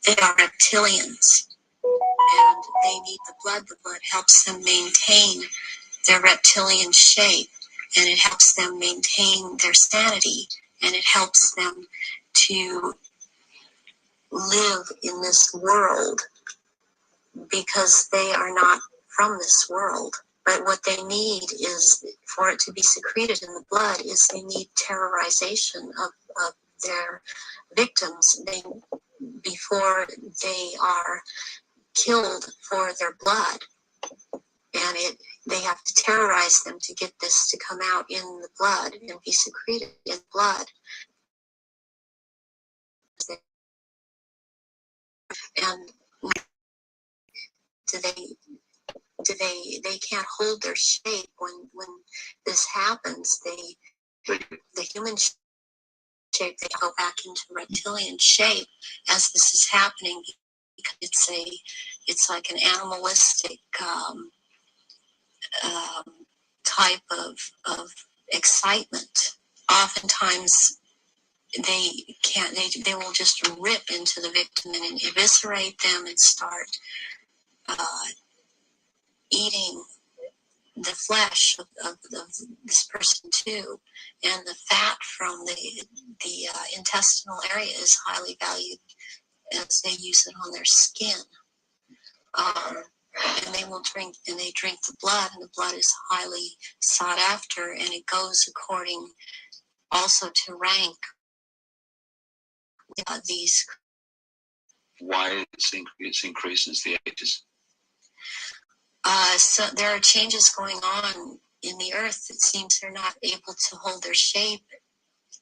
They are reptilians, and they need the blood. The blood helps them maintain their reptilian shape, and it helps them maintain their sanity, and it helps them to live in this world because they are not from this world. But what they need is, for it to be secreted in the blood, is they need terrorization of their victims before they are killed for their blood. And they have to terrorize them to get this to come out in the blood and be secreted in blood. And they can't hold their shape when this happens. The human shape, they go back into reptilian shape as this is happening, because it's like an animalistic type of excitement. Oftentimes they will just rip into the victim and eviscerate them and start eating the flesh of this person too, and the fat from the intestinal area is highly valued, as they use it on their skin. And they drink the blood, and the blood is highly sought after, and it goes according also to rank. These. Why it's increased since the 80s? So there are changes going on in the earth. It seems they're not able to hold their shape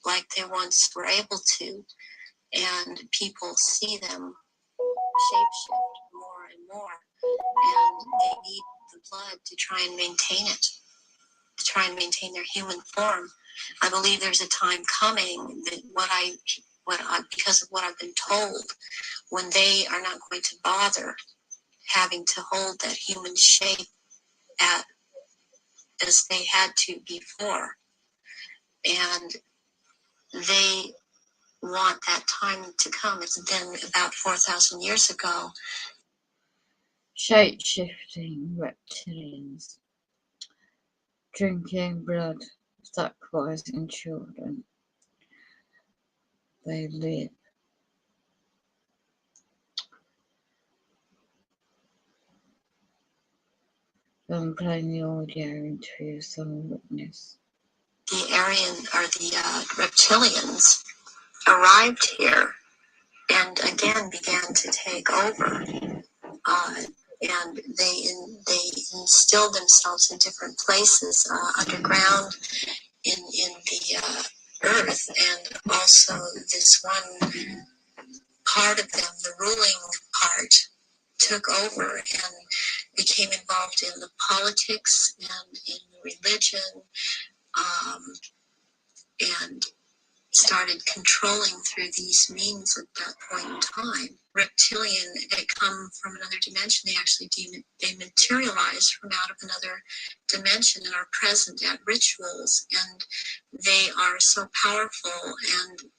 like they once were able to, and people see them shapeshift more and more, and they need the blood to try and maintain it, to try and maintain their human form. I believe there's a time coming that because of what I've been told, when they are not going to bother having to hold that human shape as they had to before, and they want that time to come. It's been about 4,000 years ago. Shape-shifting reptilians, drinking blood, sacrificing children. They live. I'm playing the audio into some witness. The Aryan, or the reptilians, arrived here and again began to take over. And they instilled themselves in different places underground in the earth, and also this one part of them, the ruling part, took over and became involved in the politics and in religion, and started controlling through these means at that point in time. Reptilian, they come from another dimension. They actually they materialize from out of another dimension and are present at rituals, and they are so powerful, and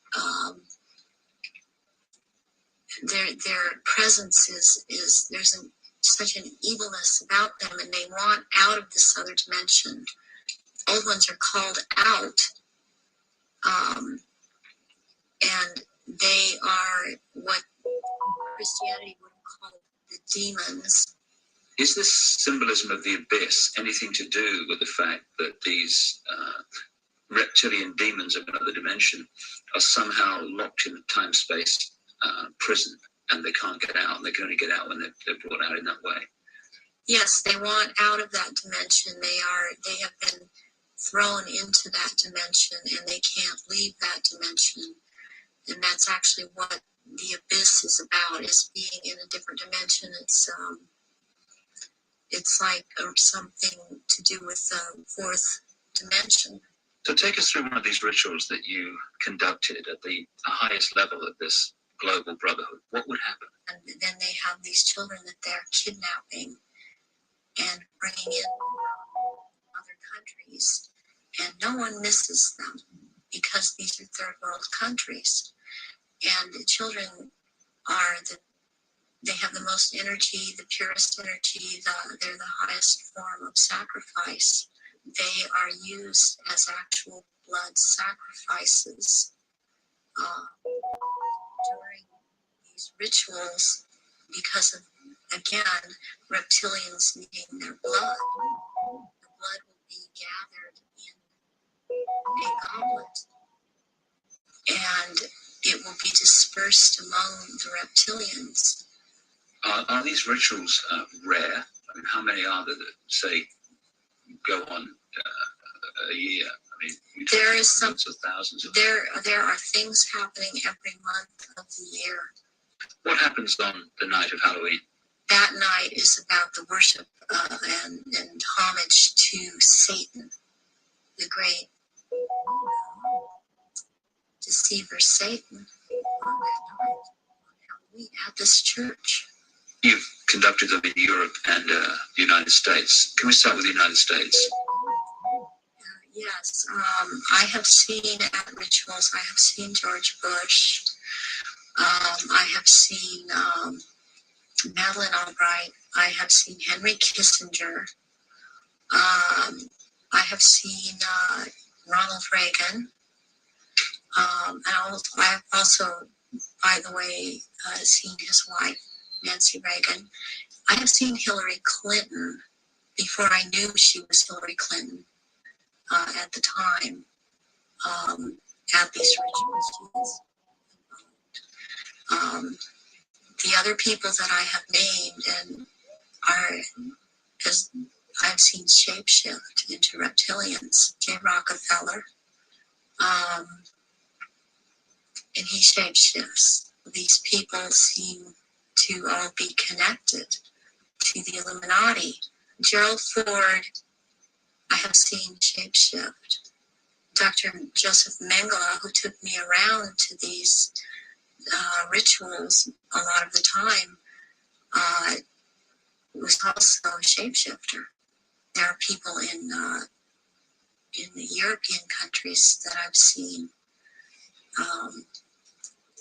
their presence is there's such an evilness about them, and they want out of this other dimension. Old ones are called out, and they are what Christianity would have called the demons. Is this symbolism of the abyss anything to do with the fact that these reptilian demons of another dimension are somehow locked in a time-space prison, and they can't get out, and they can only get out when they're brought out in that way? Yes, they want out of that dimension. They have been thrown into that dimension, and they can't leave that dimension. And that's actually what the abyss is about, is being in a different dimension. It's like something to do with the fourth dimension. So take us through one of these rituals that you conducted at the highest level of this global brotherhood. What would happen? And then they have these children that they're kidnapping and bringing in other countries, and no one misses them because these are third world countries, and the children are They have the most energy, the purest energy. They're the highest form of sacrifice. They are used as actual blood sacrifices during these rituals because of, again, reptilians needing their blood. The blood will be gathered in a goblet and it will be dispersed among the reptilians. Are these rituals rare? I mean, how many are there that, say, go on a year? I mean, There is some. Of thousands of There are things happening every month of the year. What happens on the night of Halloween? That night is about the worship and homage to Satan, the great deceiver Satan, on that night on Halloween at this church. You've conducted them in Europe and the United States. Can we start with the United States? Yes, I have seen at rituals, I have seen George Bush, I have seen Madeleine Albright, I have seen Henry Kissinger, I have seen Ronald Reagan, and I have also, by the way, seen his wife, Nancy Reagan. I have seen Hillary Clinton before I knew she was Hillary Clinton. At the time, at these rituals. The other people that I have named and are, as I've seen shapeshift into reptilians, Jay Rockefeller, and he shapeshifts. These people seem to all be connected to the Illuminati. Gerald Ford, I have seen shapeshift. Dr. Joseph Mengele, who took me around to these rituals a lot of the time, was also a shapeshifter. There are people in the European countries that I've seen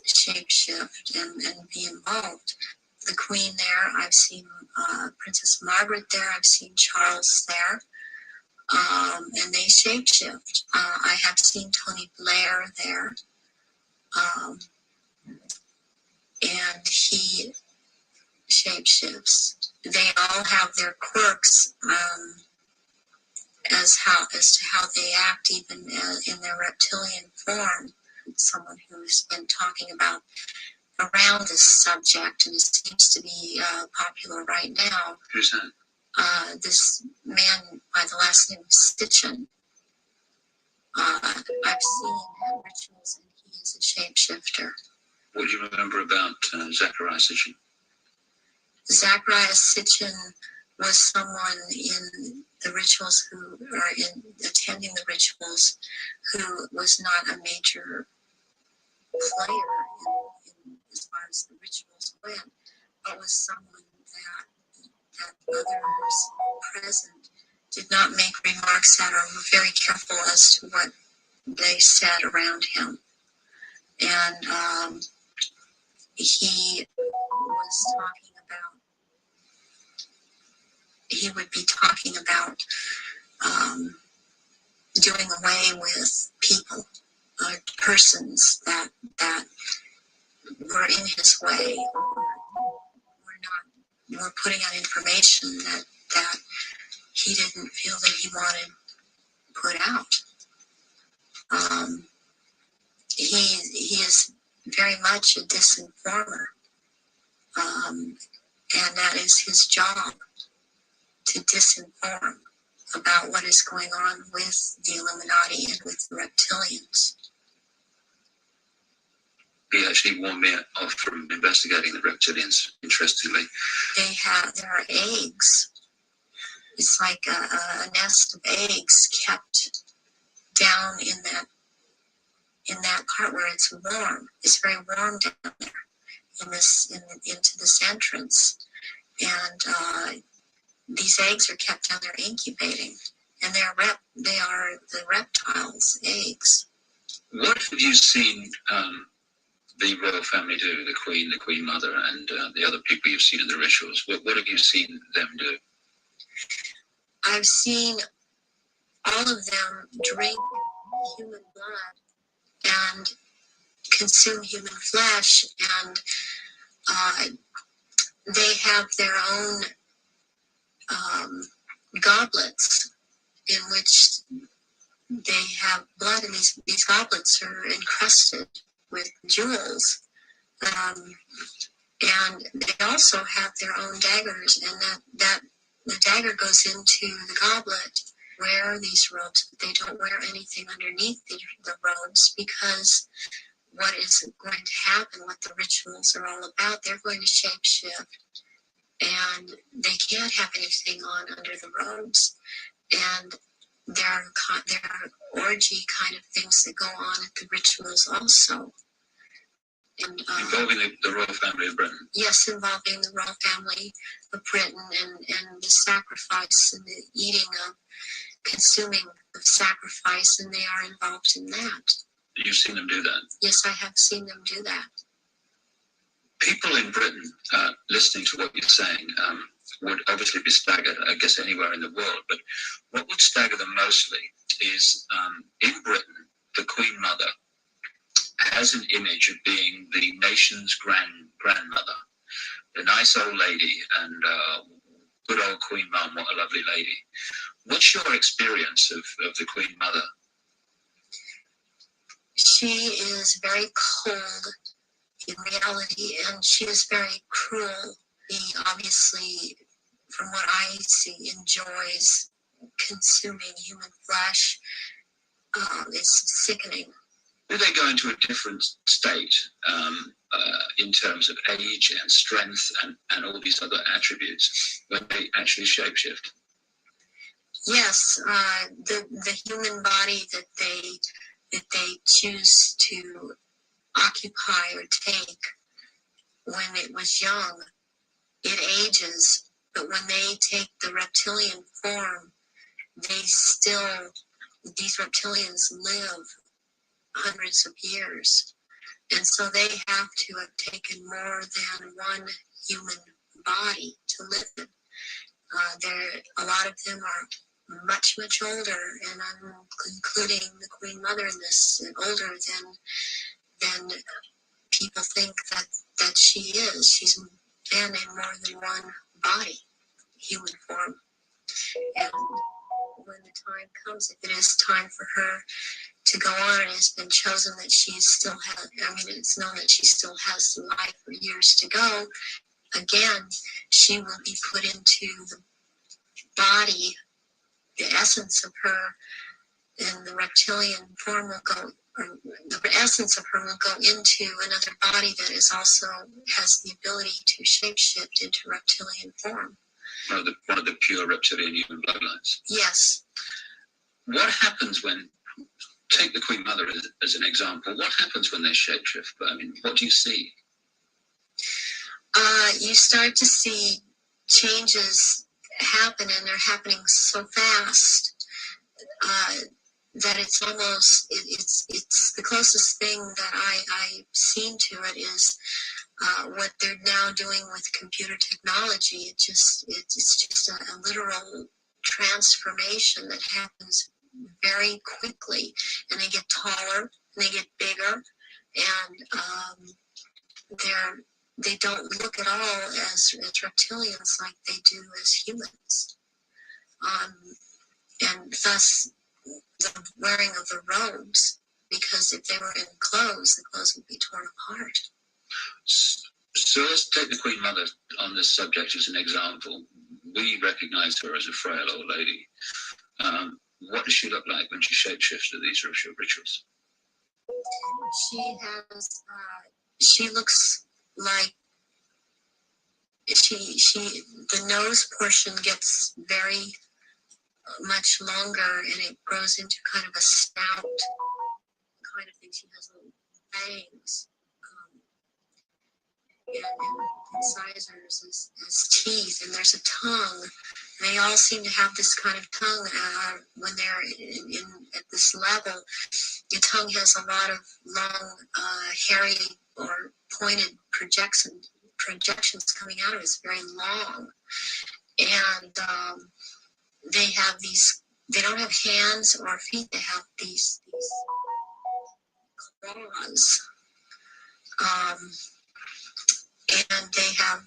shapeshift and be involved. The Queen there, I've seen Princess Margaret there, I've seen Charles there. And they shapeshift. I have seen Tony Blair there, and he shapeshifts. They all have their quirks as to how they act, even in their reptilian form. Someone who's been talking about around this subject, and it seems to be popular right now. Who's that? This man by the last name of Sitchin. I've seen at rituals, and he is a shapeshifter. What do you remember about Zecharia Sitchin? Zecharia Sitchin was someone in the rituals attending the rituals who was not a major player in as far as the rituals went, but was someone that others present did not make remarks at or were very careful as to what they said around him. And he would be talking about doing away with people, persons that were in his way or were putting out information that he didn't feel that he wanted put out. He is very much a disinformer, and that is his job, to disinform about what is going on with the Illuminati and with the reptilians. He actually warned me off from investigating the reptilians, interestingly. There are eggs. It's like a nest of eggs kept down in that part where it's warm. It's very warm down there into this entrance. And these eggs are kept down there incubating. And they are the reptiles' eggs. What have you seen the royal family do, the Queen Mother, and the other people you've seen in the rituals? What have you seen them do? I've seen all of them drink human blood and consume human flesh, and they have their own goblets in which they have blood, and these goblets are encrusted with jewels. And they also have their own daggers, and that the dagger goes into the goblet. Wear these robes, but they don't wear anything underneath the robes, because what is going to happen, what the rituals are all about, they're going to shapeshift, and they can't have anything on under the robes. And there are orgy kind of things that go on at the rituals also. And, involving the royal family of Britain? Yes, involving the royal family of Britain, and the sacrifice and the eating of, consuming of sacrifice, and they are involved in that. You've seen them do that? Yes, I have seen them do that. People in Britain, listening to what you're saying, would obviously be staggered, I guess, anywhere in the world. But what would stagger them mostly is, in Britain, the Queen Mother has an image of being the nation's grandmother, the nice old lady, and good old Queen Mum, what a lovely lady. What's your experience of the Queen Mother? She is very cold in reality, and she is very cruel. He obviously, from what I see, enjoys consuming human flesh. It's sickening. Do they go into a different state in terms of age and strength and all these other attributes when they actually shapeshift? Yes, the human body that they choose to occupy or take when it was young, it ages, but when they take the reptilian form, these reptilians live hundreds of years. And so they have to have taken more than one human body to live in. A lot of them are much, much older, and I'm including the Queen Mother in this, older than people think that she is. She's been in more than one body, human form. And when the time comes, if it is time for her to go on, it has been chosen that it's known that she still has life for years to go. Again, she will be put into the body, the essence of her, and the reptilian form will go, or the essence of her will go into another body that is also has the ability to shapeshift into reptilian form. One of the pure reptilian human bloodlines. Yes. What happens when, take the Queen Mother as an example, what happens when they shapeshift? I mean, what do you see? You start to see changes happen, and they're happening so fast that it's almost, it's the closest thing that I've seen to it is what they're now doing with computer technology. It's just a literal transformation that happens very quickly, and they get taller and they get bigger, and they don't look at all as reptilians like they do as humans, and thus the wearing of the robes, because if they were in clothes, the clothes would be torn apart. So let's take the Queen Mother on this subject as an example. We recognize her as a frail old lady. What does she look like when she shapeshifts to these rituals? She looks like the nose portion gets very much longer, and it grows into kind of a snout kind of thing. She has little fangs. and incisors as teeth, and there's a tongue. They all seem to have this kind of tongue when they're at this level. The tongue has a lot of long, hairy or pointed projections coming out of it. It's very long, and they have these. They don't have hands or feet. They have these claws, and they have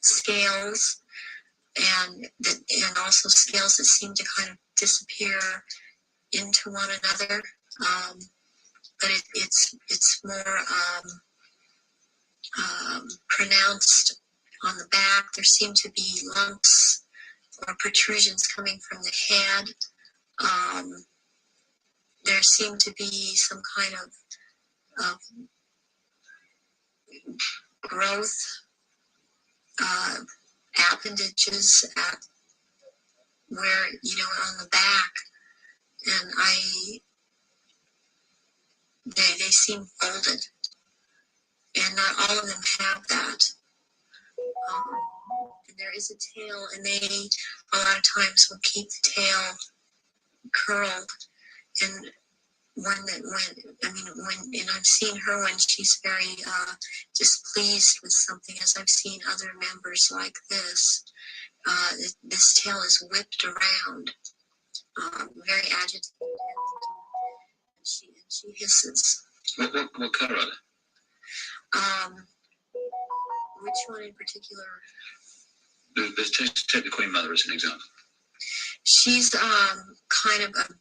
scales, and also scales that seem to kind of disappear into one another. But it's more pronounced on the back. There seem to be lumps or protrusions coming from the head. There seem to be some kind of growth, appendages at where, on the back, and they seem folded, and not all of them have that. And there is a tail, and they a lot of times will keep the tail curled. And and I've seen her when she's very displeased with something, as I've seen other members like this. This tail is whipped around, very agitated, and she hisses. What color are they? Which one in particular? Take the Queen Mother as an example. She's kind of a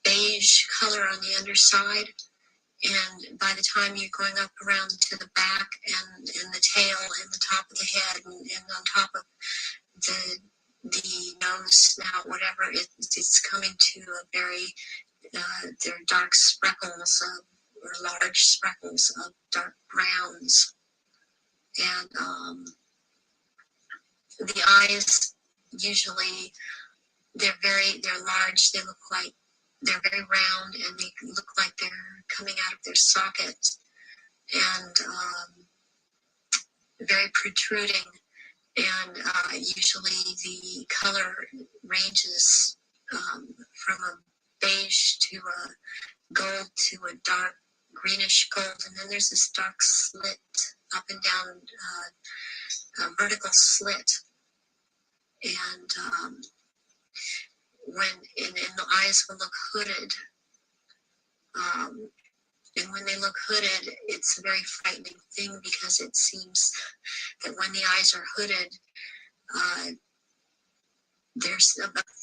beige color on the underside, and by the time you're going up around to the back and the tail and the top of the head and on top of the nose, snout, whatever, it's coming to a very they're dark speckles or large speckles of dark browns, and the eyes usually they're large. They look like they're very round, and they look like they're coming out of their sockets, and very protruding. And usually the color ranges from a beige to a gold to a dark greenish gold, and then there's this dark slit up and down, vertical slit, and and the eyes will look hooded. And when they look hooded, it's a very frightening thing, because it seems that when the eyes are hooded, they're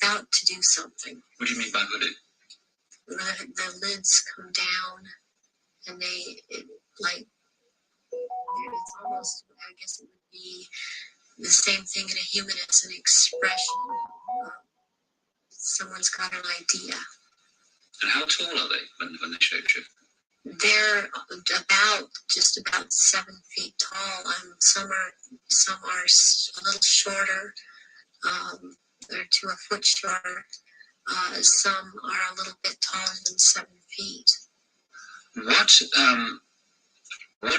about to do something. What do you mean by hooded? The lids come down, and it's almost, I guess it would be the same thing in a human as an expression. Someone's got an idea. And how tall are they when they shapeshift? They're just about 7 feet tall. Some are a little shorter. They're to a foot shorter. Some are a little bit taller than 7 feet. What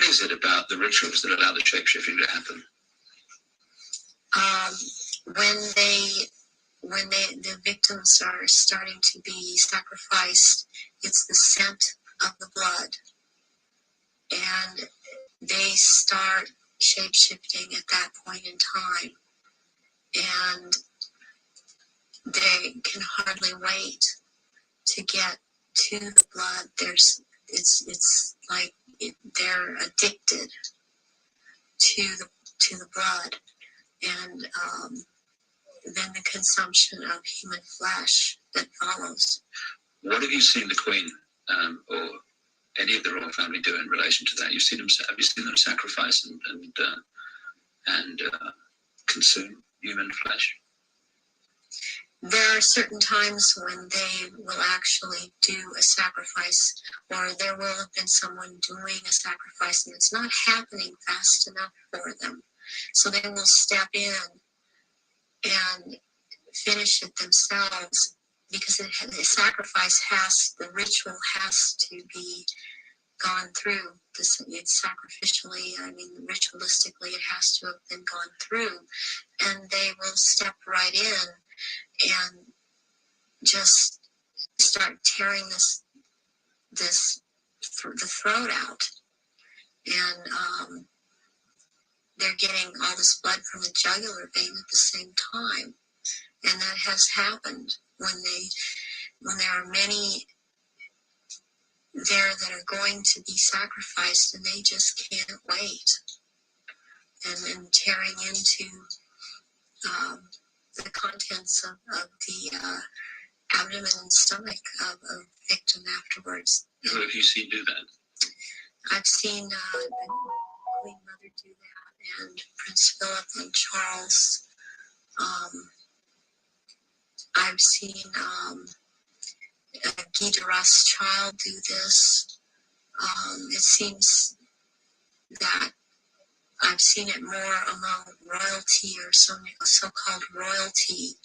is it about the rituals that allow the shapeshifting to happen? When the victims are starting to be sacrificed, it's the scent of the blood, and they start shape-shifting at that point in time, and they can hardly wait to get to the blood. It's like they're addicted to the blood, and then the consumption of human flesh that follows. What have you seen the Queen or any of the royal family do in relation to that? Have you seen them sacrifice and consume human flesh? There are certain times when they will actually do a sacrifice, or there will have been someone doing a sacrifice, and it's not happening fast enough for them. So they will step in and finish it themselves, because the ritual has to be gone through. it's sacrificially, I mean, ritualistically, it has to have been gone through, and they will step right in and just start tearing the throat out, and they're getting all this blood from the jugular vein at the same time, and that has happened when there are many there that are going to be sacrificed, and they just can't wait, and tearing into the contents of the abdomen and stomach of a victim afterwards. Who have you seen do that? I've seen the Queen Mother do that, and Prince Philip and Charles. I've seen Guy de Rothschild do this. It seems that I've seen it more among royalty or some so-called royalty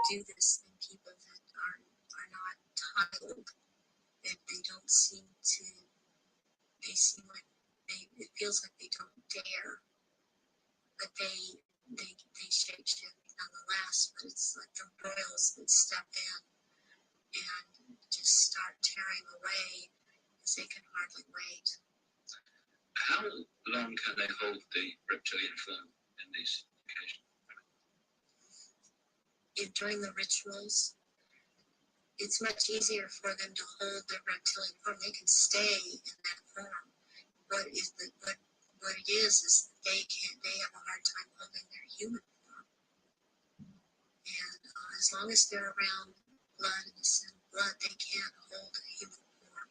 do this than people that are not titled. They don't seem to. They seem like it feels like they don't dare, but they shapeshift nonetheless. But it's like the royals that step in and just start tearing away because they can hardly wait. How long can they hold the reptilian form in these occasions? During the rituals, it's much easier for them to hold their reptilian form. They can stay in that form. What it is that they have a hard time holding their human form. And as long as they're around blood and the scent of blood, they can't hold a human form.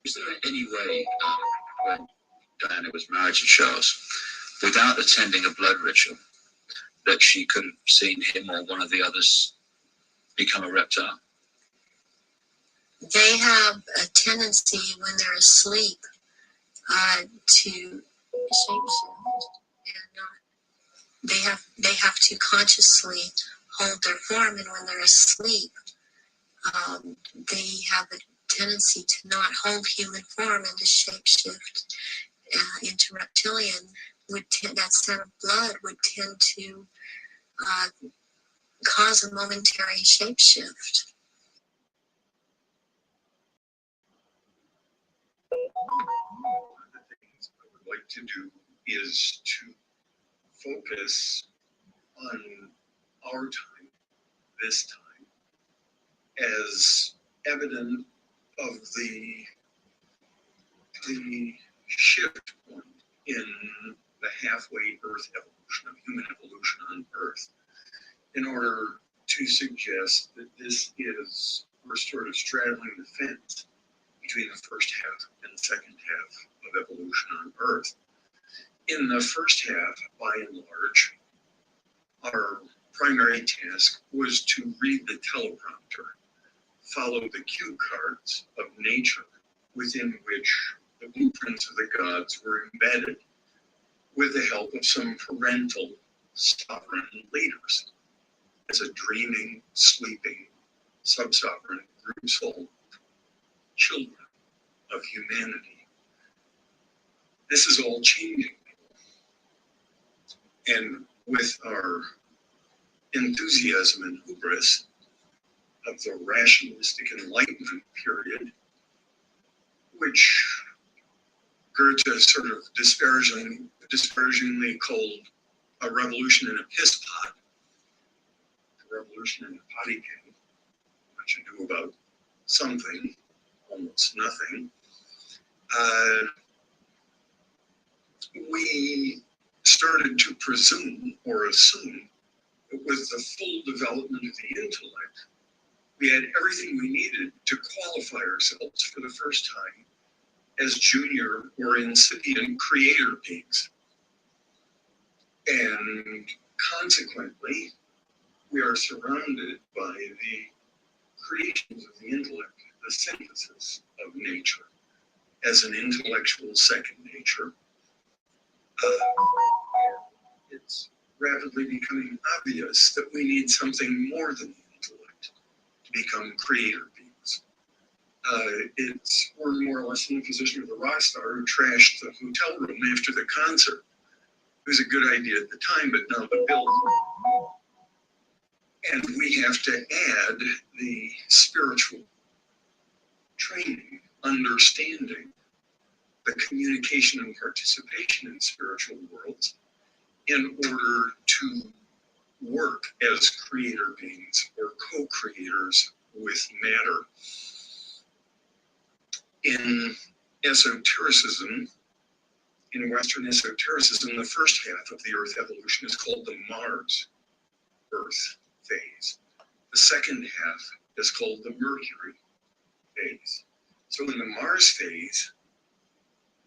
Is there any way, when Diana was married to Charles, without attending a blood ritual, that she could have seen him or one of the others become a reptile? They have a tendency when they're asleep to shapeshift, and they have to consciously hold their form, and when they're asleep, they have a tendency to not hold human form and to shapeshift into reptilian. That scent of blood would tend to cause a momentary shapeshift. One of the things I would like to do is to focus on our time, this time, as evident of the shift point in the halfway Earth evolution, of human evolution on Earth, in order to suggest that this is, we're sort of straddling the fence between the first half and the second half of evolution on Earth. In the first half, by and large, our primary task was to read the teleprompter, follow the cue cards of nature within which the blueprints of the gods were embedded with the help of some parental sovereign leaders as a dreaming, sleeping, sub-sovereign group soul, children of humanity. This is all changing. And with our enthusiasm and hubris of the rationalistic Enlightenment period, which Goethe sort of disparagingly called a revolution in a piss pot, a revolution in a potty can, much ado about something, almost nothing. We started to presume or assume that with the full development of the intellect, we had everything we needed to qualify ourselves for the first time as junior or incipient creator beings. And consequently, we are surrounded by the creations of the intellect, the synthesis of nature as an intellectual second nature. It's rapidly becoming obvious that we need something more than the intellect to become creator beings. We're more or less in the position of the rock star who trashed the hotel room after the concert. It was a good idea at the time, but now the bill. And we have to add the spiritual training, understanding, the communication and participation in spiritual worlds in order to work as creator beings or co-creators with matter. In esotericism, in Western esotericism, the first half of the Earth evolution is called the Mars Earth phase. The second half is called the Mercury phase. So in the Mars phase,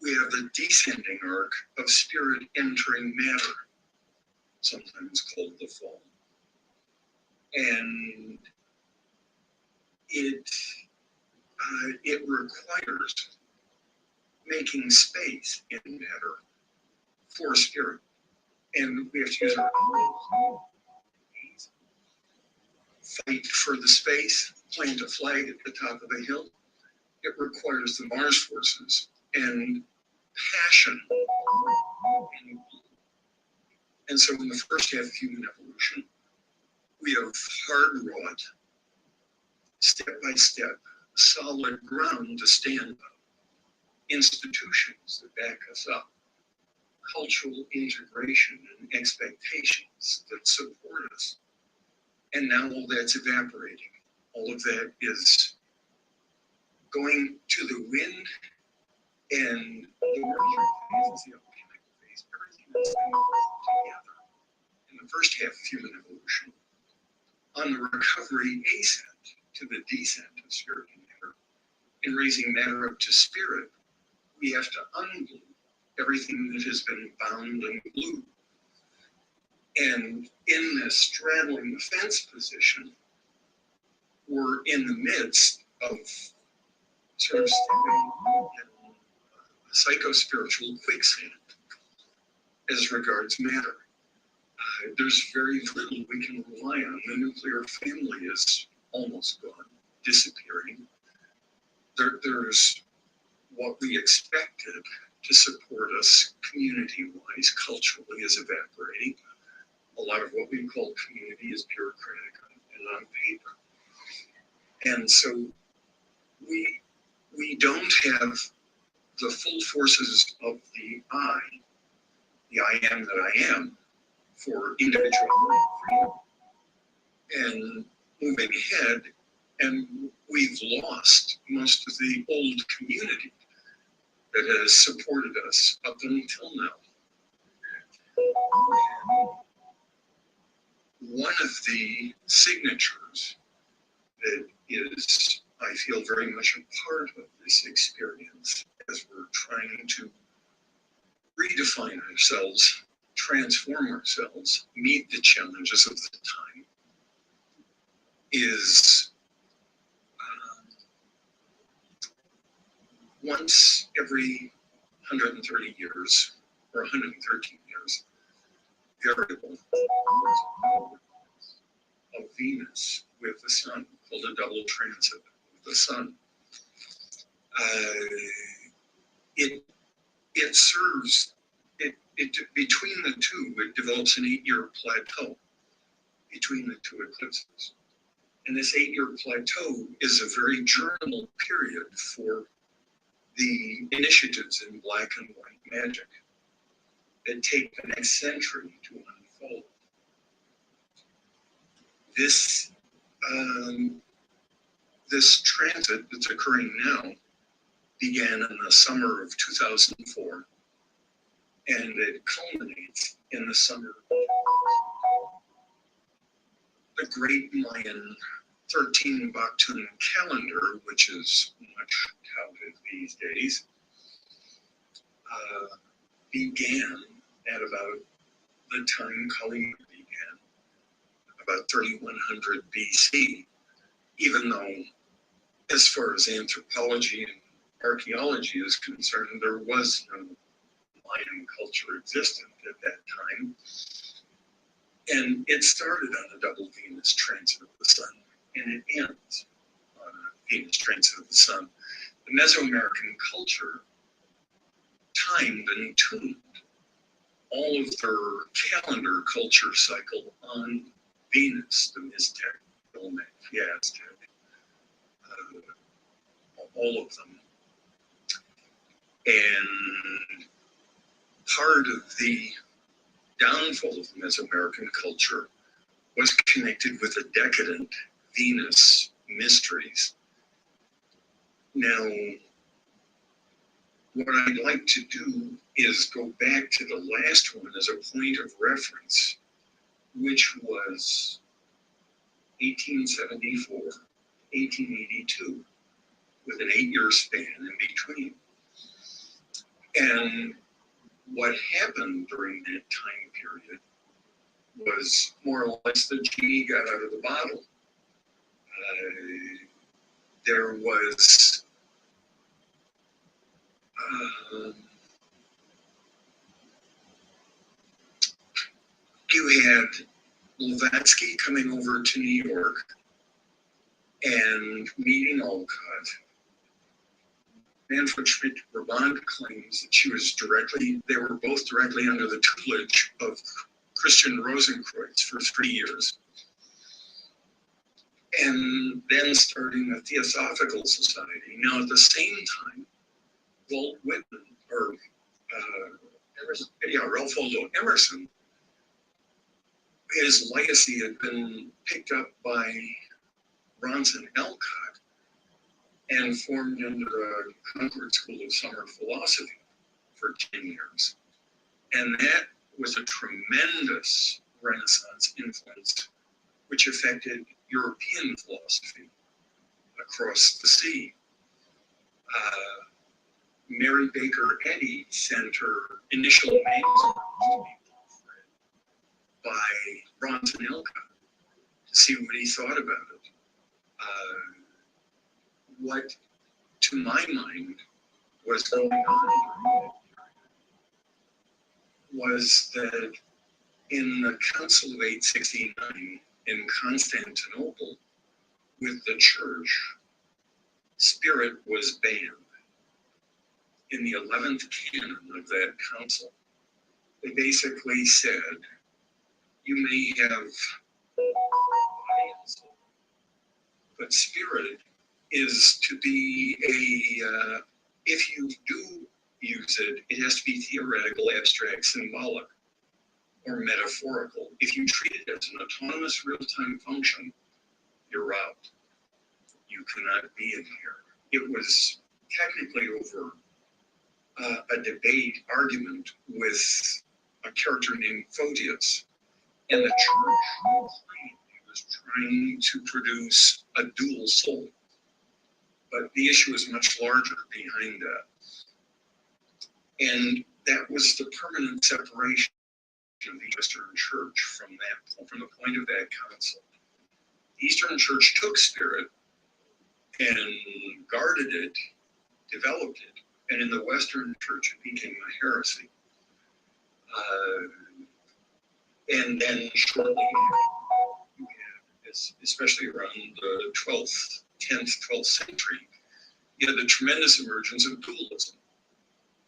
we have the descending arc of spirit entering matter, sometimes called the fall. And it requires making space in matter for spirit. And we have to use our fight for the space, plant a flag at the top of a hill. It requires the Mars forces and passion. And so in the first half of human evolution, we have hard-wrought, step-by-step, solid ground to stand on, institutions that back us up, cultural integration and expectations that support us. And now all that's evaporating. All of that is going to the wind, and the Mercury phase is the alchemical phase. Everything that's been together in the first half of human evolution. On the recovery ascent to the descent of spirit and matter, in raising matter up to spirit, we have to unglue everything that has been bound and glued. And in this straddling the fence position, we're in the midst of sort of stepping in a psycho-spiritual quicksand as regards matter. There's very little we can rely on. The nuclear family is almost gone, disappearing. There's what we expected to support us community-wise, culturally, is evaporating. A lot of what we call community is bureaucratic and on paper. And so we don't have the full forces of the I am that I am, for individual freedom and moving ahead. And we've lost most of the old community that has supported us up until now. One of the signatures that is, I feel, very much a part of this experience as we're trying to redefine ourselves, transform ourselves, meet the challenges of the time, is once every 130 years or 113 years, variable of Venus with the sun, called a double transit with the sun. It serves, between the two, it develops an 8-year plateau between the two eclipses. And this 8-year plateau is a very germinal period for the initiatives in black and white magic that take the next century to unfold. This transit that's occurring now began in the summer of 2004, and it culminates in the summer of the Great Mayan 13 Baktun calendar, which is much touted these days, began at about the time Kali began, about 3100 BC, even though, as far as anthropology and archaeology is concerned, there was no Mayan culture existent at that time. And it started on a double Venus transit of the sun, and it ends on a Venus transit of the sun, the Mesoamerican culture timed and tuned all of their calendar culture cycle on Venus, the Miztec, Olmec, the Aztec, all of them. And part of the downfall of the Mesoamerican culture was connected with the decadent Venus mysteries. Now, what I'd like to do is go back to the last one as a point of reference, which was 1874, 1882, with an 8-year span in between. And what happened during that time period was more or less the genie got out of the bottle. There was you had Blavatsky coming over to New York and meeting Olcott. Manfred Schmidt-Brabant claims that they were both directly under the tutelage of Christian Rosenkreuz for 3 years. And then starting a Theosophical Society. Now, at the same time, Walt Whitman, or Ralph Waldo Emerson, his legacy had been picked up by Bronson Alcott and formed into the Concord School of Summer Philosophy for 10 years. And that was a tremendous Renaissance influence, which affected European philosophy across the sea. Mary Baker Eddy sent her initial manuscript by Bronson Alcott to see what he thought about it. What, to my mind, was going on was that in the Council of 869 in Constantinople, with the church, spirit was banned. In the 11th canon of that council, they basically said, you may have body and soul, but spirit is to be if you do use it, it has to be theoretical, abstract, symbolic, or metaphorical. If you treat it as an autonomous real-time function, you're out. You cannot be in here. It was technically over a debate, argument with a character named Photius. And the church claimed he was trying to produce a dual soul. But the issue is much larger behind that. And that was the permanent separation of the Eastern Church from the point of that council. The Eastern Church took spirit and guarded it, developed it, and in the Western Church it became a heresy. And then shortly after, you had, especially around the 10th, 12th century, you had the tremendous emergence of dualism.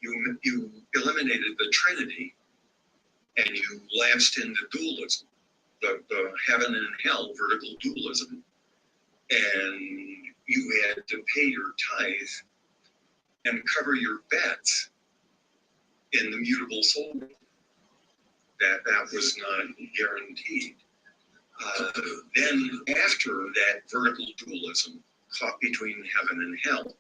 You eliminated the Trinity and you lapsed into dualism, the heaven and hell, vertical dualism. And you had to pay your tithe and cover your bets in the mutable soul. That was not guaranteed. Then after that vertical dualism caught between heaven and hell,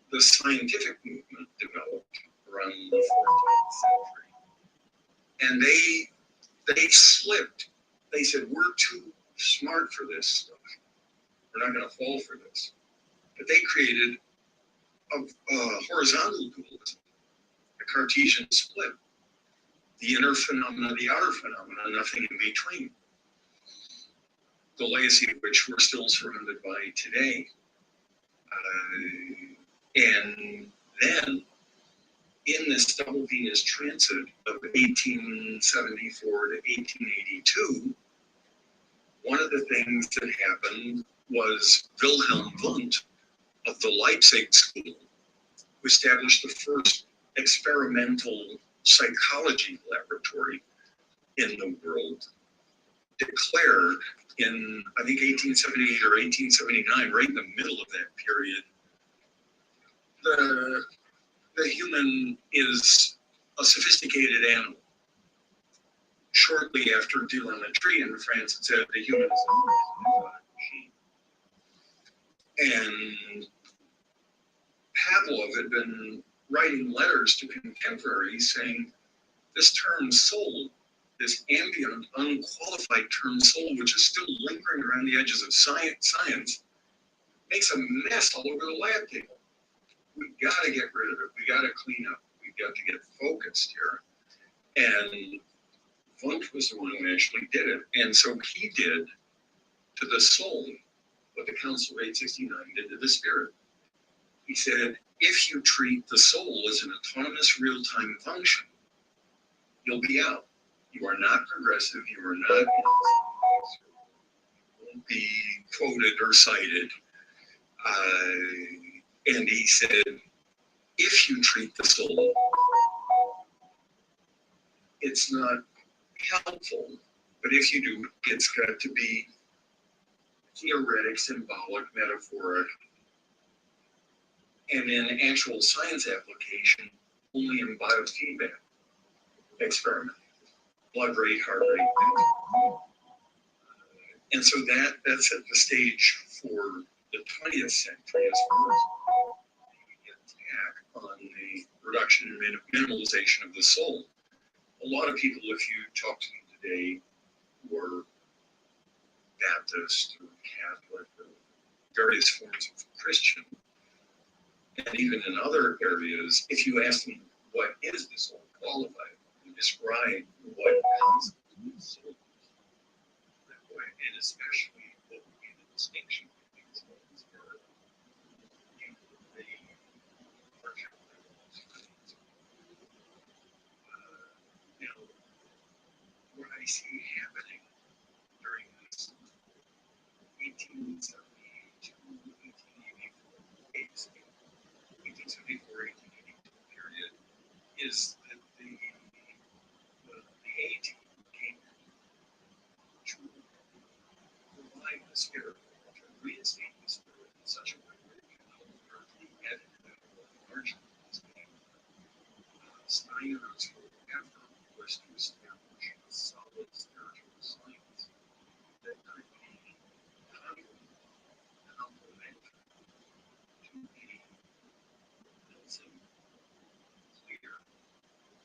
the scientific movement developed around the 14th century. And they slipped. They said, we're too smart for this stuff. We're not going to fall for this. But they created a horizontal dualism, a Cartesian split. The inner phenomena, the outer phenomena, nothing in between. The legacy of which we're still surrounded by today. And then, in this double Venus transit of 1874 to 1882, one of the things that happened was Wilhelm Wundt of the Leipzig School, who established the first experimental psychology laboratory in the world, declared in, I think, 1878 or 1879, right in the middle of that period, the human is a sophisticated animal. Shortly after De la Mettrie in France, it said the human is a machine. And Pavlov had been writing letters to contemporaries saying this term soul, this ambient, unqualified term soul, which is still lingering around the edges of science, makes a mess all over the lab table. We got to get rid of it. We got to clean up. We got to get focused here. And Wundt was the one who actually did it. And so he did to the soul what the Council of 869 did to the spirit. He said, if you treat the soul as an autonomous real-time function, you'll be out. You are not progressive. You are not, won't be quoted or cited. And he said, if you treat the soul, it's not helpful, but if you do, it's got to be theoretic, symbolic, metaphoric, and in actual science application, only in biofeedback experiment, blood rate, heart rate. And so that set the stage for the 20th century as far as the attack on the reduction and minimalization of the soul. A lot of people, if you talk to them today, were Baptist or Catholic or various forms of Christian, and even in other areas, if you ask them what is the soul, qualified, and describe what constitutes soul, and especially what would be the distinction between soul and spirit, now, what I see happening during this 1878 to 1884 period is that the hate came to revive the spirit, to reinstate the spirit in such a way that it can no longer be edited or marginalized. Steiner's whole effort was to establish a solid spiritual science that could be complementary to the Nelson clear,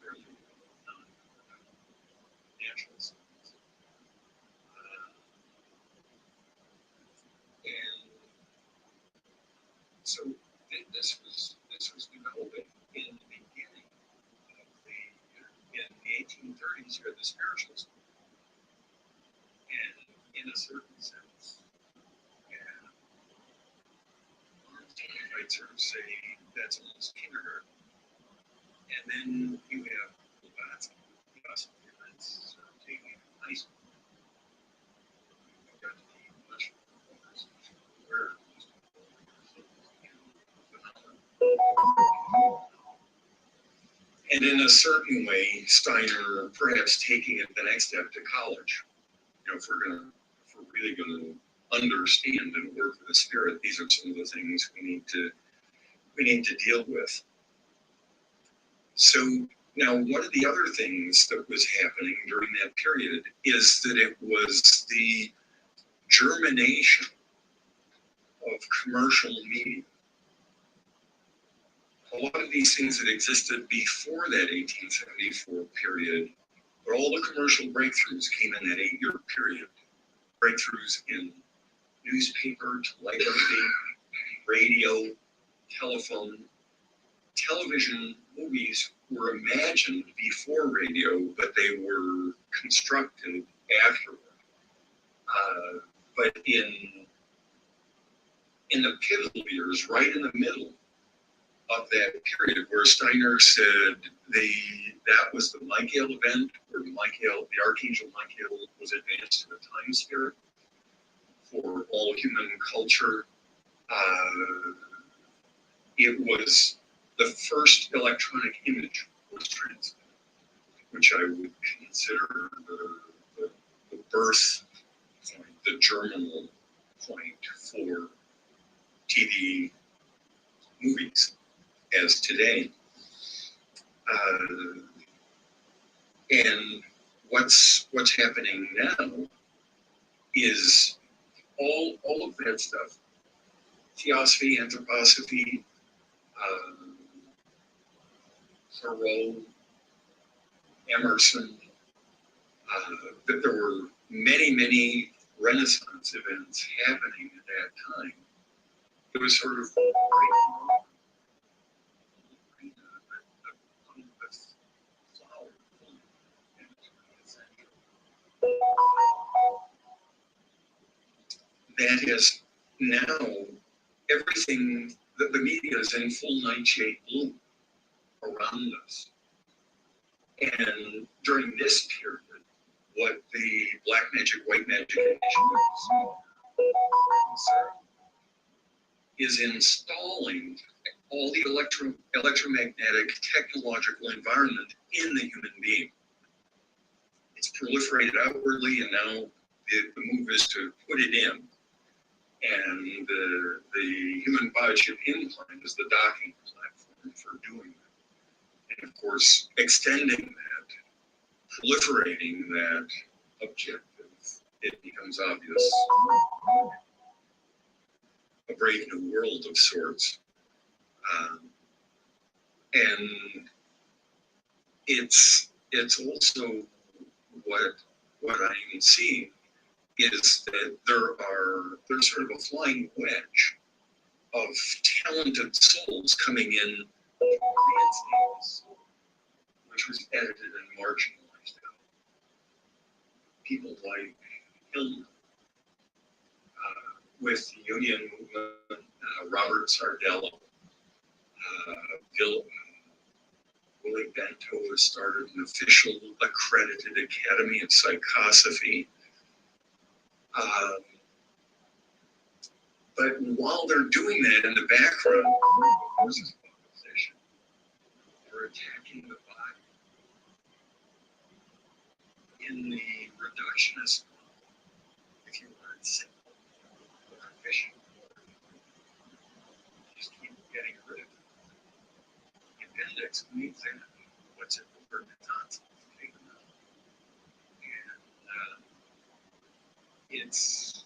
fairly well-known natural science. And so this was developing in the beginning of in the 1830s. You had the spiritual school, and in a certain sense, I'd sort of say that's almost kindergarten. And then you have Blavatsky, that's sort of taking high school. You've got to be much more aware of these phenomenon. And in a certain way, Steiner perhaps taking it the next step to college. You know, if we're really going to understand and work with the spirit, these are some of the things we need to deal with. So now, one of the other things that was happening during that period is that it was the germination of commercial media. A lot of these things that existed before that 1874 period, but all the commercial breakthroughs came in that 8-year period. Breakthroughs in newspaper, telegraphy, radio, telephone, television. Movies were imagined before radio, but they were constructed afterward. But in the pivotal years, right in the middle of that period, where Steiner said that was the Michael event, where the Archangel Michael was advanced to the time spirit, for all human culture. It was the first electronic image was transmitted, which I would consider the birth point, the germinal point for TV movies as today. And what's happening now is all of that stuff, theosophy, anthroposophy, Thoreau, Emerson, that there were many Renaissance events happening at that time. It was sort of that is now everything, the media is in full nightshade bloom around us. And during this period, what the black magic, white magic initiatives is installing all the electromagnetic technological environment in the human being. It's proliferated outwardly, and now the move is to put it in. And the human biochip implant is the docking platform for doing that. And of course, extending that, proliferating that objective, it becomes obvious. A brave new world of sorts. And it's also what I'm seeing is that there's sort of a flying wedge of talented souls coming in, which was edited and marginalized out. People like Hillman, with the Union movement, Robert Sardello, Willie Bento has started an official accredited Academy of Psychosophy. But while they're doing that in the background, forces of opposition are attacking the body in the reductionist model. If you want it simple, or efficient, just keep getting rid of it. The appendix means that what's it over the tonsils, take them out. And it's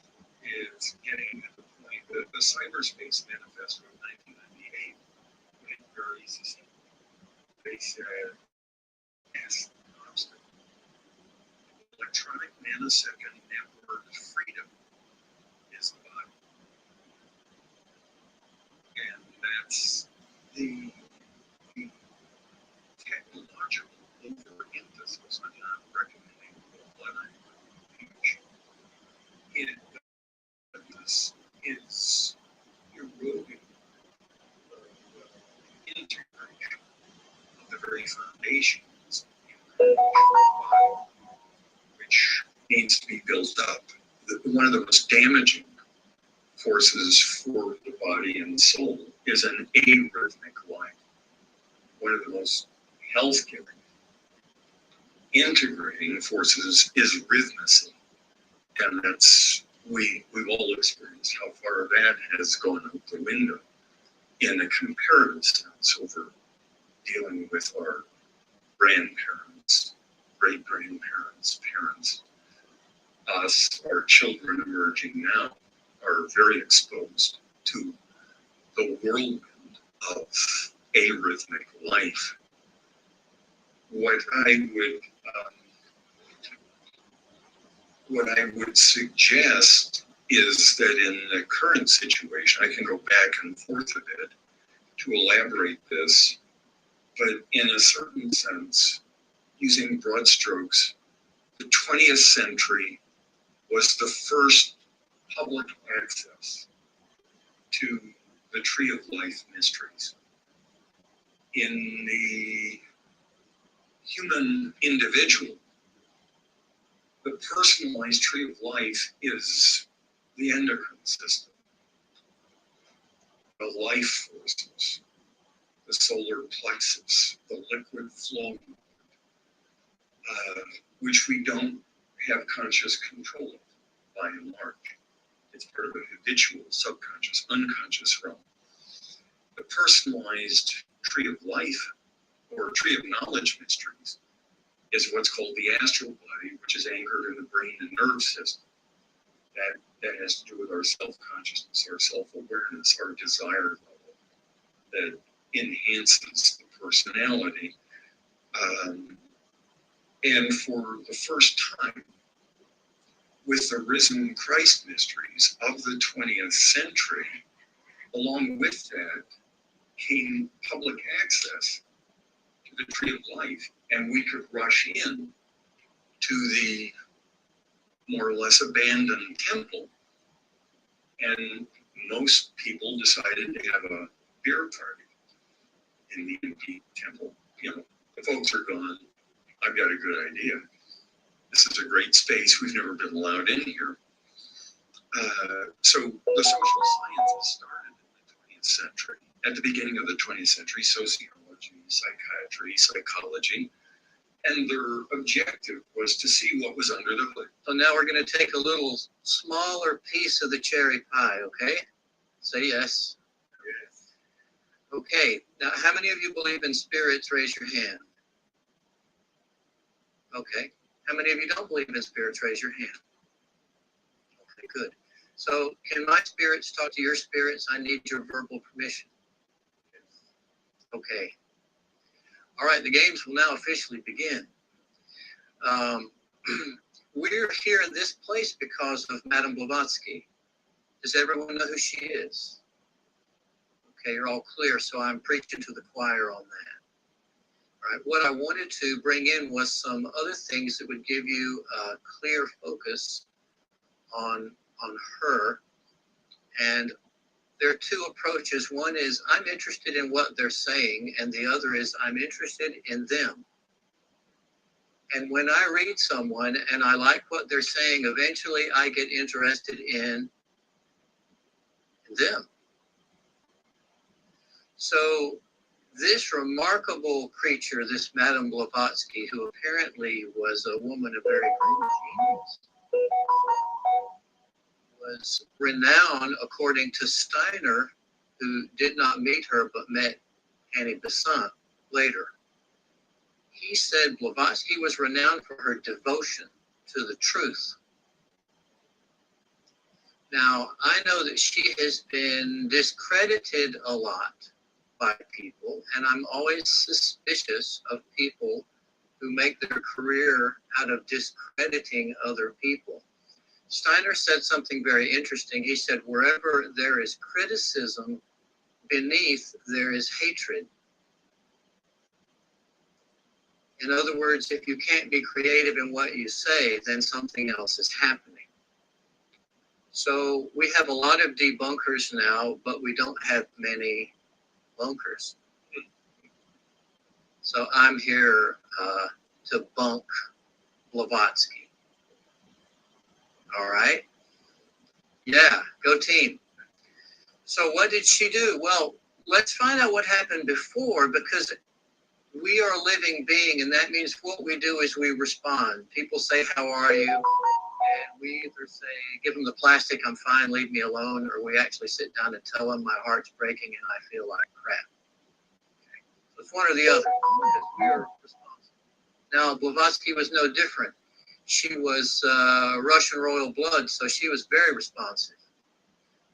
getting to the point that the Cyberspace Manifesto of 1998 made it very succinct. They said, yes, constant. Electronic nanosecond network freedom is the body. And that's the technological overemphasis. I'm not recommending what I'm teaching. This is eroding the integration of the very foundations which needs to be built up. One of the most damaging forces for the body and soul is an arrhythmic life. One of the most health-giving, integrating forces is rhythmacy. And that's, we've all experienced how far that has gone out the window in a comparative sense over dealing with our grandparents, great-grandparents, parents. Us, our children emerging now, are very exposed to the whirlwind of arrhythmic life. What I would suggest is that in the current situation, I can go back and forth a bit to elaborate this, but in a certain sense, using broad strokes, the 20th century was the first public access to the Tree of Life mysteries. In the human individual, the personalized Tree of Life is the endocrine system, the life forces, the solar plexus, the liquid flow, which we don't have conscious control of by and large. It's part of a habitual, subconscious, unconscious realm. The personalized tree of life, or tree of knowledge mysteries, is what's called the astral body, which is anchored in the brain and nerve system. That has to do with our self-consciousness, our self-awareness, our desire level that enhances the personality. And for the first time, with the risen Christ mysteries of the 20th century, along with that came public access to the tree of life, and we could rush in to the more or less abandoned temple, and most people decided to have a beer party in the empty temple. You know, the folks are gone. I've got a good idea. This is a great space. We've never been allowed in here. So the social sciences started in the 20th century. At the beginning of the 20th century, sociology, psychiatry, psychology, and their objective was to see what was under the hood. So now we're going to take a little smaller piece of the cherry pie, okay? Say yes. Okay, now how many of you believe in spirits? Raise your hand. Okay, how many of you don't believe in spirits? Raise your hand. Okay, good. So can my spirits talk to your spirits? I need your verbal permission. Okay. All right, the games will now officially begin. We're here in this place because of Madame Blavatsky. Does everyone know who she is? Okay, you're all clear, so I'm preaching to the choir on that. All right, what I wanted to bring in was some other things that would give you a clear focus on her. And there are two approaches. One is I'm interested in what they're saying, and the other is I'm interested in them. And when I read someone and I like what they're saying, eventually I get interested in them. So this remarkable creature, this Madame Blavatsky, who apparently was a woman of very great genius, was renowned, according to Steiner, who did not meet her but met Annie Besant later. He said Blavatsky was renowned for her devotion to the truth. Now, I know that she has been discredited a lot by people, and I'm always suspicious of people who make their career out of discrediting other people. Steiner said something very interesting. He said, wherever there is criticism, beneath there is hatred. In other words, if you can't be creative in what you say, then something else is happening. So we have a lot of debunkers now, but we don't have many bunkers. So I'm here to bunk Blavatsky. All right? Yeah, go team. So what did she do? Well, let's find out what happened before, because we are a living being, and that means what we do is we respond. People say, how are you? And we either say, give them the plastic, I'm fine, leave me alone, or we actually sit down and tell them my heart's breaking and I feel like crap. Okay. So it's one or the other, because we are responsible. Now, Blavatsky was no different. She was Russian royal blood, so she was very responsive.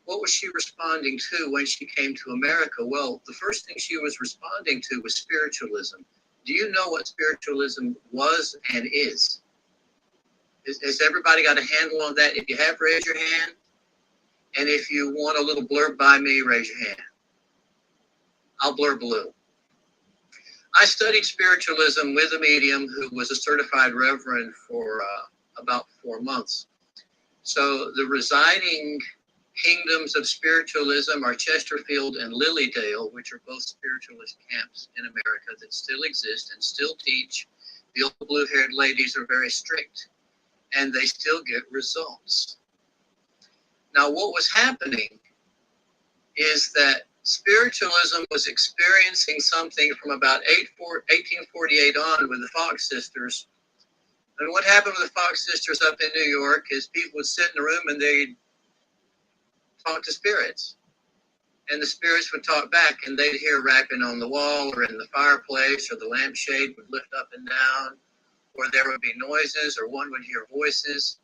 What was she responding to when she came to America? Well, the first thing she was responding to was spiritualism. Do you know what spiritualism was and is? Has everybody got a handle on that? If you have, raise your hand. And if you want a little blurb by me, raise your hand. I'll blurb a little. I studied spiritualism with a medium who was a certified reverend for about 4 months. So the residing kingdoms of spiritualism are Chesterfield and Lilydale, which are both spiritualist camps in America that still exist and still teach. The old blue-haired ladies are very strict, and they still get results. Now, what was happening is that spiritualism was experiencing something from about 1848 on with the Fox sisters. And what happened with the Fox sisters up in New York is people would sit in the room and they'd talk to spirits. And the spirits would talk back, and they'd hear rapping on the wall or in the fireplace, or the lampshade would lift up and down, or there would be noises, or one would hear voices.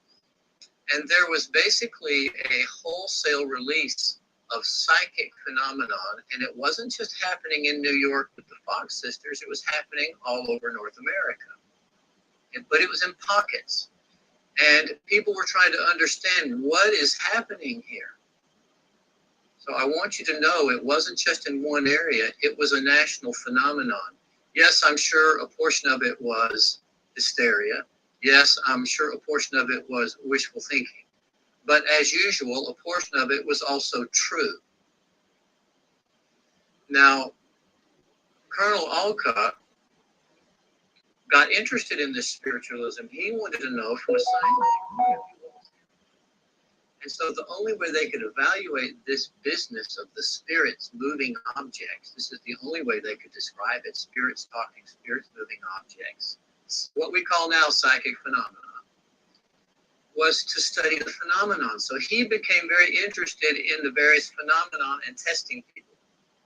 And there was basically a wholesale release of psychic phenomenon, and it wasn't just happening in New York with the Fox sisters, it was happening all over North America. But it was in pockets. And people were trying to understand what is happening here. So I want you to know it wasn't just in one area, it was a national phenomenon. Yes, I'm sure a portion of it was hysteria. Yes, I'm sure a portion of it was wishful thinking. But as usual, a portion of it was also true. Now, Colonel Alcott got interested in this spiritualism. He wanted to know from a scientific. And so the only way they could evaluate this business of the spirits moving objects, this is the only way they could describe it, spirits talking, spirits moving objects, what we call now psychic phenomena, was to study the phenomenon. So he became very interested in the various phenomenon and testing people.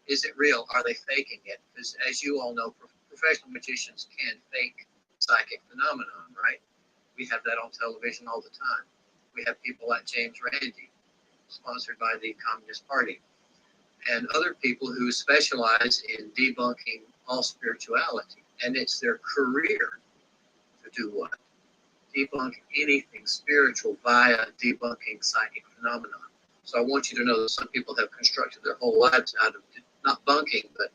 Is it real? Are they faking it? Because as you all know, professional magicians can fake psychic phenomenon, right? We have that on television all the time. We have people like James Randi, sponsored by the Communist Party, and other people who specialize in debunking all spirituality. And it's their career to do what? Debunk anything spiritual via debunking psychic phenomenon. So I want you to know that some people have constructed their whole lives out of not bunking, but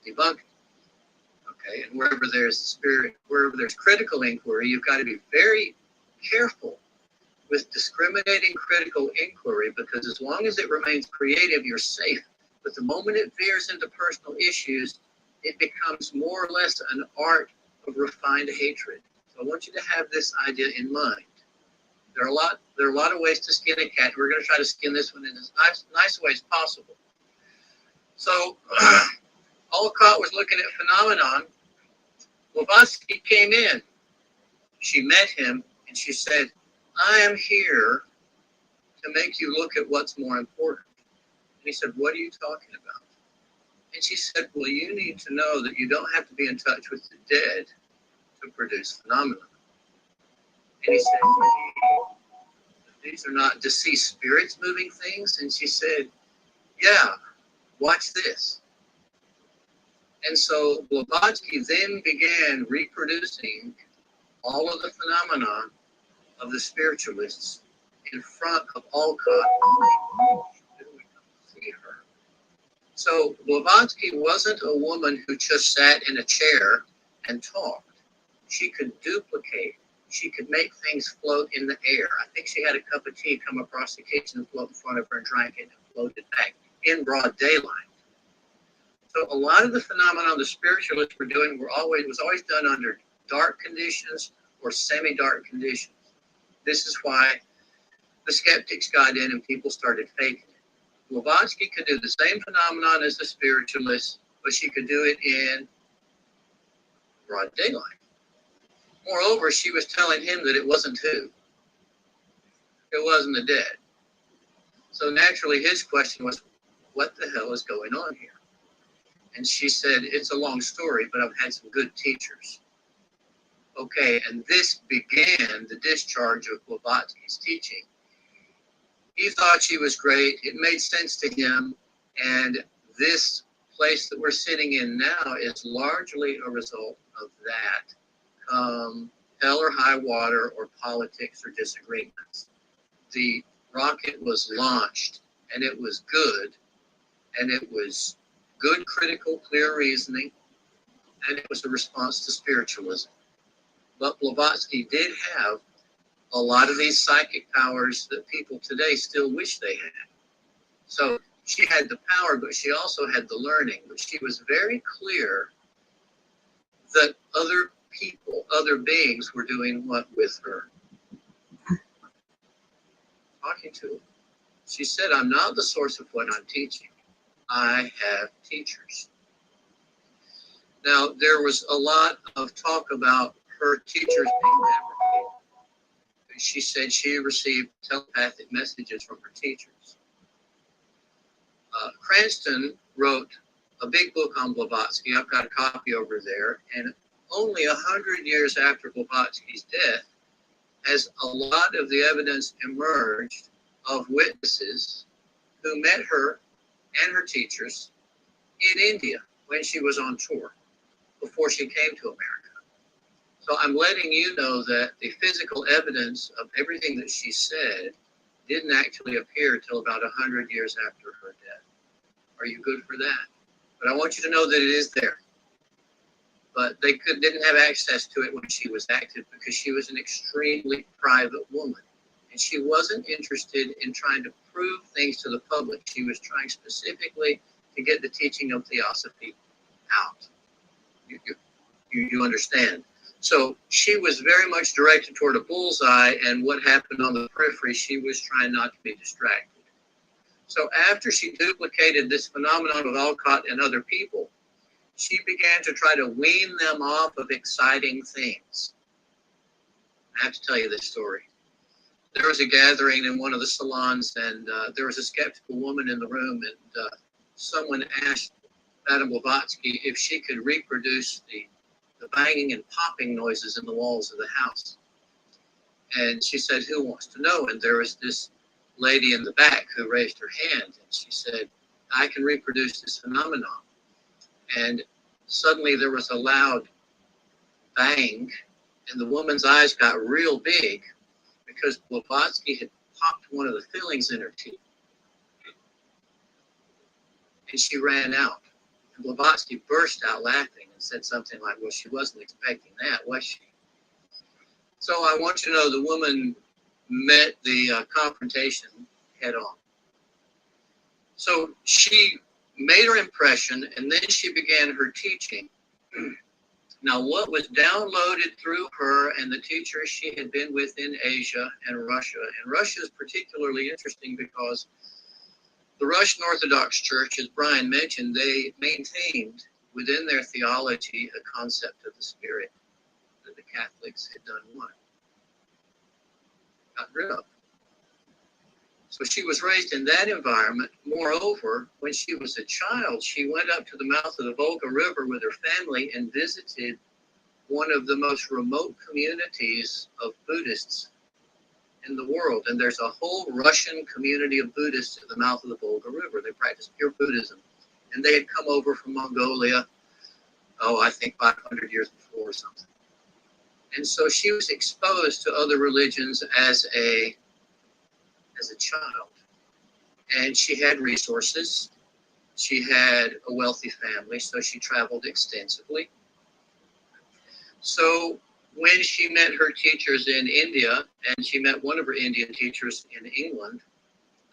debunking. Okay, and wherever there's spirit, wherever there's critical inquiry, you've got to be very careful with discriminating critical inquiry, because as long as it remains creative, you're safe. But the moment it veers into personal issues, it becomes more or less an art of refined hatred. So I want you to have this idea in mind. There are a lot of ways to skin a cat. We're going to try to skin this one in as nice way as possible. So Alcott was looking at phenomenon. Blavatsky came in. She met him and she said, I am here to make you look at what's more important. And he said, what are you talking about? And she said, well, you need to know that you don't have to be in touch with the dead to produce phenomena. And he said, these are not deceased spirits moving things? And she said, yeah, watch this. And so Blavatsky then began reproducing all of the phenomenon of the spiritualists in front of Alcott. See her. So Blavatsky wasn't a woman who just sat in a chair and talked. She could duplicate. She could make things float in the air. I think she had a cup of tea come across the kitchen and float in front of her and drank it and floated back in broad daylight. So a lot of the phenomena the spiritualists were doing was always done under dark conditions or semi-dark conditions. This is why the skeptics got in and people started faking it. Blavatsky could do the same phenomenon as the spiritualists, but she could do it in broad daylight. Moreover, she was telling him that it wasn't who? It wasn't the dead. So naturally, his question was, what the hell is going on here? And she said, it's a long story, but I've had some good teachers. Okay, and this began the discharge of Blavatsky's teaching. He thought she was great. It made sense to him. And this place that we're sitting in now is largely a result of that. Hell or high water or politics or disagreements. The rocket was launched, and it was good. And it was good, critical, clear reasoning. And it was a response to spiritualism. But Blavatsky did have a lot of these psychic powers that people today still wish they had. So she had the power, but she also had the learning. But she was very clear that other people, other beings were doing what with her. talking to him. She said, I'm not the source of what I'm teaching. I have teachers. Now, there was a lot of talk about her teachers being fabricated. She said she received telepathic messages from her teachers. Cranston wrote a big book on Blavatsky. I've got a copy over there. And only 100 years after Blavatsky's death has a lot of the evidence emerged of witnesses who met her and her teachers in India when she was on tour before she came to America. So I'm letting you know that the physical evidence of everything that she said didn't actually appear until about 100 years after her death. Are you good for that? But I want you to know that it is there. But they didn't have access to it when she was active because she was an extremely private woman. And she wasn't interested in trying to prove things to the public. She was trying specifically to get the teaching of Theosophy out. You understand? So she was very much directed toward a bullseye, and what happened on the periphery, she was trying not to be distracted. So after she duplicated this phenomenon with Alcott and other people, she began to try to wean them off of exciting things. I have to tell you this story. There was a gathering in one of the salons, and there was a skeptical woman in the room, and someone asked Madame Blavatsky if she could reproduce the banging and popping noises in the walls of the house. And she said, who wants to know? And there was this lady in the back who raised her hand, and she said, I can reproduce this phenomenon. And suddenly there was a loud bang, and the woman's eyes got real big because Blavatsky had popped one of the fillings in her teeth. And she ran out. And Blavatsky burst out laughing and said something like, well, she wasn't expecting that, was she? So I want you to know the woman met the confrontation head on. So she made her impression, and then she began her teaching. Now, what was downloaded through her and the teachers she had been with in Asia and Russia is particularly interesting because the Russian Orthodox Church, as Brian mentioned, they maintained within their theology a concept of the Spirit that the Catholics had done what? Got rid of. So she was raised in that environment. Moreover, when she was a child, she went up to the mouth of the Volga River with her family and visited one of the most remote communities of Buddhists in the world. And there's a whole Russian community of Buddhists at the mouth of the Volga River. They practice pure Buddhism. And they had come over from Mongolia, I think 500 years before or something. And so she was exposed to other religions as a child. And she had resources. She had a wealthy family, so she traveled extensively. So when she met her teachers in India, and she met one of her Indian teachers in England,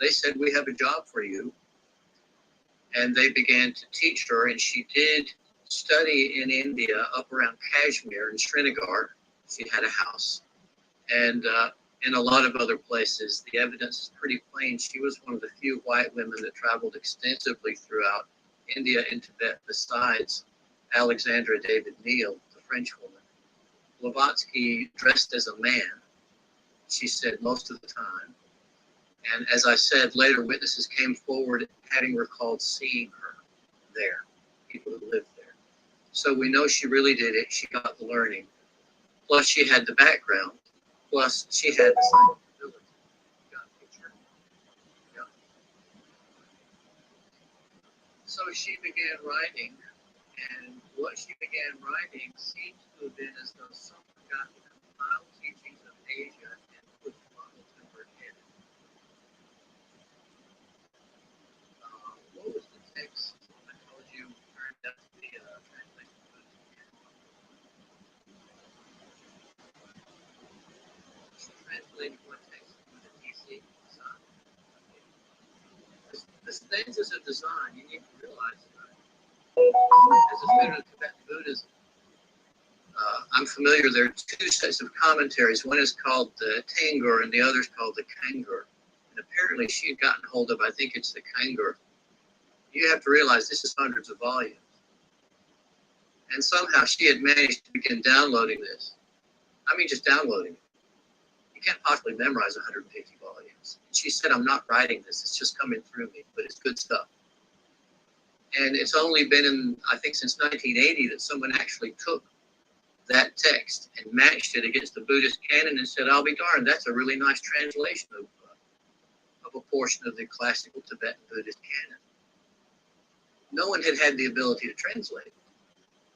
they said, we have a job for you. And they began to teach her, and she did study in India up around Kashmir and Srinagar. She had a house. And in a lot of other places, the evidence is pretty plain. She was one of the few white women that traveled extensively throughout India and Tibet, besides Alexandra David Neal, the French woman. Blavatsky dressed as a man, she said, most of the time. And as I said, later witnesses came forward having recalled seeing her there, people who lived there. So we know she really did it. She got the learning. Plus she had the background. Plus she had the scientific ability. Got a picture? Yeah. So she began writing, and what she began writing seems to have been as though someone got the compiled teachings of Asia and put them on the her head. What was the text I told you turned out to be a translation of She translated what text from the DC design. The stanzas of design, you need to realize that. As a student of Tibetan Buddhism, I'm familiar, there are two sets of commentaries. One is called the Tangur and the other is called the Kangur. And apparently she had gotten hold of, I think it's the Kangur. You have to realize this is hundreds of volumes. And somehow she had managed to begin downloading this. I mean, just downloading it. You can't possibly memorize 150 volumes. And she said, I'm not writing this. It's just coming through me, but it's good stuff. And it's only been in, I think, since 1980 that someone actually took that text and matched it against the Buddhist canon and said, I'll be darned, that's a really nice translation of a portion of the classical Tibetan Buddhist canon. No one had had the ability to translate it,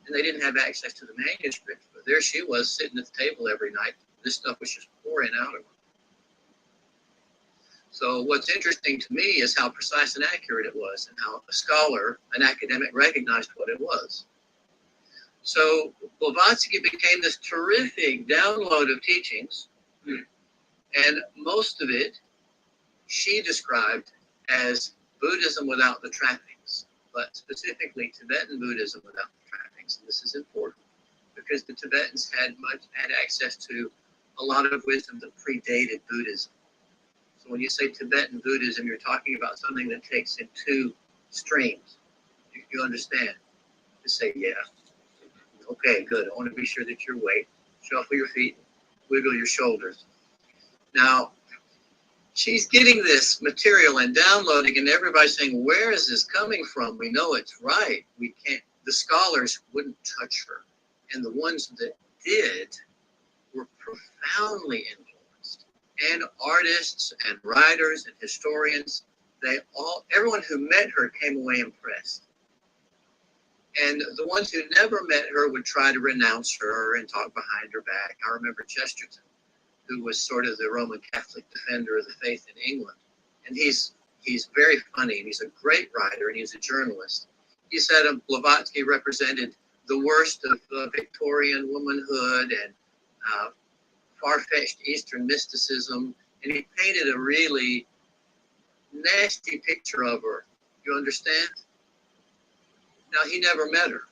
and they didn't have access to the manuscript. But there she was sitting at the table every night. This stuff was just pouring out of her. So what's interesting to me is how precise and accurate it was, and how a scholar, an academic, recognized what it was. So Blavatsky became this terrific download of teachings, and most of it she described as Buddhism without the trappings, but specifically Tibetan Buddhism without the trappings. And this is important because the Tibetans had access to a lot of wisdom that predated Buddhism. So when you say Tibetan Buddhism, you're talking about something that takes in two streams. You understand? Just say, yeah. Okay, good. I want to be sure that you're awake. Shuffle your feet, wiggle your shoulders. Now, she's getting this material and downloading, and everybody's saying, where is this coming from? We know it's right. We can't, the scholars wouldn't touch her. And the ones that did were profoundly influenced. And artists and writers and historians, everyone who met her came away impressed. And the ones who never met her would try to renounce her and talk behind her back. I remember Chesterton, who was sort of the Roman Catholic defender of the faith in England. And he's very funny, and he's a great writer, and he's a journalist. He said Blavatsky represented the worst of Victorian womanhood and far-fetched Eastern mysticism, and he painted a really nasty picture of her. You understand? Now, he never met her.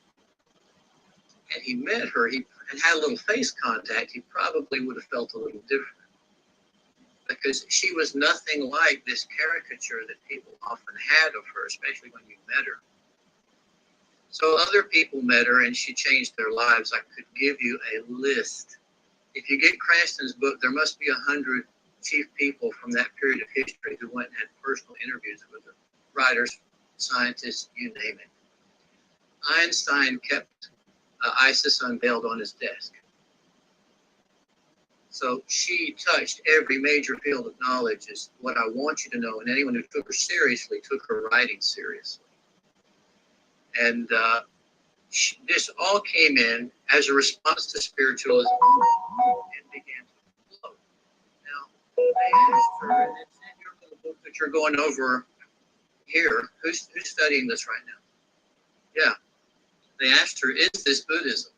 And he met her, and had a little face contact, he probably would have felt a little different. Because she was nothing like this caricature that people often had of her, especially when you met her. So other people met her and she changed their lives. I could give you a list. If you get Cranston's book, there must be 100 chief people from that period of history who went and had personal interviews with her. Writers, scientists, you name it. Einstein kept Isis unveiled on his desk. So she touched every major field of knowledge, is what I want you to know. And anyone who took her seriously took her writing seriously. And this all came in as a response to spiritualism and began to flow. Now, they asked her, and it's in your little book that you're going over here. Who's studying this right now? Yeah. They asked her, is this Buddhism?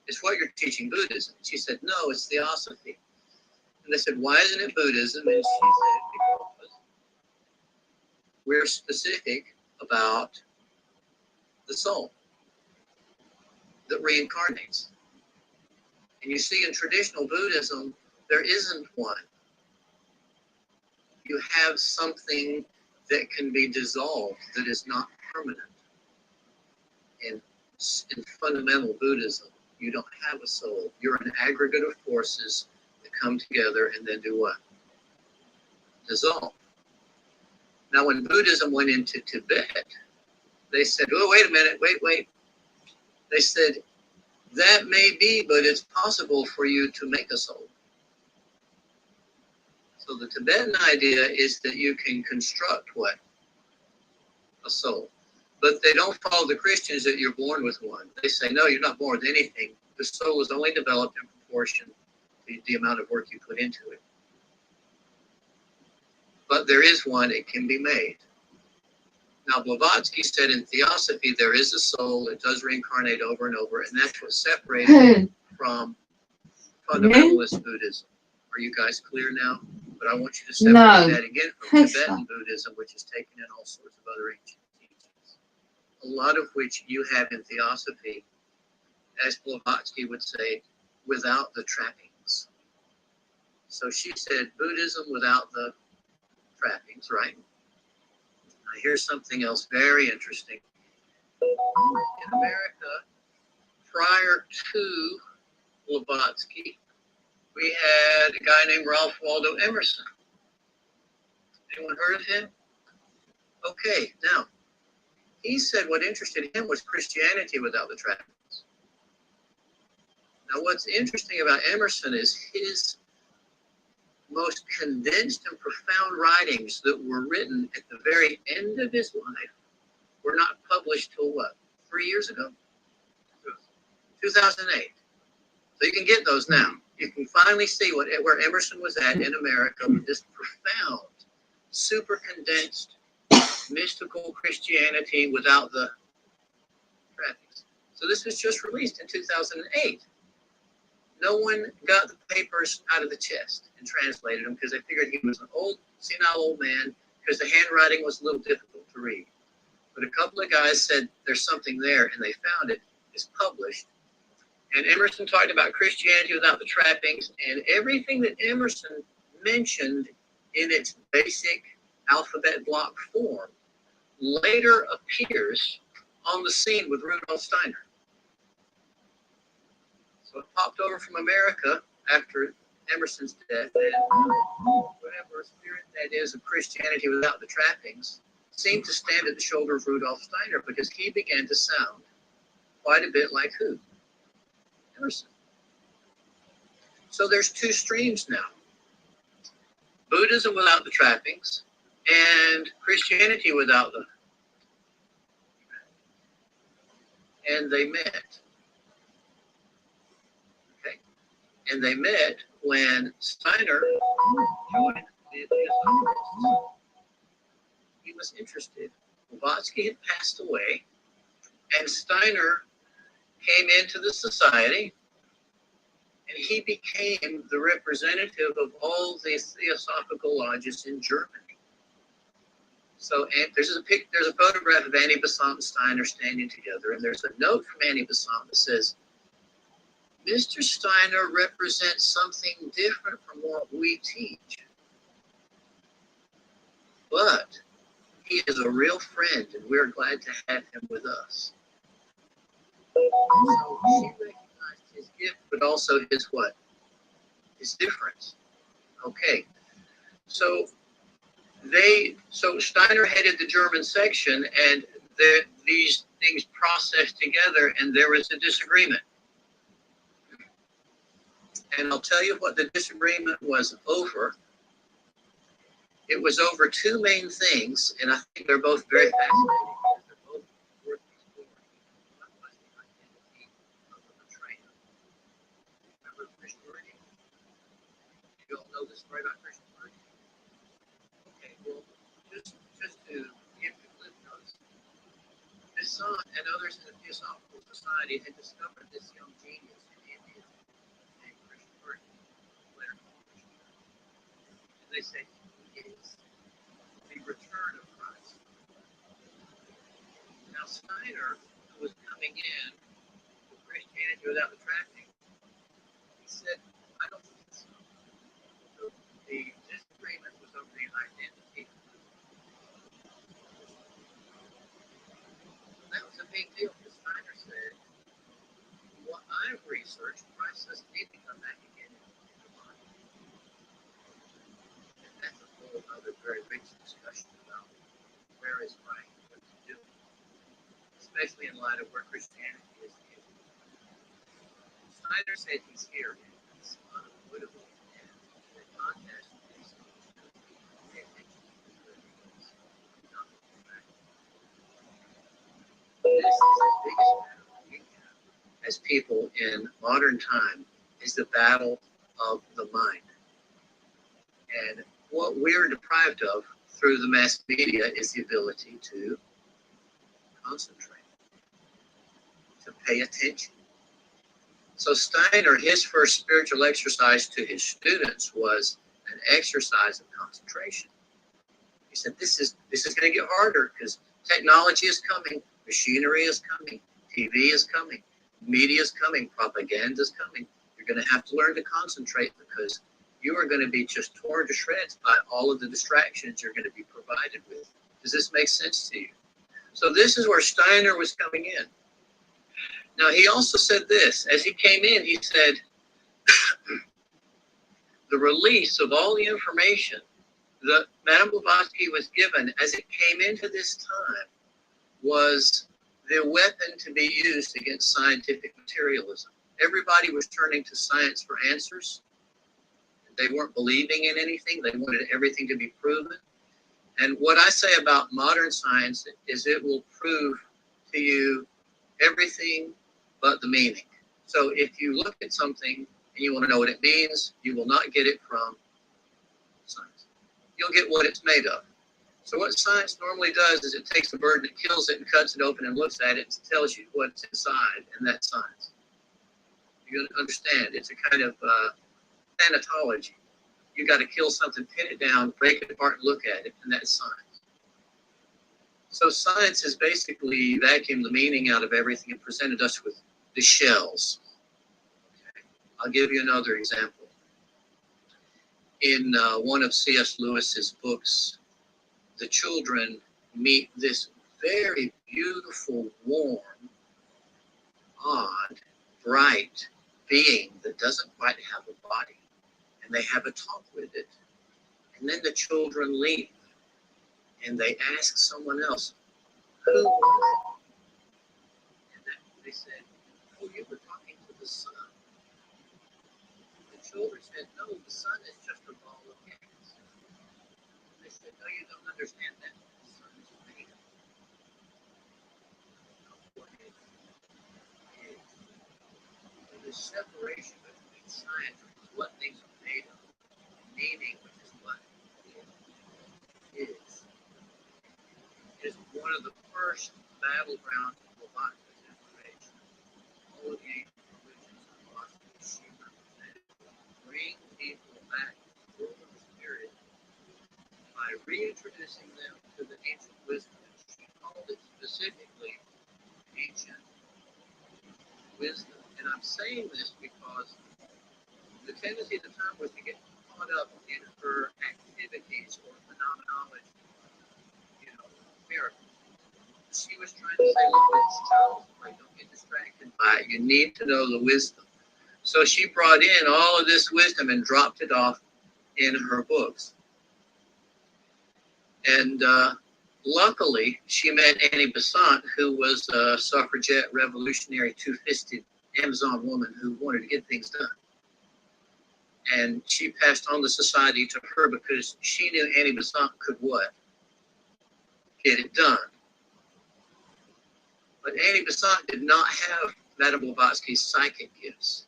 It's what you're teaching Buddhism. And she said, no, it's Theosophy. And they said, why isn't it Buddhism? And she said, because we're specific about the soul that reincarnates. And you see, in traditional Buddhism, there isn't one. You have something that can be dissolved, that is not permanent. In fundamental Buddhism, you don't have a soul. You're an aggregate of forces that come together and then do what? Dissolve. Now, when Buddhism went into Tibet, they said, oh, wait a minute, wait. They said, that may be, but it's possible for you to make a soul. So the Tibetan idea is that you can construct what? A soul. But they don't follow the Christians that you're born with one. They say, no, you're not born with anything. The soul is only developed in proportion to the amount of work you put into it. But there is one, it can be made. Now, Blavatsky said in Theosophy, there is a soul, it does reincarnate over and over, and that's what separated it from fundamentalist Buddhism. Are you guys clear now? But I want you to separate that again from Tibetan Buddhism, which is taken in all sorts of other ancient teachings, a lot of which you have in Theosophy, as Blavatsky would say, without the trappings. So she said Buddhism without the trappings, right? Now, here's something else very interesting. In America, prior to Blavatsky, we had a guy named Ralph Waldo Emerson. Anyone heard of him? Okay, now, he said what interested him was Christianity without the trappings. Now, what's interesting about Emerson is his most condensed and profound writings that were written at the very end of his life were not published till what, 3 years ago? 2008. So you can get those now. You can finally see where Emerson was at in America with this profound, super condensed, mystical Christianity without the trappings. So this was just released in 2008. No one got the papers out of the chest and translated them because they figured he was an old, senile old man because the handwriting was a little difficult to read. But a couple of guys said there's something there, and they found it. It's published. And Emerson talked about Christianity without the trappings, and everything that Emerson mentioned in its basic alphabet block form later appears on the scene with Rudolf Steiner. So it popped over from America after Emerson's death, and whatever spirit that is of Christianity without the trappings seemed to stand at the shoulder of Rudolf Steiner because he began to sound quite a bit like who? Emerson. So there's two streams now. Buddhism without the trappings and Christianity without the. And they met. Okay. And they met when Steiner joined the Theosophists. He was interested. Blavatsky had passed away, and Steiner came into the society, and he became the representative of all the theosophical lodges in Germany. So there's a photograph of Annie Besant and Steiner standing together, and there's a note from Annie Besant that says, Mr. Steiner represents something different from what we teach, but he is a real friend, and we're glad to have him with us. So she recognized his gift, but also his what? His difference. Okay. So Steiner headed the German section, and these things processed together, and there was a disagreement. And I'll tell you what the disagreement was over. It was over two main things, and I think they're both very fascinating. They're both worth exploring. One was the identity of the betrayer. Remember Krishnamurti? You all know the story about Krishnamurti? Okay, well, just to give you clip notes, Besant and others in the Theosophical Society had discovered this young genius in India named Krishnamurti, later called Krishnamurti. And they said, he is the return of Christ. Now Steiner, who was coming in with Christianity without the trapping, he said, I don't think so. So the disagreement was over the identity. So that was a big deal because Steiner said, what I've researched, Christ doesn't need to come back again in the body. And that's a whole other very rich discussion about where is right, what to do, especially in light of where Christianity is. Steiner said he's here, and it's unavoidable, and the contest is pay attention to where he is, not looking back. This is the biggest battle we have as people in modern time, is the battle of the mind. And what we're deprived of through the mass media is the ability to concentrate, to pay attention. So Steiner, his first spiritual exercise to his students was an exercise of concentration. He said, this is going to get harder because technology is coming, machinery is coming, TV is coming, media is coming, propaganda is coming. You're going to have to learn to concentrate because you are going to be just torn to shreds by all of the distractions you're going to be provided with. Does this make sense to you? So this is where Steiner was coming in. Now, he also said this. As he came in, he said, the release of all the information that Madame Blavatsky was given as it came into this time was the weapon to be used against scientific materialism. Everybody was turning to science for answers. They weren't believing in anything. They wanted everything to be proven. And what I say about modern science is it will prove to you everything but the meaning. So if you look at something and you want to know what it means, you will not get it from science. You'll get what it's made of. So what science normally does is it takes a bird and it kills it and cuts it open and looks at it and tells you what's inside, and that's science. You understand? It's a kind of thanatology. You got to kill something, pin it down, break it apart, and look at it, and that's science. So science has basically vacuumed the meaning out of everything and presented us with the shells. Okay. I'll give you another example. In one of C.S. Lewis's books, the children meet this very beautiful, warm, odd, bright being that doesn't quite have a body. And they have a talk with it. And then the children leave. And they ask someone else, who was it? And they said, oh, you were talking to the sun. The children said, no, the sun is just a ball of gas. They said, no, you don't understand that. The sun is made of what it is. So the separation between science, which is what things are made of, meaning, which is what it is one of the first battlegrounds of Blavatsky's information. All of the ancient religions and philosophies she represented bring people back to the world of the spirit by reintroducing them to the ancient wisdom. She called it specifically ancient wisdom. And I'm saying this because the tendency at the time was to get caught up in her activities or phenomenology, miracles. She was trying to say, look, it's child's play. Don't get distracted by it. You need to know the wisdom. So she brought in all of this wisdom and dropped it off in her books. And luckily, she met Annie Besant, who was a suffragette, revolutionary, two-fisted Amazon woman who wanted to get things done. And she passed on the society to her because she knew Annie Besant could what? Get it done. But Annie Besant did not have Madame Blavatsky's psychic gifts.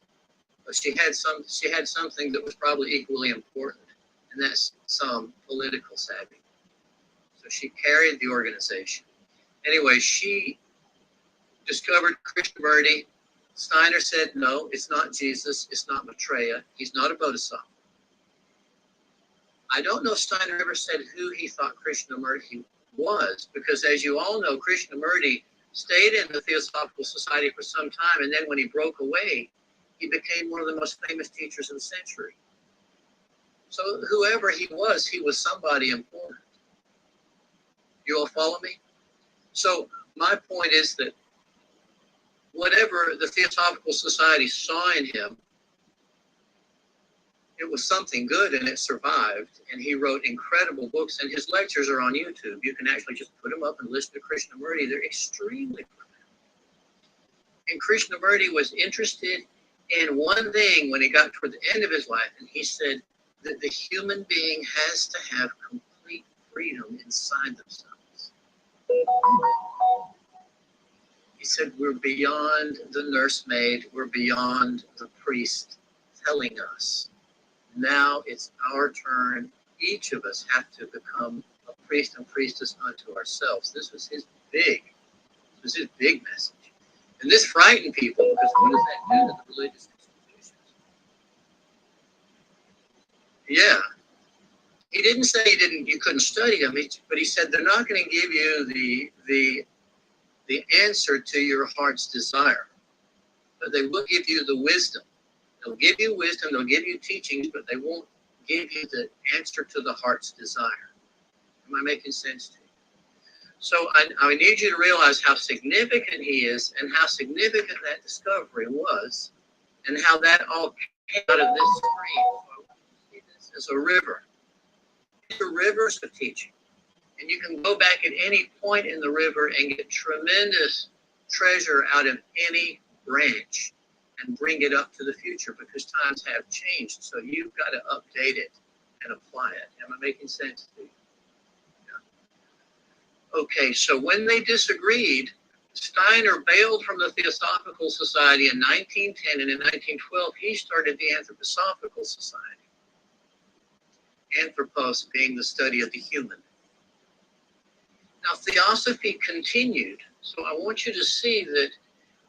But she had something that was probably equally important, and that's some political savvy. So she carried the organization. Anyway, she discovered Krishnamurti. Steiner said, no, it's not Jesus, it's not Maitreya, he's not a bodhisattva. I don't know if Steiner ever said who he thought Krishnamurti was, because as you all know, Krishnamurti stayed in the Theosophical Society for some time, and then when he broke away, he became one of the most famous teachers of the century. So whoever he was somebody important. You all follow me? So my point is that whatever the Theosophical Society saw in him, it was something good and it survived. And he wrote incredible books, and his lectures are on YouTube. You can actually just put them up and listen to Krishnamurti. They're extremely profound. And Krishnamurti was interested in one thing when he got toward the end of his life, and he said that the human being has to have complete freedom inside themselves. He said, we're beyond the nursemaid, we're beyond the priest telling us. Now it's our turn. Each of us have to become a priest and priestess unto ourselves. This was his big message. And this frightened people, because what does that do to the religious institutions? Yeah. He didn't say you couldn't study them, but he said they're not going to give you the answer to your heart's desire, but they will give you the wisdom. They'll give you wisdom, they'll give you teachings, but they won't give you the answer to the heart's desire. Am I making sense to you? So I need you to realize how significant he is and how significant that discovery was and how that all came out of this stream. So see this as a river. These are rivers of teaching. And you can go back at any point in the river and get tremendous treasure out of any branch and bring it up to the future because times have changed. So you've got to update it and apply it. Am I making sense to you? Yeah. Okay, so when they disagreed, Steiner bailed from the Theosophical Society in 1910, and in 1912 he started the Anthroposophical Society. Anthropos being the study of the human. Now, Theosophy continued, so I want you to see that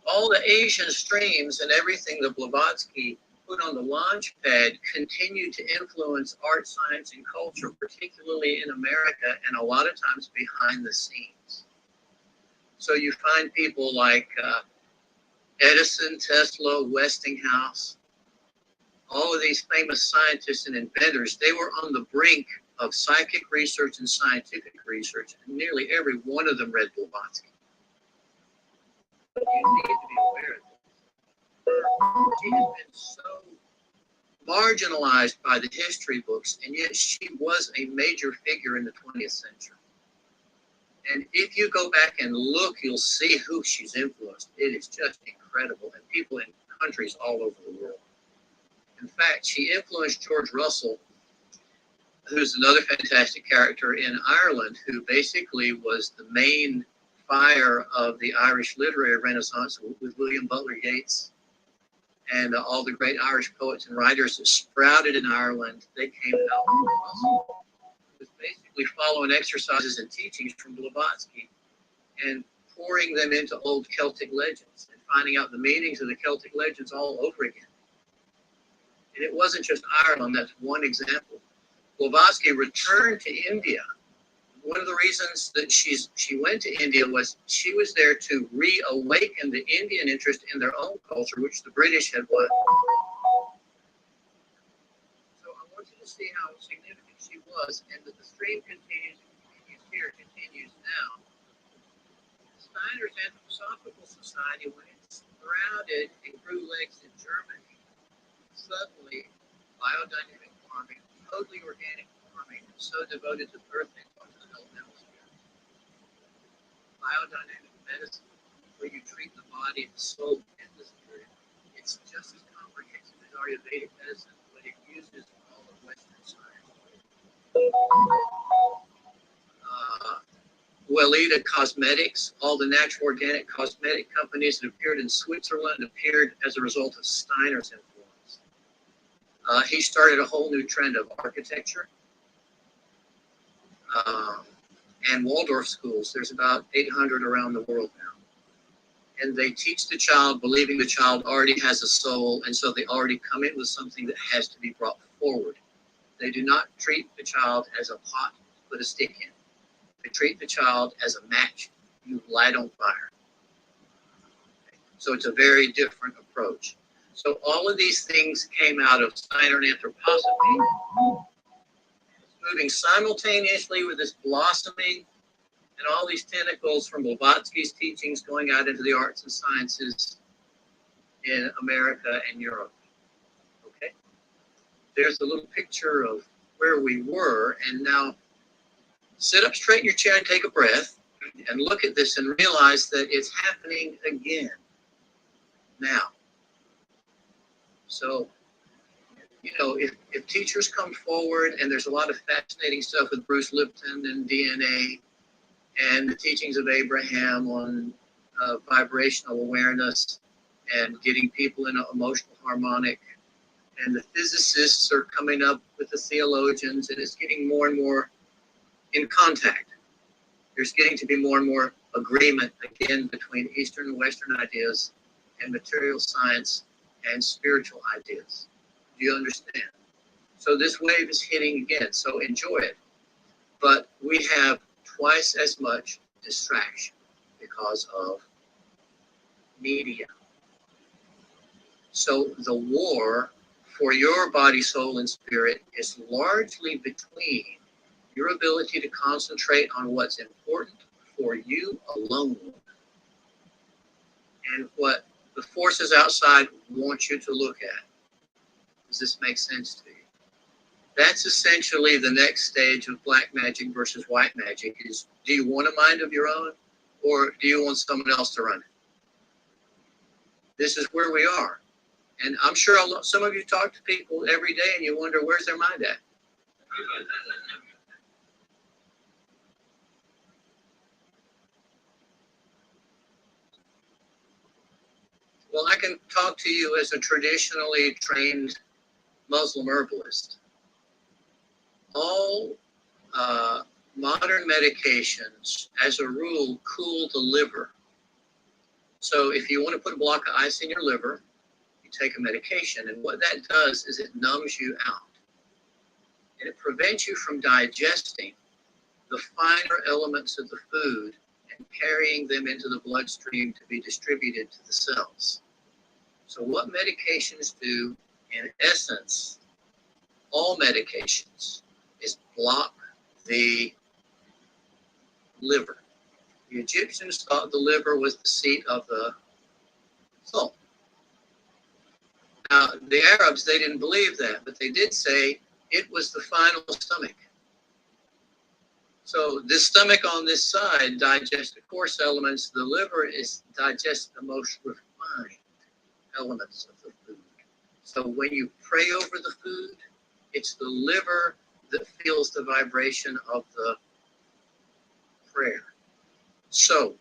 all the Asian streams and everything that Blavatsky put on the launch pad continued to influence art, science, and culture, particularly in America, and a lot of times behind the scenes. So you find people like Edison, Tesla, Westinghouse, all of these famous scientists and inventors, they were on the brink of psychic research and scientific research, and nearly every one of them read Blavatsky. But you need to be aware of this. She has been so marginalized by the history books, and yet she was a major figure in the 20th century. And if you go back and look, you'll see who she's influenced. It is just incredible, and people in countries all over the world. In fact, she influenced George Russell, who's another fantastic character in Ireland, who basically was the main fire of the Irish literary renaissance with William Butler Yeats and all the great Irish poets and writers that sprouted in Ireland. They came out from Russell. It was basically following exercises and teachings from Blavatsky and pouring them into old Celtic legends and finding out the meanings of the Celtic legends all over again. And it wasn't just Ireland, that's one example. Blavatsky returned to India. One of the reasons that she went to India was she was there to reawaken the Indian interest in their own culture, which the British had won. So I want you to see how significant she was, and that the stream continues now. Steiner's Anthroposophical Society, when it sprouted and grew legs in Germany, suddenly biodynamic farming, totally organic farming, so devoted to earth and continental hemisphere. Biodynamic medicine, where you treat the body, the soul, and the spirit. It's just as comprehensive as Ayurvedic medicine, but it uses all of Western science. Weleda Cosmetics, all the natural organic cosmetic companies that appeared in Switzerland appeared as a result of Steiner's influence. He started a whole new trend of architecture and Waldorf schools. There's about 800 around the world now. And they teach the child, believing the child already has a soul, and so they already come in with something that has to be brought forward. They do not treat the child as a pot to put a stick in. They treat the child as a match you light on fire. So it's a very different approach. So all of these things came out of Steiner and Anthroposophy. It's moving simultaneously with this blossoming and all these tentacles from Blavatsky's teachings going out into the arts and sciences in America and Europe. Okay? There's a little picture of where we were, and now sit up straight in your chair and take a breath and look at this and realize that it's happening again now. So, you know, if teachers come forward, and there's a lot of fascinating stuff with Bruce Lipton and DNA and the teachings of Abraham on vibrational awareness and getting people in an emotional harmonic, and the physicists are coming up with the theologians, and it's getting more and more in contact. There's getting to be more and more agreement again between Eastern and Western ideas and material science and spiritual ideas. Do you understand? So this wave is hitting again, so enjoy it. But we have twice as much distraction because of media. So the war for your body, soul, and spirit is largely between your ability to concentrate on what's important for you alone and what the forces outside want you to look at. Does this make sense to you? That's essentially the next stage of black magic versus white magic is, do you want a mind of your own or do you want someone else to run it? This is where we are. And I'm sure some of you talk to people every day and you wonder, where's their mind at? Well, I can talk to you as a traditionally trained Muslim herbalist. All modern medications, as a rule, cool the liver. So if you want to put a block of ice in your liver, you take a medication, and what that does is it numbs you out. And it prevents you from digesting the finer elements of the food and carrying them into the bloodstream to be distributed to the cells. So what medications do, in essence, all medications, is block the liver. The Egyptians thought the liver was the seat of the soul. Now, the Arabs, they didn't believe that, but they did say it was the final stomach. So this stomach on this side digests the coarse elements. The liver digests the most refined elements of the food. So when you pray over the food, it's the liver that feels the vibration of the prayer. So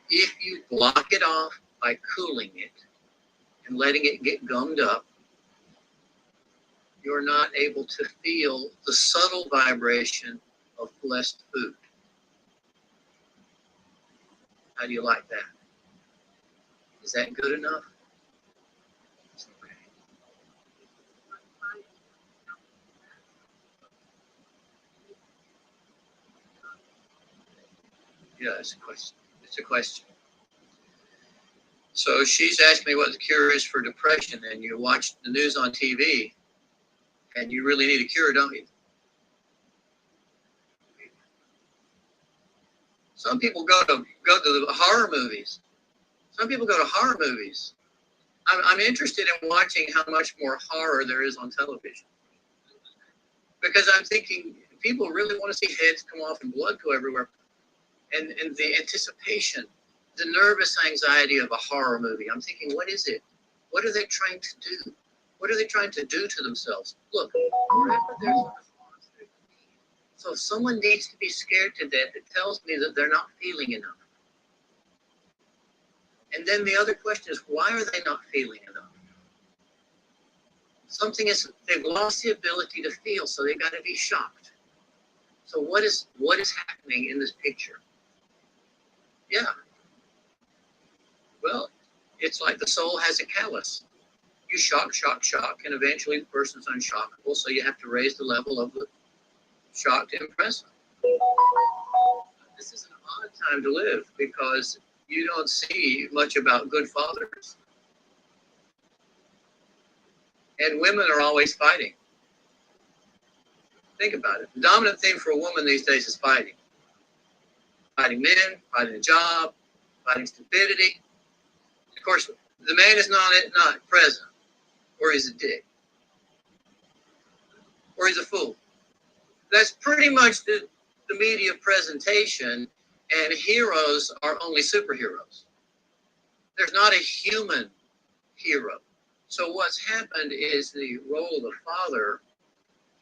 if you block it off by cooling it and letting it get gummed up, you're not able to feel the subtle vibration of blessed food. How do you like that? Is that good enough? Okay. Yeah, it's a question. It's a question. So she's asked me what the cure is for depression, and you watch the news on TV, and you really need a cure, don't you? Some people go to the horror movies. Some people go to horror movies. I'm interested in watching how much more horror there is on television. Because I'm thinking people really want to see heads come off and blood go everywhere. And the anticipation, the nervous anxiety of a horror movie. I'm thinking, what is it? What are they trying to do? What are they trying to do to themselves? Look, wherever there's a response, there's a need. So if someone needs to be scared to death, it tells me that they're not feeling enough. And then the other question is, why are they not feeling enough? Something is, they've lost the ability to feel, so they've got to be shocked. So what is happening in this picture? Yeah. Well, it's like the soul has a callus. You shock, and eventually the person's unshockable, so you have to raise the level of the shock to impress them. This is an odd time to live because you don't see much about good fathers. And women are always fighting. Think about it. The dominant theme for a woman these days is fighting. Fighting men, fighting a job, fighting stupidity. Of course, the man is not present, or he's a dick, or he's a fool. That's pretty much the media presentation, and heroes are only superheroes. There's not a human hero. So what's happened is the role of the father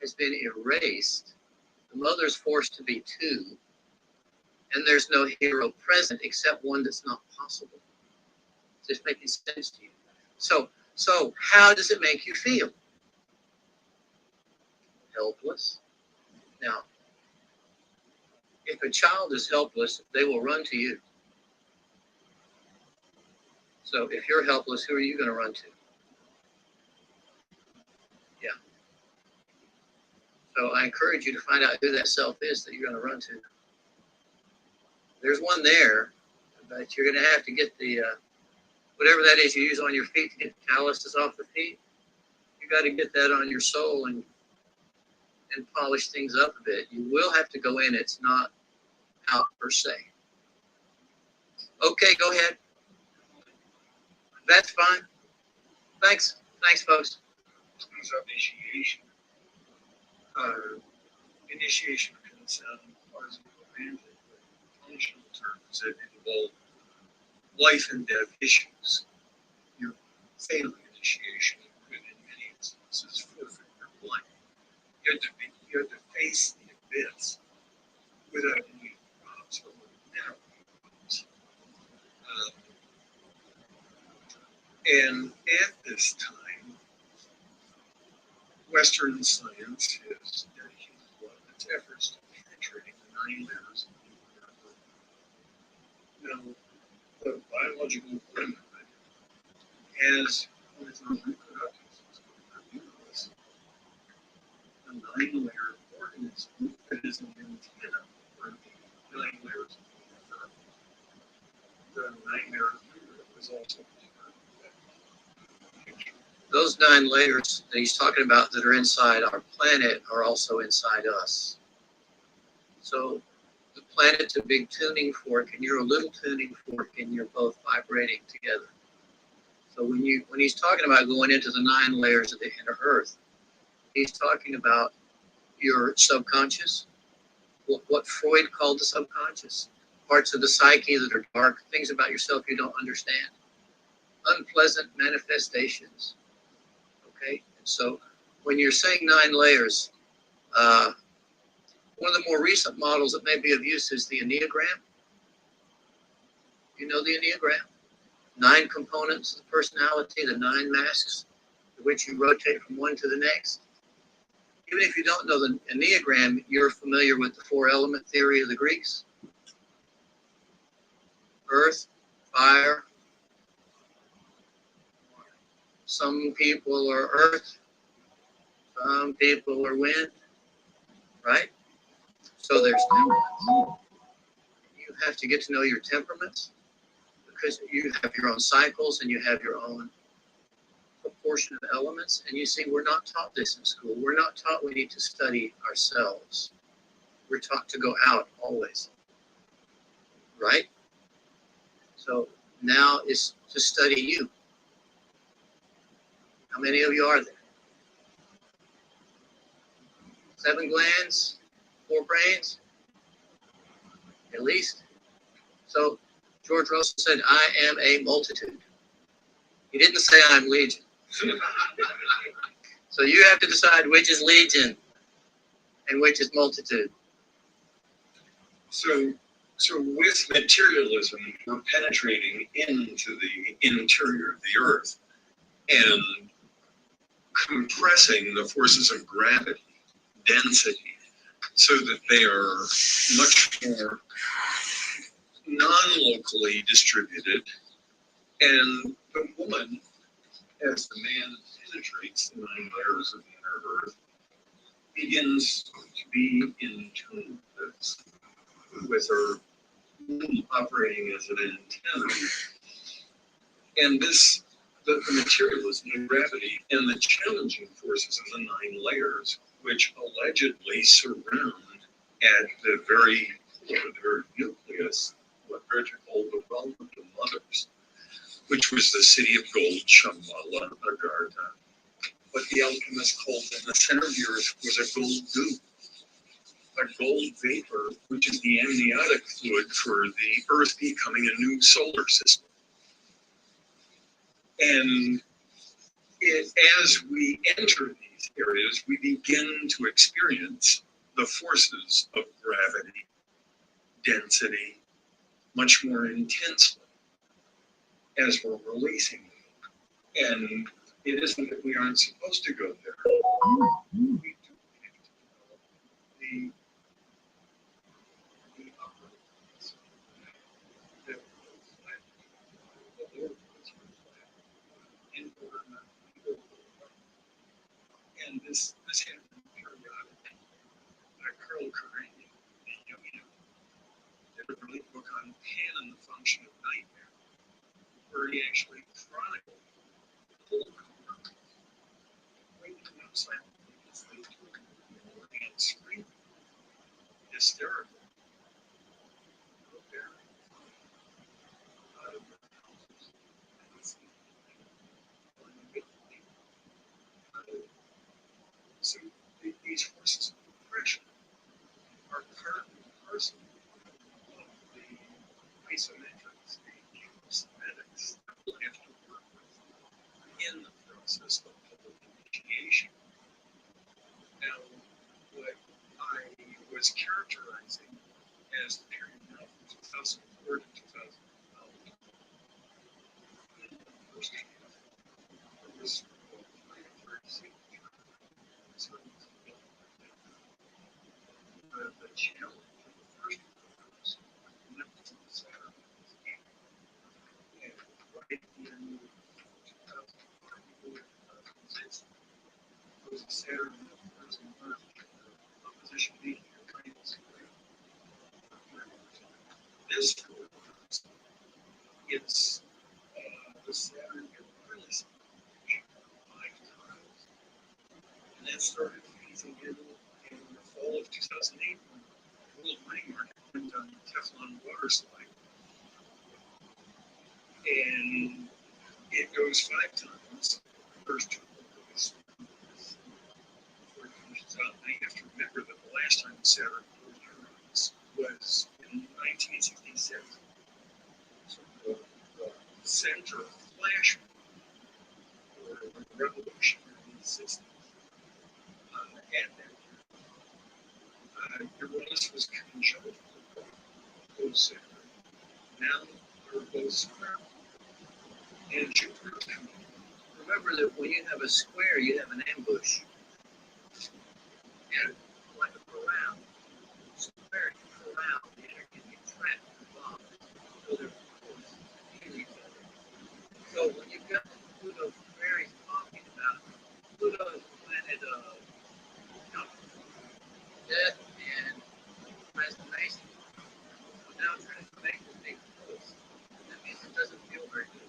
has been erased. The mother's forced to be two, and there's no hero present except one that's not possible. Is this making sense to you? So how does it make you feel? Helpless. Now, if a child is helpless, they will run to you. So if you're helpless, who are you going to run to? Yeah. So I encourage you to find out who that self is that you're going to run to. There's one there, but you're going to have to get the, whatever that is you use on your feet to get the calluses off the feet. you got to get that on your soul and polish things up a bit. You will have to go in. It's not out per se. Okay, go ahead. That's fine. Thanks, folks. Terms of initiation. Initiation can sound quasi romantic, but functional terms that involve life and death issues. Your failing initiation could, in many instances, forfeit your life. You had to face the abyss without any props or narrow props. And at this time, Western science has dedicated a lot of its efforts to penetrating the 9 layers of the Now, the biological pyramid has one of the reproductive system uterus, a 9-layer organism that is an antenna for the 9 layers of the earth. The 9-layer uterus is also part of that picture. Those 9 layers that he's talking about that are inside our planet are also inside us. So the planet's a big tuning fork and you're a little tuning fork and you're both vibrating together. So when he's talking about going into the 9 layers of the inner earth, he's talking about your subconscious, what Freud called the subconscious, parts of the psyche that are dark, things about yourself you don't understand, unpleasant manifestations. Okay, so when you're saying 9 layers, one of the more recent models that may be of use is the Enneagram. You know the Enneagram? 9 components of the personality, the 9 masks, in which you rotate from one to the next. Even if you don't know the Enneagram, you're familiar with the 4-element theory of the Greeks. Earth, fire. Some people are earth, some people are wind, right? So there's temperaments. You have to get to know your temperaments because you have your own cycles and you have your own proportion of elements. And you see, we're not taught this in school. We're not taught we need to study ourselves. We're taught to go out always, right? So now is to study you. How many of you are there? 7 glands, 4 brains, at least. So George Russell said, I am a multitude. He didn't say I'm legion. So you have to decide which is legion and which is multitude. So with materialism, we're penetrating into the interior of the earth and compressing the forces of gravity, density, so that they are much more non-locally distributed. And the woman, as the man penetrates the 9 layers of the inner earth, begins to be in tune with her operating as an antenna. And this, the materialism, the gravity, and the challenging forces of the 9 layers, which allegedly surround at the very core, the very nucleus, what Bridget called the realm of the mothers, which was the city of gold, Shambhala, Agartha. What the alchemist called in the center of the earth was a gold dew, a gold vapor, which is the amniotic fluid for the earth becoming a new solar system. And as we enter these areas, we begin to experience the forces of gravity, density, much more intensely as we're releasing them. And it isn't that we aren't supposed to go there. We do have to develop the operations that will reflect the Lord was reflect in order not to go away. And this happened periodically. Carl Carnegie, the Jungian, did a brilliant book on Pan and the Function of Nightmare, where he actually chronicled the whole simultaneously and screaming, hysterical. Out of their houses, and it's so these forces of oppression are part and parcel of the isometrics, the geosymmetrics that we'll have to work with in the process of public initiation. Now, what I was characterizing as the period now from 2004 to 2012, in the first half, there was 36 the challenge of the first was left to the Saturn and right in 2005 2006 there was a Saturn that was in Earth opposition meeting at Triangles. This was it's the Saturn wireless 5 times, and that started phasing in the fall of 2008 when the world money market went on Teflon water slide. And it goes 5 times. The first 2 goes before it finishes out. And you have to remember that the last time Saturn closed Uranus was in 1966. So the center flash or the revolutionary system at that time. Uranus was conjunct with both Saturn. Now they're both square. And Jupiter is coming. Remember that when you have a square, you have an ambush. And like a corral, square you corral the energy, you trap the bomb. So they're forced to kill each other. So when you've got Pluto Mary's talking about, Pluto is the planet of death and transformation. So now transformation takes place. That means it doesn't feel very good.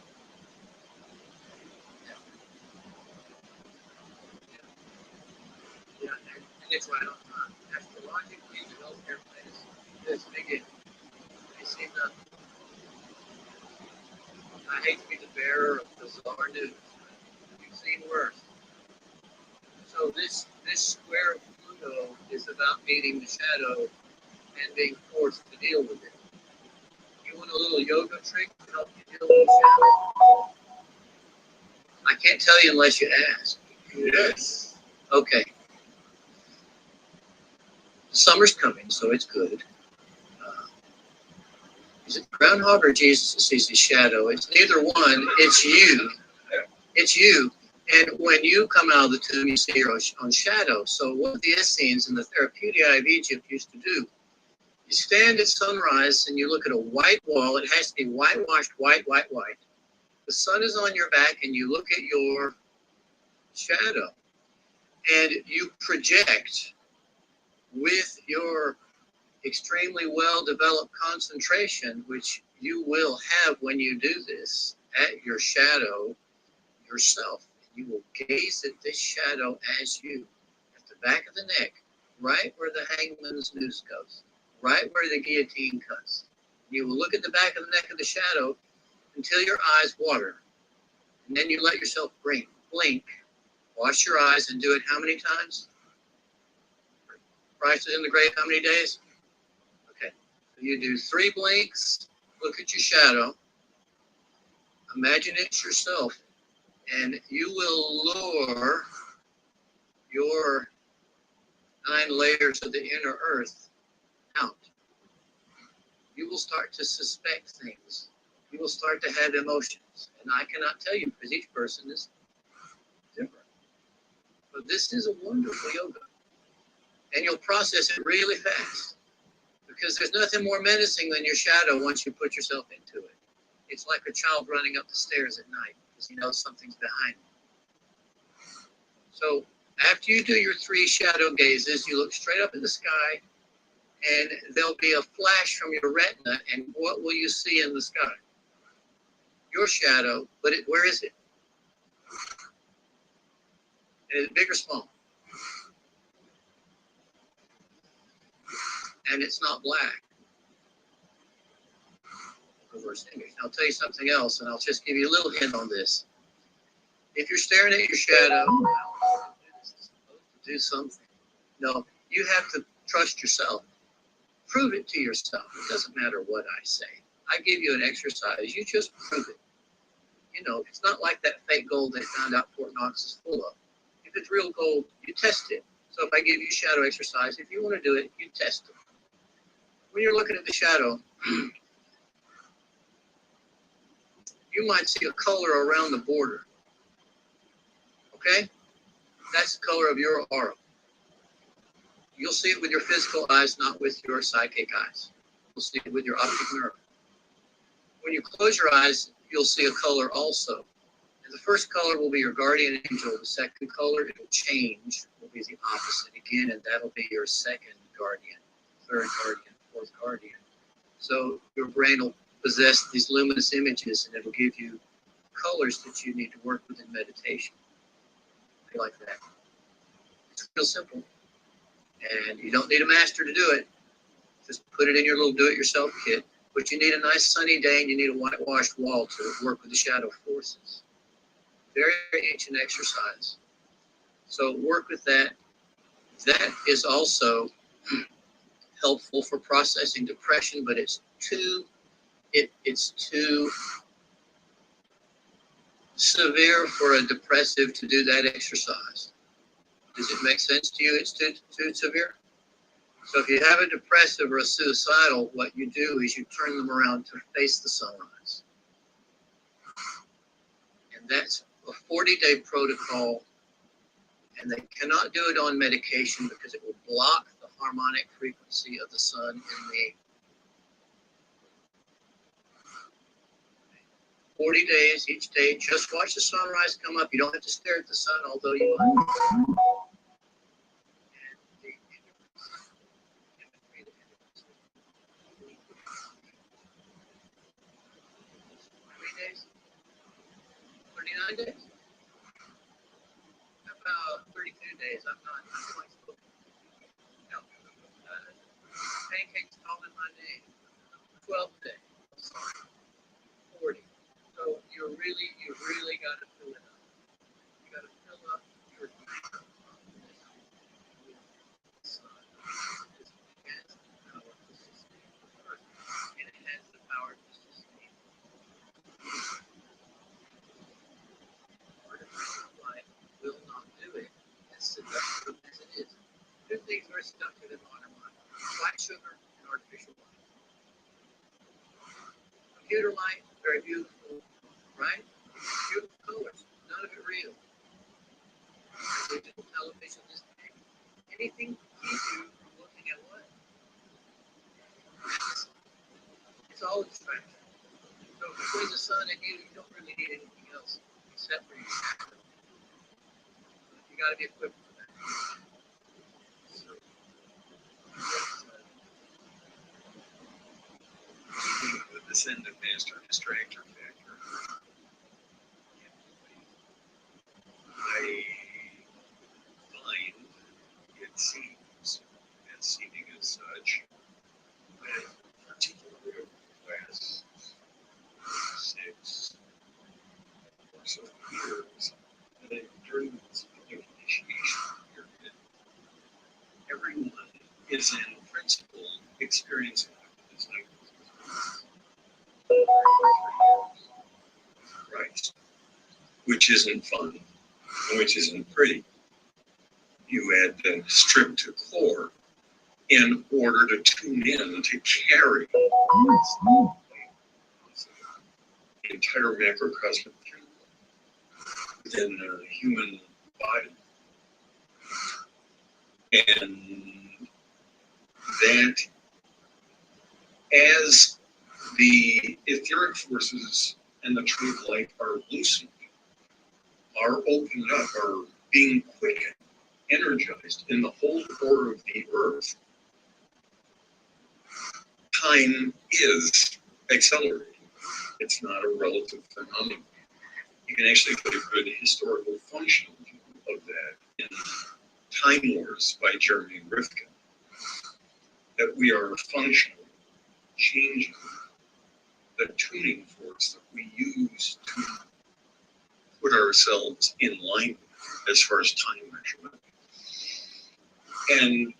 Yeah, and it's right on time. Astrologically, the healthcare planets, this big, they seem to. I hate to be the bearer of bizarre news. You've seen worse. So this square of Pluto is about meeting the shadow and being forced to deal with it. You want a little yoga trick to help you deal with the shadow? I can't tell you unless you ask. Yes. Okay. Summer's coming, so it's good. Is it groundhog or Jesus that sees his shadow? It's neither one. It's you. It's you. And when you come out of the tomb, you see your own shadow. So what the Essenes and the Therapeutia of Egypt used to do, you stand at sunrise and you look at a white wall. It has to be whitewashed, white. The sun is on your back and you look at your shadow. And you project with your extremely well-developed concentration, which you will have when you do this, at your shadow yourself. You will gaze at this shadow as you, at the back of the neck, right where the hangman's noose goes, right where the guillotine cuts. You will look at the back of the neck of the shadow until your eyes water. And then you let yourself blink, wash your eyes, and do it how many times? Christ is in the grave how many days? Okay. So you do 3 blinks, look at your shadow, imagine it's yourself, and you will lower your 9 layers of the inner earth out. You will start to suspect things. You will start to have emotions. And I cannot tell you because each person is different. But this is a wonderful yoga. And you'll process it really fast. Because there's nothing more menacing than your shadow once you put yourself into it. It's like a child running up the stairs at night because he knows something's behind him. So after you do your 3 shadow gazes, you look straight up in the sky and there'll be a flash from your retina, and what will you see in the sky? Your shadow, but where is it? And it's big or small. And it's not black. Reverse image. I'll tell you something else, and I'll just give you a little hint on this. If you're staring at your shadow, it's supposed to do something. No, you have to trust yourself. Prove it to yourself. It doesn't matter what I say. I give you an exercise. You just prove it. You know, it's not like that fake gold they found out Fort Knox is full of. If it's real gold, you test it. So if I give you shadow exercise, if you want to do it, you test it. When you're looking at the shadow, you might see a color around the border. Okay? That's the color of your aura. You'll see it with your physical eyes, not with your psychic eyes. You'll see it with your optic nerve. When you close your eyes, you'll see a color also. And the first color will be your guardian angel. The second color, it will change, will be the opposite again, and that'll be your second guardian, third guardian, fourth guardian. So your brain will possess these luminous images, and it'll give you colors that you need to work with in meditation. Like that. It's real simple. And you don't need a master to do it. Just put it in your little do-it-yourself kit. But you need a nice sunny day and you need a whitewashed wall to work with the shadow forces. Very, very ancient exercise. So work with that. That is also helpful for processing depression, but it's too severe for a depressive to do that exercise. Does it make sense to you? It's too severe? So if you have a depressive or a suicidal, what you do is you turn them around to face the sunrise. And that's a 40-day protocol, and they cannot do it on medication because it will block the harmonic frequency of the sun in the 40 days each day. Just watch the sunrise come up. You don't have to stare at the sun, although you might. Days? 39 days? About 32 days. I'm not quite spoken. No. Pancakes calling my name. 12 days. Sorry. 40. So you really got to fill it up. You got to fill up your time. It has the power to sustain the earth, and it has the power to sustain artificial life. Will not do it as seductive as it is. Two things are seductive in modern life: white sugar and artificial light. Computer light, very beautiful, right? Beautiful colors, none of it real. Digital television is anything to keep you from looking at what? It's all a distraction. So between the sun and you don't really need anything else except for your shadow. You got to be equipped for that. So, The descendant master distractor factor. I find it seems, and seeming as such, that particularly over the last 6 or so years, that during this public initiation period, everyone is in principle experiencing this Christ, which isn't fun, which isn't pretty. You had to strip to core in order to tune in to carry the entire macrocosmic within the human body. And that as the etheric forces and the tree of light are loosened, are opened up, are being quickened, energized in the whole core of the earth, time is accelerating. It's not a relative phenomenon. You can actually put a good historical function of that in Time Wars by Jeremy Rifkin, that we are functionally changing the tuning forks that we use to put ourselves in line as far as time measurement. And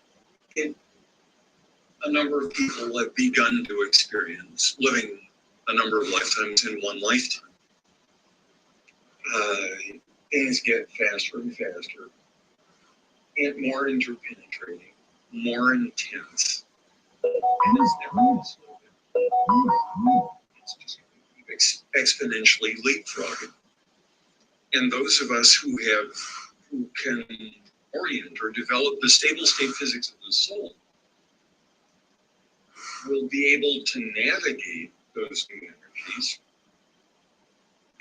a number of people have begun to experience living a number of lifetimes in one lifetime. Things get faster and faster, and more interpenetrating, more intense, and it's never been slow. It's just exponentially leapfrogging. And those of us who can orient or develop the stable state physics of the soul will be able to navigate those new energies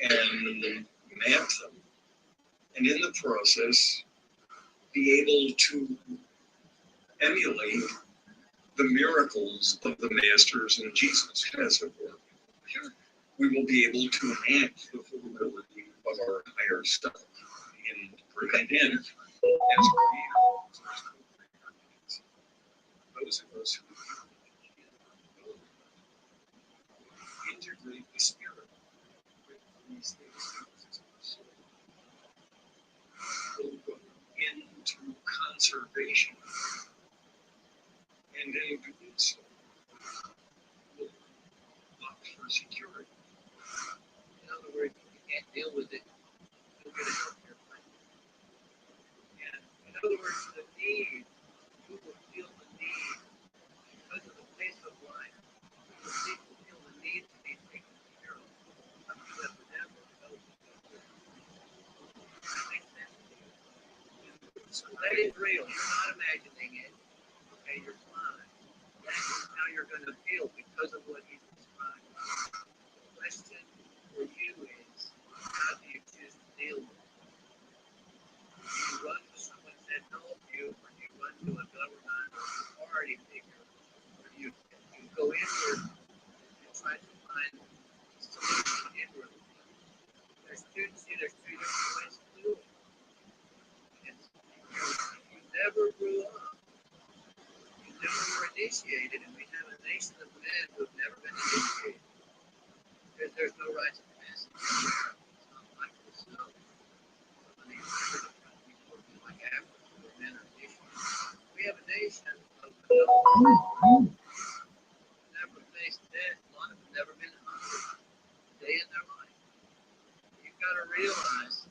and map them, and in the process be able to emulate the miracles of the masters and Jesus, as it were. We will be able to enact the full ability of our higher self and bring it in as creators. Those of us who integrate the spirit with these things will go into conservation, and in doing so will opt for security. In other words, if you can't deal with it, you'll get a healthcare plan. And in other words, the need, you will feel the need because of the pace of life. People feel the need to be taken care of. Up to them, that makes sense to you. So that is real. You're not imagining it. Okay, you're fine. That is how you're going to feel because of what he's described. The question for you is, how do you choose to deal with it? Do you run to someone that help you, or do you run to a government or authority figure, or do you go inward and try to find a solution inward? There's two different ways to do it. And if you never grew up, you never were initiated, and we have a nation of men who have never been initiated. There's no rites of passage. It's not like this. No. Some of these countries like Africa, where men are initiated. We have a nation of adults who never faced death. A lot of them never been hungry a day in their life. You've got to realize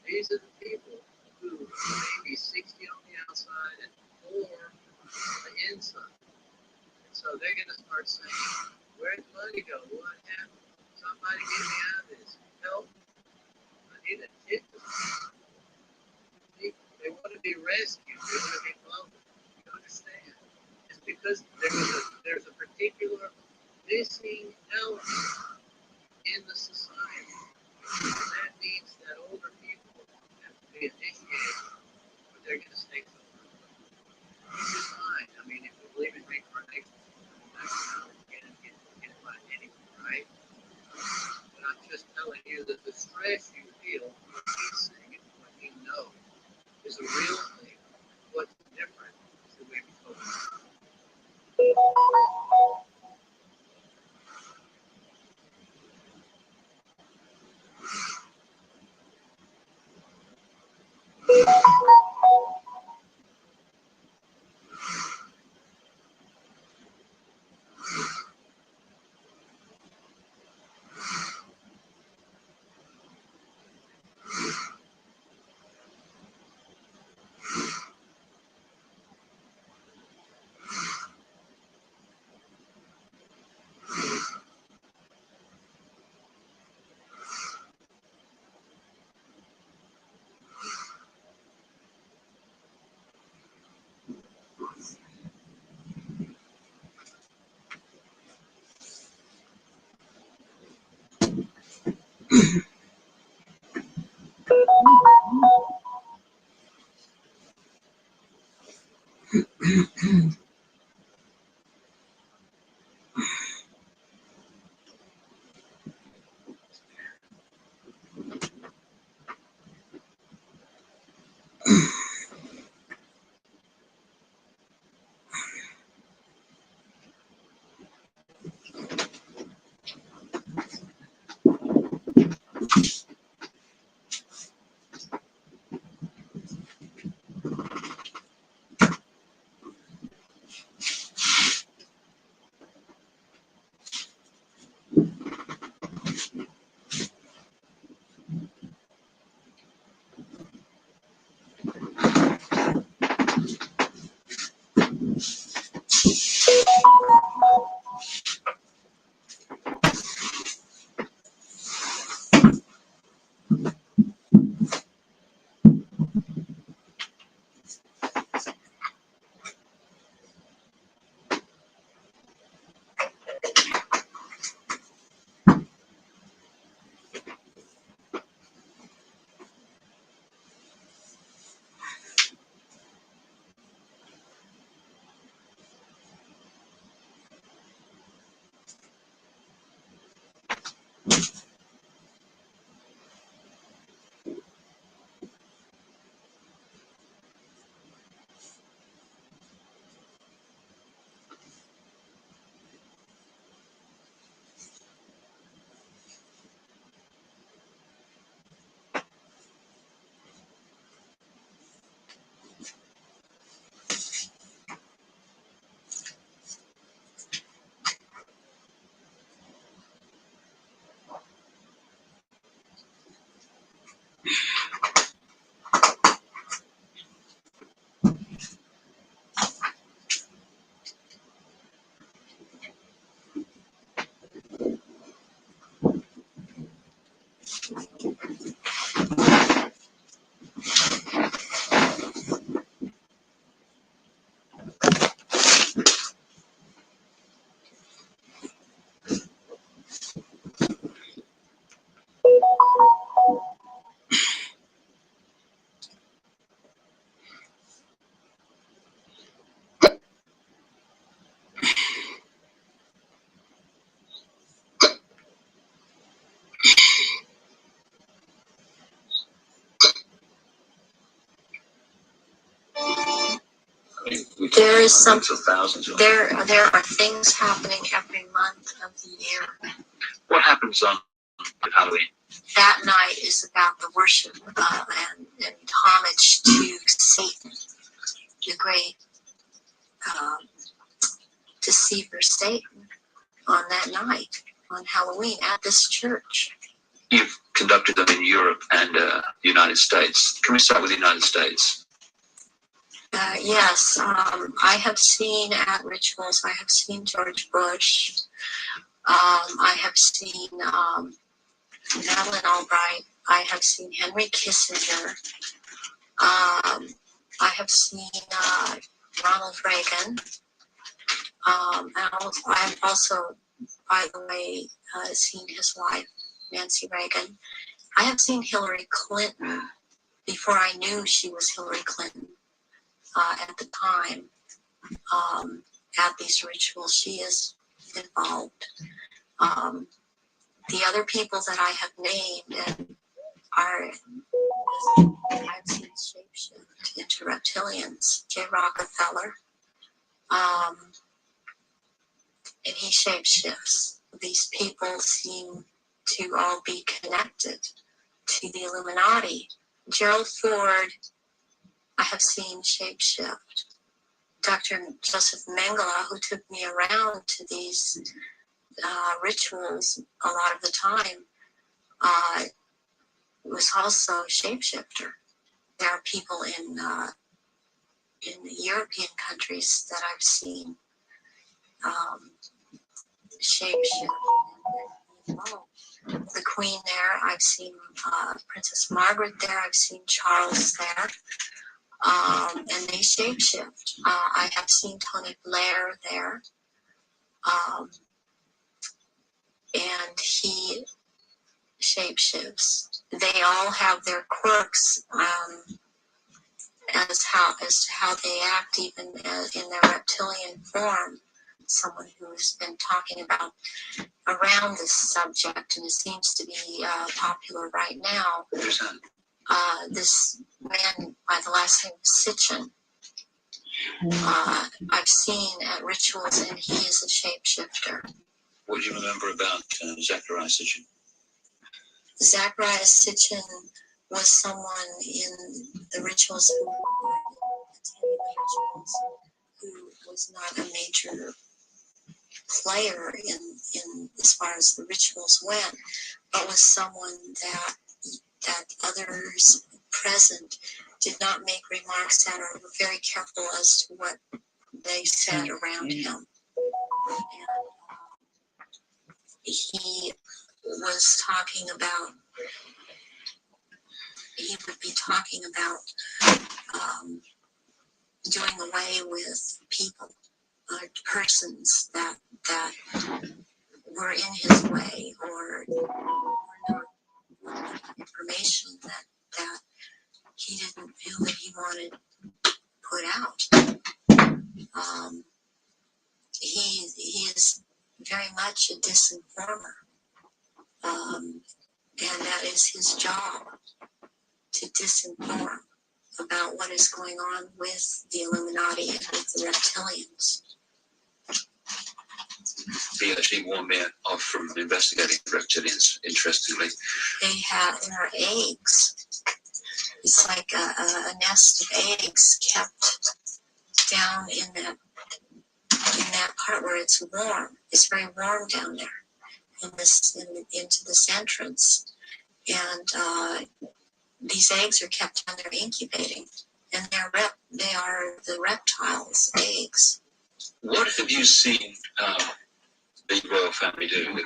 these are the people who may be 60 on the outside and 4 on the inside. And so they're going to start saying, where'd the money go? What happened? Somebody get me out of this. Help. I need a ticket. They want to be rescued. They want to be loved. You understand? It's because there's a particular missing element in the society. And that means that older people have to be initiated, but they're going to stay so long. Which is fine. I mean, if you believe in reincarnation, that's how you get it by anything, right? But I'm just telling you that the stress you feel when he's saying it, what he knows, is a real thing. What's different is the way we focus. There is some. Hundreds of thousands of There are things happening every month of the year. What happens on Halloween? That night is about the worship and homage to Satan, the great deceiver Satan, on that night, on Halloween, at this church. You've conducted them in Europe and the United States. Can we start with the United States? Yes, I have seen at rituals, I have seen George Bush, I have seen Madeleine Albright, I have seen Henry Kissinger, I have seen Ronald Reagan, and I have also, by the way, seen his wife, Nancy Reagan. I have seen Hillary Clinton before I knew she was Hillary Clinton. At the time, at these rituals, she is involved. The other people that I have named are, I've seen shapeshift into reptilians. Jay Rockefeller, and he shapeshifts. These people seem to all be connected to the Illuminati. Gerald Ford, I have seen shapeshift. Dr. Joseph Mengele, who took me around to these rituals a lot of the time, was also a shapeshifter. There are people in the European countries that I've seen shapeshift. The Queen there, I've seen Princess Margaret there, I've seen Charles there. And they shapeshift. I have seen Tony Blair there, and he shapeshifts. They all have their quirks as to how they act, even in their reptilian form. Someone who's been talking about around this subject, and it seems to be popular right now. Who's that? This man by the last name Sitchin, I've seen at rituals, and he is a shapeshifter. What do you remember about Zachariah Sitchin? Zachariah Sitchin was someone in the rituals who attended the rituals who was not a major player in as far as the rituals went, but was someone that others present did not make remarks at, or were very careful as to what they said around him. And he was talking about, he would be talking about doing away with people, persons that were in his way, or not information that he didn't feel that he wanted put out. He is very much a disinformer. and that is his job to disinform about what is going on with the Illuminati and with the reptilians. He actually warned me off from investigating reptilians, interestingly. They have their eggs. It's like a nest of eggs kept down in that part where it's warm. It's very warm down there into this entrance. And these eggs are kept down there incubating. And they are the reptiles' eggs. What have you seen the royal family do, the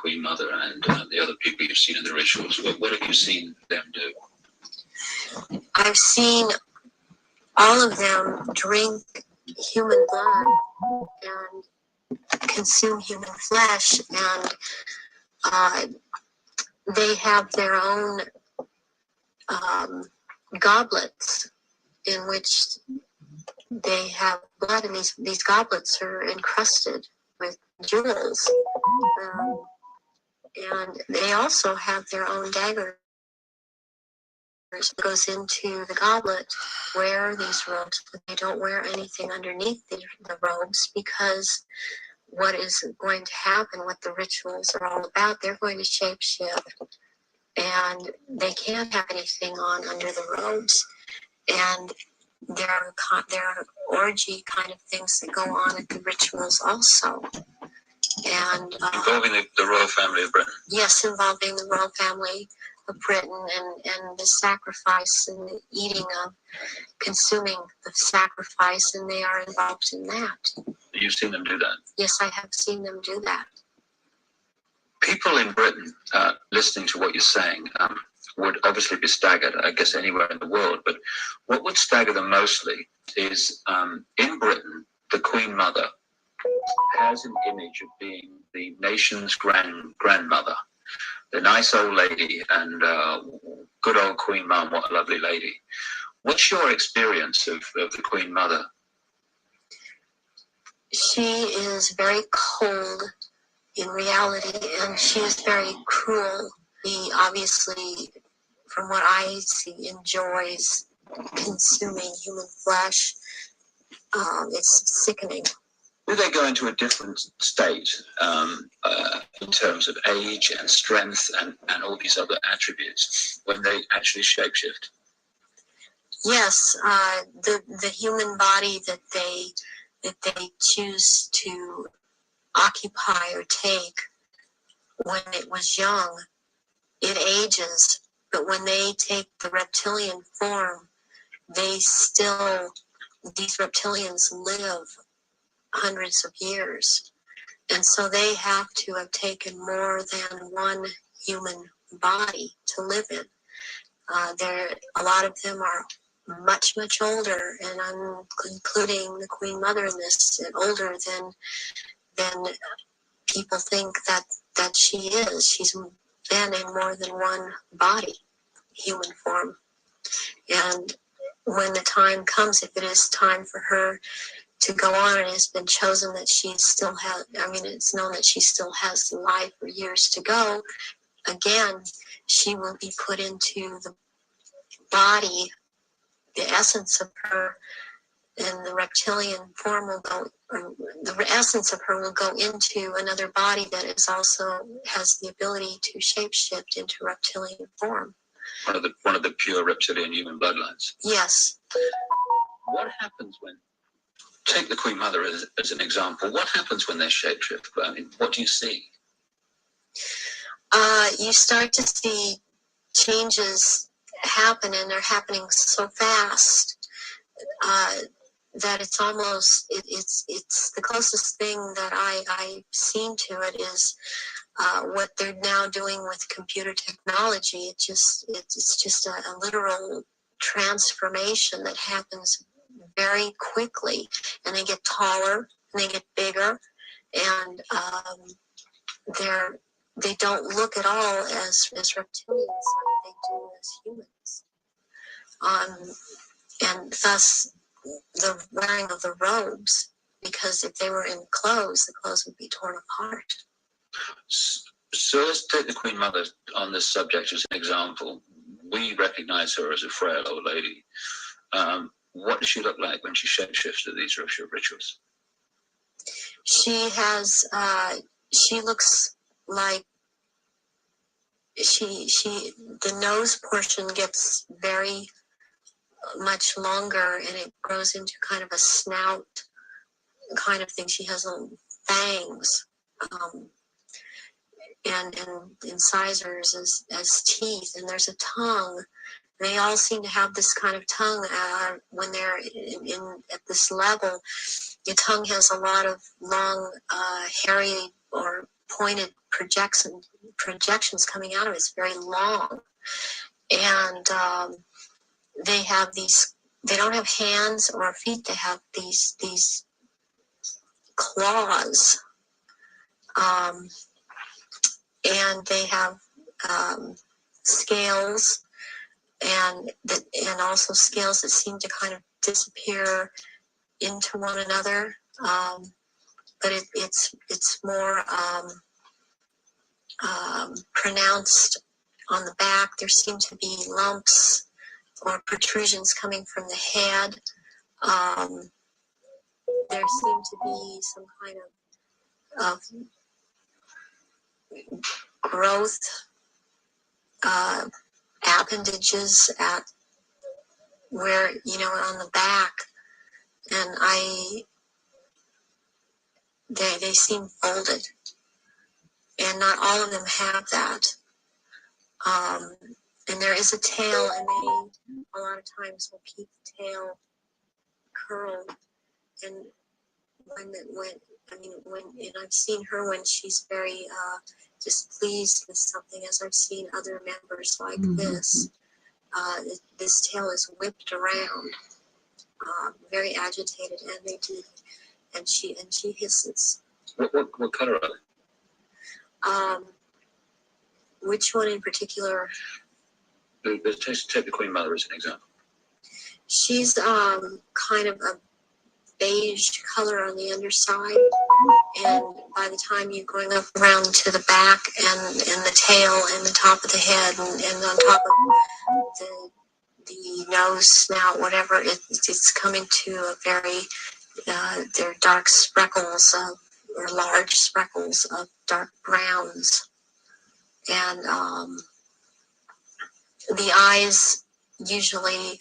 Queen Mother, and the other people you've seen in the rituals? What have you seen them do? I've seen all of them drink human blood and consume human flesh, and they have their own goblets in which they have blood, and these goblets are encrusted with jewels. And they also have their own daggers that goes into the goblet. Wear these robes, but they don't wear anything underneath the robes, because what is going to happen, what the rituals are all about, they're going to shapeshift, and they can't have anything on under the robes. And there are orgy kind of things that go on at the rituals also. And involving the royal family of Britain. Yes, involving the royal family of Britain, and the sacrifice and the eating of, consuming the sacrifice, and they are involved in that. You've seen them do that? Yes, I have seen them do that. People in Britain, listening to what you're saying, would obviously be staggered, I guess, anywhere in the world. But what would stagger them mostly is in Britain, the Queen Mother has an image of being the nation's grandmother, the nice old lady, and good old Queen Mum, what a lovely lady. What's your experience of the Queen Mother? She is very cold in reality, and she is very cruel. She obviously, from what I see, enjoys consuming human flesh. It's sickening. Do they go into a different state in terms of age and strength and all these other attributes when they actually shapeshift? Yes, the human body that they choose to occupy or take when it was young, it ages. But when they take the reptilian form, these reptilians live hundreds of years. And so they have to have taken more than one human body to live in. A lot of them are much, much older, and I'm including the Queen Mother in this, older than people think that she is. She's been in more than one body, human form. And when the time comes, if it is time for her to go on, and it's been chosen that she still has, it's known that she still has life or years to go, again, she will be put into the body, the essence of her, and the reptilian form will go, or the essence of her will go into another body that is also has the ability to shapeshift into reptilian form. One of the pure reptilian human bloodlines. Yes. What happens when, take the Queen Mother as an example, what happens when they shapeshift? I mean, what do you see? You start to see changes happen, and they're happening so fast that it's almost, it's the closest thing that I've seen to it is what they're now doing with computer technology. It's just a literal transformation that happens very quickly, and they get taller and they get bigger, and they don't look at all as reptilians like they do as humans. And thus the wearing of the robes, because if they were in clothes, the clothes would be torn apart. So let's take the Queen Mother on this subject as an example. We recognize her as a frail old lady. What does she look like when she shapeshifts at these rituals? She has, she looks like the nose portion gets very much longer and it grows into kind of a snout kind of thing. She has little fangs, and incisors as teeth, and there's a tongue. They all seem to have this kind of tongue when they're at this level. The tongue has a lot of long, hairy or pointed projections coming out of it. It's very long, and they have these. They don't have hands or feet. They have these claws, and they have scales, and also scales that seem to kind of disappear into one another. But it's more pronounced on the back. There seem to be lumps or protrusions coming from the head. There seem to be some kind of growth appendages at where, on the back, and they seem folded, and not all of them have that. And there is a tail, and they a lot of times will keep the tail curled. And when I've seen her when she's very displeased with something, as I've seen other members like this, this tail is whipped around, very agitated, and they do, and she hisses. What color are they? Which one in particular? Let's take the Queen Mother as an example. She's kind of a beige color on the underside, and by the time you're going up around to the back and the tail and the top of the head and on top of the nose, snout, whatever, it's coming to a very they're dark speckles or large speckles of dark browns, and the eyes usually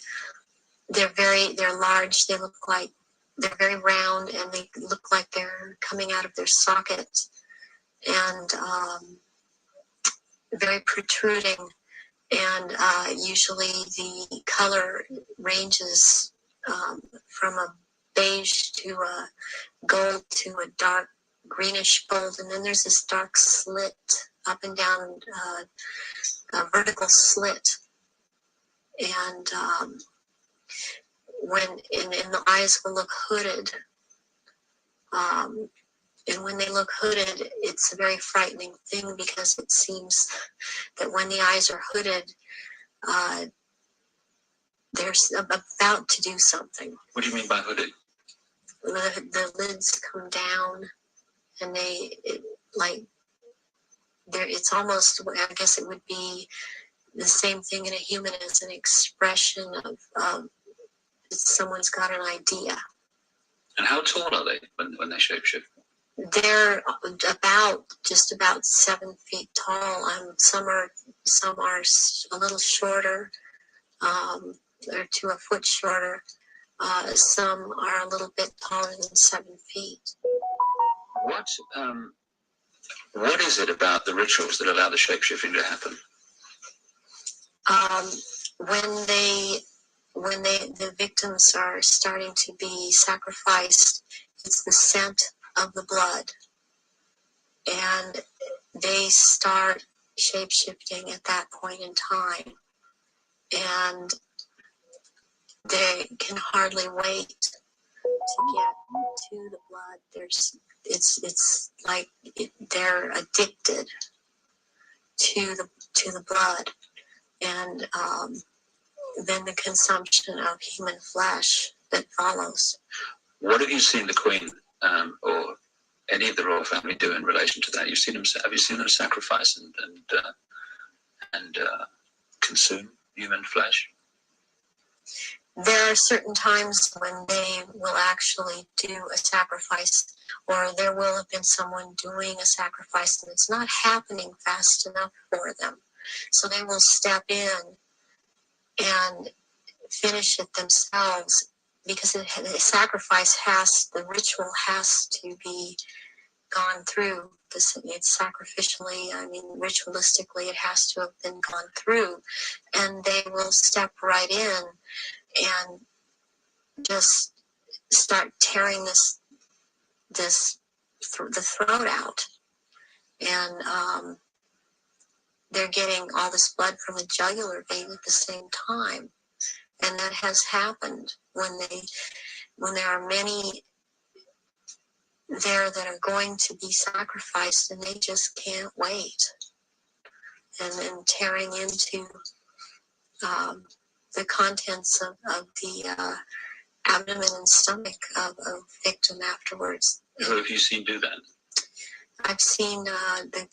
they're large. They look like they're very round, and they look like they're coming out of their sockets, and very protruding. And usually the color ranges from a beige to a gold to a dark greenish gold, and then there's this dark slit up and down, a vertical slit, and and the eyes will look hooded, and when they look hooded, it's a very frightening thing, because it seems that when the eyes are hooded, they're about to do something. What do you mean by hooded? The lids come down, and it's almost, I guess it would be the same thing in a human as an expression of someone's got an idea. And how tall are they when they shapeshift? They're just about 7 feet tall. Some are a little shorter, or to a foot shorter. Some are a little bit taller than 7 feet. What is it about the rituals that allow the shapeshifting to happen? When the victims are starting to be sacrificed, it's the scent of the blood, and they start shape-shifting at that point in time, and they can hardly wait to get to the blood. It's like they're addicted to the blood, and then the consumption of human flesh that follows. What have you seen the Queen or any of the royal family do in relation to that? Have you seen them sacrifice and consume human flesh? There are certain times when they will actually do a sacrifice, or there will have been someone doing a sacrifice and it's not happening fast enough for them. So they will step in and finish it themselves, because the ritual has to be gone through. It's sacrificially, ritualistically, it has to have been gone through. And they will step right in and just start tearing the throat out. And they're getting all this blood from the jugular vein at the same time. And that has happened when there are many there that are going to be sacrificed, and they just can't wait. And then tearing into the contents of the abdomen and stomach of a victim afterwards. Who have you seen do that? I've seen the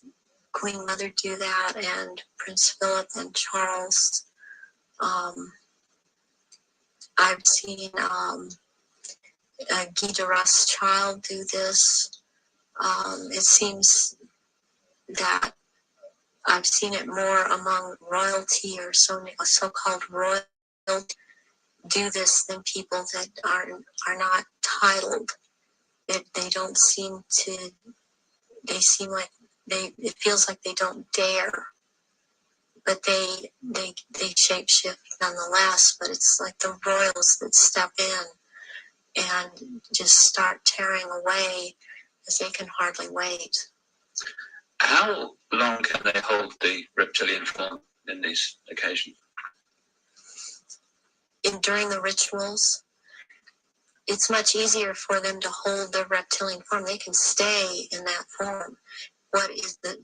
Queen Mother do that, and Prince Philip and Charles. I've seen Guy de Rothschild do this. It seems that I've seen it more among royalty, or so-called royalty, do this than people that are not titled. They don't seem to. They seem like it feels like they don't dare, but they shapeshift nonetheless. But it's like the royals that step in and just start tearing away, as they can hardly wait. How long can they hold the reptilian form in these occasions? During the rituals, it's much easier for them to hold their reptilian form. They can stay in that form. What it is that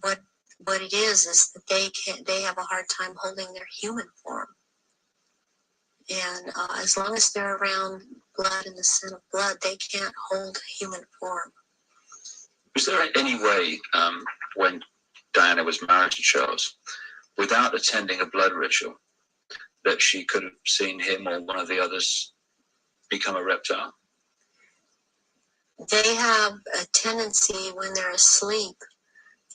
they have a hard time holding their human form. And as long as they're around blood and the scent of blood, they can't hold human form. Was there any way, when Diana was married to Charles, without attending a blood ritual, that she could have seen him or one of the others become a reptile? They have a tendency when they're asleep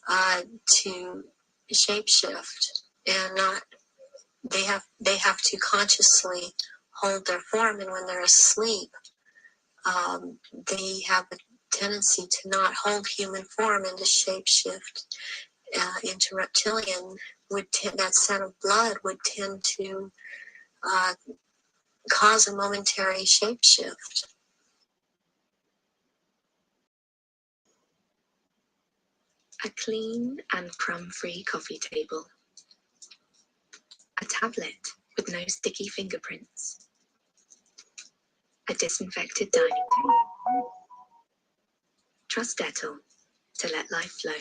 to shapeshift, and they have to consciously hold their form. And when they're asleep, they have a tendency to not hold human form and to shapeshift into reptilian. That scent of blood would tend to cause a momentary shapeshift. A clean and crumb-free coffee table. A tablet with no sticky fingerprints. A disinfected dining table. Trust Dettol to let life flow.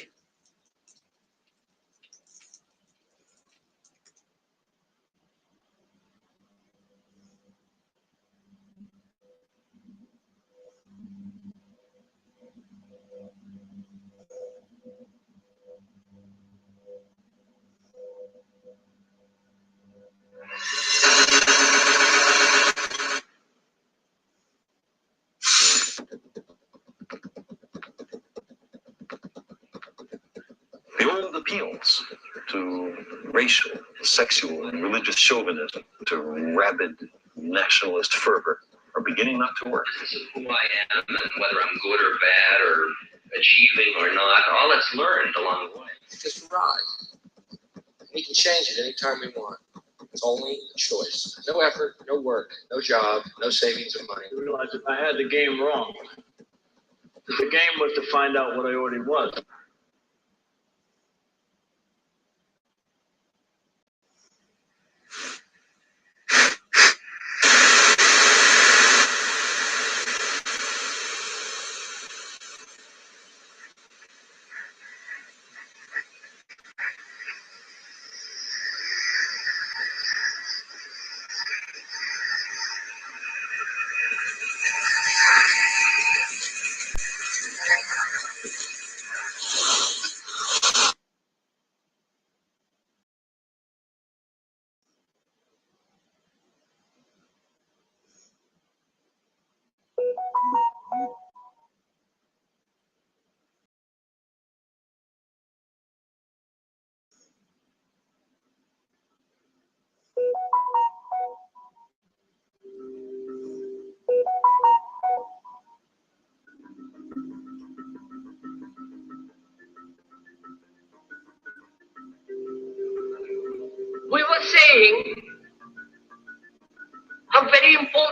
The old appeals to racial, sexual, and religious chauvinism, to rabid nationalist fervor, are beginning not to work. Who I am and whether I'm good or bad or achieving or not, all that's learned along the way. It's just a ride. We can change it anytime we want. It's only a choice. No effort, no work, no job, no savings of money. I realized that I had the game wrong. The game was to find out what I already was.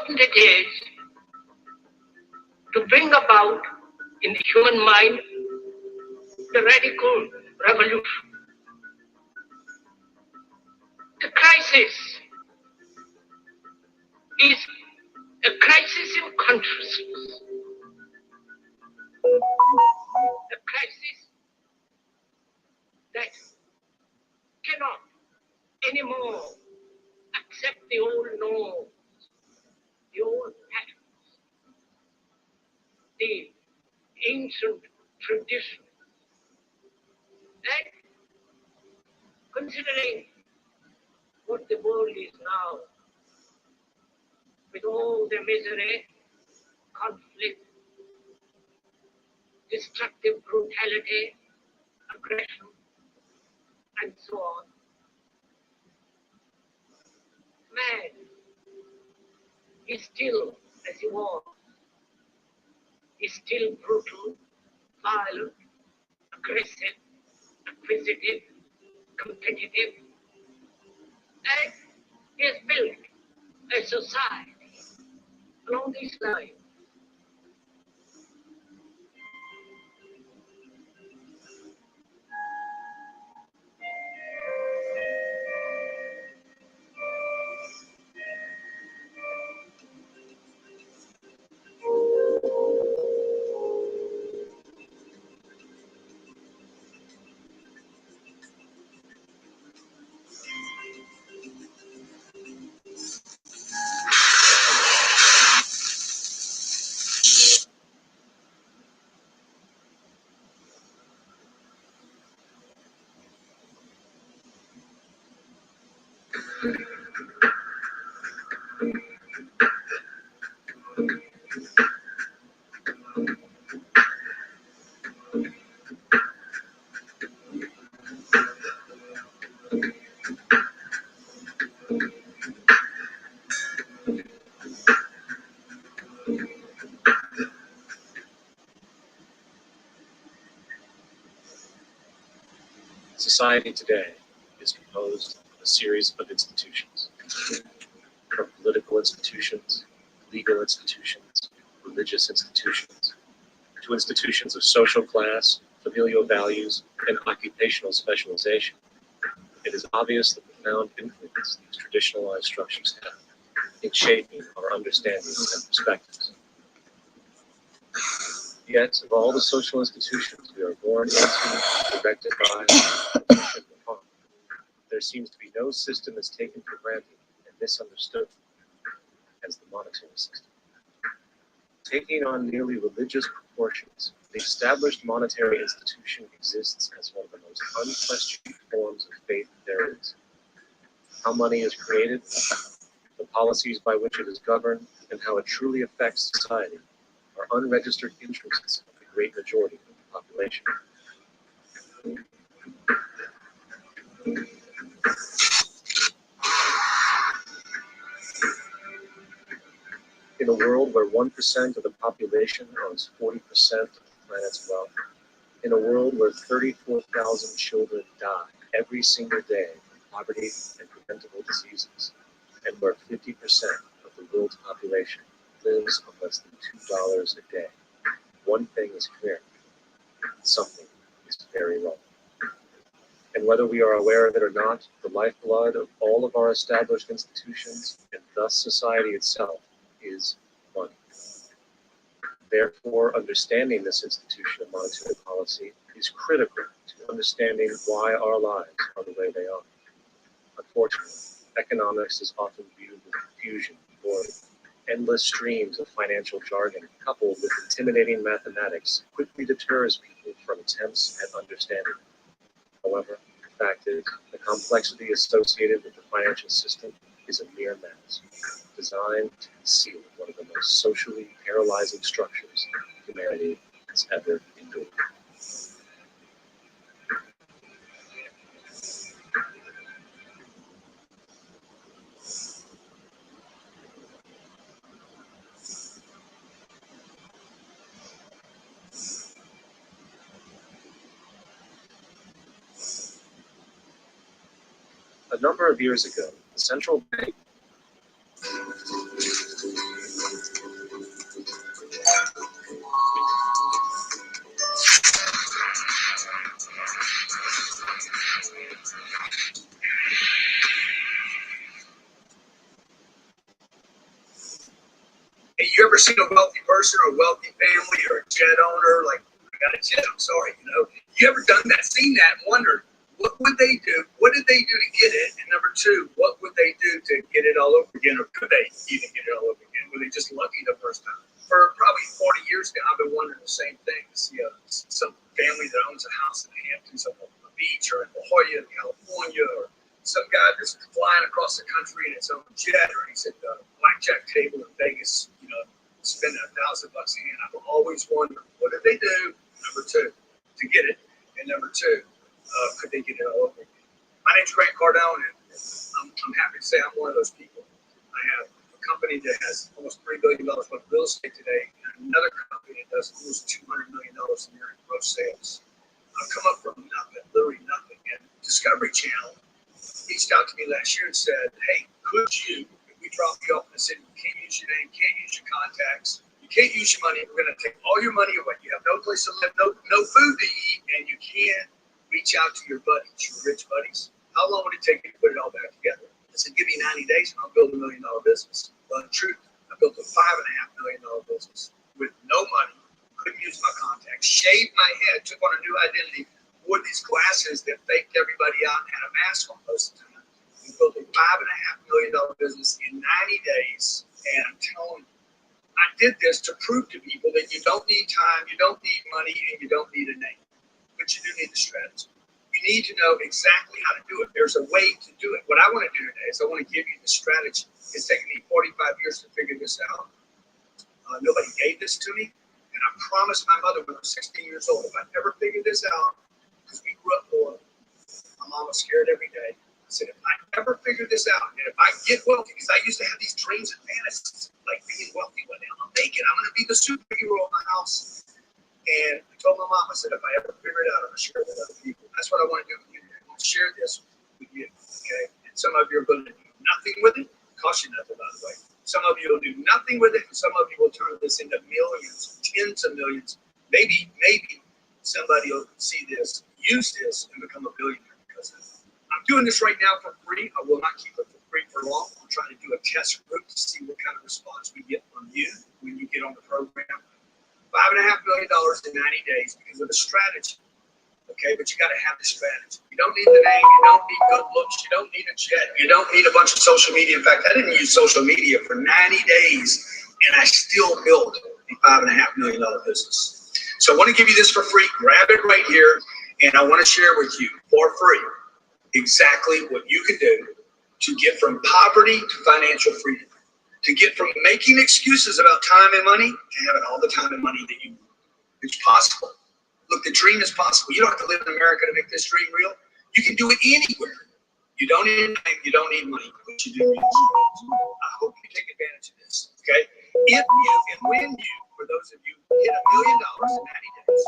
important it is to bring about in the human mind the radical revolution. The crisis is a crisis in consciousness, a crisis that cannot anymore accept the old norms, the old patterns, the ancient traditions. And considering what the world is now, with all the misery, conflict, destructive brutality, aggression, and so on, man is still as he was. Is still brutal, violent, aggressive, acquisitive, competitive, and he has built a society along these lines. Society today is composed of a series of institutions, from political institutions, legal institutions, religious institutions, to institutions of social class, familial values, and occupational specialization. It is obvious the profound influence these traditionalized structures have in shaping our understandings and perspectives. Yet, of all the social institutions we are born into, directed by, and functioned upon, there seems to be no system as taken for granted and misunderstood as the monetary system. Taking on nearly religious proportions, the established monetary institution exists as one of the most unquestioned forms of faith there is. How money is created, the policies by which it is governed, and how it truly affects society are unregistered interests of the great majority of the population. In a world where 1% of the population owns 40% of the planet's wealth, in a world where 34,000 children die every single day from poverty and preventable diseases, and where 50% of the world's population lives on less than $2 a day, one thing is clear: something is very wrong. And whether we are aware of it or not, the lifeblood of all of our established institutions, and thus society itself, is money. Therefore, understanding this institution of monetary policy is critical to understanding why our lives are the way they are. Unfortunately, economics is often viewed with confusion or endless streams of financial jargon, coupled with intimidating mathematics, quickly deters people from attempts at understanding. However, the fact is, the complexity associated with the financial system is a mere mask, designed to conceal one of the most socially paralyzing structures humanity has ever endured. A number of years ago, the central bank seen a wealthy person or a wealthy family or a jet owner, like, I got a jet, I'm sorry, you know. You ever done that, seen that, and wondered, what would they do? What did they do to get it? And number two, what would they do to get it all over again? Or could they even get it all over again? Were they just lucky the first time? For probably 40 years now, I've been wondering the same thing. To see some family that owns a house in the Hamptons on a beach or in La Jolla, California, or some guy that's flying across the country in his own jet, or he's at the blackjack table in Vegas, you know, spending $1,000 a hand. I've always wondered, what did they do? Number two, to get it. And number two, could they get it all over again? My name's Grant Cardone, and I'm happy to say I'm one of those people. I have a company that has almost $3 billion worth of real estate today, and another company that does almost $200 million a year in gross sales. I've come up from nothing, literally nothing. And Discovery Channel reached out to me last year and said, hey, could you, if we drop you off in the city, you can't use your name, can't use your contacts, you can't use your money, we're going to take all your money away. You have no place to live, no food to eat, and you can't reach out to your buddies, your rich buddies. How long would it take you to put it all back together? I said, give me 90 days and I'll build $1 million business. Well, in truth, I built a $5.5 million business with no money, couldn't use my contacts, shaved my head, took on a new identity, wore these glasses that faked everybody out and had a mask on most of the time. We built a $5.5 million business in 90 days. And I'm telling you, I did this to prove to people that you don't need time, you don't need money, and you don't need a name. But you do need the strategy. You need to know exactly how to do it. There's a way to do it. What I want to do today is I want to give you the strategy. It's taken me 45 years to figure this out. Nobody gave this to me. And I promised my mother when I was 16 years old, if I ever figured this out, because we grew up poor, my mom was scared every day. I said, if I ever figure this out, and if I get wealthy, because I used to have these dreams and fantasies, like being wealthy one day, I'm going to make it. I'm going to be the superhero of my house. And I told my mom, I said, if I ever figure it out, I'm going to share it with other people. That's what I want to do with you. I want to share this with you, okay? And some of you are going to do nothing with it. Cost you nothing, by the way. Some of you will do nothing with it, and some of you will turn this into millions, tens of millions. Maybe somebody will see this, use this, and become a billionaire because of it. I'm doing this right now for free. I will not keep it for free for long. I'm trying to do a test group to see what kind of response we get from you when you get on the program. $5.5 million in 90 days because of the strategy. Okay, but you got to have the strategy. You don't need the name. You don't need good looks. You don't need a jet. You don't need a bunch of social media. In fact, I didn't use social media for 90 days, and I still built a $5.5 million business. So I want to give you this for free. Grab it right here, and I want to share with you for free exactly what you can do to get from poverty to financial freedom. To get from making excuses about time and money to having all the time and money that you need. It's possible. Look, the dream is possible. You don't have to live in America to make this dream real. You can do it anywhere. You don't need time, you don't need money, but you do need strategy. I hope you take advantage of this, okay? If you and when you, for those of you, hit $1 million in 90 days,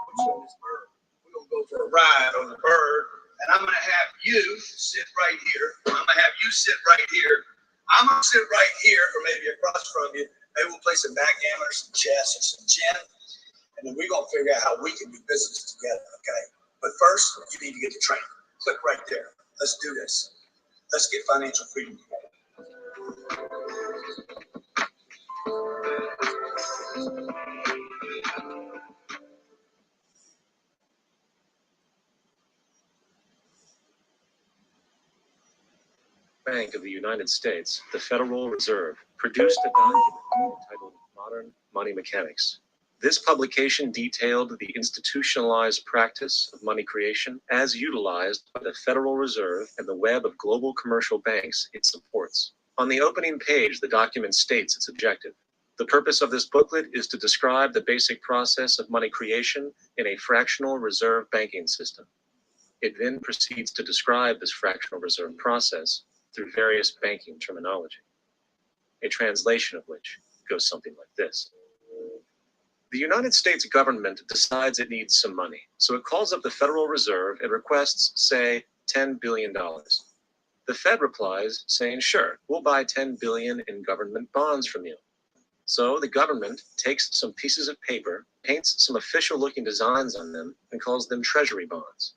which on this bird, we're going to go for a ride on the bird, and I'm going to have you sit right here. I'm going to have you sit right here. I'm going to sit right here, or maybe across from you. Maybe we'll play some backgammon or some chess or some gin, and then we're going to figure out how we can do business together, okay? But first, you need to get the training. Click right there. Let's do this. Let's get financial freedom together. Bank of the United States, the Federal Reserve, produced a document entitled Modern Money Mechanics. This publication detailed the institutionalized practice of money creation as utilized by the Federal Reserve and the web of global commercial banks it supports. On the opening page, the document states its objective. The purpose of this booklet is to describe the basic process of money creation in a fractional reserve banking system. It then proceeds to describe this fractional reserve process through various banking terminology, a translation of which goes something like this. The United States government decides it needs some money, so it calls up the Federal Reserve and requests, say, $10 billion. The Fed replies saying, sure, we'll buy $10 billion in government bonds from you. So the government takes some pieces of paper, paints some official-looking designs on them, and calls them treasury bonds.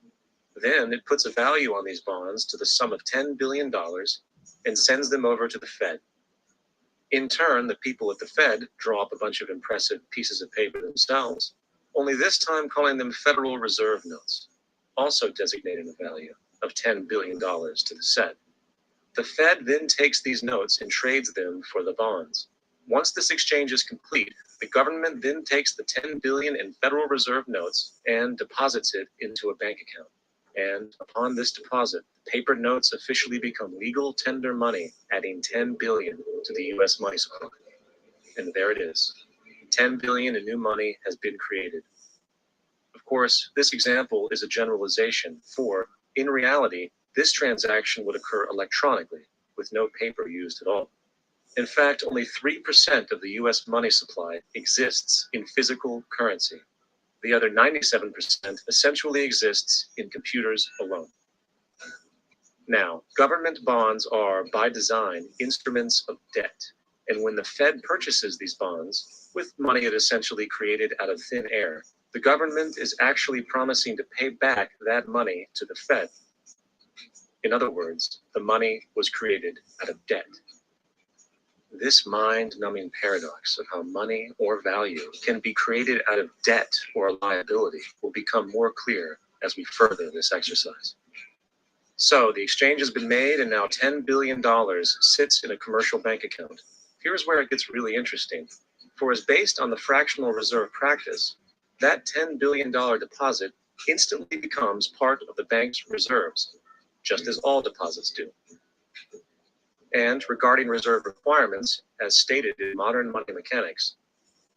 Then it puts a value on these bonds to the sum of $10 billion and sends them over to the Fed. In turn, the people at the Fed draw up a bunch of impressive pieces of paper themselves, only this time calling them Federal Reserve notes, also designating a value of $10 billion to the Fed. The Fed then takes these notes and trades them for the bonds. Once this exchange is complete, the government then takes the $10 billion in Federal Reserve notes and deposits it into a bank account. And upon this deposit, paper notes officially become legal tender money, adding $10 billion to the U.S. money supply. And there it is. $10 billion in new money has been created. Of course, this example is a generalization, for, in reality, this transaction would occur electronically, with no paper used at all. In fact, only 3% of the U.S. money supply exists in physical currency. The other 97% essentially exists in computers alone. Now, government bonds are, by design, instruments of debt. And when the Fed purchases these bonds, with money it essentially created out of thin air, the government is actually promising to pay back that money to the Fed. In other words, the money was created out of debt. This mind-numbing paradox of how money or value can be created out of debt or liability will become more clear as we further this exercise. So the exchange has been made, and now $10 billion sits in a commercial bank account. Here's where it gets really interesting. For as based on the fractional reserve practice, that $10 billion deposit instantly becomes part of the bank's reserves, just as all deposits do. And regarding reserve requirements, as stated in modern money mechanics,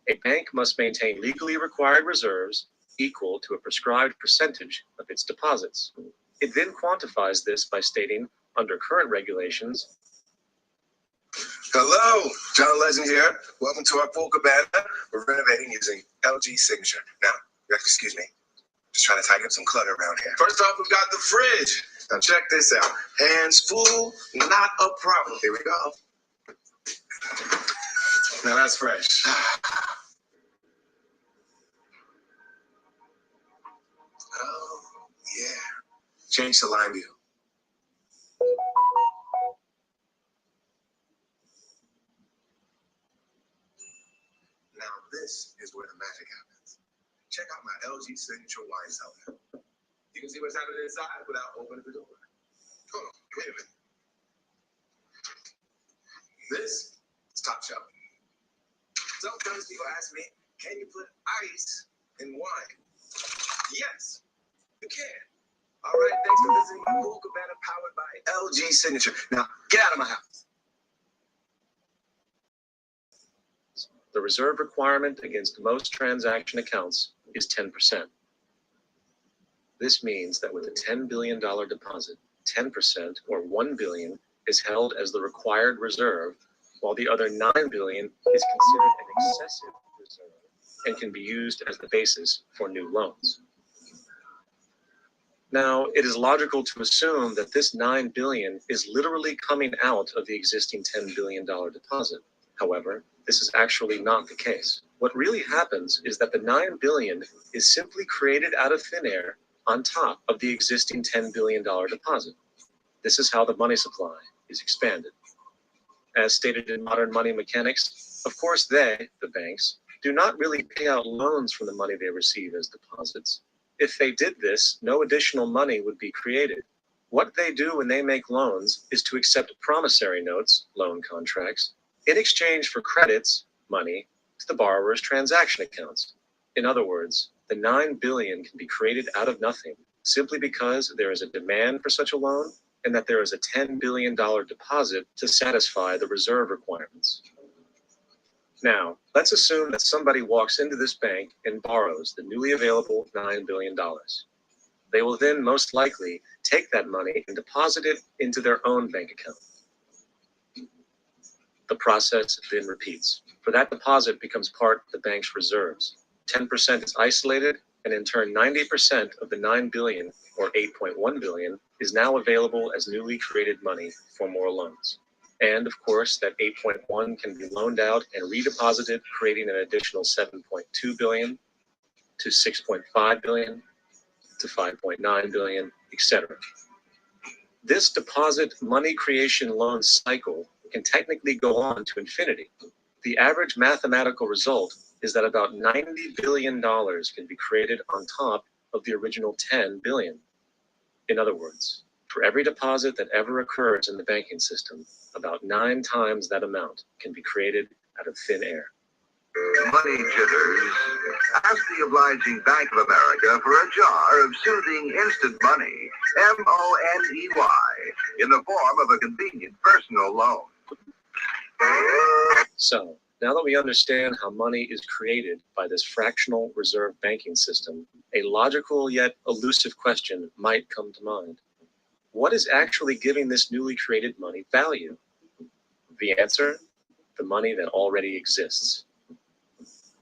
a bank must maintain legally required reserves equal to a prescribed percentage of its deposits. It then quantifies this by stating, under current regulations, Hello, John Legend here. Welcome to our pool cabana. We're renovating using LG Signature. Now, you have to excuse me. Just trying to tidy up some clutter around here. First off, we've got the fridge. Now check this out. Hands full, not a problem. Here we go. Now that's fresh. Oh, yeah. Change to lime view. Now this is where the magic happens. Check out my LG Signature wine cellar. You can see what's happening inside without opening the door. Hold on, wait a minute. This is top shelf. Sometimes people ask me, can you put ice in wine? Yes, you can. All right, thanks for visiting my pool cabana powered by LG Signature. Now, get out of my house. the reserve requirement against most transaction accounts is 10%. This means that with a $10 billion deposit, 10% or $1 billion is held as the required reserve, while the other $9 billion is considered an excessive reserve and can be used as the basis for new loans. Now, it is logical to assume that this $9 billion is literally coming out of the existing $10 billion deposit. However, this is actually not the case. What really happens is that the $9 billion is simply created out of thin air on top of the existing $10 billion deposit. This is how the money supply is expanded. As stated in modern money mechanics, of course they, the banks, do not really pay out loans from the money they receive as deposits. If they did this, no additional money would be created. What they do when they make loans is to accept promissory notes, loan contracts, in exchange for credits, money, to the borrower's transaction accounts. In other words, the $9 billion can be created out of nothing simply because there is a demand for such a loan and that there is a $10 billion deposit to satisfy the reserve requirements. Now, let's assume that somebody walks into this bank and borrows the newly available $9 billion. They will then most likely take that money and deposit it into their own bank account. The process then repeats, for that deposit becomes part of the bank's reserves. 10% is isolated, and in turn 90% of the $9 billion, or $8.1 billion, is now available as newly created money for more loans. And of course, that 8.1 can be loaned out and redeposited, creating an additional 7.2 billion to 6.5 billion to 5.9 billion, etc. This deposit money creation loan cycle can technically go on to infinity. The average mathematical result is that about $90 billion can be created on top of the original 10 billion. In other words, for every deposit that ever occurs in the banking system, about 9 times that amount can be created out of thin air. Money jitters. Ask the obliging Bank of America for a jar of soothing instant money, MONEY, in the form of a convenient personal loan. So, now that we understand how money is created by this fractional reserve banking system, a logical yet elusive question might come to mind. What is actually giving this newly created money value? The answer? The money that already exists.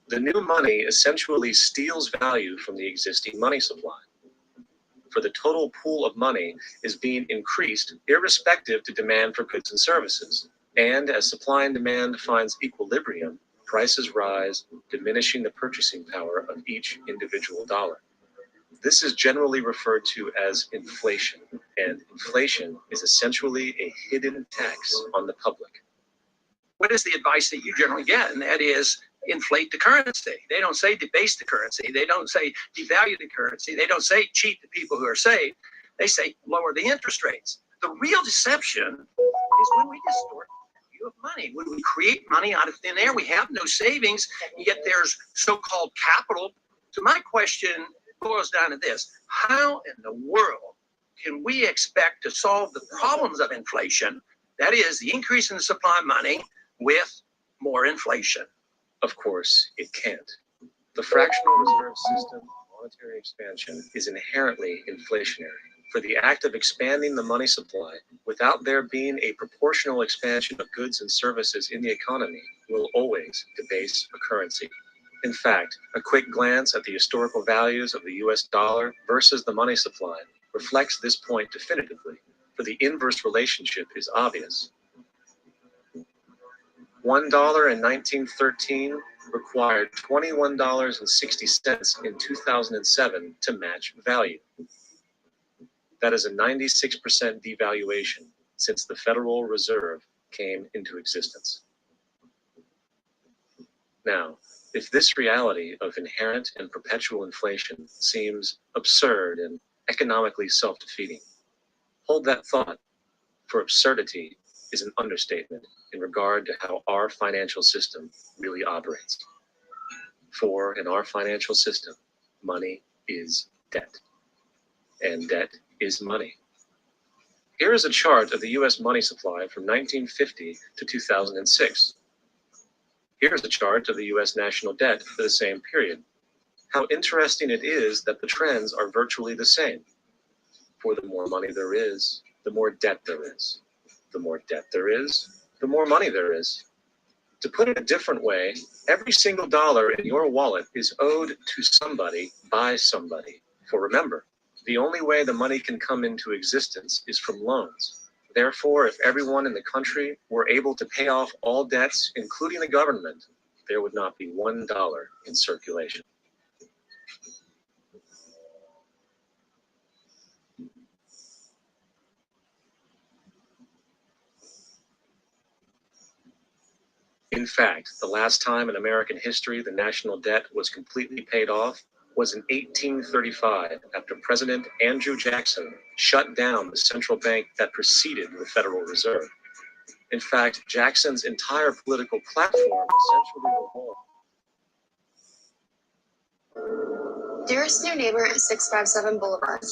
The new money essentially steals value from the existing money supply. For the total pool of money is being increased irrespective to demand for goods and services. And as supply and demand finds equilibrium, prices rise, diminishing the purchasing power of each individual dollar. This is generally referred to as inflation, and inflation is essentially a hidden tax on the public. What is the advice that you generally get? And that is inflate the currency. They don't say debase the currency. They don't say devalue the currency. They don't say cheat the people who are saved. They say lower the interest rates. The real deception is when we distort the value of money. When we create money out of thin air, we have no savings, yet there's so-called capital. So my question boils down to this: how in the world can we expect to solve the problems of inflation, that is the increase in the supply of money, with more inflation? Of course, it can't. The fractional reserve system, monetary expansion, is inherently inflationary. For the act of expanding the money supply, without there being a proportional expansion of goods and services in the economy, will always debase a currency. In fact, a quick glance at the historical values of the US dollar versus the money supply reflects this point definitively, for the inverse relationship is obvious. $1 in 1913 required $21.60 in 2007 to match value. That is a 96% devaluation since the Federal Reserve came into existence. Now, if this reality of inherent and perpetual inflation seems absurd and economically self-defeating, hold that thought, for absurdity is an understatement in regard to how our financial system really operates. For in our financial system, money is debt, and debt is money. Here is a chart of the US money supply from 1950 to 2006. Here is a chart of the US national debt for the same period. How interesting it is that the trends are virtually the same. For the more money there is, the more debt there is. The more debt there is, the more money there is. To put it a different way, every single dollar in your wallet is owed to somebody by somebody. For remember, the only way the money can come into existence is from loans. Therefore, if everyone in the country were able to pay off all debts, including the government, there would not be $1 in circulation. In fact, the last time in American history the national debt was completely paid off was in 1835, after President Andrew Jackson shut down the central bank that preceded the Federal Reserve. In fact, Jackson's entire political platform essentially revolved. Dearest new neighbor at 657 Boulevard,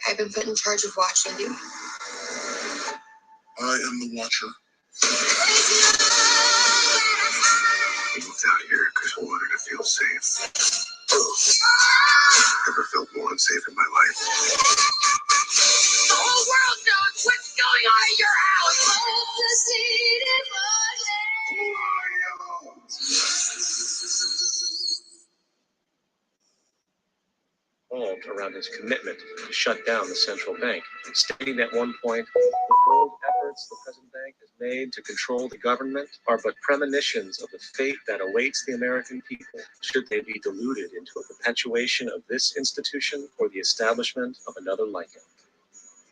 I've been put in charge of watching you. I am the Watcher. We moved out here because we wanted to feel safe. Never felt more unsafe in my life. The whole world knows what's going on in your house. Revolved around his commitment to shut down the central bank, stating at one point, the bold efforts the present bank has made to control the government are but premonitions of the fate that awaits the American people should they be deluded into a perpetuation of this institution or the establishment of another like it.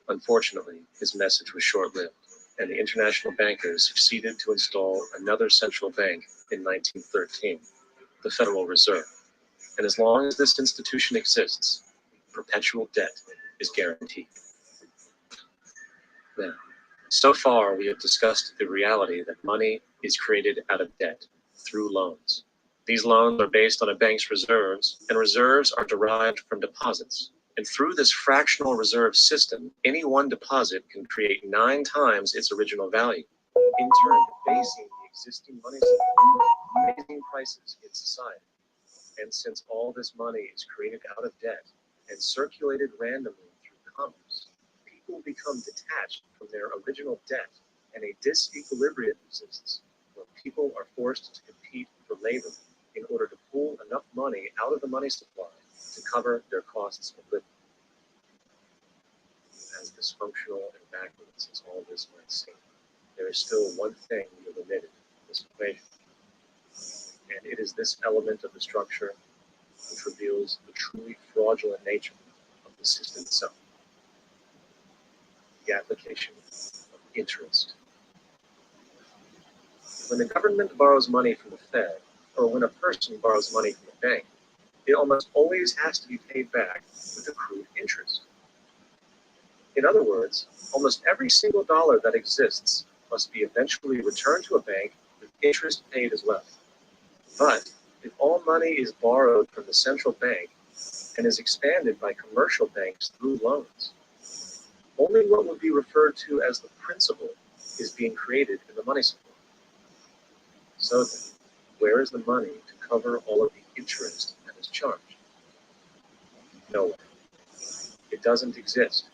Unfortunately, his message was short-lived, and the international bankers succeeded to install another central bank in 1913, the Federal Reserve. And as long as this institution exists, perpetual debt is guaranteed. Now, so far we have discussed the reality that money is created out of debt through loans. These loans are based on a bank's reserves, and reserves are derived from deposits. And through this fractional reserve system, any one deposit can create 9 times its original value, in turn debasing the existing money supply, raising prices in society. And since all this money is created out of debt and circulated randomly through commerce, people become detached from their original debt, and a disequilibrium exists where people are forced to compete for labor in order to pull enough money out of the money supply to cover their costs of living. As dysfunctional and backwards as all this might seem, there is still one thing we have omitted in this equation, and it is this element of the structure which reveals the truly fraudulent nature of the system itself: the application of interest. When the government borrows money from the Fed, or when a person borrows money from a bank, it almost always has to be paid back with accrued interest. In other words, almost every single dollar that exists must be eventually returned to a bank with interest paid as well. But if all money is borrowed from the central bank and is expanded by commercial banks through loans, only what would be referred to as the principal is being created in the money supply. So then, where is the money to cover all of the interest that is charged? Nowhere. It doesn't exist.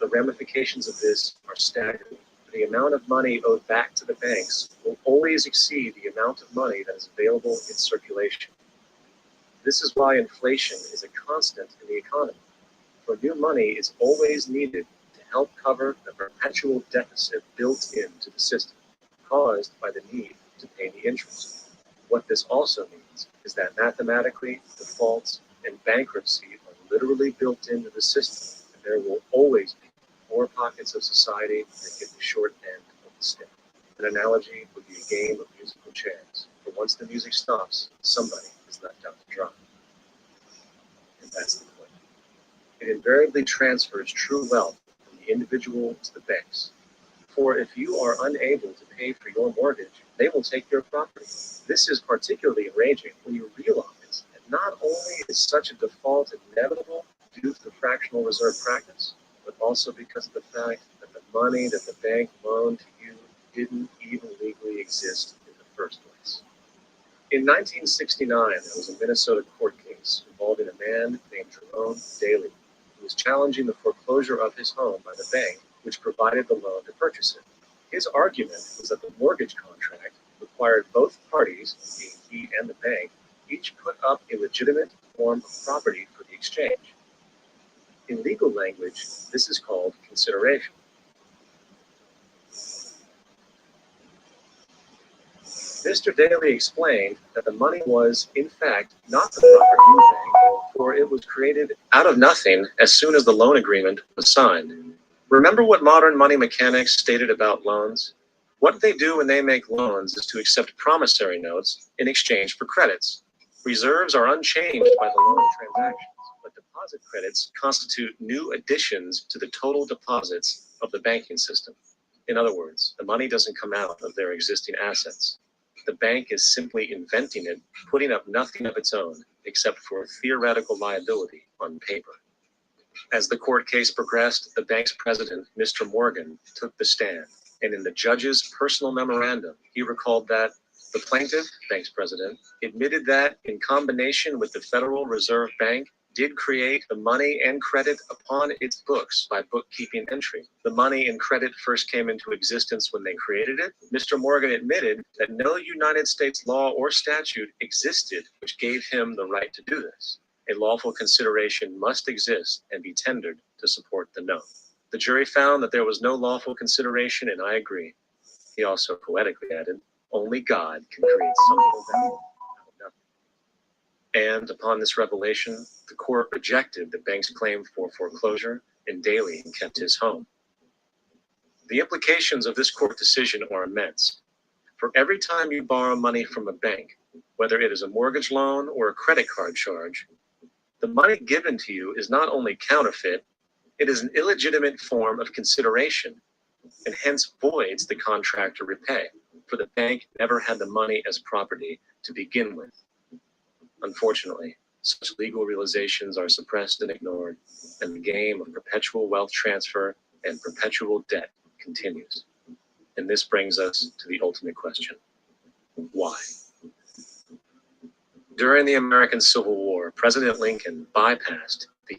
The ramifications of this are staggering. The amount of money owed back to the banks will always exceed the amount of money that is available in circulation. This is why inflation is a constant in the economy, for new money is always needed to help cover the perpetual deficit built into the system, caused by the need to pay the interest. What this also means is that mathematically, defaults and bankruptcy are literally built into the system, and there will always be more pockets of society that get the short end of the stick. An analogy would be a game of musical chairs, for once the music stops, somebody is left out to dry. And that's the point. It invariably transfers true wealth from the individual to the banks. For if you are unable to pay for your mortgage, they will take your property. This is particularly enraging when you realize that not only is such a default inevitable due to the fractional reserve practice, but also because of the fact that the money that the bank loaned to you didn't even legally exist in the first place. In 1969, there was a Minnesota court case involving a man named Jerome Daly, who was challenging the foreclosure of his home by the bank which provided the loan to purchase it. His argument was that the mortgage contract required both parties, being he and the bank, each put up a legitimate form of property for the exchange. In legal language, this is called consideration. Mr. Daly explained that the money was, in fact, not the property of the bank, for it was created out of nothing as soon as the loan agreement was signed. Remember what modern money mechanics stated about loans? What they do when they make loans is to accept promissory notes in exchange for credits. Reserves are unchanged by the loan transactions, but deposit credits constitute new additions to the total deposits of the banking system. In other words, the money doesn't come out of their existing assets. The bank is simply inventing it, putting up nothing of its own except for theoretical liability on paper. As the court case progressed, the bank's president, Mr. Morgan, took the stand, and in the judge's personal memorandum, he recalled that the plaintiff, bank's president, admitted that, in combination with the Federal Reserve Bank, did create the money and credit upon its books by bookkeeping entry. The money and credit first came into existence when they created it. Mr. Morgan admitted that no United States law or statute existed which gave him the right to do this. A lawful consideration must exist and be tendered to support the note. The jury found that there was no lawful consideration, and I agree. He also poetically added, only God can create something of value out of nothing. And upon this revelation, the court rejected the bank's claim for foreclosure, and Daly kept his home. The implications of this court decision are immense. For every time you borrow money from a bank, whether it is a mortgage loan or a credit card charge, the money given to you is not only counterfeit, it is an illegitimate form of consideration and hence voids the contract to repay, for the bank never had the money as property to begin with. Unfortunately, such legal realizations are suppressed and ignored, and the game of perpetual wealth transfer and perpetual debt continues. And this brings us to the ultimate question: why? During the American Civil War, President Lincoln bypassed the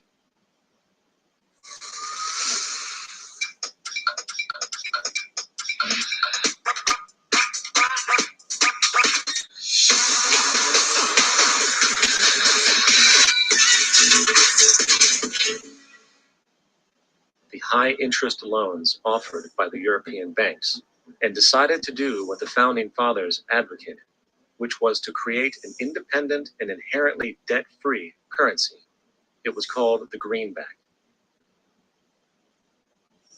high interest loans offered by the European banks and decided to do what the Founding Fathers advocated, which was to create an independent and inherently debt-free currency. It was called the greenback.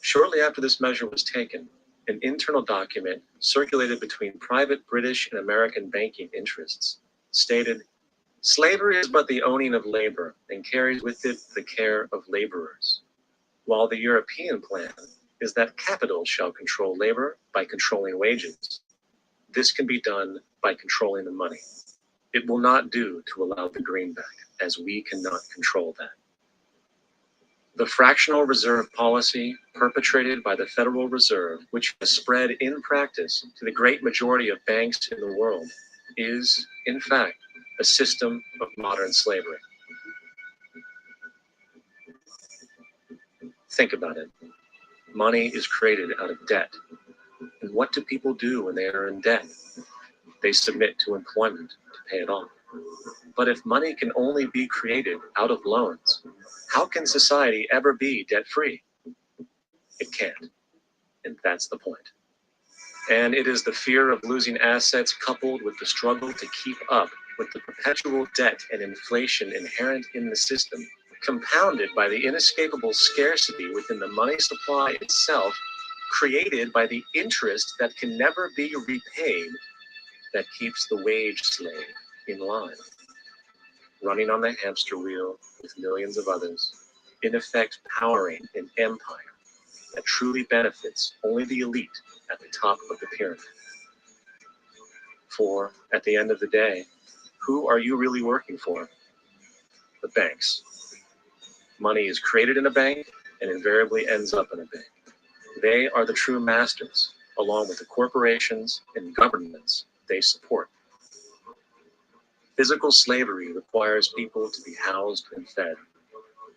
Shortly after this measure was taken, an internal document circulated between private British and American banking interests stated, "Slavery is but the owning of labor and carries with it the care of laborers, while the European plan is that capital shall control labor by controlling wages. This can be done by controlling the money. It will not do to allow the greenback, as we cannot control that." The fractional reserve policy perpetrated by the Federal Reserve, which has spread in practice to the great majority of banks in the world, is, in fact, a system of modern slavery. Think about it. Money is created out of debt. And what do people do when they are in debt? They submit to employment to pay it off. But if money can only be created out of loans, how can society ever be debt-free? It can't. And that's the point. And it is the fear of losing assets coupled with the struggle to keep up with the perpetual debt and inflation inherent in the system, compounded by the inescapable scarcity within the money supply itself, created by the interest that can never be repaid, that keeps the wage slave in line, running on the hamster wheel with millions of others, in effect powering an empire that truly benefits only the elite at the top of the pyramid. For, at the end of the day, who are you really working for? The banks. Money is created in a bank and invariably ends up in a bank. They are the true masters, along with the corporations and governments they support. Physical slavery requires people to be housed and fed.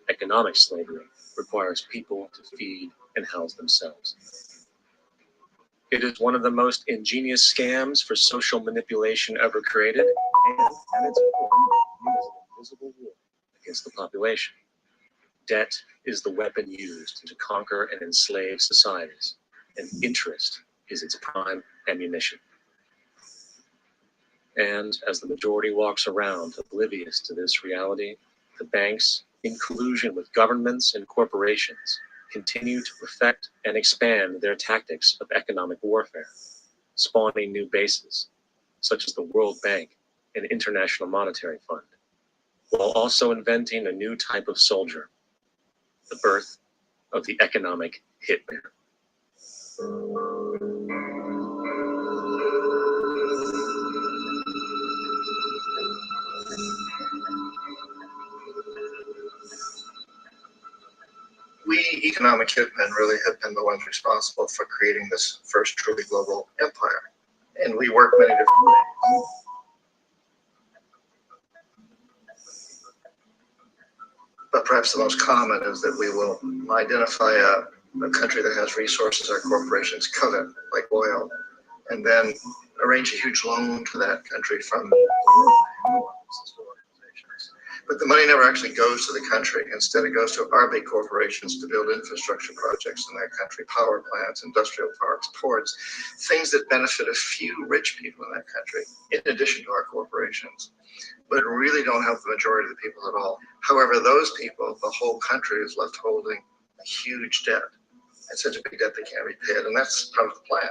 Economic slavery requires people to feed and house themselves. It is one of the most ingenious scams for social manipulation ever created, and at its core, it is an invisible war against the population. Debt is the weapon used to conquer and enslave societies, and interest is its prime ammunition. And as the majority walks around oblivious to this reality, the banks, in collusion with governments and corporations, continue to perfect and expand their tactics of economic warfare, spawning new bases, such as the World Bank and International Monetary Fund, while also inventing a new type of soldier, the birth of the economic hitman. We economic hitmen really have been the ones responsible for creating this first truly global empire. And we work many different ways. But perhaps the most common is that we will identify a country that has resources our corporations covet, like oil, and then arrange a huge loan to that country from organizations. But the money never actually goes to the country. Instead, it goes to our big corporations to build infrastructure projects in that country, power plants, industrial parks, ports, things that benefit a few rich people in that country, in addition to our corporations, but really don't help the majority of the people at all. However, those people, the whole country is left holding a huge debt. It's such a big debt they can't repay it, and that's part of the plan.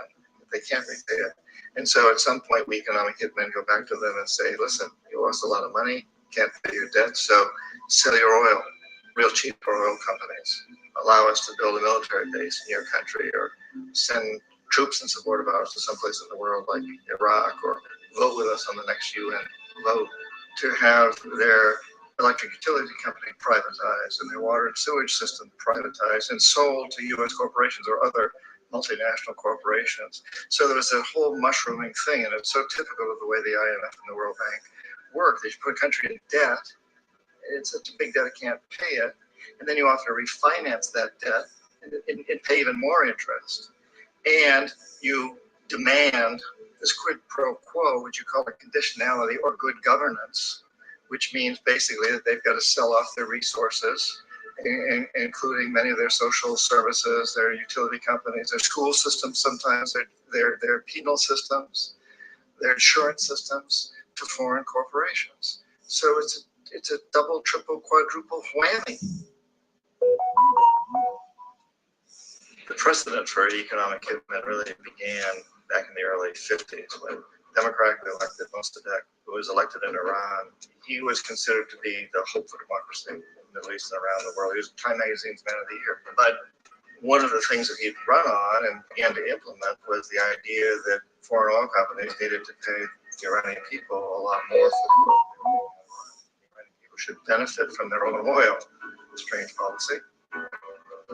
They can't repay it. And so at some point, we economic hitmen go back to them and say, listen, you lost a lot of money, can't pay your debt, so sell your oil, real cheap oil companies. Allow us to build a military base in your country, or send troops in support of ours to someplace in the world like Iraq, or vote with us on the next UN vote to have their electric utility company privatized and their water and sewage system privatized and sold to U.S. corporations or other multinational corporations. So there was a whole mushrooming thing, and it's so typical of the way the IMF and the World Bank work. They put a country in debt, it's such a big debt it can't pay it, and then you often refinance that debt and pay even more interest. And you demand this quid pro quo, which you call a conditionality or good governance, which means basically that they've got to sell off their resources, including many of their social services, their utility companies, their school systems, sometimes their penal systems, their insurance systems, to foreign corporations. So it's a double, triple, quadruple whammy. The precedent for economic hitmen really began back in the early 50s when democratically elected Mossadegh, who was elected in Iran. He was considered to be the hope for democracy in the Middle East and around the world. He was Time Magazine's Man of the Year. But one of the things that he'd run on and began to implement was the idea that foreign oil companies needed to pay the Iranian people a lot more for the oil. The Iranian people should benefit from their own oil. Strange policy.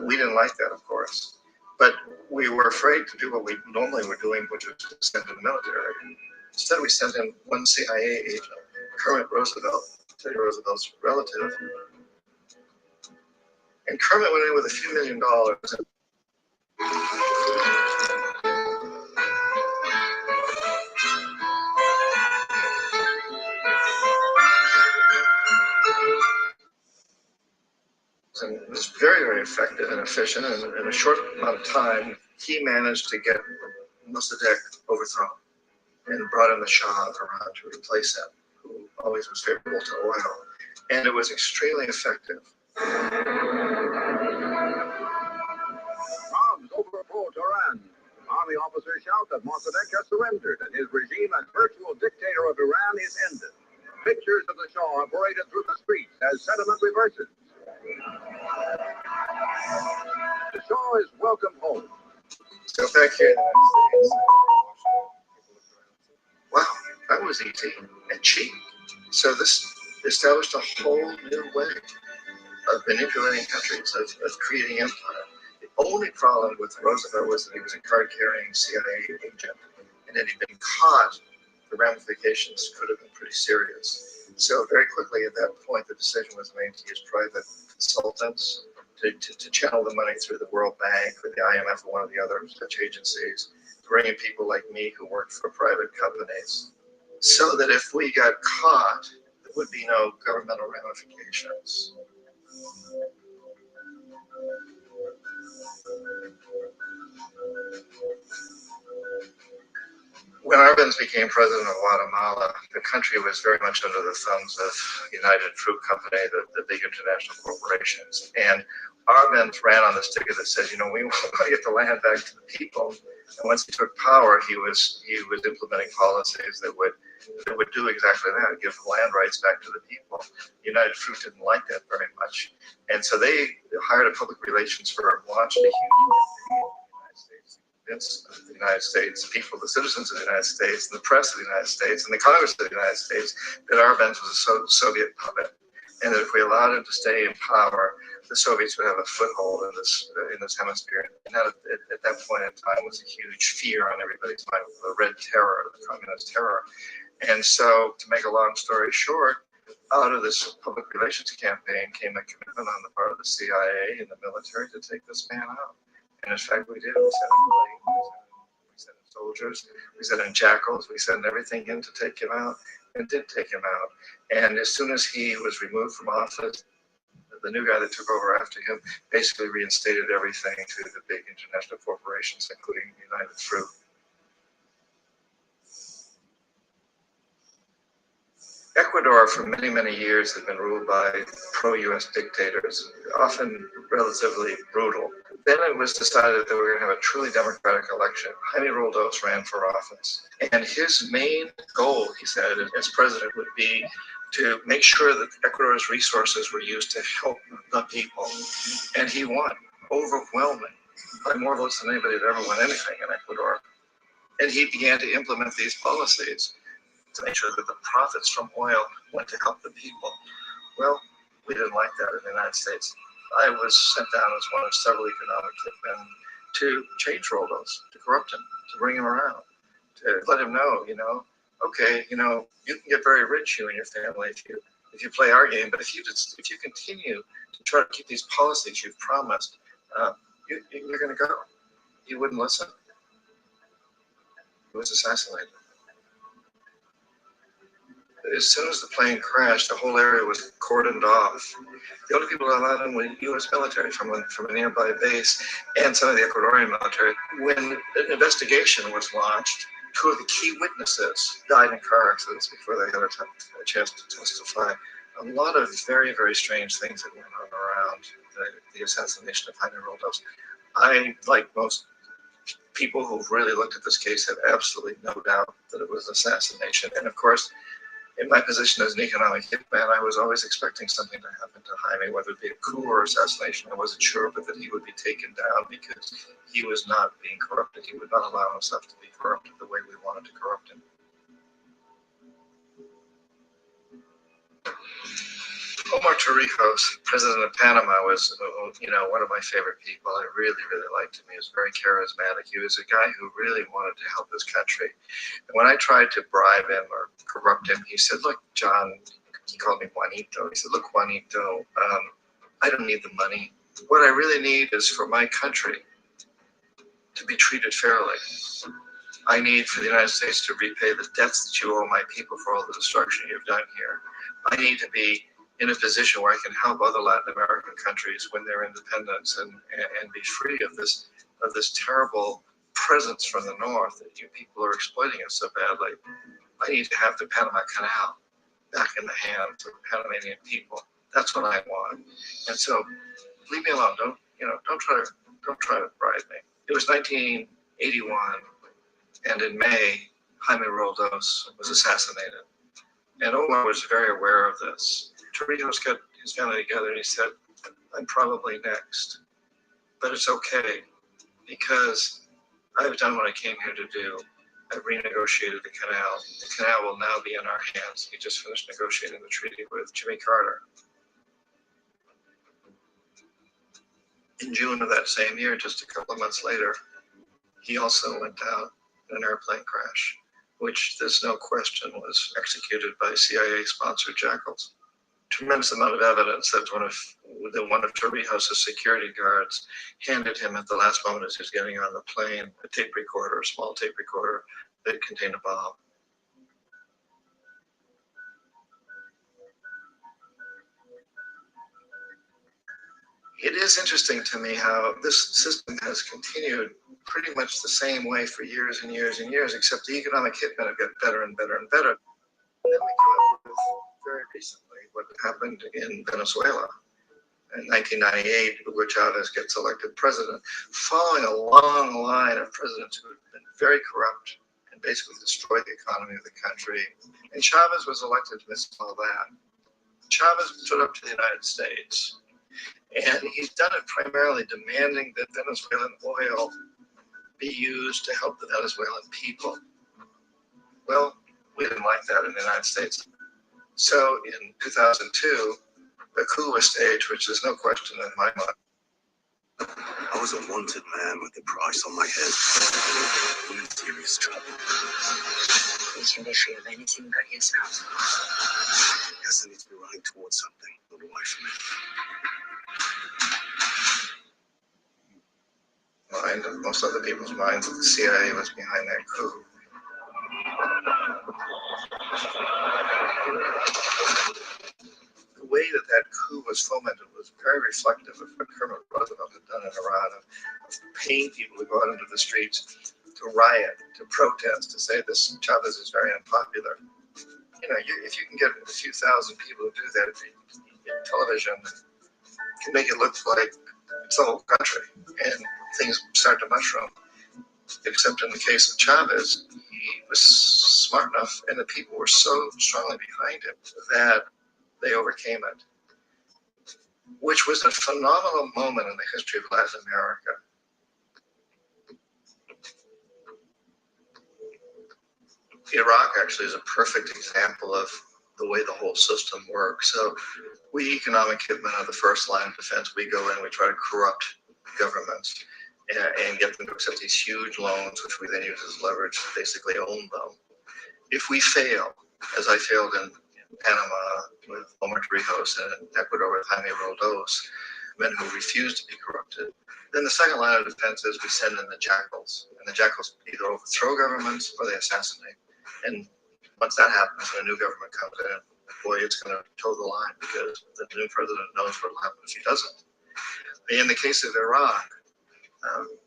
We didn't like that, of course. But we were afraid to do what we normally were doing, which was to send in the military. Instead, we sent in one CIA agent, Kermit Roosevelt, Teddy Roosevelt's relative. And Kermit went in with a few $1 million. And it was very, very effective and efficient. And in a short amount of time, he managed to get Mossadegh overthrown and brought in the Shah of Iran to replace him, who always was favorable to oil. And it was extremely effective. Bombs over Port Iran. Army officers shout that Mossadegh has surrendered and his regime as virtual dictator of Iran is ended. Pictures of the Shah are paraded through the streets as sentiment reverses. The Shah is welcome home. So back here in the United States, wow, that was easy and cheap. So this established a whole new way of manipulating countries, of creating empire. The only problem with Roosevelt was that he was a card-carrying CIA agent, and had he been caught, the ramifications could have been pretty serious. So very quickly at that point, the decision was made to use private consultants to channel the money through the World Bank or the IMF or one of the other such agencies, bring in people like me who worked for private companies, so that if we got caught, there would be no governmental ramifications. When Arbenz became president of Guatemala, the country was very much under the thumbs of United Fruit Company, the big international corporations. And Arbenz ran on the ticket that says, we want to get the land back to the people. And once he took power, he was implementing policies that would do exactly that, give the land rights back to the people. United Fruit didn't like that very much. And so they hired a public relations firm, launched a huge the United States, people, the citizens of the United States, and the press of the United States, and the Congress of the United States, that Arbenz was a Soviet puppet, and that if we allowed him to stay in power, the Soviets would have a foothold in this hemisphere. And that, at that point in time, was a huge fear on everybody's mind, the Red Terror, the Communist terror. And so, to make a long story short, out of this public relations campaign came a commitment on the part of the CIA and the military to take this man out. And in fact, we did. We sent in soldiers, we sent in jackals, we sent everything in to take him out, and did take him out. And as soon as he was removed from office, the new guy that took over after him basically reinstated everything to the big international corporations, including United Fruit. Ecuador, for many, many years, had been ruled by pro-US dictators, often relatively brutal. Then it was decided that we were going to have a truly democratic election. Jaime Roldos ran for office. And his main goal, he said, as president, would be to make sure that Ecuador's resources were used to help the people. And he won, overwhelming, by more votes than anybody had ever won anything in Ecuador. And he began to implement these policies to make sure that the profits from oil went to help the people. Well, we didn't like that in the United States. I was sent down as one of several economic hitmen to change Roldos, to corrupt him, to bring him around, to let him know, okay, you can get very rich, you and your family, if you play our game, but if you continue to try to keep these policies you've promised, you're going to go. He wouldn't listen. He was assassinated. As soon as the plane crashed, the whole area was cordoned off. The only people allowed in were U.S. military from a nearby base and some of the Ecuadorian military. When an investigation was launched, two of the key witnesses died in car accidents before they had a chance to testify. A lot of very, very strange things that went on around the assassination of Jaime Roldos. I, like most people who've really looked at this case, have absolutely no doubt that it was assassination. And of course, in my position as an economic hitman, I was always expecting something to happen to Jaime, whether it be a coup or assassination. I wasn't sure, but that he would be taken down because he was not being corrupted. He would not allow himself to be corrupted the way we wanted to corrupt him. Omar Torrijos, president of Panama, was, one of my favorite people. I really, really liked him. He was very charismatic. He was a guy who really wanted to help his country. And when I tried to bribe him or corrupt him, he said, look, John, he called me Juanito. He said, look, Juanito, I don't need the money. What I really need is for my country to be treated fairly. I need for the United States to repay the debts that you owe my people for all the destruction you've done here. I need to be in a position where I can help other Latin American countries win their independence and be free of this terrible presence from the north that you people are exploiting us so badly. I need to have the Panama Canal back in the hands of Panamanian people. That's what I want. And so, leave me alone. Don't try to bribe me. It was 1981, and in May, Jaime Roldos was assassinated. And Omar was very aware of this. Torrijos got his family together and he said, I'm probably next, but it's okay because I've done what I came here to do. I've renegotiated the canal. The canal will now be in our hands. He just finished negotiating the treaty with Jimmy Carter. In June of that same year, just a couple of months later, he also went down in an airplane crash, which there's no question was executed by CIA-sponsored jackals. Tremendous amount of evidence that one of Torrijos' security guards handed him at the last moment as he was getting on the plane a tape recorder, a small tape recorder that contained a bomb. It is interesting to me how this system has continued pretty much the same way for years and years and years, except the economic hitmen have got better and better and better. And then we come up with, very recently, what happened in Venezuela in 1998, Hugo Chavez gets elected president, following a long line of presidents who had been very corrupt and basically destroyed the economy of the country. And Chavez was elected amidst all that. Chavez stood up to the United States, and he's done it primarily demanding that Venezuelan oil be used to help the Venezuelan people. Well, we didn't like that in the United States. So in 2002, the coup was staged, which is no question in my mind. I was a wanted man with the price on my head. I'm in serious trouble. You can be free of anything but yourself. I guess I need to be running towards something, not away from it. Mind and most other people's minds that the CIA was behind that coup. The way that coup was fomented was very reflective of what Colonel Roosevelt had done in Iran, of paying people to go out into the streets, to riot, to protest, to say this Chavez is very unpopular. if you can get a few thousand people to do that, television can make it look like it's the whole country, and things start to mushroom. Except in the case of Chavez, he was smart enough, and the people were so strongly behind him that they overcame it, which was a phenomenal moment in the history of Latin America. Iraq actually is a perfect example of the way the whole system works. So we economic hitmen are the first line of defense. We go in, we try to corrupt governments and get them to accept these huge loans, which we then use as leverage to basically own them. If we fail, as I failed in Panama with Omar Torrijos and in Ecuador with Jaime Roldos, men who refused to be corrupted, then the second line of defense is we send in the jackals. And the jackals either overthrow governments or they assassinate. And once that happens, when a new government comes in, boy, it's going to toe the line because the new president knows what will happen if he doesn't. In the case of Iraq,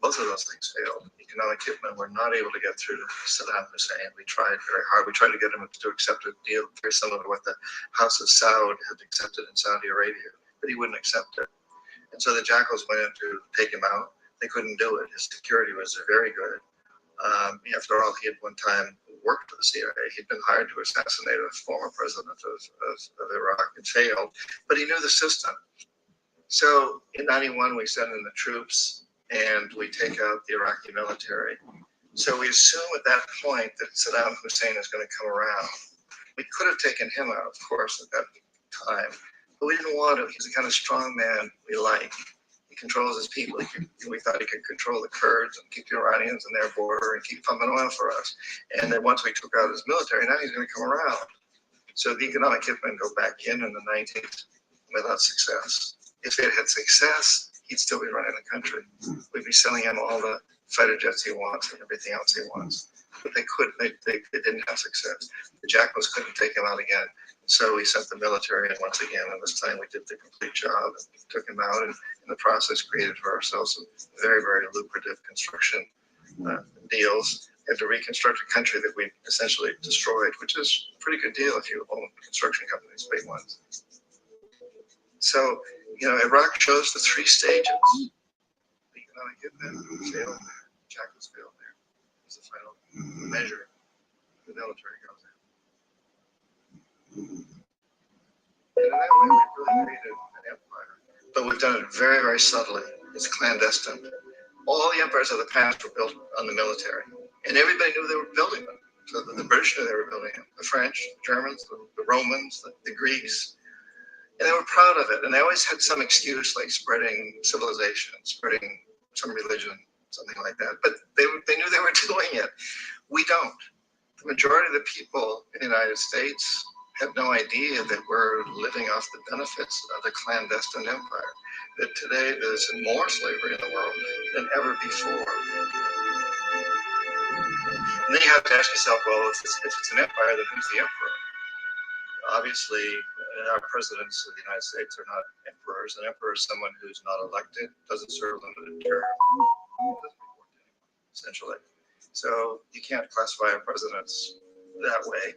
both of those things failed. Economic hitmen were not able to get through to Saddam Hussein. We tried very hard. We tried to get him to accept a deal very similar to what the House of Saud had accepted in Saudi Arabia, but he wouldn't accept it. And so the jackals went in to take him out. They couldn't do it. His security was very good. After all, he had one time worked for the CIA. He'd been hired to assassinate a former president of Iraq and failed, but he knew the system. So in 91, we send in the troops and we take out the Iraqi military. So we assume at that point that Saddam Hussein is going to come around. We could have taken him out, of course, at that time, but we didn't want to. He's the kind of strong man we like. He controls his people. We thought he could control the Kurds and keep the Iranians in their border and keep pumping oil for us. And then once we took out his military, now he's going to come around. So the economic hitmen go back in the 90s without success. If it had success, he'd still be running the country. We'd be selling him all the fighter jets he wants and everything else he wants. But they couldn't. They didn't have success. The jackals couldn't take him out again. So we sent the military in once again, and this time we did the complete job and took him out, and in the process created for ourselves some very, very lucrative construction deals. We had to reconstruct a country that we essentially destroyed, which is a pretty good deal if you own construction companies, big ones. So, Iraq shows the three stages. The economic hitmen failed there. Jackals failed there. It's the final measure. The military goes in. And in that way, we've really created an empire. But we've done it very, very subtly. It's clandestine. All the empires of the past were built on the military. And everybody knew they were building them. So the British knew they were building them. The French, the Germans, the Romans, the Greeks. And they were proud of it. And they always had some excuse like spreading civilization, spreading some religion, something like that. But they knew they were doing it. We don't. The majority of the people in the United States have no idea that we're living off the benefits of the clandestine empire. That today there's more slavery in the world than ever before. And then you have to ask yourself, well, if it's an empire, then who's the emperor? Obviously, our presidents of the United States are not emperors. An emperor is someone who's not elected, doesn't serve a limited term, doesn't report to anyone, essentially. So you can't classify our presidents that way.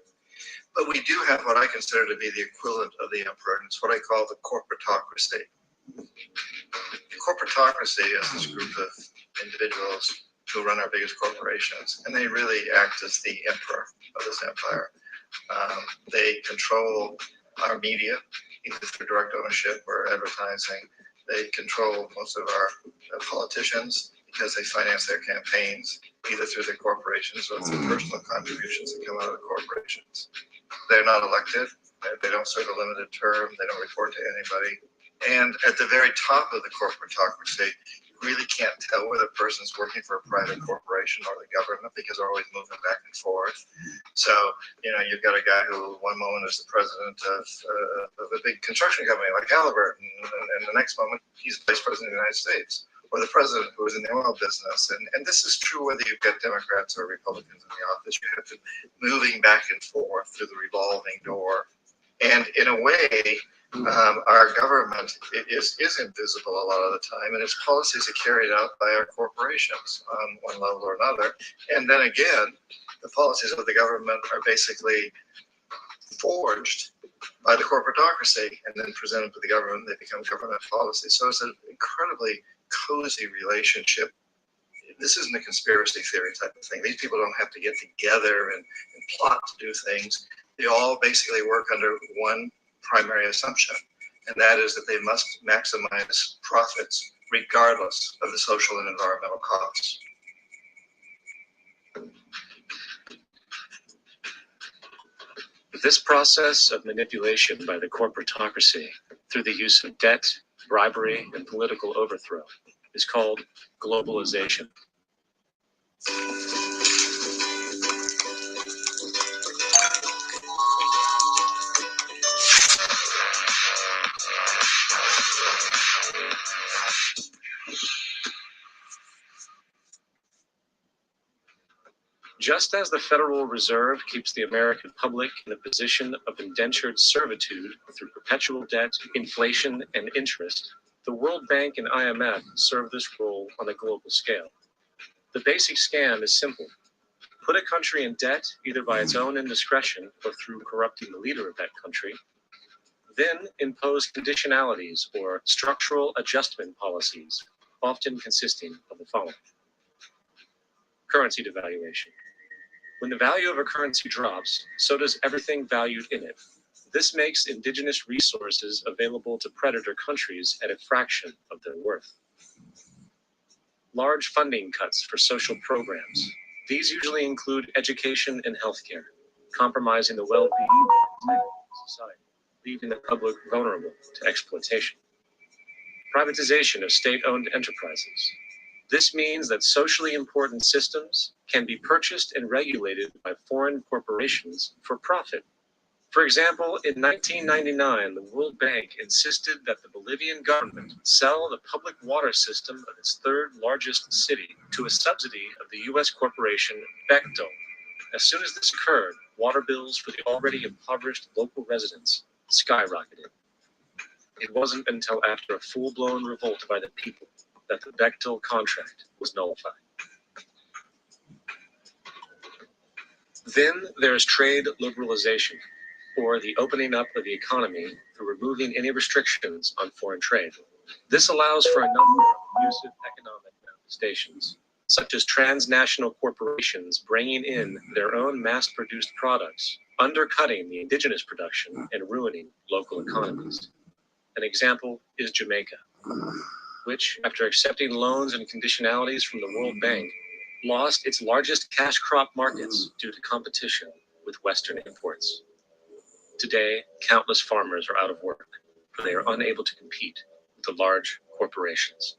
But we do have what I consider to be the equivalent of the emperor, and it's what I call the corporatocracy. The corporatocracy is this group of individuals who run our biggest corporations, and they really act as the emperor of this empire. They control our media, either through direct ownership or advertising. They control most of our politicians because they finance their campaigns, either through their corporations or through personal contributions that come out of the corporations. They're not elected. They don't serve a limited term. They don't report to anybody. And at the very top of the corporatocracy, you really can't tell whether a person's working for a private corporation or the government because they're always moving back and forth. So, you've got a guy who one moment is the president of a big construction company like Halliburton, and the next moment he's vice president of the United States, or the president who is in the oil business. And this is true whether you've got Democrats or Republicans in the office. You have to moving back and forth through the revolving door. And in a way, our government is invisible a lot of the time, and its policies are carried out by our corporations on one level or another. And then again, the policies of the government are basically forged by the corporatocracy and then presented to the government. They become government policy. So it's an incredibly cozy relationship. This isn't a conspiracy theory type of thing. These people don't have to get together and plot to do things. They all basically work under one primary assumption, and that is that they must maximize profits regardless of the social and environmental costs. This process of manipulation by the corporatocracy through the use of debt, bribery, and political overthrow is called globalization. Just as the Federal Reserve keeps the American public in a position of indentured servitude through perpetual debt, inflation, and interest, the World Bank and IMF serve this role on a global scale. The basic scam is simple. Put a country in debt either by its own indiscretion or through corrupting the leader of that country, then impose conditionalities or structural adjustment policies, often consisting of the following. Currency devaluation. When the value of a currency drops, so does everything valued in it. This makes indigenous resources available to predator countries at a fraction of their worth. Large funding cuts for social programs. These usually include education and healthcare, compromising the well-being of society, leaving the public vulnerable to exploitation. Privatization of state-owned enterprises. This means that socially important systems can be purchased and regulated by foreign corporations for profit. For example, in 1999, the World Bank insisted that the Bolivian government sell the public water system of its third largest city to a subsidy of the US corporation Bechtel. As soon as this occurred, water bills for the already impoverished local residents skyrocketed. It wasn't until after a full-blown revolt by the people that the Bechtel contract was nullified. Then there is trade liberalization, or the opening up of the economy through removing any restrictions on foreign trade. This allows for a number of abusive economic manifestations, such as transnational corporations bringing in their own mass-produced products, undercutting the indigenous production and ruining local economies. An example is Jamaica, which, after accepting loans and conditionalities from the World Bank, lost its largest cash crop markets due to competition with Western imports. Today, countless farmers are out of work, for they are unable to compete with the large corporations.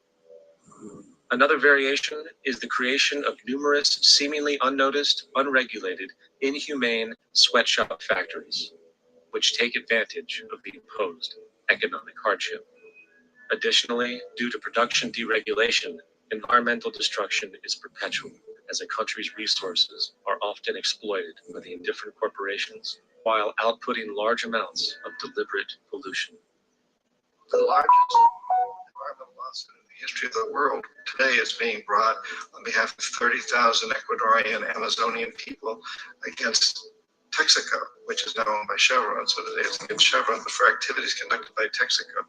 Another variation is the creation of numerous seemingly unnoticed, unregulated, inhumane sweatshop factories, which take advantage of the imposed economic hardship. Additionally, due to production deregulation, environmental destruction is perpetual, as a country's resources are often exploited by the indifferent corporations while outputting large amounts of deliberate pollution. The largest environmental lawsuit in the history of the world today is being brought on behalf of 30,000 Ecuadorian Amazonian people against Texaco, which is now owned by Chevron. So today it's against Chevron, but for activities conducted by Texaco.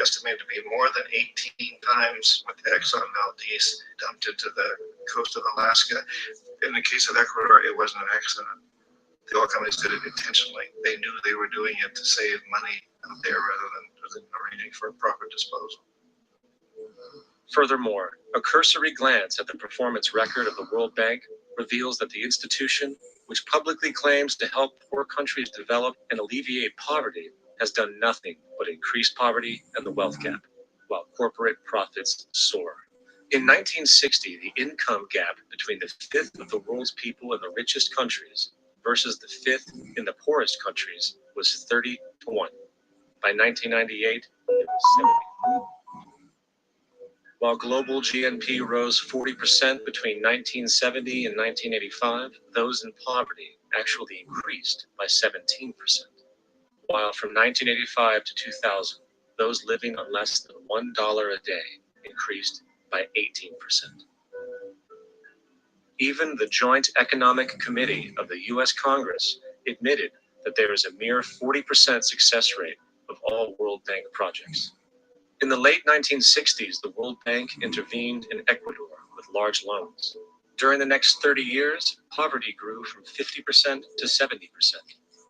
Estimated to be more than 18 times what the Exxon Valdez dumped into the coast of Alaska. In the case of Ecuador, it wasn't an accident. The oil companies did it intentionally. They knew they were doing it to save money out there rather than arranging for a proper disposal. Furthermore, a cursory glance at the performance record of the World Bank reveals that the institution, which publicly claims to help poor countries develop and alleviate poverty, has done nothing but increase poverty and the wealth gap, while corporate profits soar. In 1960, the income gap between the fifth of the world's people in the richest countries versus the fifth in the poorest countries was 30 to 1. By 1998, it was 70. While global GNP rose 40% between 1970 and 1985, those in poverty actually increased by 17%. While from 1985 to 2000, those living on less than $1 a day increased by 18%. Even the Joint Economic Committee of the U.S. Congress admitted that there is a mere 40% success rate of all World Bank projects. In the late 1960s, the World Bank intervened in Ecuador with large loans. During the next 30 years, poverty grew from 50% to 70%.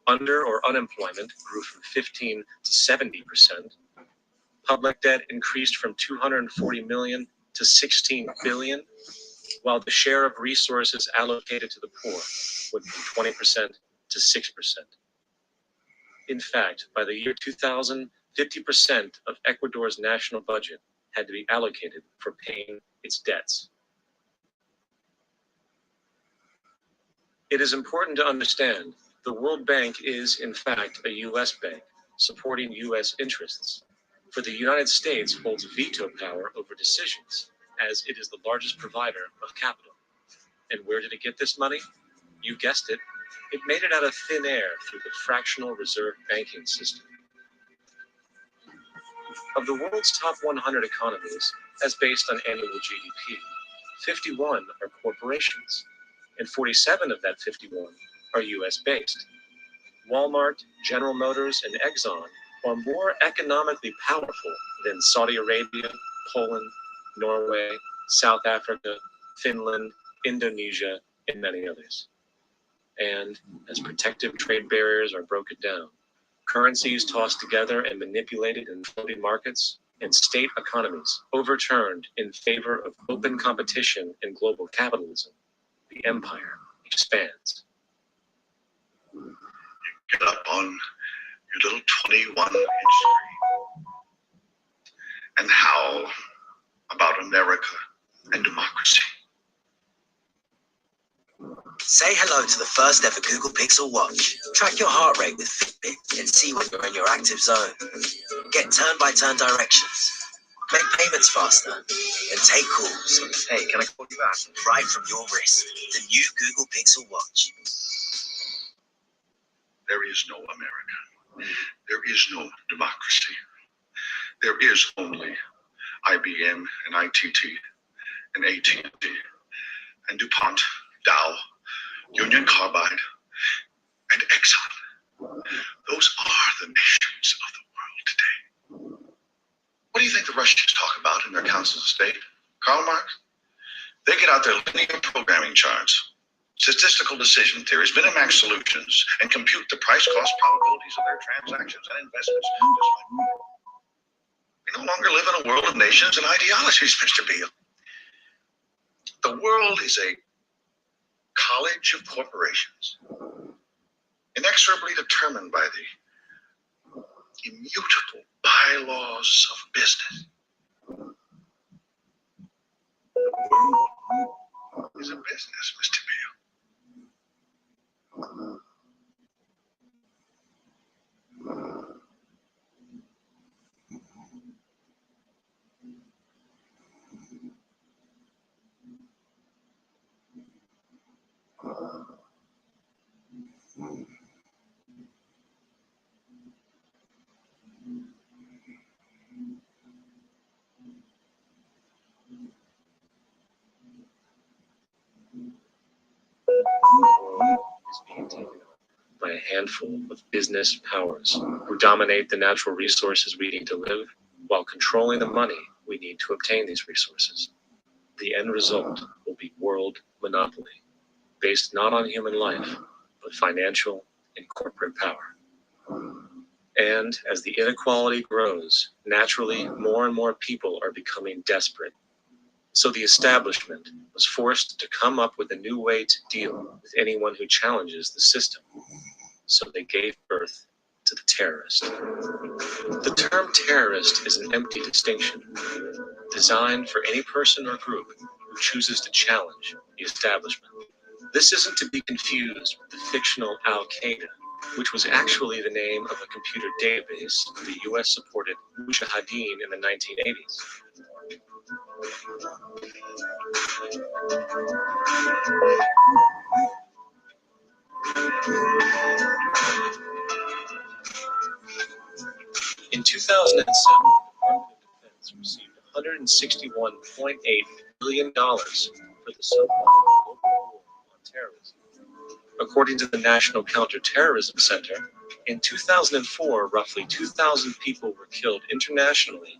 Under or unemployment grew from 15 to 70%. Public debt increased from 240 million to 16 billion, while the share of resources allocated to the poor went from 20% to 6%. In fact, by the year 2000, 50% of Ecuador's national budget had to be allocated for paying its debts. It is important to understand the World Bank is, in fact, a U.S. bank supporting U.S. interests. For the United States holds veto power over decisions, as it is the largest provider of capital. And where did it get this money? You guessed it. It made it out of thin air through the fractional reserve banking system. Of the world's top 100 economies, as based on annual GDP, 51 are corporations, and 47 of that 51 are US-based. Walmart, General Motors, and Exxon are more economically powerful than Saudi Arabia, Poland, Norway, South Africa, Finland, Indonesia, and many others. And as protective trade barriers are broken down, currencies tossed together and manipulated in floating markets, and state economies overturned in favor of open competition and global capitalism, the empire expands. Get up on your little 21-inch screen and howl about America and democracy. Say hello to the first ever Google Pixel Watch. Track your heart rate with Fitbit and see when you're in your active zone. Get turn-by-turn directions. Make payments faster. And take calls. Hey, can I call you back? Right from your wrist. The new Google Pixel Watch. There is no America. There is no democracy. There is only IBM and ITT and AT&T and DuPont, Dow, Union Carbide, and Exxon. Those are the nations of the world today. What do you think the Russians talk about in their councils of state? Karl Marx? They get out their linear programming charts, statistical decision theories, Minimax solutions, and compute the price-cost probabilities of their transactions and investments. We no longer live in a world of nations and ideologies, Mr. Beale. The world is a college of corporations, inexorably determined by the immutable bylaws of business. The world is a business, Mr. Beale. Is being taken on by a handful of business powers who dominate the natural resources we need to live while controlling the money we need to obtain these resources. The end result will be world monopoly, based not on human life, but financial and corporate power. And as the inequality grows, naturally, more and more people are becoming desperate. So the establishment was forced to come up with a new way to deal with anyone who challenges the system. So they gave birth to the terrorist. The term terrorist is an empty distinction, designed for any person or group who chooses to challenge the establishment. This isn't to be confused with the fictional Al-Qaeda, which was actually the name of a computer database the US supported Mujahideen in the 1980s. In 2007, the Department of Defense received $161.8 billion for the so-called Global War on Terrorism. According to the National Counterterrorism Center, in 2004, roughly 2,000 people were killed internationally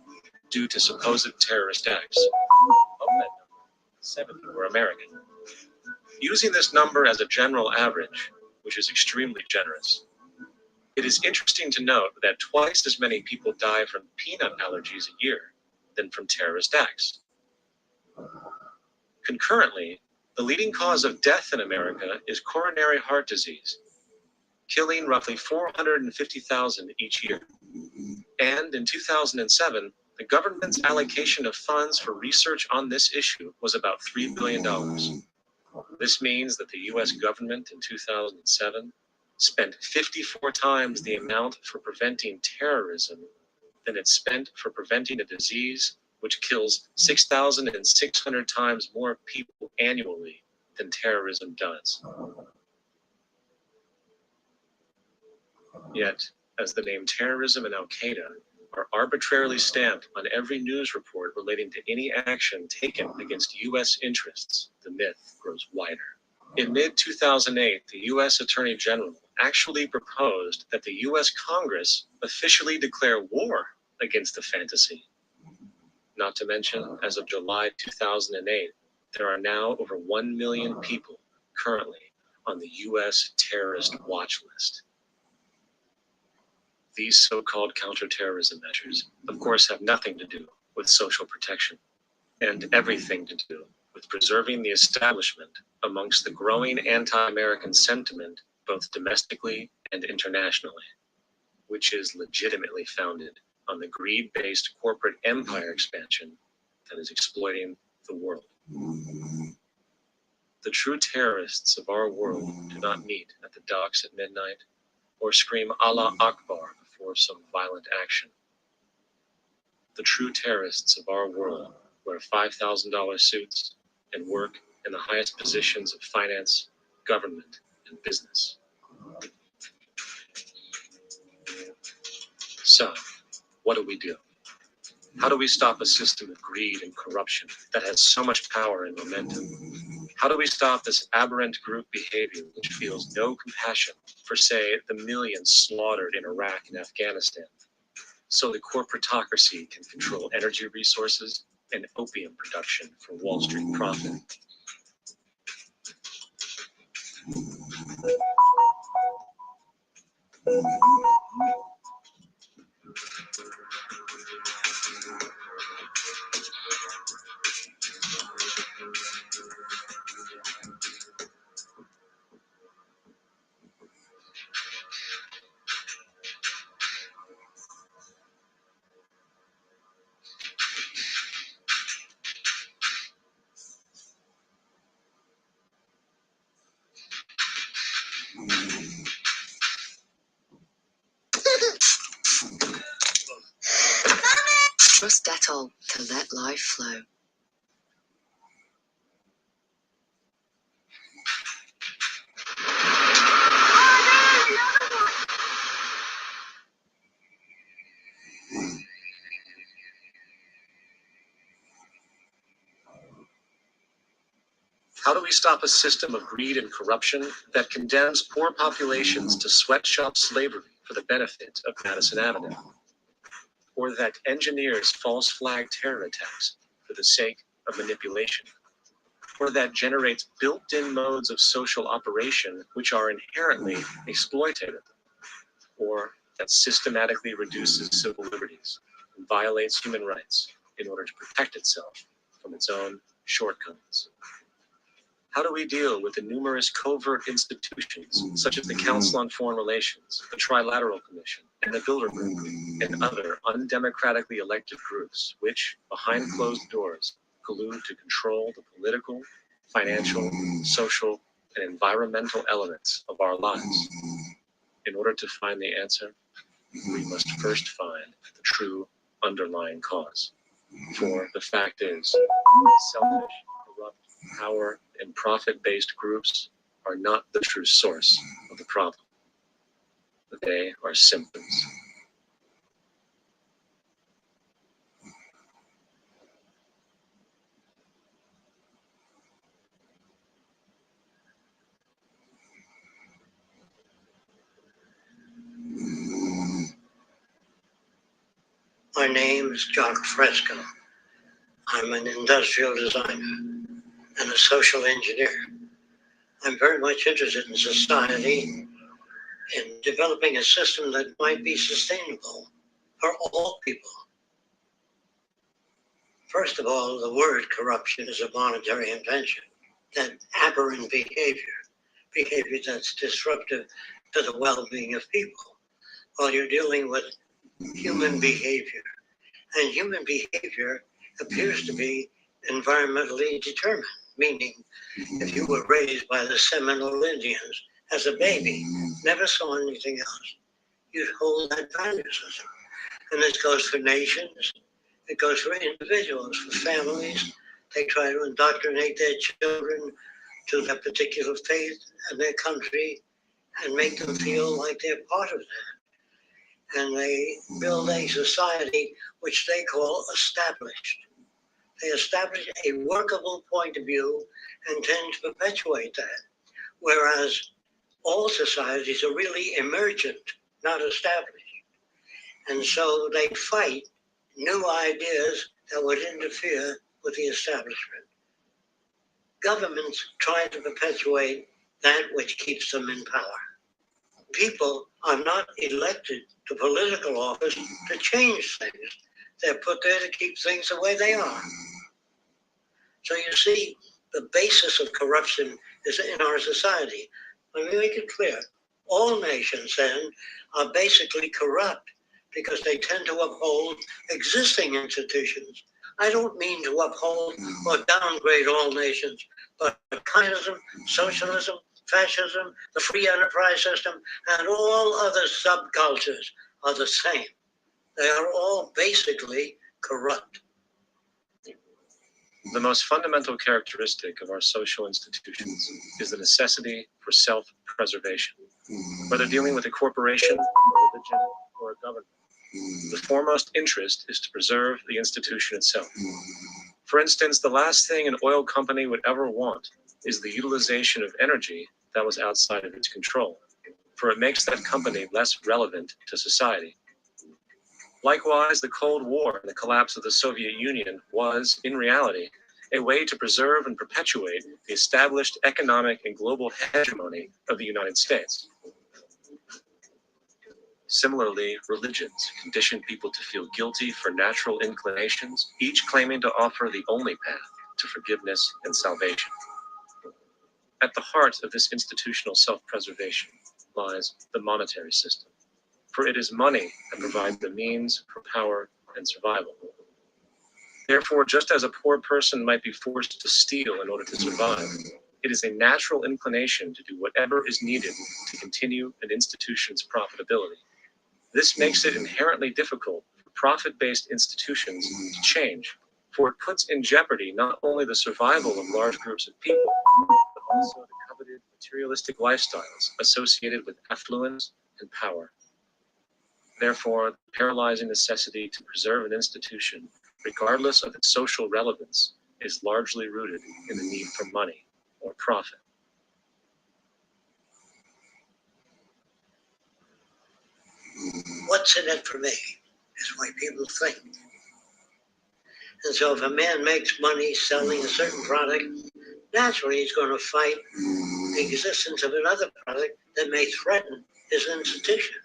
due to supposed terrorist acts. Of that number, 70 were American. Using this number as a general average, which is extremely generous, it is interesting to note that twice as many people die from peanut allergies a year than from terrorist acts. Concurrently, the leading cause of death in America is coronary heart disease, killing roughly 450,000 each year. And in 2007, the government's allocation of funds for research on this issue was about $3 billion. This means that the US government in 2007 spent 54 times the amount for preventing terrorism than it spent for preventing a disease which kills 6,600 times more people annually than terrorism does. Yet, as the name terrorism and Al-Qaeda are arbitrarily stamped on every news report relating to any action taken against US interests, the myth grows wider. In mid-2008, the US Attorney General actually proposed that the US Congress officially declare war against the fantasy. Not to mention, as of July 2008, there are now over 1 million people currently on the US terrorist watch list. These so-called counterterrorism measures, of course, have nothing to do with social protection and everything to do with preserving the establishment amongst the growing anti-American sentiment, both domestically and internationally, which is legitimately founded on the greed-based corporate empire expansion that is exploiting the world. The true terrorists of our world do not meet at the docks at midnight or scream Allah Akbar before some violent action. The true terrorists of our world wear $5,000 suits and work in the highest positions of finance, government, and business. So, what do we do? How do we stop a system of greed and corruption that has so much power and momentum? How do we stop this aberrant group behavior which feels no compassion for, say, the millions slaughtered in Iraq and Afghanistan, so the corporatocracy can control energy resources and opium production for Wall Street profit? Trust Dettol to let life flow. How do we stop a system of greed and corruption that condemns poor populations to sweatshop slavery for the benefit of Madison Avenue? Or that engineers false flag terror attacks for the sake of manipulation? Or that generates built-in modes of social operation which are inherently exploitative? Or that systematically reduces civil liberties and violates human rights in order to protect itself from its own shortcomings? How do we deal with the numerous covert institutions, such as the Council on Foreign Relations, the Trilateral Commission, and the Bilderberg Group, and other undemocratically elected groups, which, behind closed doors, collude to control the political, financial, social, and environmental elements of our lives? In order to find the answer, we must first find the true underlying cause. For the fact is, selfish, corrupt, power, and profit-based groups are not the true source of the problem. They are symptoms. My name is John Fresco. I'm an industrial designer and a social engineer. I'm very much interested in society, in developing a system that might be sustainable for all people. First of all, the word corruption is a monetary invention, that aberrant behavior that's disruptive to the well-being of people, while you're dealing with human behavior. And human behavior appears to be environmentally determined, meaning if you were raised by the Seminole Indians as a baby, never saw anything else, you'd hold that value system. And this goes for nations, it goes for individuals, for families. They try to indoctrinate their children to their particular faith and their country and make them feel like they're part of that. And they build a society which they call established. They establish a workable point of view and tend to perpetuate that. Whereas all societies are really emergent, not established. And so they fight new ideas that would interfere with the establishment. Governments try to perpetuate that which keeps them in power. People are not elected to political office to change things. They're put there to keep things the way they are. So you see, the basis of corruption is in our society. Let me make it clear. All nations then are basically corrupt because they tend to uphold existing institutions. I don't mean to uphold or downgrade all nations, but communism, socialism, fascism, the free enterprise system, and all other subcultures are the same. They are all basically corrupt. The most fundamental characteristic of our social institutions is the necessity for self-preservation. Whether dealing with a corporation, a religion, or a government, the foremost interest is to preserve the institution itself. For instance, the last thing an oil company would ever want is the utilization of energy that was outside of its control, for it makes that company less relevant to society. Likewise, the Cold War and the collapse of the Soviet Union was, in reality, a way to preserve and perpetuate the established economic and global hegemony of the United States. Similarly, religions condition people to feel guilty for natural inclinations, each claiming to offer the only path to forgiveness and salvation. At the heart of this institutional self-preservation lies the monetary system, for it is money that provides the means for power and survival. Therefore, just as a poor person might be forced to steal in order to survive, it is a natural inclination to do whatever is needed to continue an institution's profitability. This makes it inherently difficult for profit-based institutions to change, for it puts in jeopardy not only the survival of large groups of people, but also the coveted materialistic lifestyles associated with affluence and power. Therefore, the paralyzing necessity to preserve an institution, regardless of its social relevance, is largely rooted in the need for money or profit. What's in it for me is what people think. And so if a man makes money selling a certain product, naturally he's going to fight the existence of another product that may threaten his institution.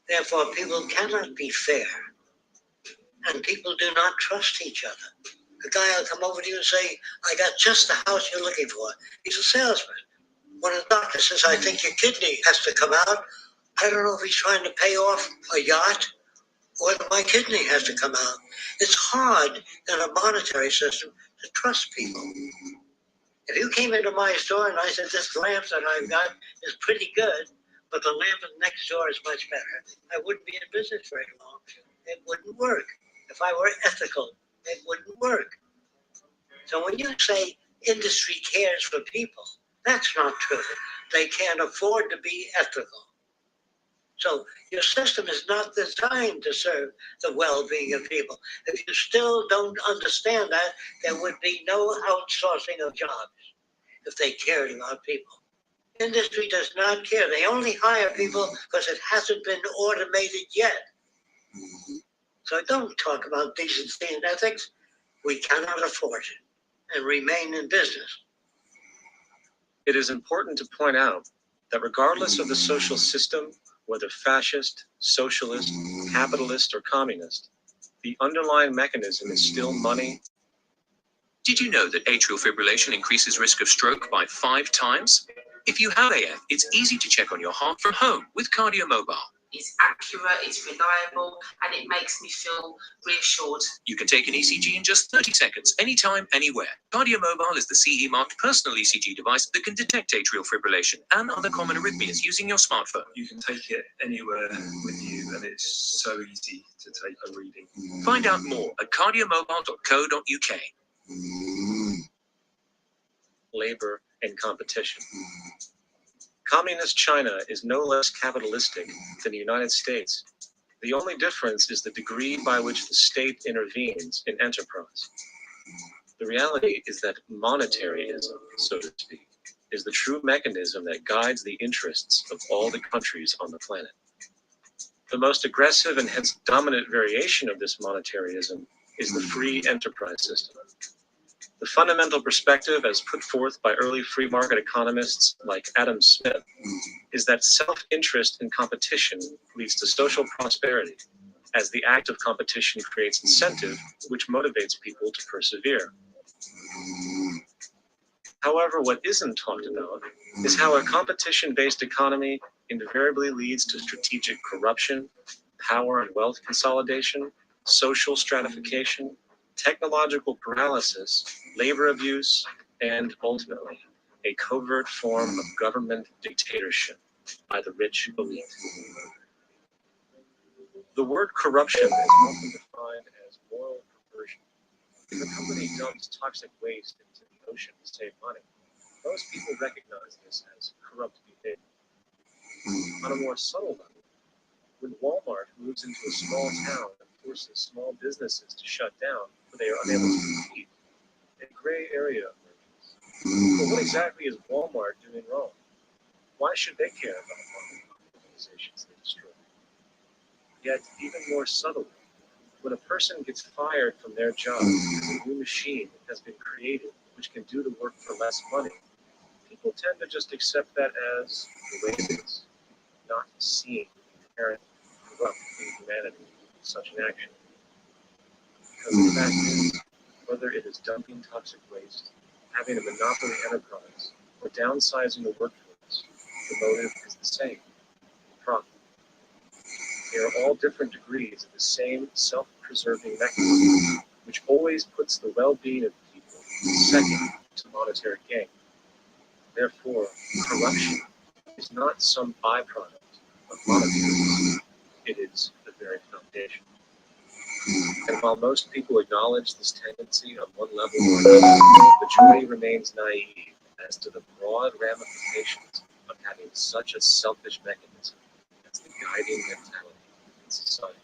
Therefore, people cannot be fair, and people do not trust each other. A guy will come over to you and say, I got just the house you're looking for. He's a salesman. When a doctor says, I think your kidney has to come out, I don't know if he's trying to pay off a yacht or that my kidney has to come out. It's hard in a monetary system to trust people. If you came into my store and I said, this lamp that I've got is pretty good, but the lamp next door is much better, I wouldn't be in business very long. It wouldn't work. If I were ethical, it wouldn't work. So when you say industry cares for people, that's not true. They can't afford to be ethical. So your system is not designed to serve the well-being of people. If you still don't understand that, there would be no outsourcing of jobs if they cared about people. Industry does not care. They only hire people because it hasn't been automated yet. So don't talk about decency and ethics. We cannot afford it and remain in business. It is important to point out that regardless of the social system, whether fascist, socialist, capitalist, or communist, the underlying mechanism is still money. Did you know that atrial fibrillation increases risk of stroke by 5 times? If you have AF, it's easy to check on your heart from home with KardioMobile. It's accurate, it's reliable, and it makes me feel reassured. You can take an ECG in just 30 seconds, anytime, anywhere. KardioMobile is the CE marked personal ECG device that can detect atrial fibrillation and other common arrhythmias using your smartphone. You can take it anywhere with you, and it's so easy to take a reading. Find out more at kardiomobile.co.uk. Labor and competition. Communist China is no less capitalistic than the United States. The only difference is the degree by which the state intervenes in enterprise. The reality is that monetaryism, so to speak, is the true mechanism that guides the interests of all the countries on the planet. The most aggressive and hence dominant variation of this monetaryism is the free enterprise system. The fundamental perspective, as put forth by early free market economists like Adam Smith, is that self-interest in competition leads to social prosperity, as the act of competition creates incentive, which motivates people to persevere. However, what isn't talked about is how a competition-based economy invariably leads to strategic corruption, power and wealth consolidation, social stratification, technological paralysis, labor abuse, and ultimately, a covert form of government dictatorship by the rich elite. The word corruption is often defined as moral perversion. If a company dumps toxic waste into the ocean to save money, most people recognize this as corrupt behavior. On a more subtle level, when Walmart moves into a small town and forces small businesses to shut down, for they are unable to compete, a gray area emerges. But what exactly is Walmart doing wrong? Why should they care about the organizations they destroy? Yet, even more subtly, when a person gets fired from their job because a new machine has been created which can do the work for less money, people tend to just accept that as the way it is, not seeing the inherent corrupt inhumanity of such an action. Because the fact is, whether it is dumping toxic waste, having a monopoly enterprise, or downsizing the workforce, the motive is the same: profit. They are all different degrees of the same self-preserving mechanism, which always puts the well-being of people second to monetary gain. Therefore, corruption is not some byproduct of monetarism, it is the very foundation. And while most people acknowledge this tendency on one level or another, the majority remains naive as to the broad ramifications of having such a selfish mechanism as the guiding mentality in society.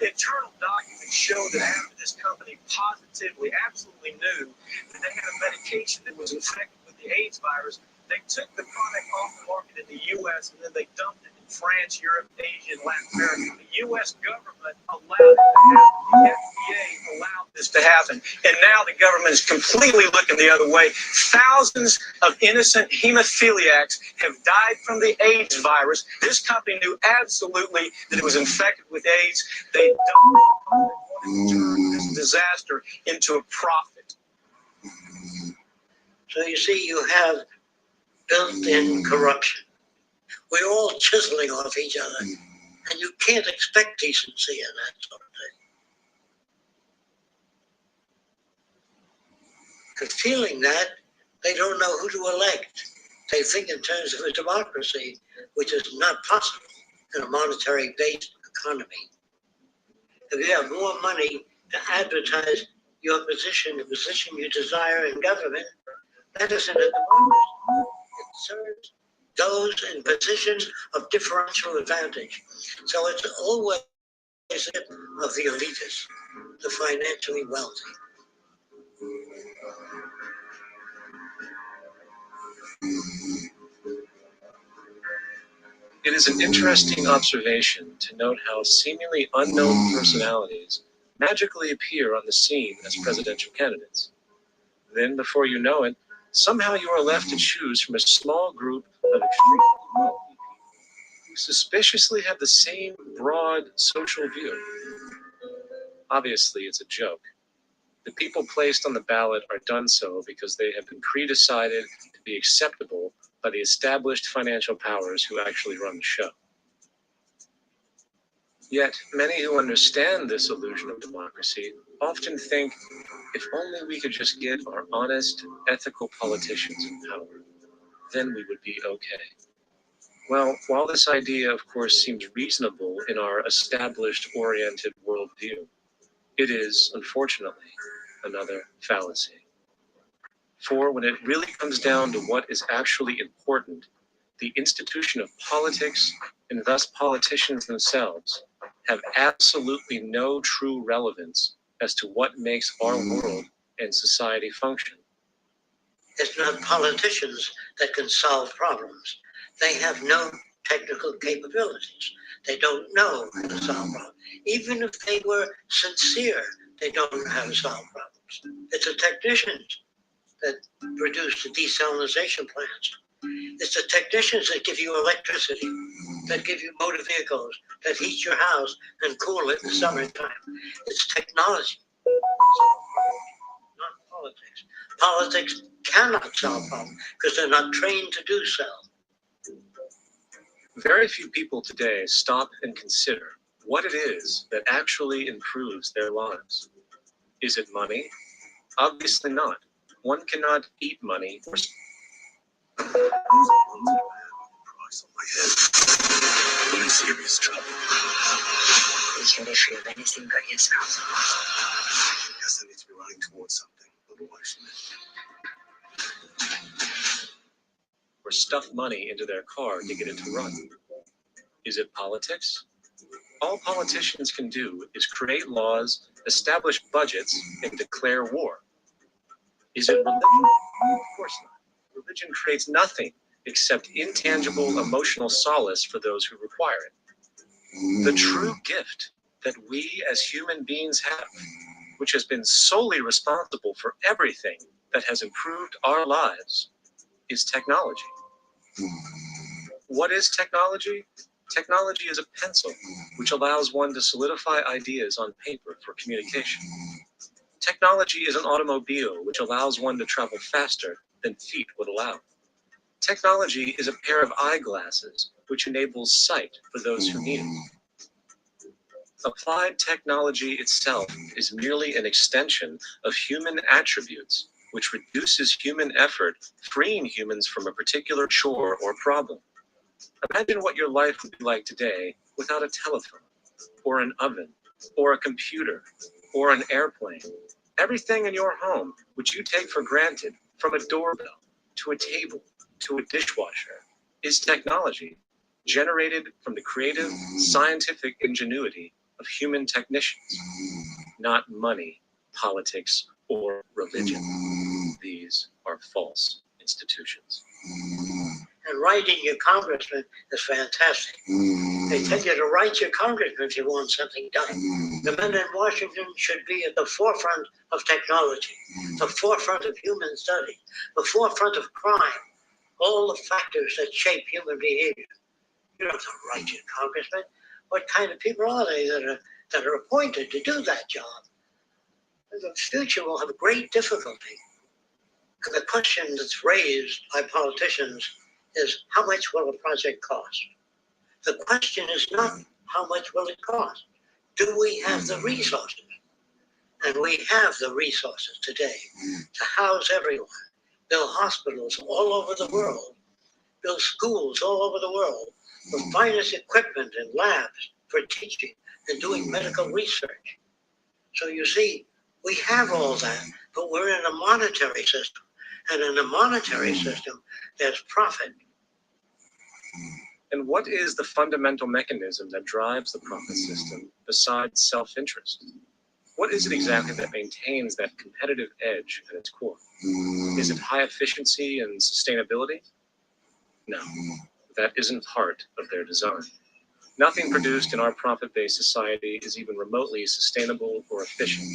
Internal documents show that after this company positively, absolutely knew that they had a medication that was infected with the AIDS virus, they took the product off the market in the U.S. and then they dumped it in France, Europe, Asia, and Latin America. The U.S. government allowed it to happen. The FDA allowed this to happen. And now the government is completely looking the other way. Thousands of innocent hemophiliacs have died from the AIDS virus. This company knew absolutely that it was infected with AIDS. They wanted to turn this disaster into a profit. So you see, you have built-in corruption. We're all chiseling off each other, and you can't expect decency in that sort of thing. Because feeling that, they don't know who to elect. They think in terms of a democracy, which is not possible in a monetary-based economy. If you have more money to advertise your position, the position you desire in government, that isn't a democracy. It serves those in positions of differential advantage. So it's always of the elitists, the financially wealthy. It is an interesting observation to note how seemingly unknown personalities magically appear on the scene as presidential candidates. Then, before you know it, somehow you are left to choose from a small group of extremely wealthy people who suspiciously have the same broad social view. Obviously, it's a joke. The people placed on the ballot are done so because they have been pre-decided to be acceptable by the established financial powers who actually run the show. Yet, many who understand this illusion of democracy often think, if only we could just get our honest, ethical politicians in power, then we would be okay. Well, while this idea, of course, seems reasonable in our established-oriented worldview, it is, unfortunately, another fallacy. For when it really comes down to what is actually important, the institution of politics, and thus politicians themselves, have absolutely no true relevance as to what makes our world and society function. It's not politicians that can solve problems. They have no technical capabilities. They don't know how to solve problems. Even if they were sincere, they don't know how to solve problems. It's the technicians that produce the desalinization plants. It's the technicians that give you electricity, that give you motor vehicles, that heat your house and cool it in the summertime. It's technology, not politics. Politics cannot solve problems because they're not trained to do so. Very few people today stop and consider what it is that actually improves their lives. Is it money? Obviously not. One cannot eat money or I'm in serious trouble. You can issue of anything but yourself. Guess I need to be running towards something. Otherwise, or stuff money into their car to get it to run. Is it politics? All politicians can do is create laws, establish budgets, and declare war. Is it religion? Of course not. Religion creates nothing except intangible emotional solace for those who require it. The true gift that we as human beings have, which has been solely responsible for everything that has improved our lives, is technology. What is technology? Technology is a pencil which allows one to solidify ideas on paper for communication. Technology is an automobile which allows one to travel faster than feet would allow. Technology is a pair of eyeglasses which enables sight for those who need it. Applied technology itself is merely an extension of human attributes which reduces human effort, freeing humans from a particular chore or problem. Imagine what your life would be like today without a telephone, or an oven, or a computer, or an airplane. Everything in your home, which you take for granted, from a doorbell, to a table, to a dishwasher, is technology generated from the creative, scientific ingenuity of human technicians, not money, politics, or religion. These are false institutions. And writing your congressman is fantastic. They tell you to write your congressman if you want something done. The men in Washington should be at the forefront of technology, the forefront of human study, the forefront of crime, all the factors that shape human behavior. You don't have to write your congressman. What kind of people are they that are appointed to do that job? The future will have great difficulty. And the question that's raised by politicians is, how much will a project cost? The question is not how much will it cost. Do we have the resources? And we have the resources today to house everyone, build hospitals all over the world, build schools all over the world, the finest equipment and labs for teaching and doing medical research. So you see, we have all that, but we're in a monetary system. And in a monetary system, there's profit. And what is the fundamental mechanism that drives the profit system besides self-interest? What is it exactly that maintains that competitive edge at its core? Is it high efficiency and sustainability? No. The That isn't part of their design. Nothing produced in our profit-based society is even remotely sustainable or efficient.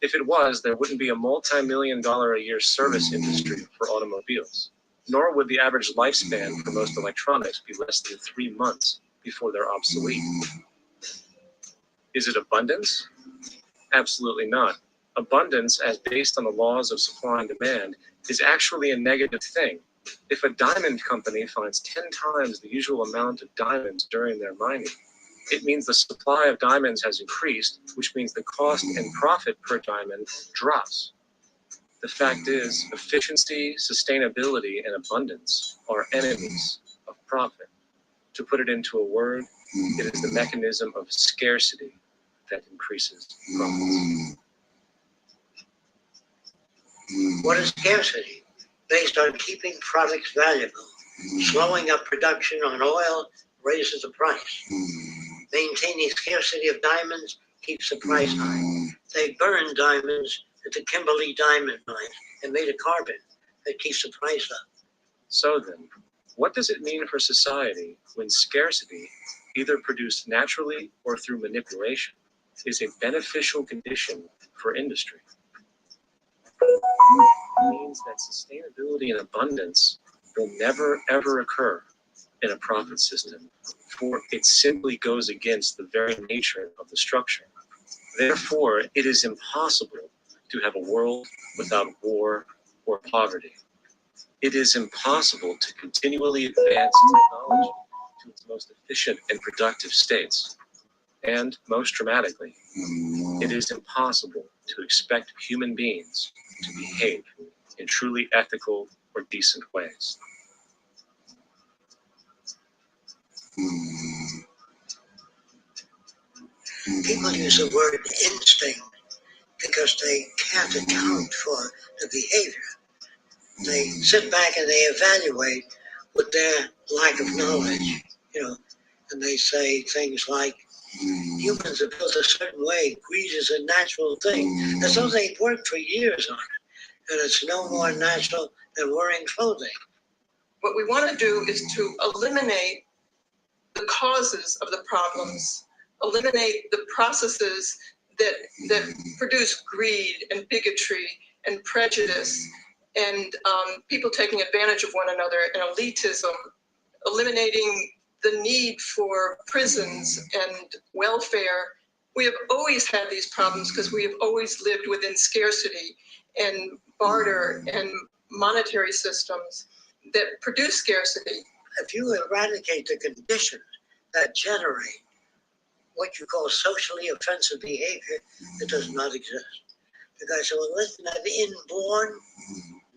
If it was, there wouldn't be a multi-million-dollar a year service industry for automobiles, nor would the average lifespan for most electronics be less than 3 months before they're obsolete. Is it abundance? Absolutely not. Abundance, as based on the laws of supply and demand, is actually a negative thing. If a diamond company finds 10 times the usual amount of diamonds during their mining, it means the supply of diamonds has increased, which means the cost and profit per diamond drops. The fact is, efficiency, sustainability, and abundance are enemies of profit. To put it into a word, it is the mechanism of scarcity that increases profits. What is scarcity? Based on keeping products valuable. Slowing up production on oil raises the price. Maintaining scarcity of diamonds keeps the price high. They burn diamonds at the Kimberley Diamond Mine and made a carbon that keeps the price up. So then, what does it mean for society when scarcity, either produced naturally or through manipulation, is a beneficial condition for industry? It means that sustainability and abundance will never ever occur in a profit system, for it simply goes against the very nature of the structure. Therefore, it is impossible to have a world without war or poverty. It is impossible to continually advance technology to its most efficient and productive states. And most dramatically, it is impossible to expect human beings to behave in truly ethical or decent ways. People use the word instinct because they can't account for the behavior. They sit back and they evaluate with their lack of knowledge, and they say things like, humans are built a certain way, greed is a natural thing, as though they've worked for years on it, and it's no more natural than wearing clothing. What we want to do is to eliminate the causes of the problems, eliminate the processes that produce greed and bigotry and prejudice and people taking advantage of one another and elitism, eliminating the need for prisons and welfare. We have always had these problems because we have always lived within scarcity and barter and monetary systems that produce scarcity. If you eradicate the conditions that generate what you call socially offensive behavior, it does not exist. The guy said, well, isn't that inborn?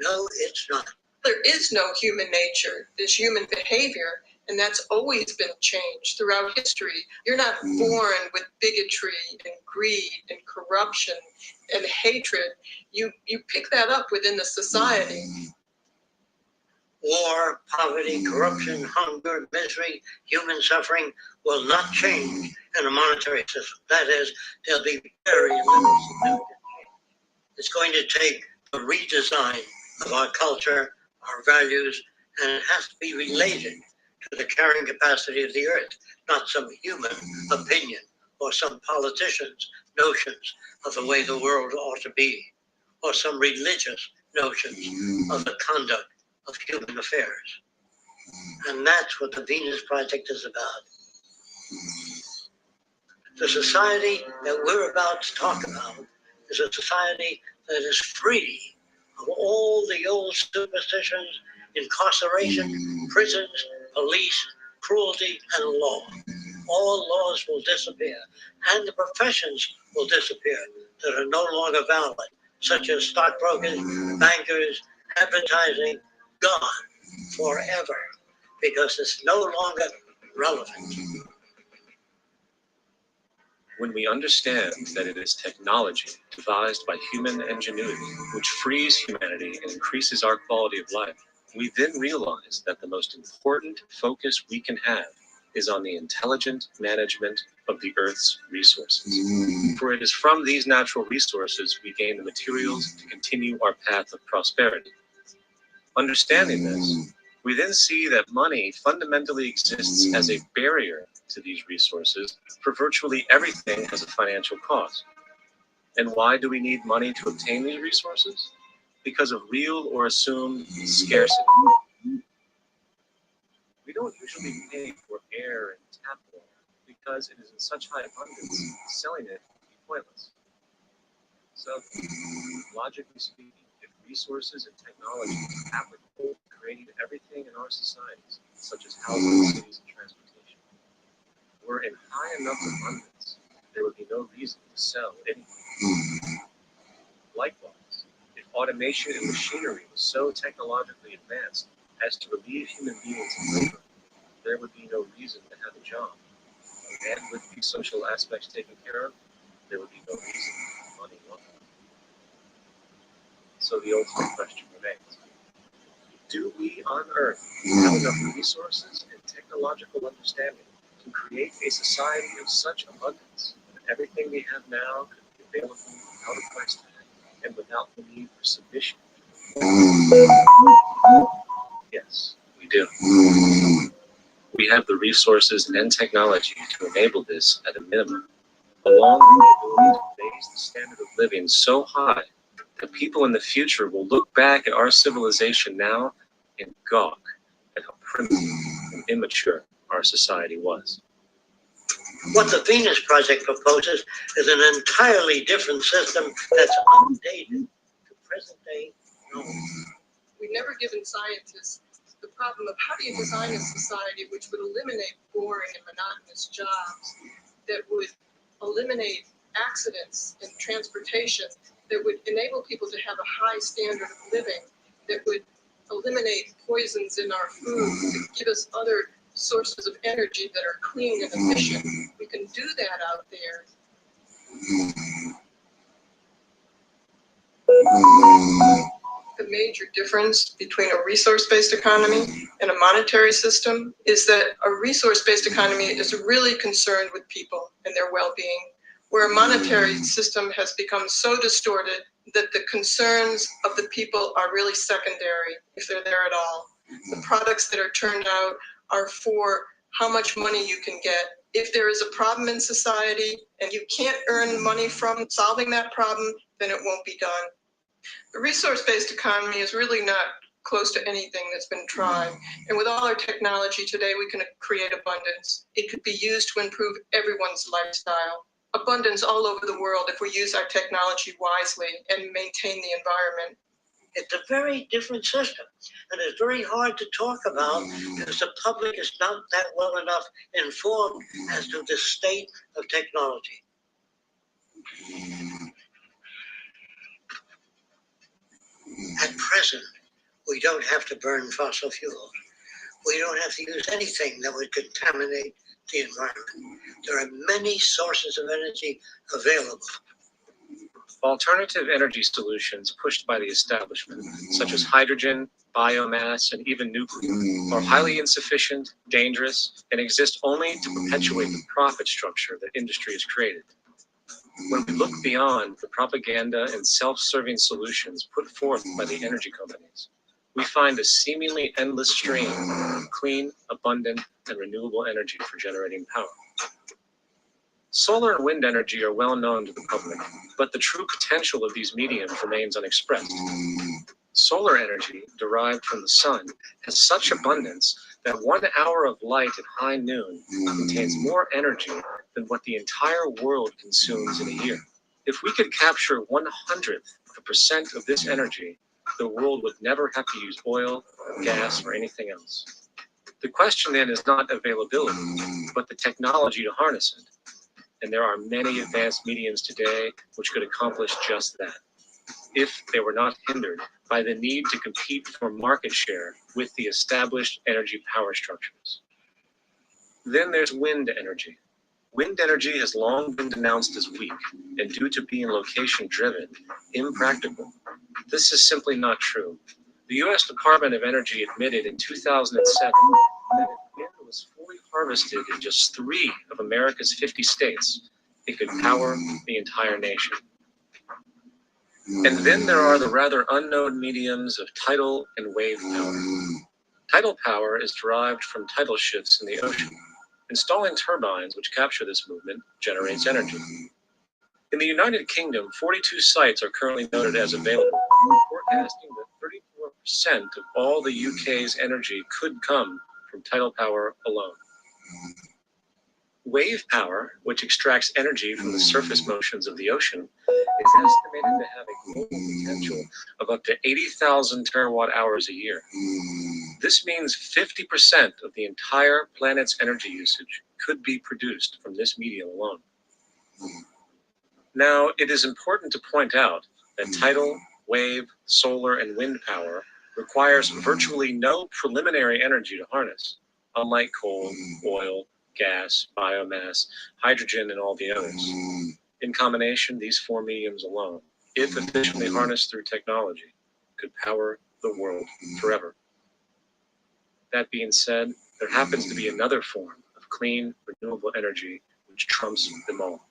No, it's not. There is no human nature, there's human behavior, and that's always been changed throughout history. You're not born with bigotry and greed and corruption and hatred. You pick that up within the society. War, poverty, corruption, hunger, misery, human suffering will not change in a monetary system. That is, there'll be very little significant change. It's going to take a redesign of our culture, our values, and it has to be related to the carrying capacity of the earth, not some human opinion or some politician's notions of the way the world ought to be, or some religious notions of the conduct of human affairs. And that's what the Venus Project is about. The society that we're about to talk about is a society that is free of all the old superstitions, incarceration, prisons, police, cruelty, and law. All laws will disappear, and the professions will disappear that are no longer valid, such as stockbrokers, bankers, advertising, gone forever, because it's no longer relevant. When we understand that it is technology devised by human ingenuity which frees humanity and increases our quality of life, we then realize that the most important focus we can have is on the intelligent management of the Earth's resources. For it is from these natural resources we gain the materials to continue our path of prosperity. Understanding this, We then see that money fundamentally exists as a barrier to these resources, for virtually everything has a financial cost. And why do we need money to obtain these resources? Because of real or assumed scarcity. We don't usually pay for air and tap water because it is in such high abundance, selling it would be pointless. So, logically speaking, if resources and technology are applicable to creating everything in our societies, such as housing, cities, and transportation, were in high enough abundance, there would be no reason to sell anything. Likewise, if automation and machinery was so technologically advanced as to relieve human beings of labor, there would be no reason to have a job. And with these social aspects taken care of, there would be no reason for money longer. So the ultimate question remains: do we on Earth have enough resources and technological understanding to create a society of such abundance that everything we have now could be available without a price tag and without the need for submission? Yes, we do. We have the resources and technology to enable this at a minimum, along with the ability to raise the standard of living so high that people in the future will look back at our civilization now and gawk at how primitive and immature our society was. What the Venus Project proposes is an entirely different system that's updated to present day knowledge. We've never given scientists the problem of how do you design a society which would eliminate boring and monotonous jobs, that would eliminate accidents in transportation, that would enable people to have a high standard of living, that would eliminate poisons in our food, that give us other sources of energy that are clean and efficient. We can do that out there. The major difference between a resource-based economy and a monetary system is that a resource-based economy is really concerned with people and their well-being, where a monetary system has become so distorted that the concerns of the people are really secondary, if they're there at all. The products that are turned out are for how much money you can get. If there is a problem in society and you can't earn money from solving that problem, then it won't be done. The resource-based economy is really not close to anything that's been tried. And with all our technology today, we can create abundance. It could be used to improve everyone's lifestyle. Abundance all over the world if we use our technology wisely and maintain the environment. It's a very different system, and it's very hard to talk about because the public is not that well enough informed as to the state of technology. At present, we don't have to burn fossil fuels. We don't have to use anything that would contaminate the environment. There are many sources of energy available. Alternative energy solutions pushed by the establishment, such as hydrogen, biomass, and even nuclear, are highly insufficient, dangerous, and exist only to perpetuate the profit structure that industry has created. When we look beyond the propaganda and self-serving solutions put forth by the energy companies, we find a seemingly endless stream of clean, abundant, and renewable energy for generating power. Solar and wind energy are well known to the public, but the true potential of these mediums remains unexpressed. Solar energy, derived from the sun, has such abundance that 1 hour of light at high noon contains more energy than what the entire world consumes in a year. If we could capture 1/100% of this energy, the world would never have to use oil, gas, or anything else. The question then is not availability, but the technology to harness it. And there are many advanced mediums today which could accomplish just that, if they were not hindered by the need to compete for market share with the established energy power structures. Then there's wind energy. Wind energy has long been denounced as weak, and due to being location-driven, impractical. This is simply not true. The U.S. Department of Energy admitted in 2007 that if wind was fully harvested in just 3 of America's 50 states, it could power the entire nation. And then there are the rather unknown mediums of tidal and wave power. Tidal power is derived from tidal shifts in the ocean. Installing turbines which capture this movement generates energy. In the United Kingdom, 42 sites are currently noted as available, forecasting that 34% of all the UK's energy could come from tidal power alone. Wave power, which extracts energy from the surface motions of the ocean, is estimated to have a global potential of up to 80,000 terawatt hours a year. This means 50% of the entire planet's energy usage could be produced from this medium alone. Now, it is important to point out that tidal, wave, solar, and wind power requires virtually no preliminary energy to harness, unlike coal, oil, gas, biomass, hydrogen, and all the others. In combination, these four mediums alone, if efficiently harnessed through technology, could power the world forever. That being said, there happens to be another form of clean, renewable energy which trumps them all: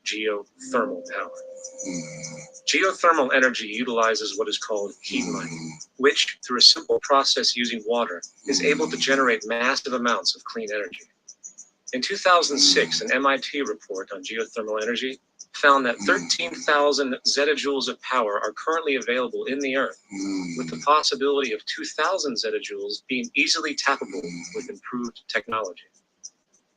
geothermal power. Geothermal energy utilizes what is called heat mining, which, through a simple process using water, is able to generate massive amounts of clean energy. In 2006, an MIT report on geothermal energy found that 13,000 zettajoules of power are currently available in the Earth, with the possibility of 2,000 zettajoules being easily tappable with improved technology.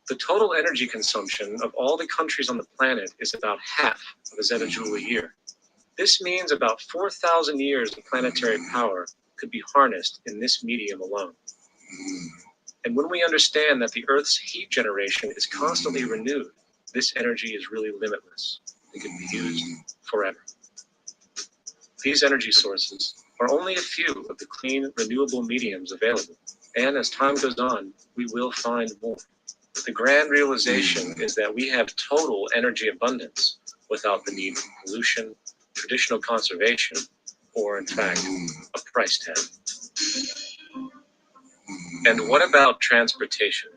The total energy consumption of all the countries on the planet is about half of a zettajoule a year. This means about 4,000 years of planetary power could be harnessed in this medium alone. And when we understand that the Earth's heat generation is constantly renewed, this energy is really limitless. It can be used forever. These energy sources are only a few of the clean, renewable mediums available, and as time goes on, we will find more. The grand realization is that we have total energy abundance without the need for pollution, traditional conservation, or in fact, a price tag. And what about transportation?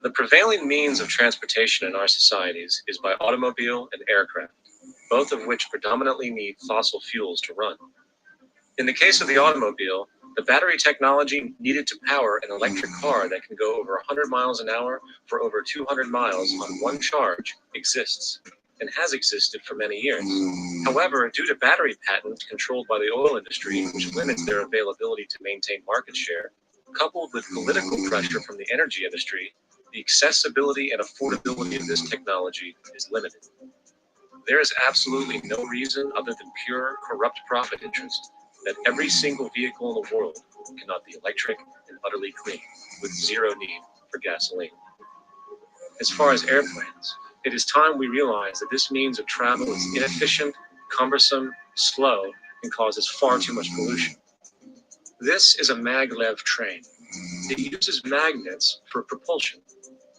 The prevailing means of transportation in our societies is by automobile and aircraft, both of which predominantly need fossil fuels to run. In the case of the automobile, the battery technology needed to power an electric car that can go over 100 miles an hour for over 200 miles on one charge exists, and has existed for many years. However, due to battery patents controlled by the oil industry, which limits their availability to maintain market share, coupled with political pressure from the energy industry, the accessibility and affordability of this technology is limited. There is absolutely no reason other than pure corrupt profit interest that every single vehicle in the world cannot be electric and utterly clean, with zero need for gasoline. As far as airplanes, it is time we realize that this means of travel is inefficient, cumbersome, slow, and causes far too much pollution. This is a maglev train. It uses magnets for propulsion.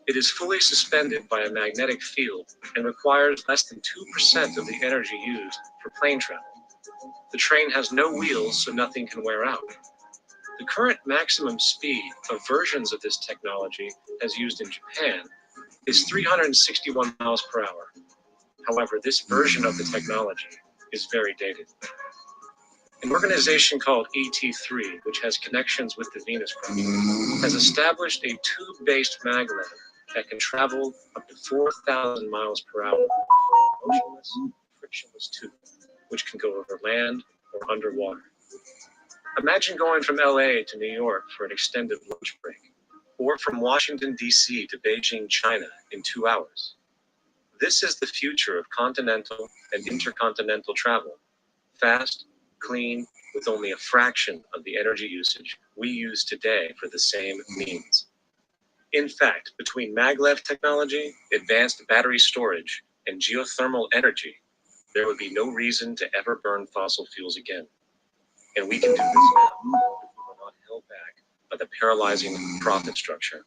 It is fully suspended by a magnetic field and requires less than 2% of the energy used for plane travel. The train has no wheels, so nothing can wear out. The current maximum speed of versions of this technology, as used in Japan, is 361 miles per hour. However, this version of the technology is very dated. An organization called ET3, which has connections with the Venus Project, has established a tube-based maglev that can travel up to 4,000 miles per hour, motionless, frictionless tube, which can go over land or underwater. Imagine going from LA to New York for an extended lunch break, or from Washington, D.C. to Beijing, China in 2 hours. This is the future of continental and intercontinental travel. Fast, clean, with only a fraction of the energy usage we use today for the same means. In fact, between maglev technology, advanced battery storage, and geothermal energy, there would be no reason to ever burn fossil fuels again. And we can do this now if we are not held back by the paralyzing profit structure.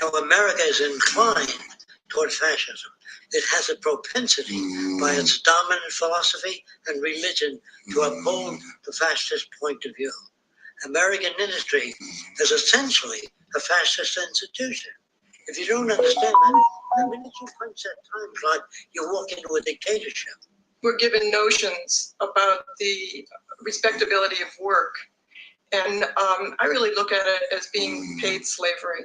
Now, America is inclined toward fascism. It has a propensity by its dominant philosophy and religion to uphold the fascist point of view. American industry is essentially a fascist institution. If you don't understand that, the minute you punch that time clock, you walk into a dictatorship. we're given notions about the respectability of work. And I really look at it as being paid slavery.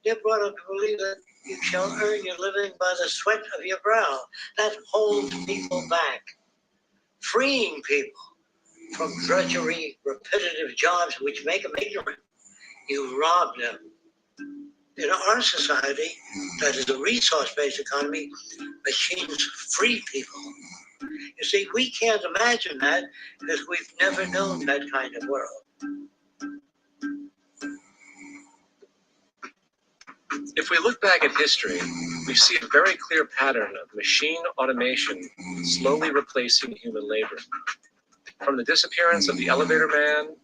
They're brought up to believe that you shall earn your living by the sweat of your brow. That holds people back. Freeing people from drudgery, repetitive jobs which make them ignorant. You rob them. In our society, that is a resource-based economy, machines free people. You see, we can't imagine that because we've never known that kind of world. If we look back at history, we see a very clear pattern of machine automation slowly replacing human labor. From the disappearance of the elevator man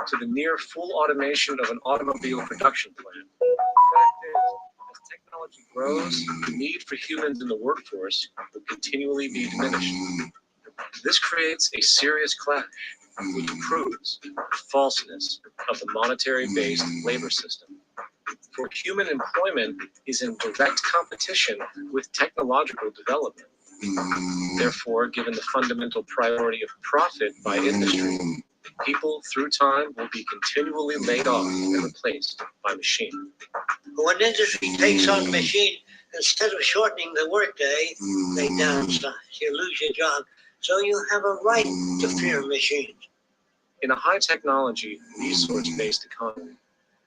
to the near full automation of an automobile production plant. The fact is, as technology grows, the need for humans in the workforce will continually be diminished. This creates a serious clash, which proves the falseness of the monetary-based labor system. For human employment is in direct competition with technological development. Therefore, given the fundamental priority of profit by industry, people through time will be continually laid off and replaced by machine. When industry takes on machine, instead of shortening the workday, they downsize. You lose your job. So you have a right to fear machines. In a high technology, resource-based economy,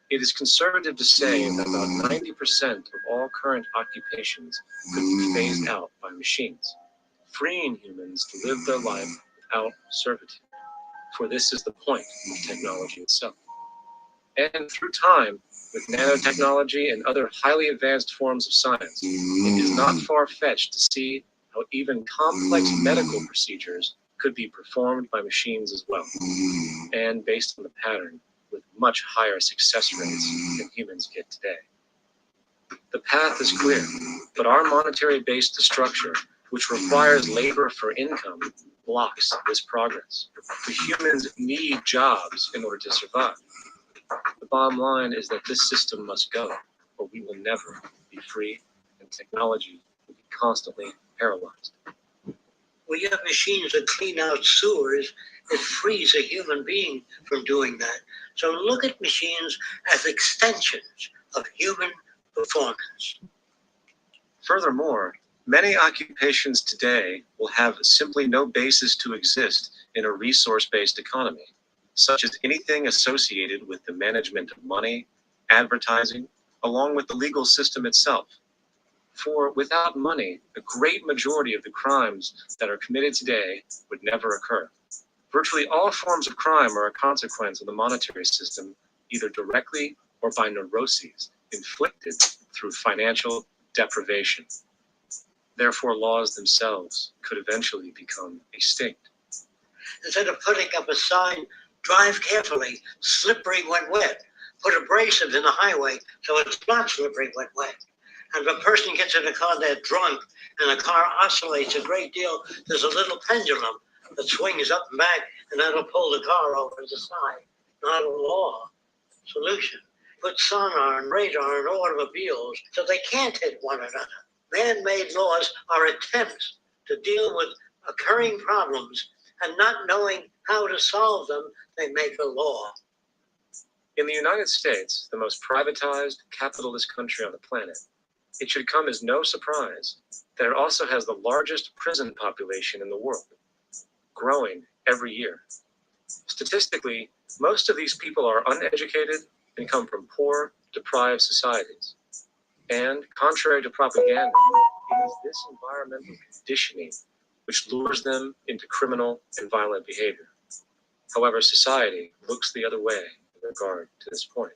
it is conservative to say that about 90% of all current occupations could be phased out by machines, freeing humans to live their life without servitude. For this is the point of technology itself. And through time, with nanotechnology and other highly advanced forms of science, it is not far-fetched to see how even complex medical procedures could be performed by machines as well, and based on the pattern, with much higher success rates than humans get today. The path is clear, but our monetary-based structure, which requires labor for income, blocks this progress. The humans need jobs in order to survive. The bottom line is that this system must go, or we will never be free, and technology will be constantly paralyzed. When you have machines that clean out sewers, it frees a human being from doing that. So look at machines as extensions of human performance. Furthermore, many occupations today will have simply no basis to exist in a resource-based economy, such as anything associated with the management of money, advertising, along with the legal system itself. For without money, a great majority of the crimes that are committed today would never occur. Virtually all forms of crime are a consequence of the monetary system, either directly or by neuroses inflicted through financial deprivation. Therefore, laws themselves could eventually become extinct. Instead of putting up a sign, drive carefully, slippery when wet, put abrasives in the highway so it's not slippery when wet. And if a person gets in a car, they're drunk, and the car oscillates a great deal, there's a little pendulum that swings up and back, and that'll pull the car over to the side. Not a law solution. Put sonar and radar in automobiles so they can't hit one another. Man-made laws are attempts to deal with occurring problems, and not knowing how to solve them, they make a law. In the United States, the most privatized, capitalist country on the planet, it should come as no surprise that it also has the largest prison population in the world, growing every year. Statistically, most of these people are uneducated and come from poor, deprived societies. And contrary to propaganda, it is this environmental conditioning which lures them into criminal and violent behavior. However, society looks the other way in regard to this point.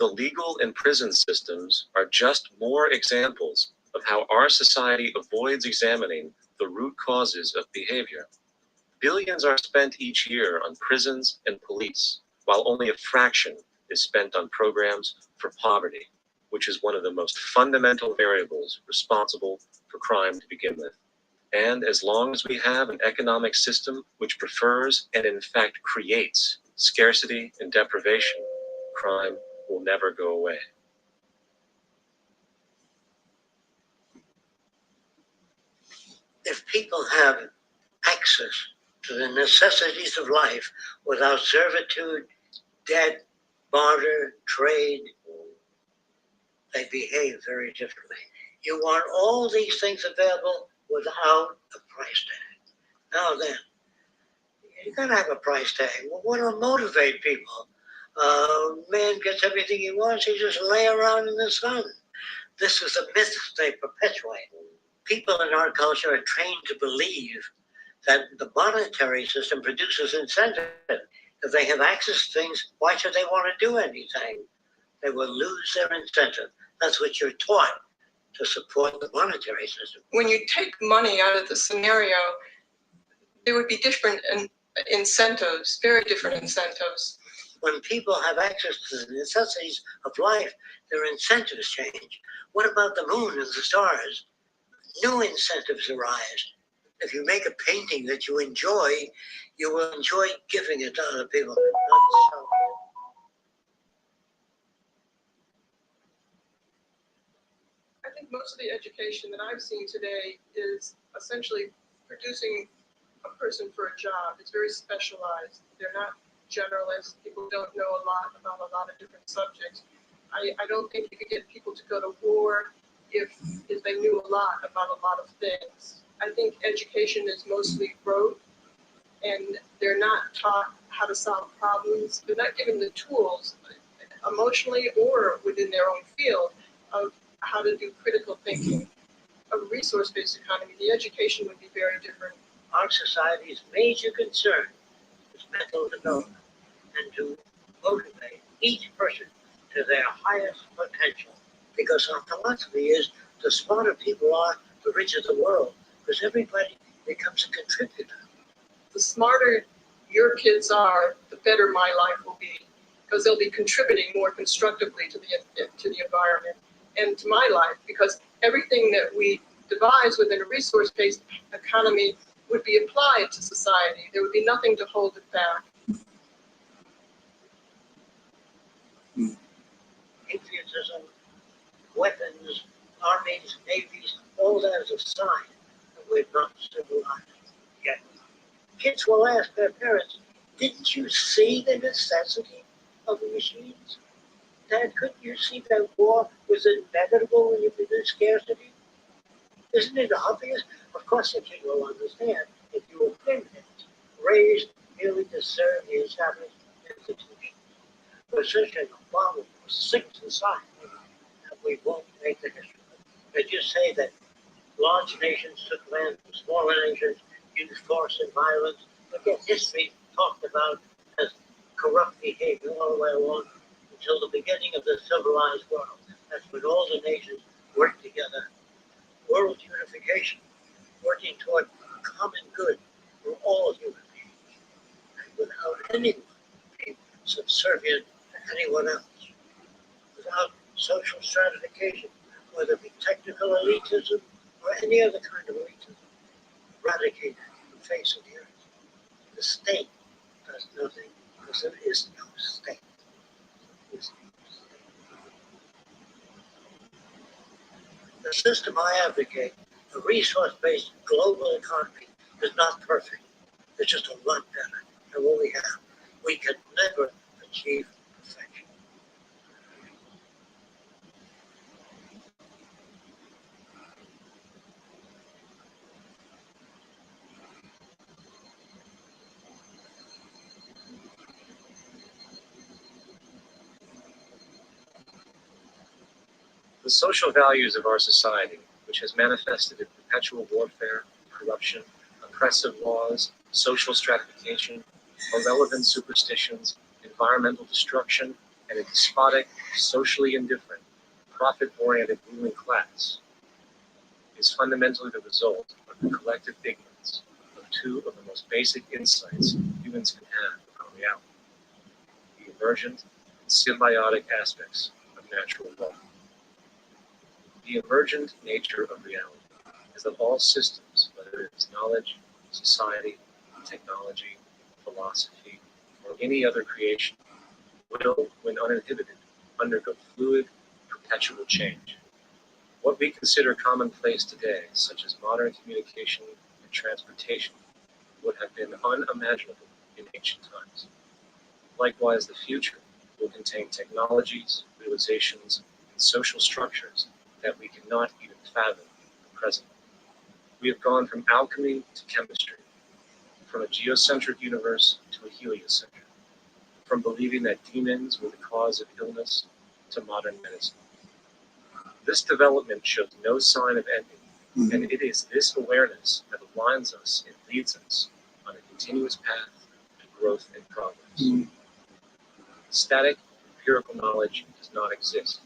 The legal and prison systems are just more examples of how our society avoids examining the root causes of behavior. Billions are spent each year on prisons and police, while only a fraction is spent on programs for poverty, which is one of the most fundamental variables responsible for crime to begin with. And as long as we have an economic system which prefers and in fact creates scarcity and deprivation, crime will never go away. If people have access to the necessities of life without servitude, debt, barter, trade, they behave very differently. You want all these things available without a price tag. Now then, you gotta have a price tag. Well, what will motivate people? Man gets everything he wants, he just lay around in the sun. This is a myth they perpetuate. People in our culture are trained to believe that the monetary system produces incentive. If they have access to things, why should they want to do anything? They will lose their incentive. That's what you're taught to support the monetary system. When you take money out of the scenario, there would be different incentives, very different incentives. When people have access to the necessities of life, their incentives change. What about the moon and the stars? New incentives arise. If you make a painting that you enjoy, you will enjoy giving it to other people, not selling it. I think most of the education that I've seen today is essentially producing a person for a job. It's very specialized. They're not generalists. People don't know a lot about a lot of different subjects. I don't think you could get people to go to war if they knew a lot about a lot of things. I think education is mostly rote, and they're not taught how to solve problems. They're not given the tools, emotionally or within their own field, of how to do critical thinking. A resource-based economy, the education would be very different. Our society's major concern is mental development and to motivate each person to their highest potential. Because our philosophy is the smarter people are, the richer the world, because everybody becomes a contributor. The smarter your kids are, the better my life will be, because they'll be contributing more constructively to the environment and to my life, because everything that we devise within a resource-based economy would be applied to society. There would be nothing to hold it back. Patriotism, weapons, armies, navies, all that is a sign that we're not civilized yet. Kids will ask their parents, didn't you see the necessity of the machines? Dad, couldn't you see that war was inevitable when you produce scarcity? Isn't it obvious? Of course the kid will understand if you were been raised merely to serve the established institutions. We're such an abominable, sick society that we won't make the history. They just say that large nations took land from smaller nations, used force and violence, but yet history talked about as corrupt behavior all the way along until the beginning of the civilized world. That's when all the nations worked together. World unification, working toward common good for all human beings, and without anyone being subservient to anyone else, without social stratification, whether it be technical elitism or any other kind of elitism, eradicated from the face of the earth. The state does nothing because there is no state. The system I advocate, a resource-based global economy, is not perfect. It's just a lot better than what we have. We can never achieve perfection. The social values of our society, which has manifested in perpetual warfare, corruption, oppressive laws, social stratification, irrelevant superstitions, environmental destruction, and a despotic, socially indifferent, profit-oriented ruling class, is fundamentally the result of the collective ignorance of two of the most basic insights humans can have about reality: the emergent and symbiotic aspects of natural law. The emergent nature of reality is that all systems, whether it is knowledge, society, technology, philosophy, or any other creation, will, when uninhibited, undergo fluid, perpetual change. What we consider commonplace today, such as modern communication and and transportation would have been unimaginable in ancient times. Likewise, the future will contain technologies, realizations, and social structures that we cannot even fathom at present. We have gone from alchemy to chemistry, from a geocentric universe to a heliocentric, from believing that demons were the cause of illness to modern medicine. This development shows no sign of ending, and it is this awareness that aligns us and leads us on a continuous path to growth and progress. Static, empirical knowledge does not exist.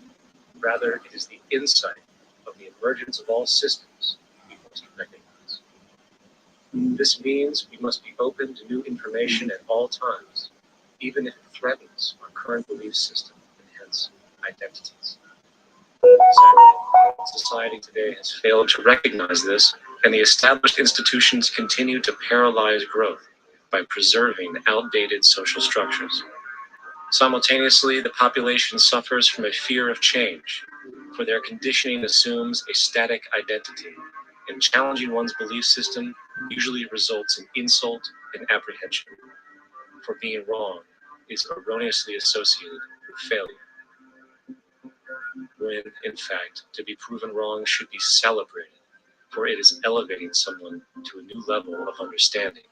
Rather, it is the insight of the emergence of all systems we must recognize. This means we must be open to new information at all times, even if it threatens our current belief system and hence identities. Sadly, society today has failed to recognize this, and the established institutions continue to paralyze growth by preserving outdated social structures. Simultaneously, the population suffers from a fear of change, for their conditioning assumes a static identity, and challenging one's belief system usually results in insult and apprehension. For being wrong is erroneously associated with failure, when, in fact, to be proven wrong should be celebrated, for it is elevating someone to a new level of understanding,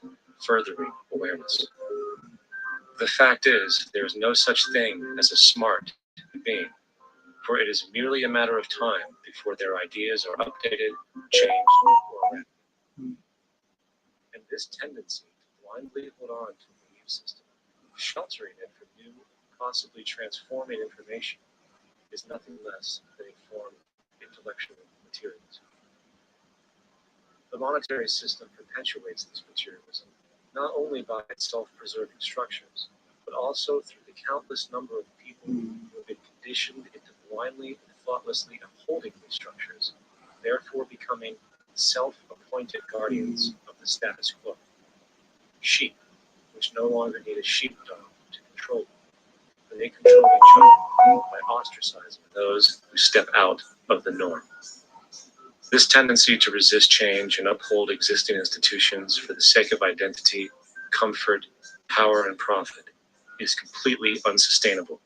furthering awareness. The fact is, there is no such thing as a smart being, for it is merely a matter of time before their ideas are updated, changed, or eradicated. And this tendency to blindly hold on to a belief system, sheltering it from new, possibly transforming information, is nothing less than a form of intellectual materialism. The monetary system perpetuates this materialism, not only by its self-preserving structures, but also through the countless number of people who have been conditioned into blindly and thoughtlessly upholding these structures, therefore becoming self-appointed guardians of the status quo. Sheep, which no longer need a sheepdog to control them, and they control each other by ostracizing those who step out of the norm. This tendency to resist change and uphold existing institutions for the sake of identity, comfort, power, and profit is completely unsustainable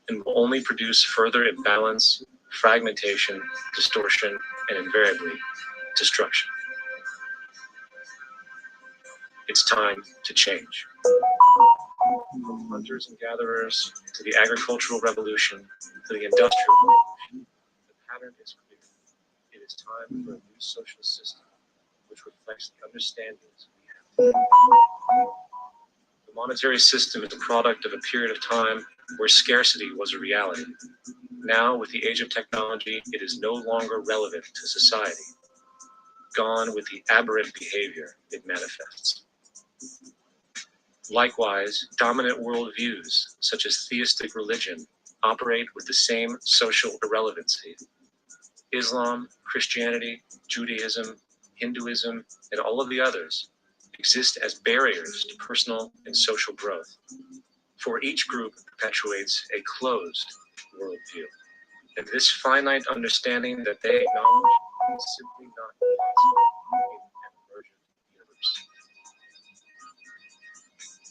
and will only produce further imbalance, fragmentation, distortion, and invariably destruction. It's time to change. From hunters and gatherers to the agricultural revolution to the industrial revolution, the pattern is clear. It is time for a new social system which reflects the understandings we have. The monetary system is a product of a period of time where scarcity was a reality. Now, with the age of technology, it is no longer relevant to society. Gone with the aberrant behavior it manifests. Likewise, dominant worldviews, such as theistic religion, operate with the same social irrelevancy. Islam, Christianity, Judaism, Hinduism, and all of the others exist as barriers to personal and social growth, for each group perpetuates a closed worldview, and this finite understanding that they acknowledge is simply not possible in an emergent universe.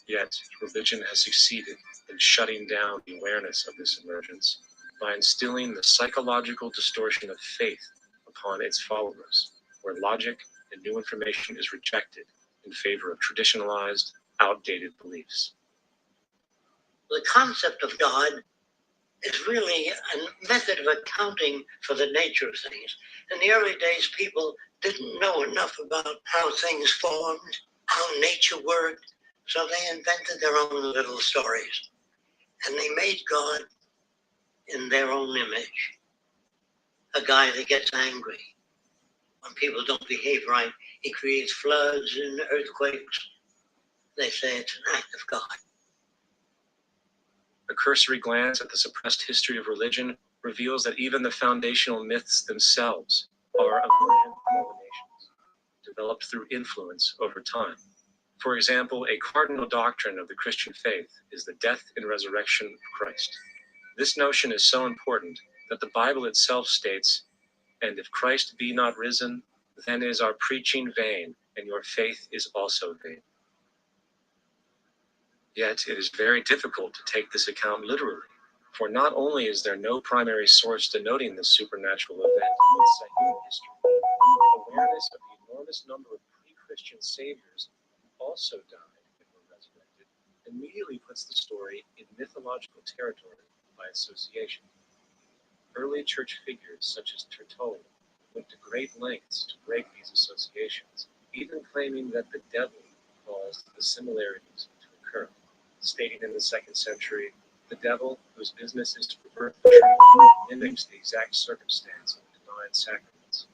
Yet, religion has succeeded in shutting down the awareness of this emergence by instilling the psychological distortion of faith upon its followers, where logic and new information is rejected in favor of traditionalized, outdated beliefs. The concept of God is really a method of accounting for the nature of things. In the early days, people didn't know enough about how things formed, how nature worked, so they invented their own little stories. And they made God in their own image. A guy that gets angry when people don't behave right. He creates floods and earthquakes. They say it's an act of God. A cursory glance at the suppressed history of religion reveals that even the foundational myths themselves are emergent culminations, developed through influence over time. For example, a cardinal doctrine of the Christian faith is the death and resurrection of Christ. This notion is so important that the Bible itself states, "And if Christ be not risen, then is our preaching vain, and your faith is also vain. Yet it is very difficult to take this account literally, for not only is there no primary source denoting this supernatural event in secular history, awareness of the enormous number of pre-Christian saviors who also died and were resurrected immediately puts the story in mythological territory by association. Early church figures such as Tertullian went to great lengths to break these associations, even claiming that the devil caused the similarities to occur. Stating in the 2nd century, the devil, whose business is to pervert the truth, mimics the exact circumstance of the divine sacraments.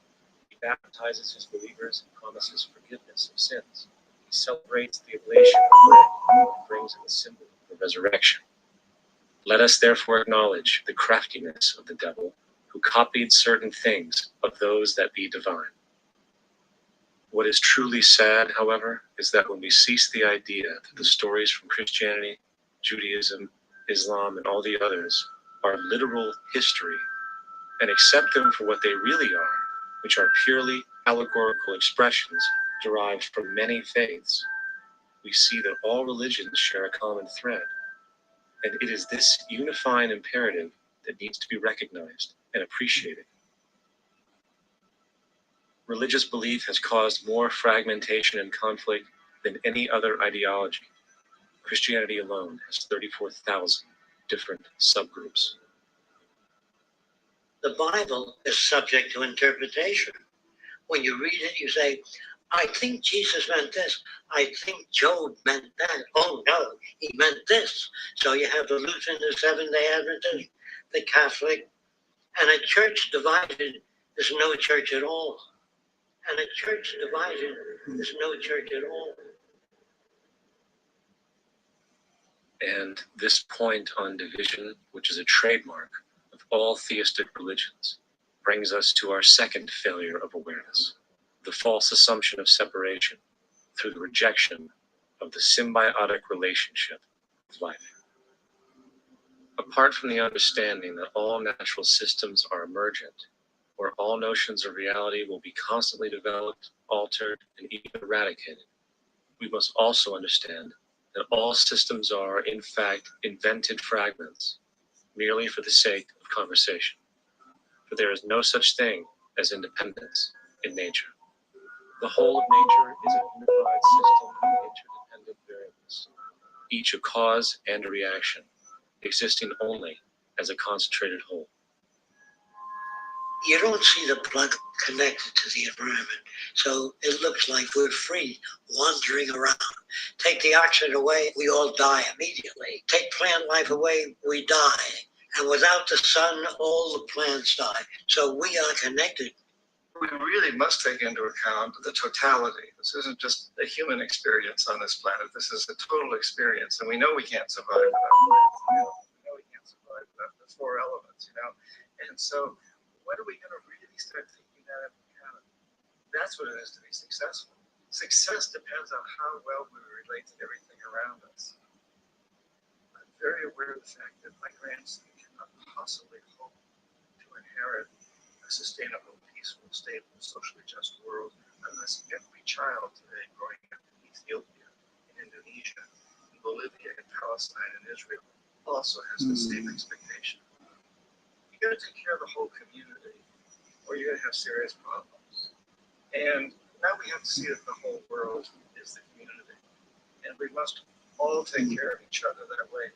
He baptizes his believers and promises forgiveness of sins. He celebrates the oblation of bread and brings in the symbol of the resurrection. Let us therefore acknowledge the craftiness of the devil, who copied certain things of those that be divine. What is truly sad, however, is that when we cease the idea that the stories from Christianity, Judaism, Islam, and all the others are literal history, and accept them for what they really are, which are purely allegorical expressions derived from many faiths, we see that all religions share a common thread. And it is this unifying imperative that needs to be recognized and appreciated. Religious belief has caused more fragmentation and conflict than any other ideology. Christianity alone has 34,000 different subgroups. The Bible is subject to interpretation. When you read it, you say, I think Jesus meant this. I think Job meant that. Oh no, he meant this. So you have the Lutheran, the Seventh-day Adventist, the Catholic, and a church divided is no church at all. And a church divided is no church at all. And this point on division, which is a trademark of all theistic religions, brings us to our second failure of awareness, the false assumption of separation through the rejection of the symbiotic relationship of life. Apart from the understanding that all natural systems are emergent, where all notions of reality will be constantly developed, altered, and even eradicated, we must also understand that all systems are, in fact, invented fragments, merely for the sake of conversation. For there is no such thing as independence in nature. The whole of nature is a unified system of interdependent variables, each a cause and a reaction, existing only as a concentrated whole. You don't see the blood connected to the environment, so it looks like we're free, wandering around. Take the oxygen away, we all die immediately. Take plant life away, we die. And without the sun, all the plants die. So we are connected. We really must take into account the totality. This isn't just a human experience on this planet. This is a total experience, and we know we can't survive without plants. We know we can't survive without the four elements, And so, when are we going to really start taking that into account? That's what it is to be successful. Success depends on how well we relate to everything around us. I'm very aware of the fact that my grandson cannot possibly hope to inherit a sustainable, peaceful, stable, socially just world unless every child today growing up in Ethiopia, in Indonesia, in Bolivia, in Palestine, and Israel also has the same expectation. You got to take care of the whole community, or you're going to have serious problems. And now we have to see that the whole world is the community, and we must all take care of each other that way.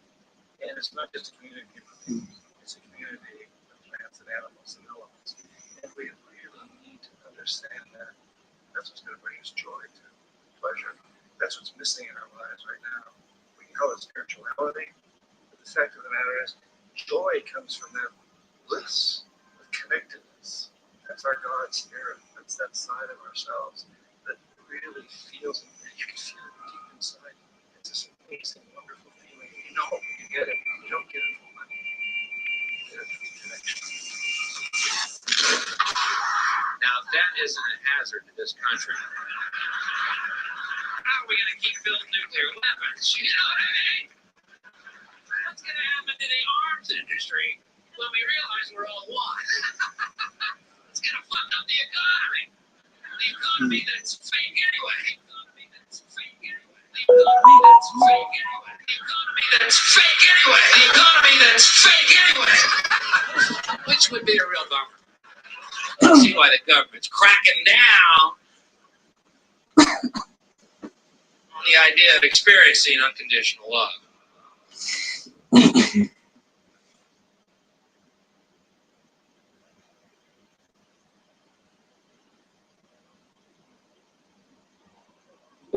And it's not just a community of people; it's a community of plants and animals and elements. And we really need to understand that. That's what's going to bring us joy to pleasure. That's what's missing in our lives right now. We can call it spirituality, but the fact of the matter is, joy comes from that bliss of connectedness. That's our God spirit. That's that side of ourselves that really feels it. You can feel it deep inside. It's this amazing, wonderful feeling. You know when you get it. You don't get it from money. You get it from connection. Now that isn't a hazard to this country. How are we going to keep building nuclear weapons? You know what I mean? What's going to happen to the arms industry when we realize we're all one? It's going to fuck up the economy. The economy that's fake anyway. The economy that's fake anyway. The economy that's fake anyway. Which would be a real bummer. I see why the government's cracking down on the idea of experiencing unconditional love.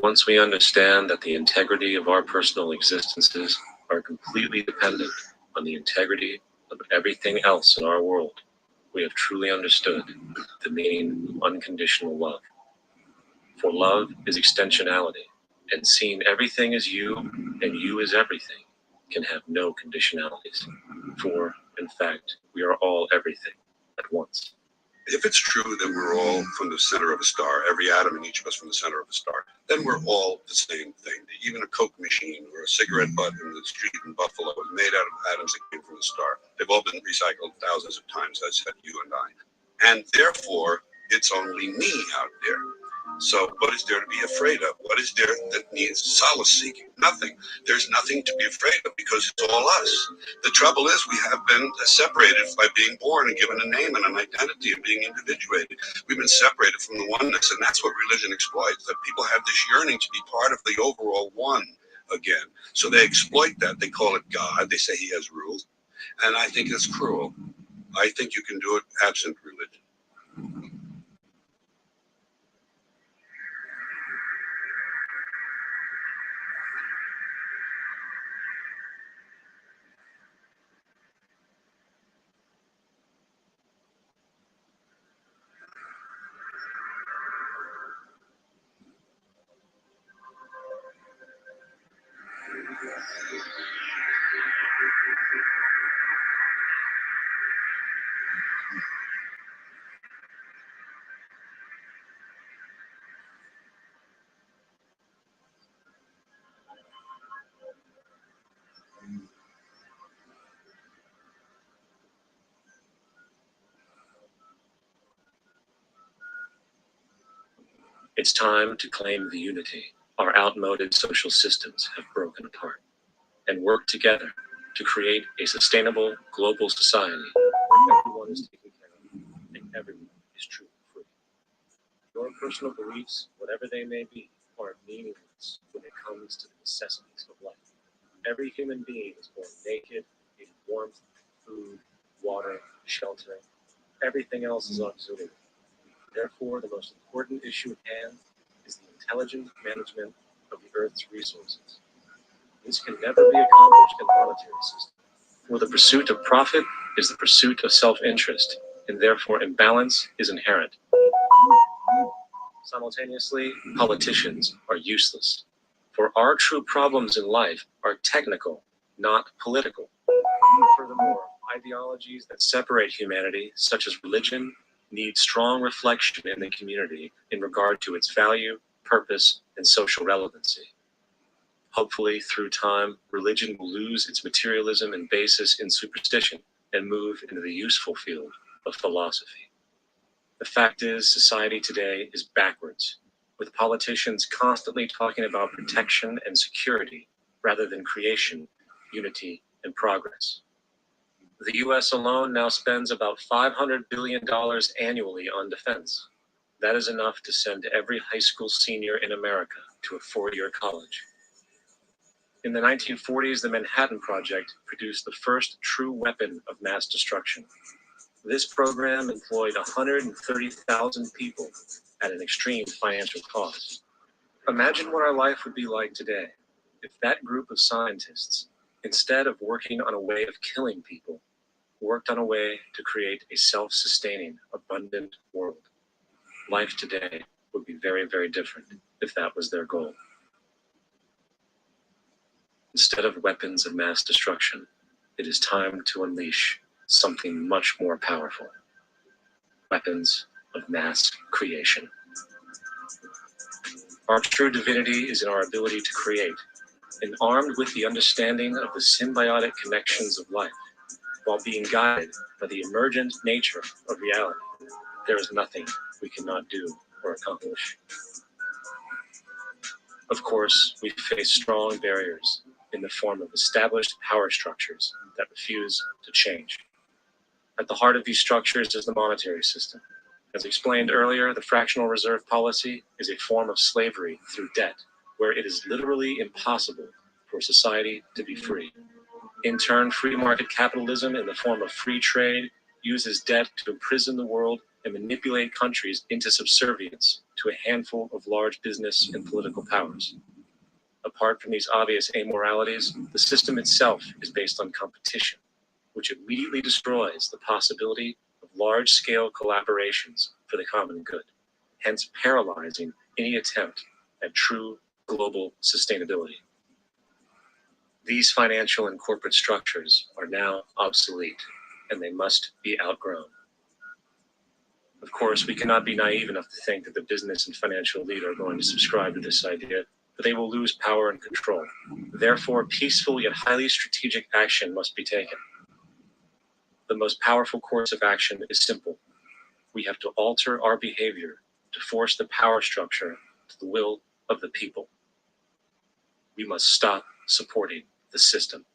Once we understand that the integrity of our personal existences are completely dependent on the integrity of everything else in our world, we have truly understood the meaning of unconditional love. For love is extensionality, and seeing everything as you and you as everything can have no conditionalities. For, in fact, we are all everything at once. If it's true that we're all from the center of a star, every atom in each of us from the center of a star, then we're all the same thing. Even a Coke machine or a cigarette butt in the street in Buffalo is made out of atoms that came from the star. They've all been recycled thousands of times, as said you and I. And therefore, it's only me out there. So what is there to be afraid of? What is there that needs solace seeking? Nothing. There's nothing to be afraid of because it's all us. The trouble is we have been separated by being born and given a name and an identity and being individuated. We've been separated from the oneness, and that's what religion exploits, that people have this yearning to be part of the overall one again. So they exploit that. They call it God. They say he has rules. And I think it's cruel. I think you can do it absent religion. It's time to claim the unity our outmoded social systems have broken apart, and work together to create a sustainable global society where everyone is taken care of and everyone is truly free. Your personal beliefs, whatever they may be, are meaningless when it comes to the necessities of life. Every human being is born naked, needing warmth, food, water, shelter. Everything else is auxiliary. Therefore, the most important issue at hand is the intelligent management of the Earth's resources. This can never be accomplished in a monetary system, for the pursuit of profit is the pursuit of self-interest, and therefore imbalance is inherent. Simultaneously, politicians are useless, for our true problems in life are technical, not political. Furthermore, ideologies that separate humanity, such as religion, need strong reflection in the community in regard to its value, purpose, and social relevancy. Hopefully, through time, religion will lose its materialism and basis in superstition and move into the useful field of philosophy. The fact is, society today is backwards, with politicians constantly talking about protection and security rather than creation, unity, and progress. The US alone now spends about $500 billion annually on defense. That is enough to send every high school senior in America to a four-year college. In the 1940s, the Manhattan Project produced the first true weapon of mass destruction. This program employed 130,000 people at an extreme financial cost. Imagine what our life would be like today if that group of scientists, instead of working on a way of killing people, worked on a way to create a self-sustaining, abundant world. Life today would be very, very different if that was their goal. Instead of weapons of mass destruction, it is time to unleash something much more powerful. Weapons of mass creation. Our true divinity is in our ability to create, and armed with the understanding of the symbiotic connections of life, while being guided by the emergent nature of reality, there is nothing we cannot do or accomplish. Of course, we face strong barriers in the form of established power structures that refuse to change. At the heart of these structures is the monetary system. As explained earlier, the fractional reserve policy is a form of slavery through debt, where it is literally impossible for society to be free. In turn, free market capitalism in the form of free trade uses debt to imprison the world and manipulate countries into subservience to a handful of large business and political powers. Apart from these obvious amoralities, the system itself is based on competition, which immediately destroys the possibility of large-scale collaborations for the common good, hence paralyzing any attempt at true global sustainability. These financial and corporate structures are now obsolete, and they must be outgrown. Of course, we cannot be naive enough to think that the business and financial elite are going to subscribe to this idea, but they will lose power and control. Therefore, peaceful yet highly strategic action must be taken. The most powerful course of action is simple. We have to alter our behavior to force the power structure to the will of the people. We must stop supporting the system.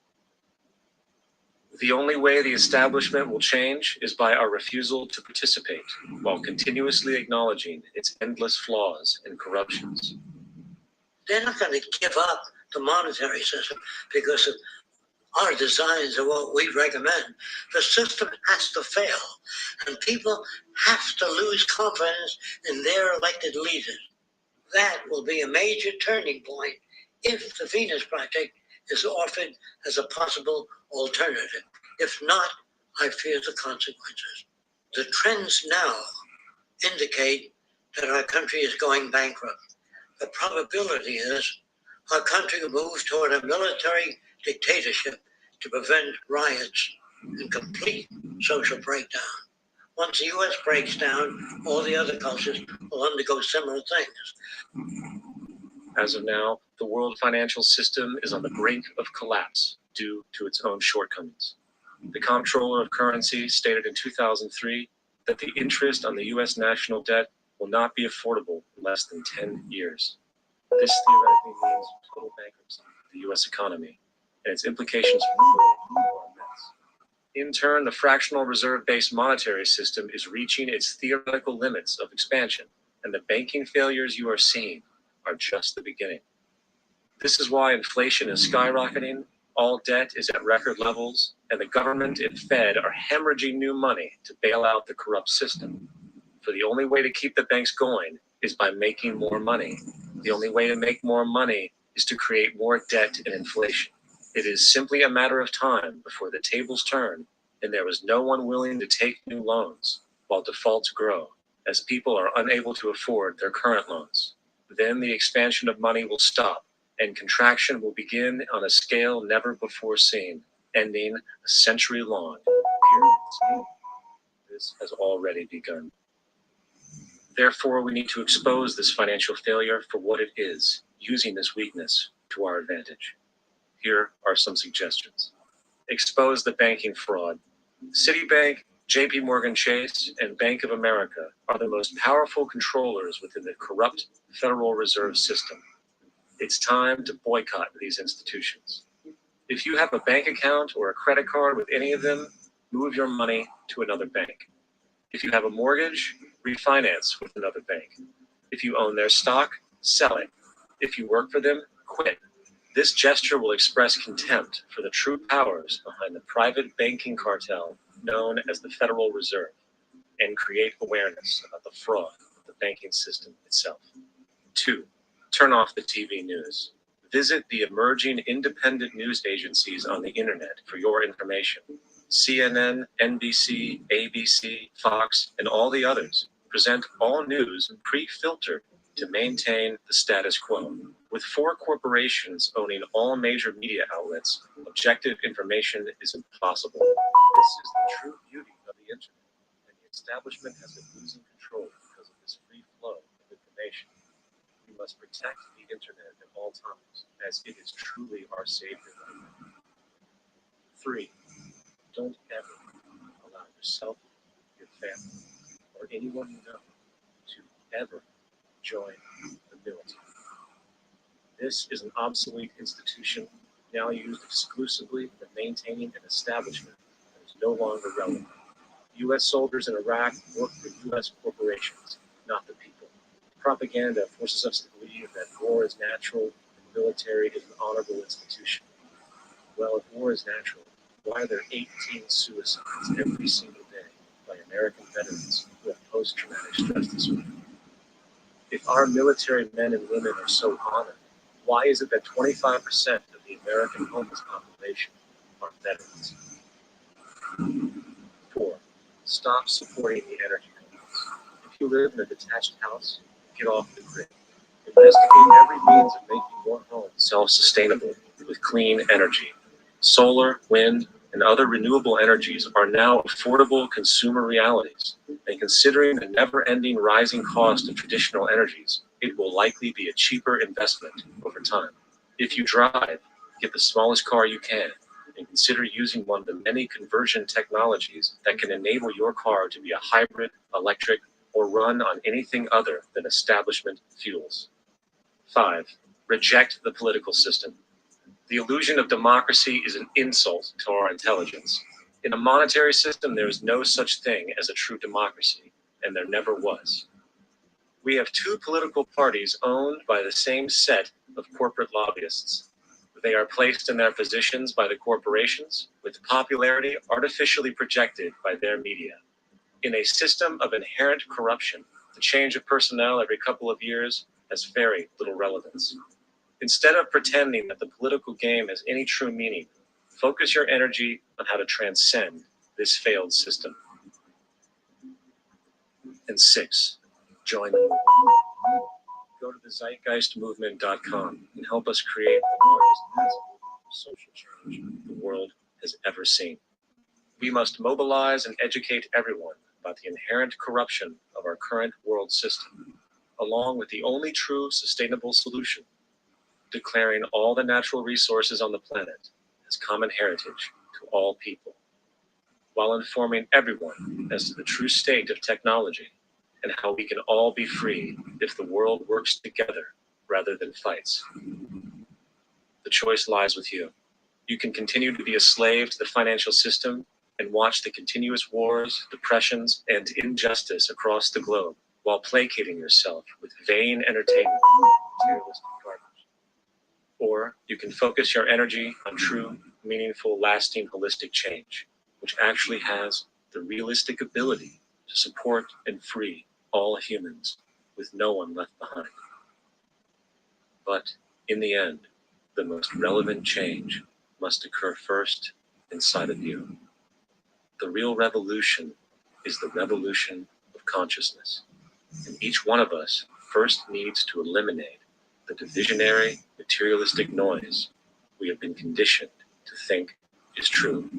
The only way the establishment will change is by our refusal to participate, while continuously acknowledging its endless flaws and corruptions. They're not going to give up the monetary system because of our designs of what we recommend. The system has to fail, and people have to lose confidence in their elected leaders. That will be a major turning point if the Venus Project is offered as a possible alternative. If not, I fear the consequences. The trends now indicate that our country is going bankrupt. The probability is our country will move toward a military dictatorship to prevent riots and complete social breakdown. Once the U.S. breaks down, all the other cultures will undergo similar things. As of now, the world financial system is on the brink of collapse due to its own shortcomings. The Comptroller of Currency stated in 2003 that the interest on the U.S. national debt will not be affordable in less than 10 years. This theoretically means total bankruptcy of the U.S. economy, and its implications for the world are immense. In turn, the fractional reserve-based monetary system is reaching its theoretical limits of expansion, and the banking failures you are seeing are just the beginning. This is why inflation is skyrocketing, all debt is at record levels, and the government and Fed are hemorrhaging new money to bail out the corrupt system. For the only way to keep the banks going is by making more money. The only way to make more money is to create more debt and inflation. It is simply a matter of time before the tables turn and there is no one willing to take new loans while defaults grow, as people are unable to afford their current loans. Then the expansion of money will stop and contraction will begin on a scale never before seen, ending a century-long period. This has already begun. Therefore, we need to expose this financial failure for what it is, using this weakness to our advantage. Here are some suggestions. Expose the banking fraud. Citibank, JP Morgan Chase, and Bank of America are the most powerful controllers within the corrupt Federal Reserve System. It's time to boycott these institutions. If you have a bank account or a credit card with any of them, move your money to another bank. If you have a mortgage, refinance with another bank. If you own their stock, sell it. If you work for them, quit. This gesture will express contempt for the true powers behind the private banking cartel known as the Federal Reserve and create awareness about the fraud of the banking system itself. 2. Turn off the TV news. Visit the emerging independent news agencies on the internet for your information. CNN, NBC, ABC, Fox, and all the others present all news pre-filtered to maintain the status quo. With 4 corporations owning all major media outlets, objective information is impossible. This is the true beauty of the internet, and the establishment has been losing control because of this free flow of information. We must protect the internet at all times, as it is truly our savior. 3. Don't ever allow yourself, your family, or anyone you know to ever join the military. This is an obsolete institution now used exclusively for maintaining an establishment that is no longer relevant. U.S. soldiers in Iraq work for U.S. corporations, not the people. Propaganda forces us to believe that war is natural and military is an honorable institution. Well, if war is natural, why are there 18 suicides every single day by American veterans who have post-traumatic stress disorder? If our military men and women are so honored, why is it that 25% of the American homeless population are veterans? 4. Stop supporting the energy companies. If you live in a detached house, get off the grid. Investigate every means of making your home self-sustainable with clean energy. Solar, wind, and other renewable energies are now affordable consumer realities. And considering the never-ending rising cost of traditional energies, it will likely be a cheaper investment over time. If you drive, get the smallest car you can, and consider using one of the many conversion technologies that can enable your car to be a hybrid, electric, or run on anything other than establishment fuels. 5. Reject the political system. The illusion of democracy is an insult to our intelligence. In a monetary system, there is no such thing as a true democracy, and there never was. We have two political parties owned by the same set of corporate lobbyists. They are placed in their positions by the corporations, with popularity artificially projected by their media. In a system of inherent corruption, the change of personnel every couple of years has very little relevance. Instead of pretending that the political game has any true meaning, focus your energy on how to transcend this failed system. And 6, join the movement. Go to thezeitgeistmovement.com and help us create the largest massive social change the world has ever seen. We must mobilize and educate everyone about the inherent corruption of our current world system, along with the only true sustainable solution, declaring all the natural resources on the planet as common heritage to all people, while informing everyone as to the true state of technology and how we can all be free if the world works together rather than fights. The choice lies with you. You can continue to be a slave to the financial system and watch the continuous wars, depressions, and injustice across the globe while placating yourself with vain entertainment and materialistic garbage. Or you can focus your energy on true, meaningful, lasting, holistic change, which actually has the realistic ability to support and free all humans with no one left behind. But in the end, the most relevant change must occur first inside of you. The real revolution is the revolution of consciousness. And each one of us first needs to eliminate the divisionary, materialistic noise we have been conditioned to think is true,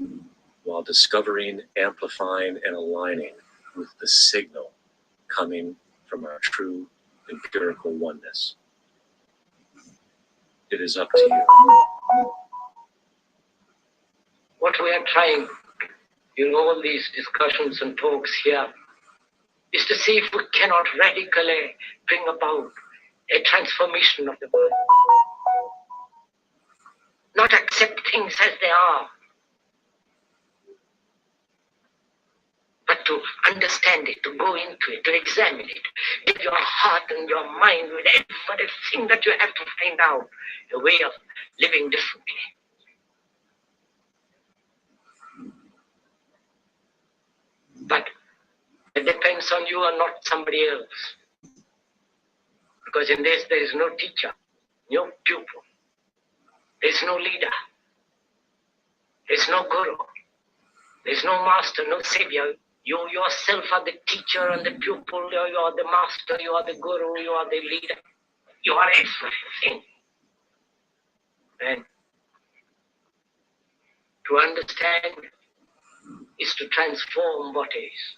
while discovering, amplifying, and aligning with the signal coming from our true empirical oneness. It is up to you. What we are trying in all these discussions and talks here is to see if we cannot radically bring about a transformation of the mind. Not accept things as they are, but to understand it, to go into it, to examine it. Give your heart and your mind with everything that you have to find out a way of living differently. But it depends on you and not somebody else. Because in this there is no teacher, no pupil. There is no leader. There is no guru. There is no master, no savior. You yourself are the teacher and the pupil. You are the master, you are the guru, you are the leader. You are everything. And to understand is to transform what is.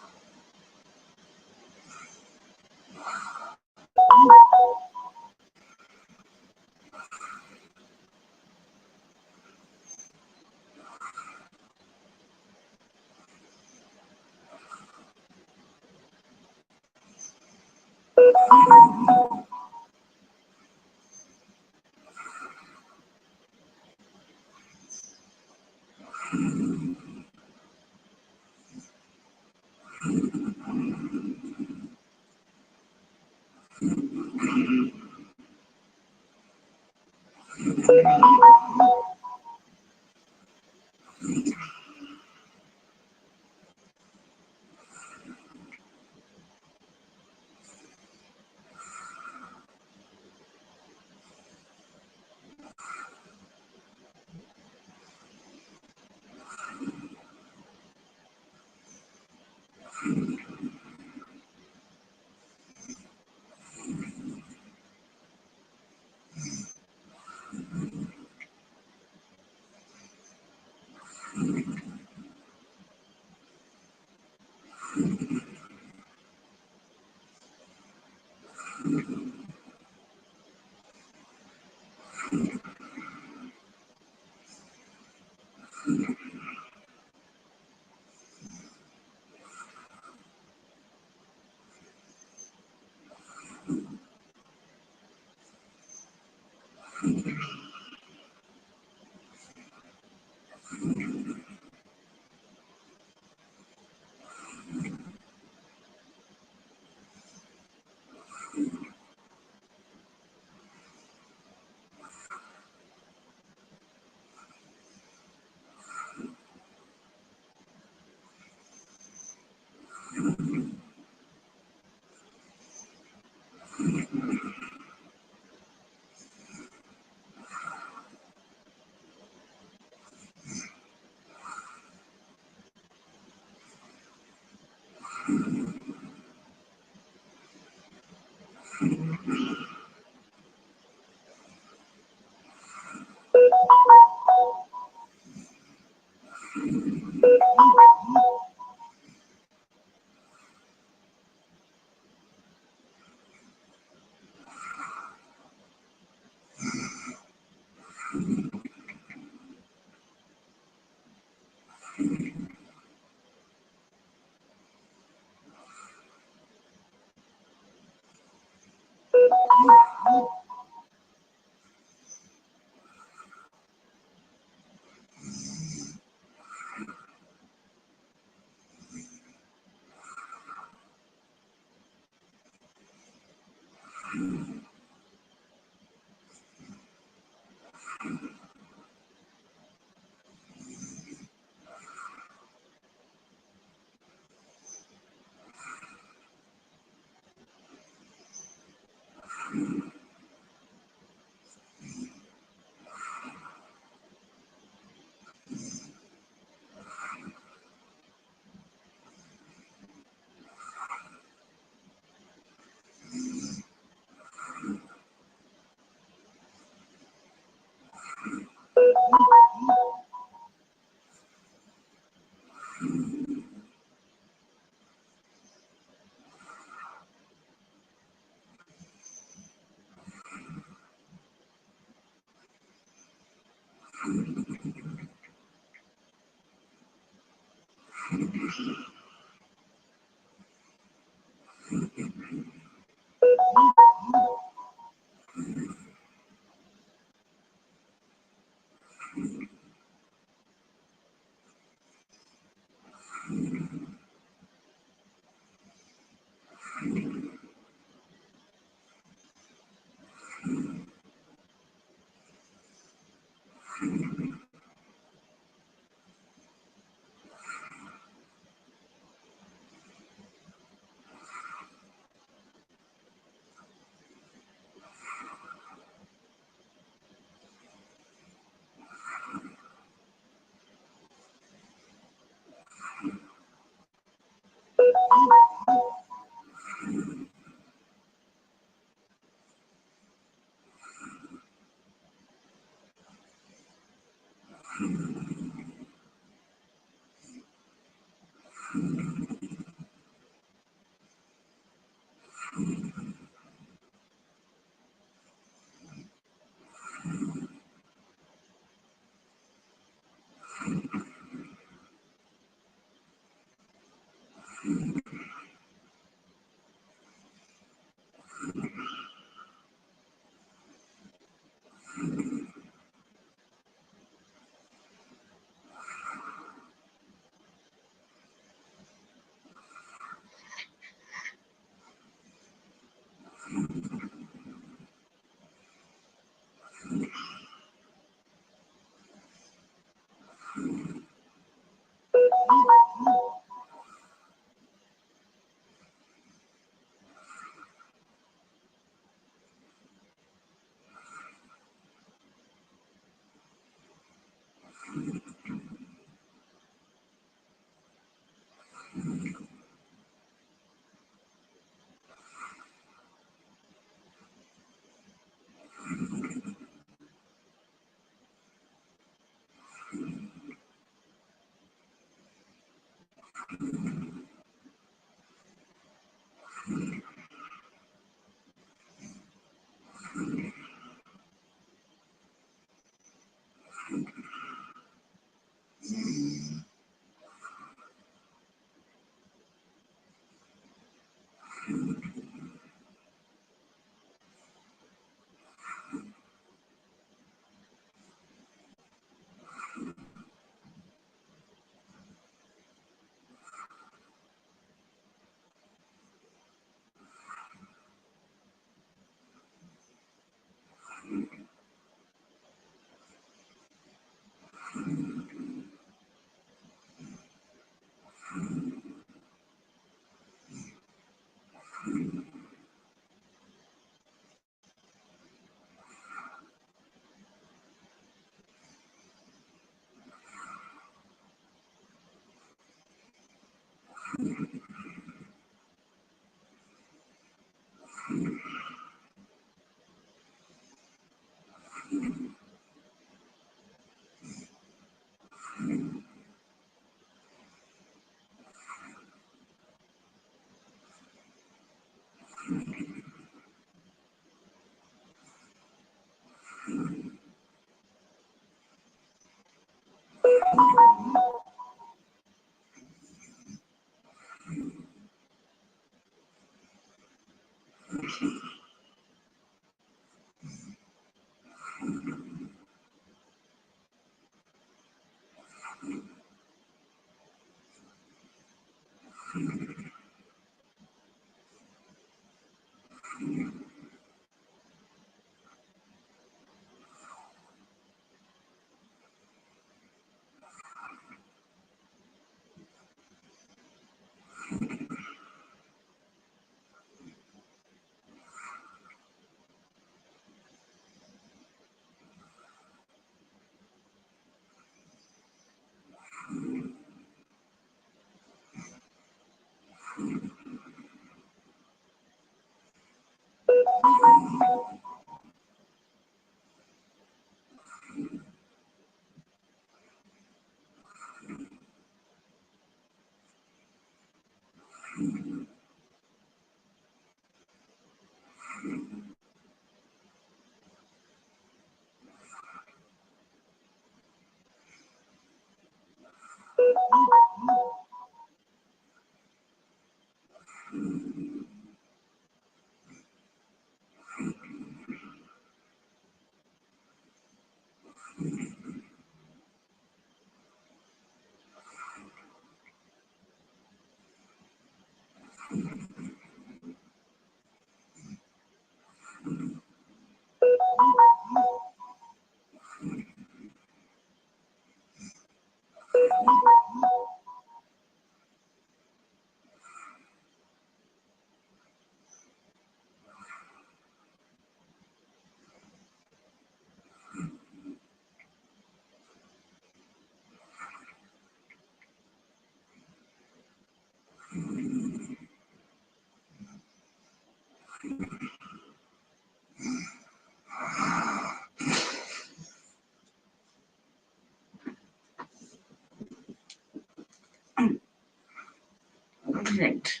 Right.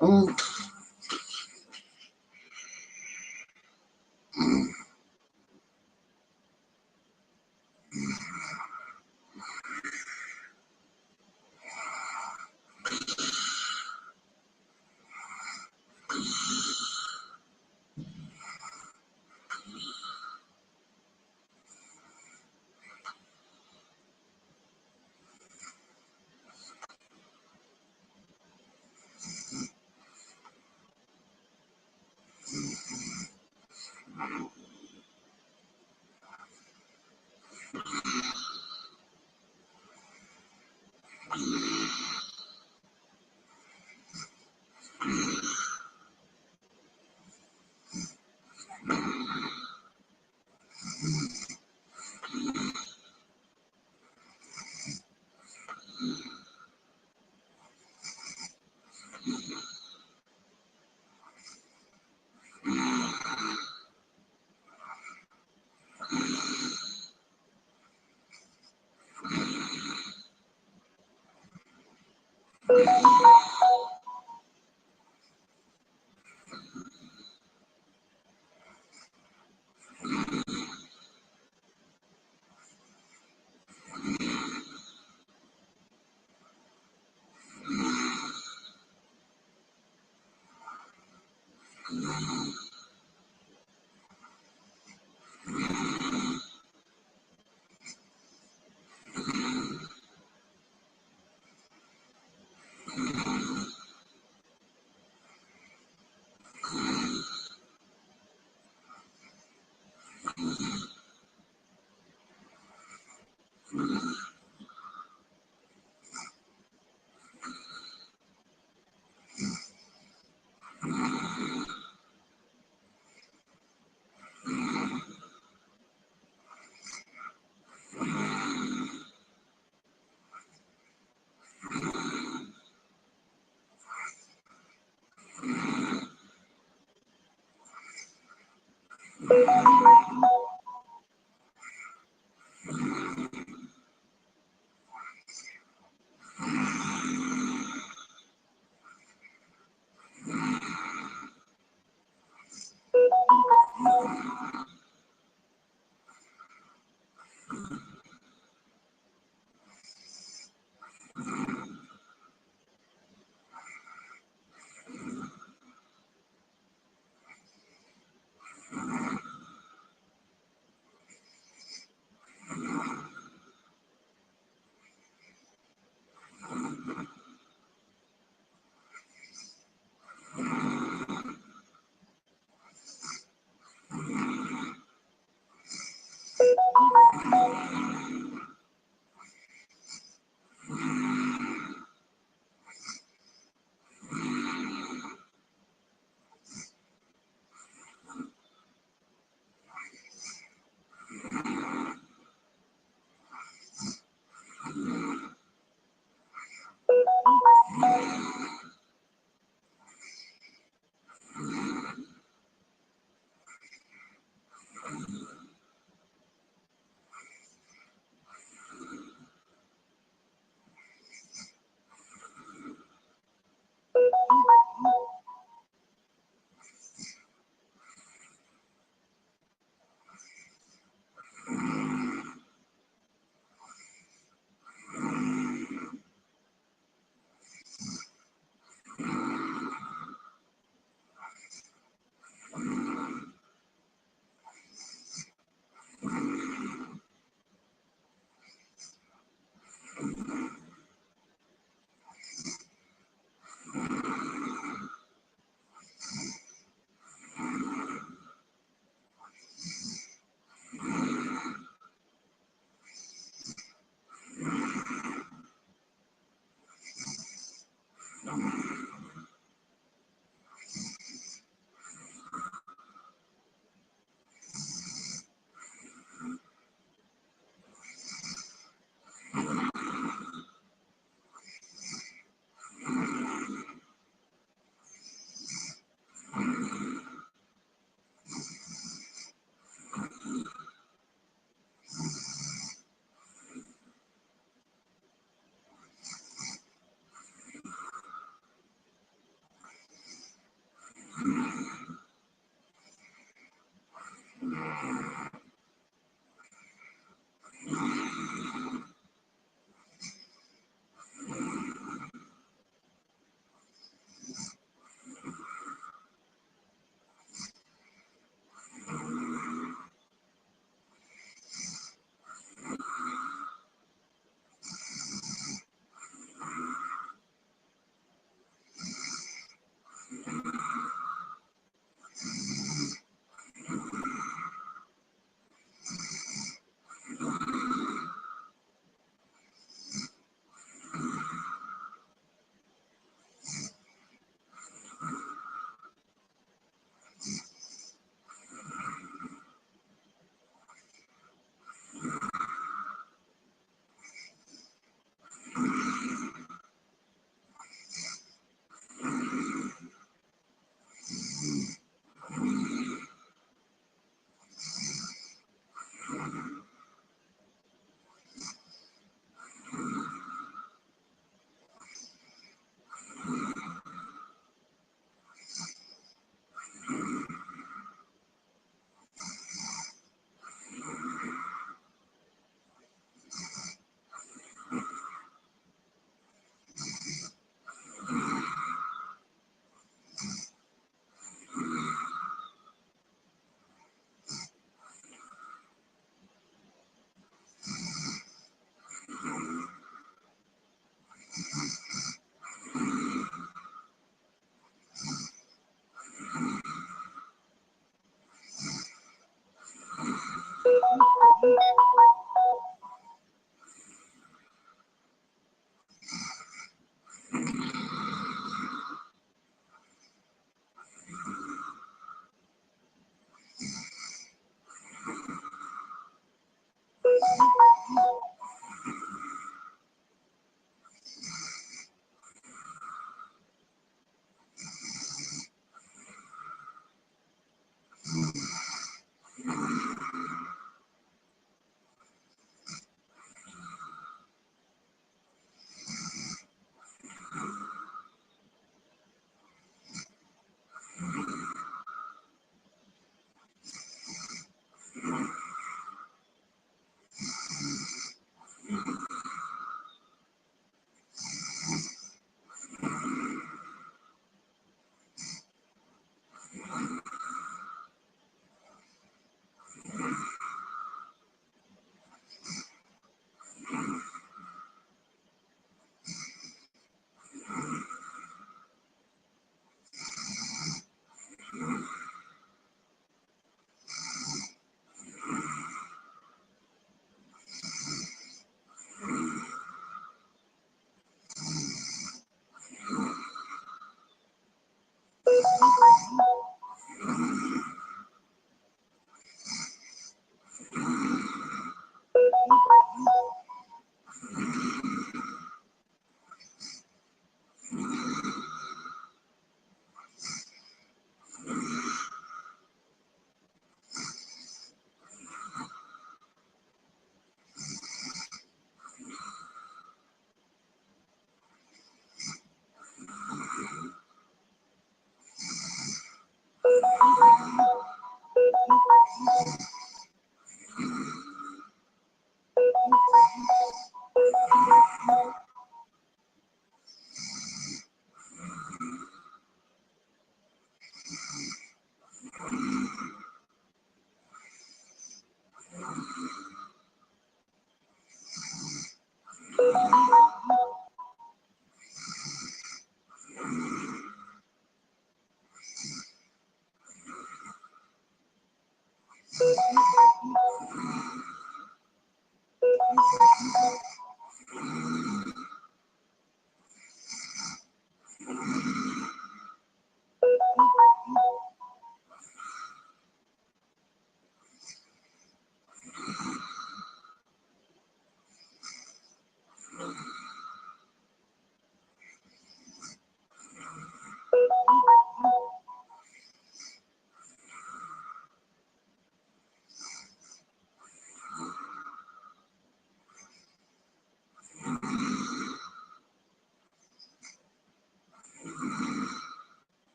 Oh.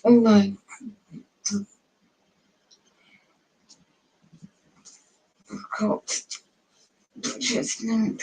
Oh my. God. Just not.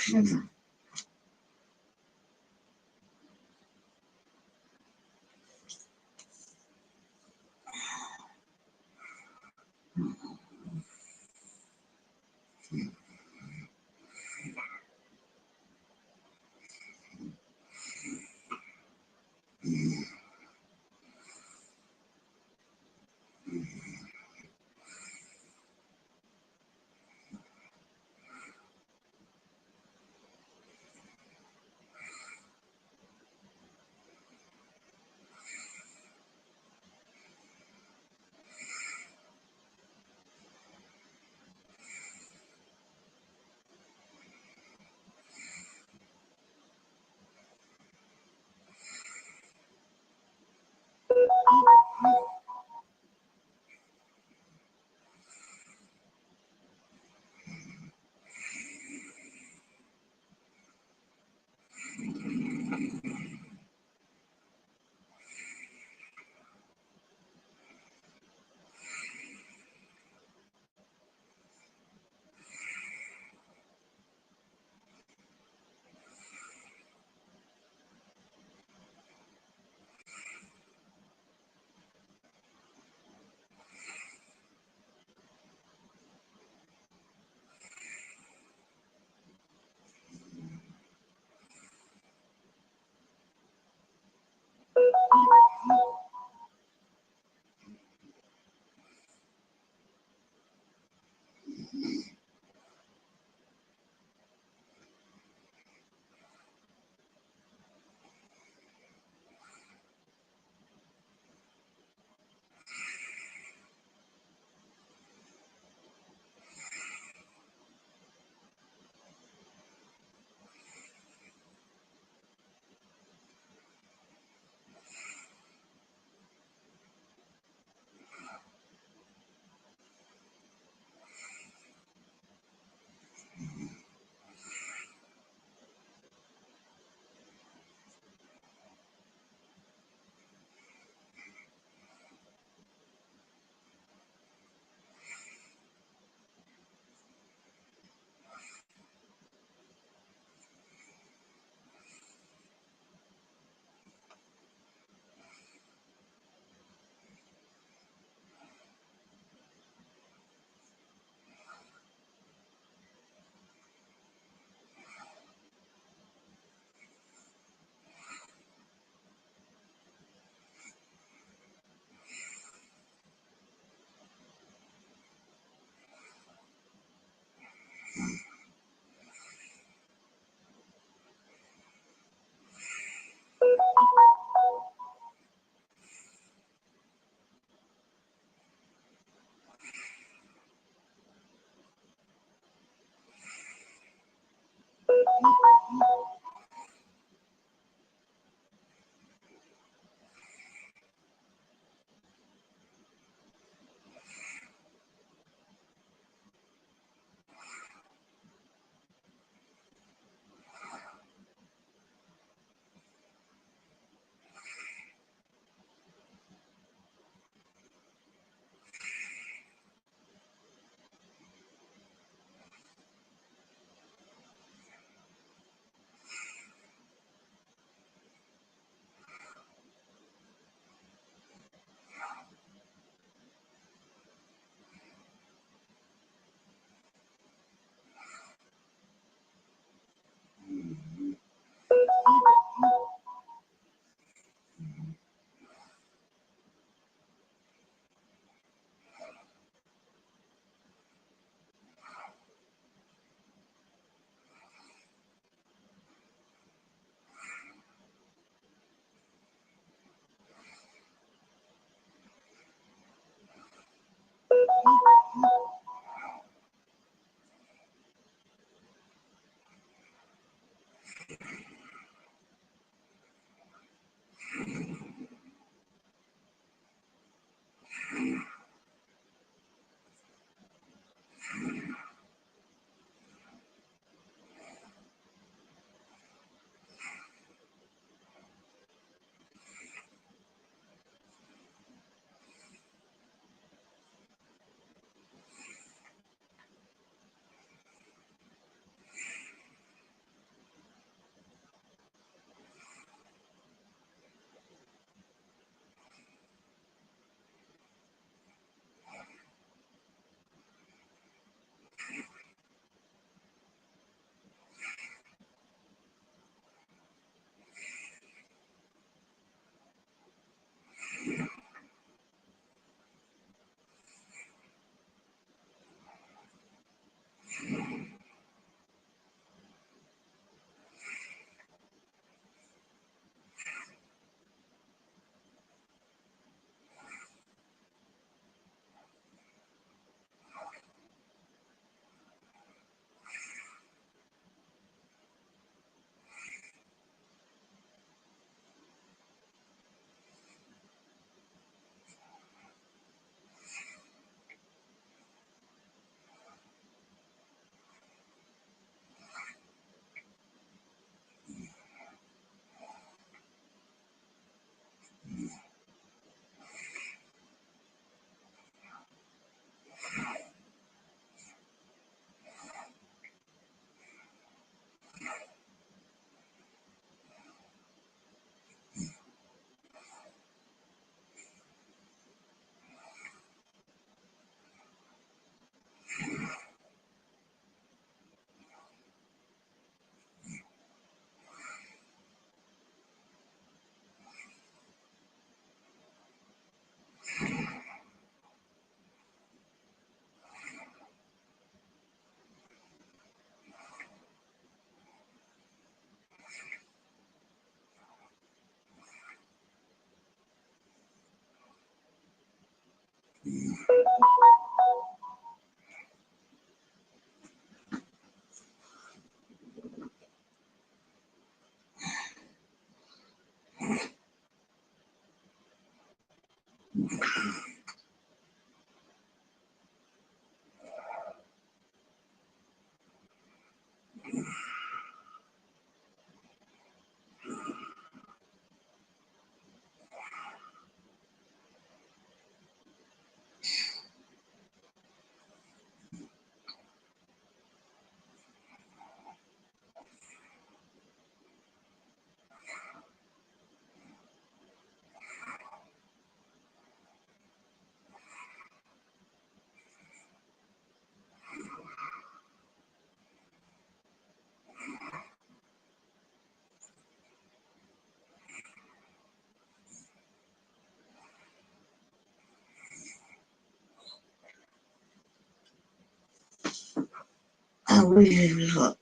I wish that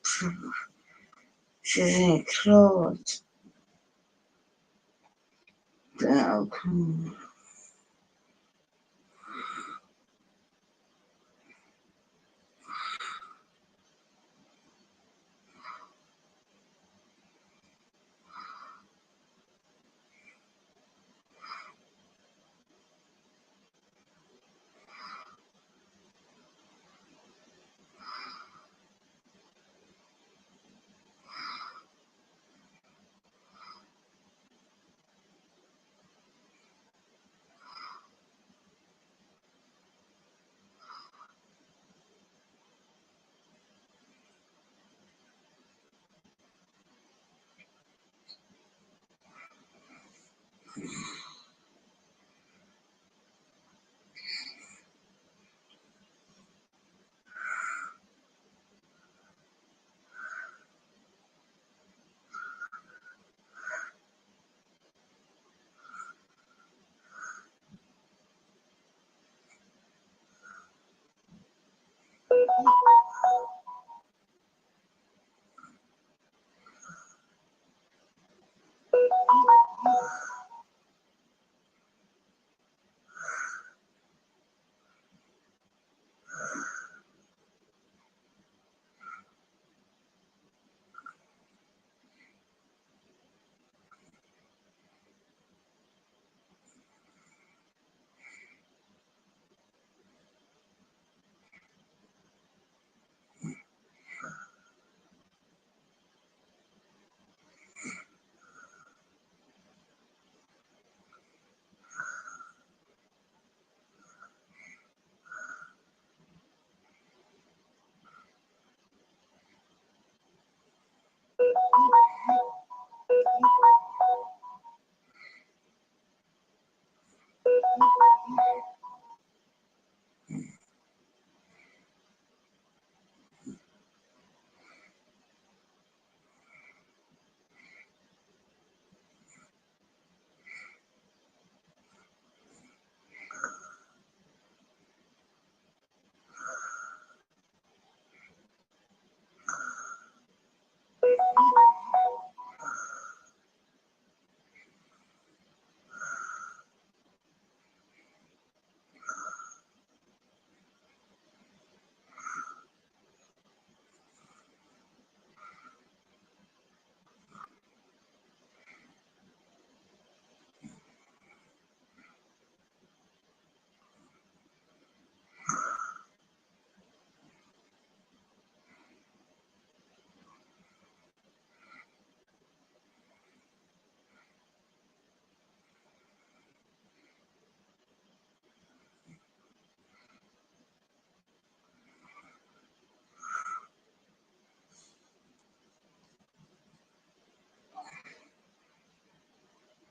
she's clothes. Welcome.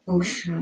不是。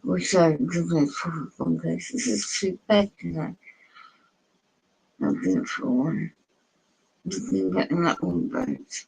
wish I could make phone case. This is feedback tonight. I've been for one. You can get in that one bench.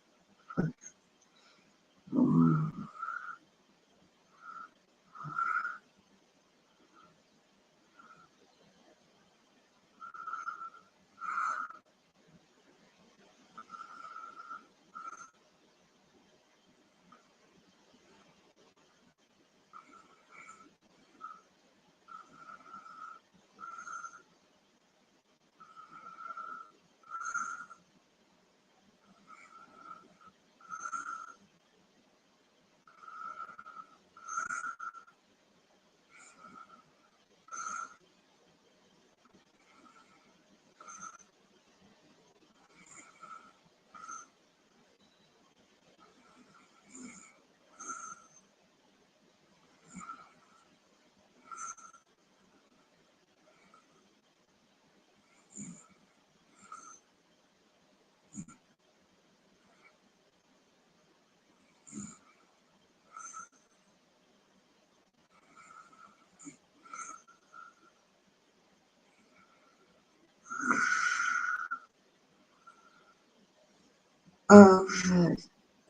Of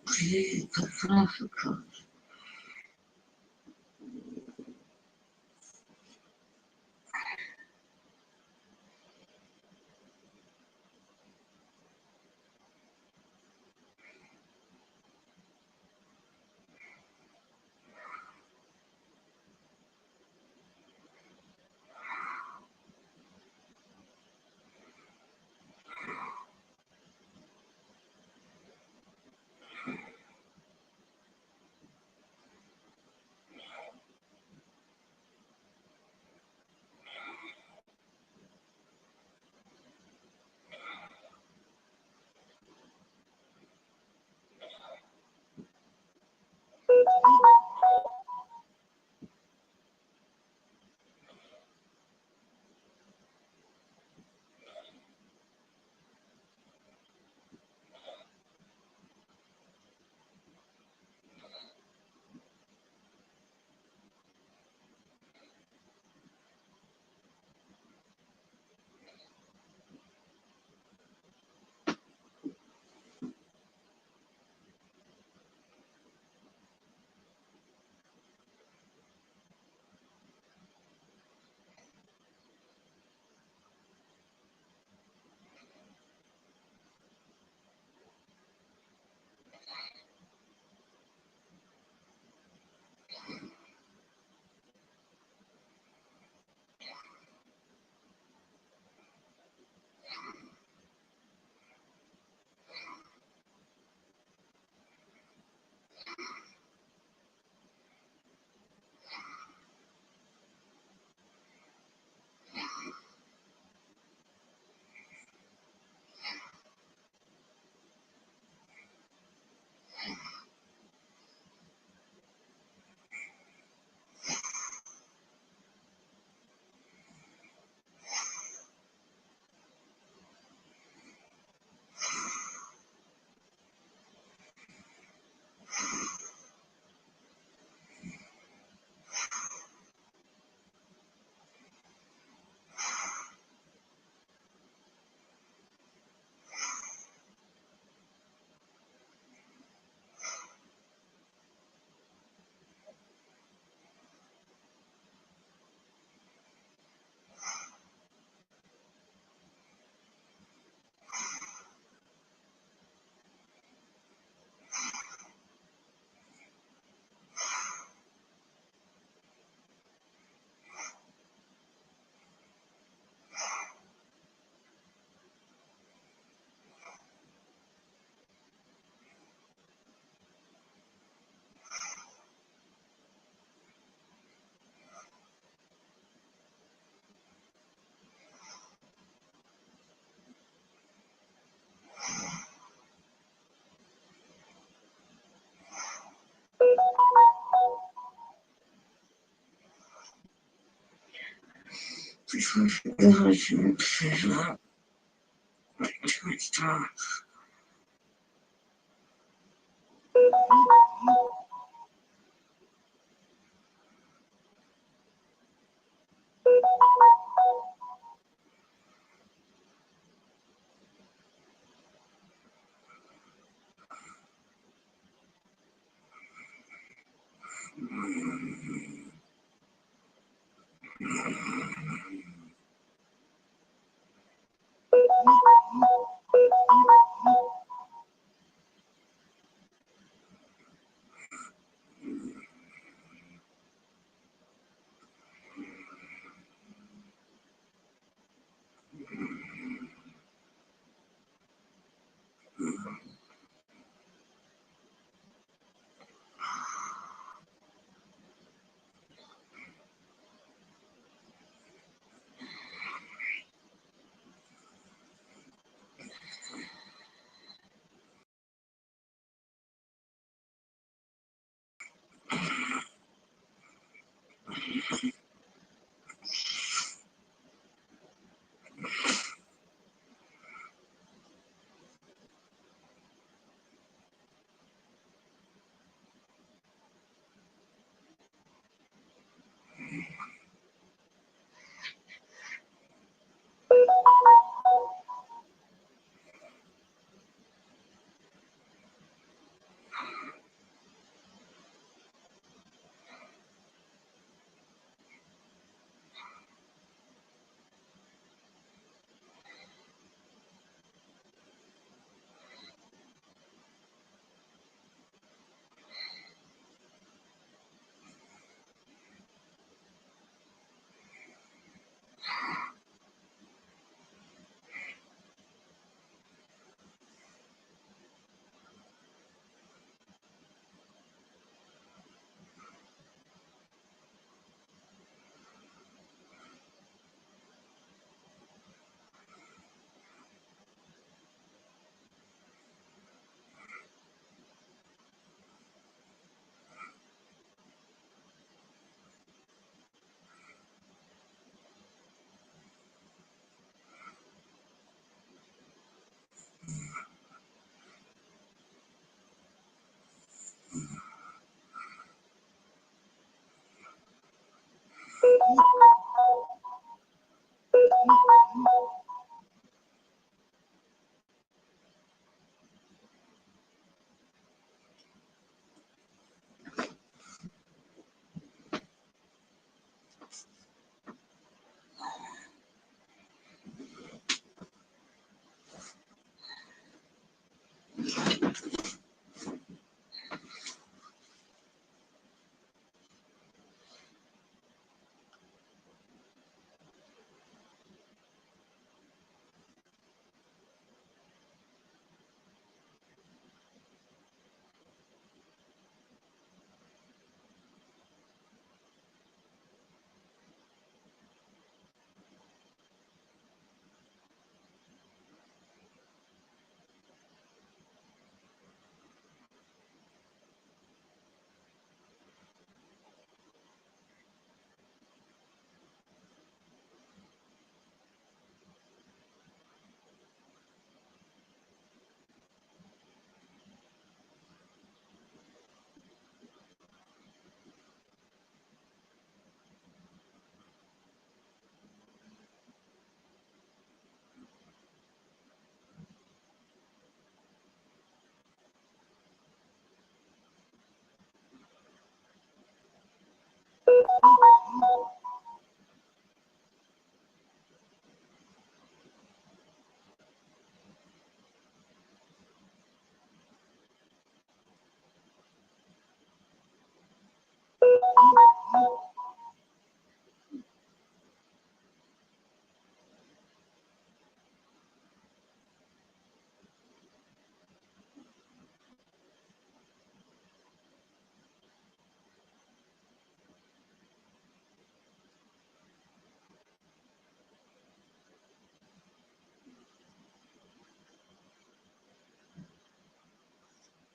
political consequences. Because the husband says, well, too much time.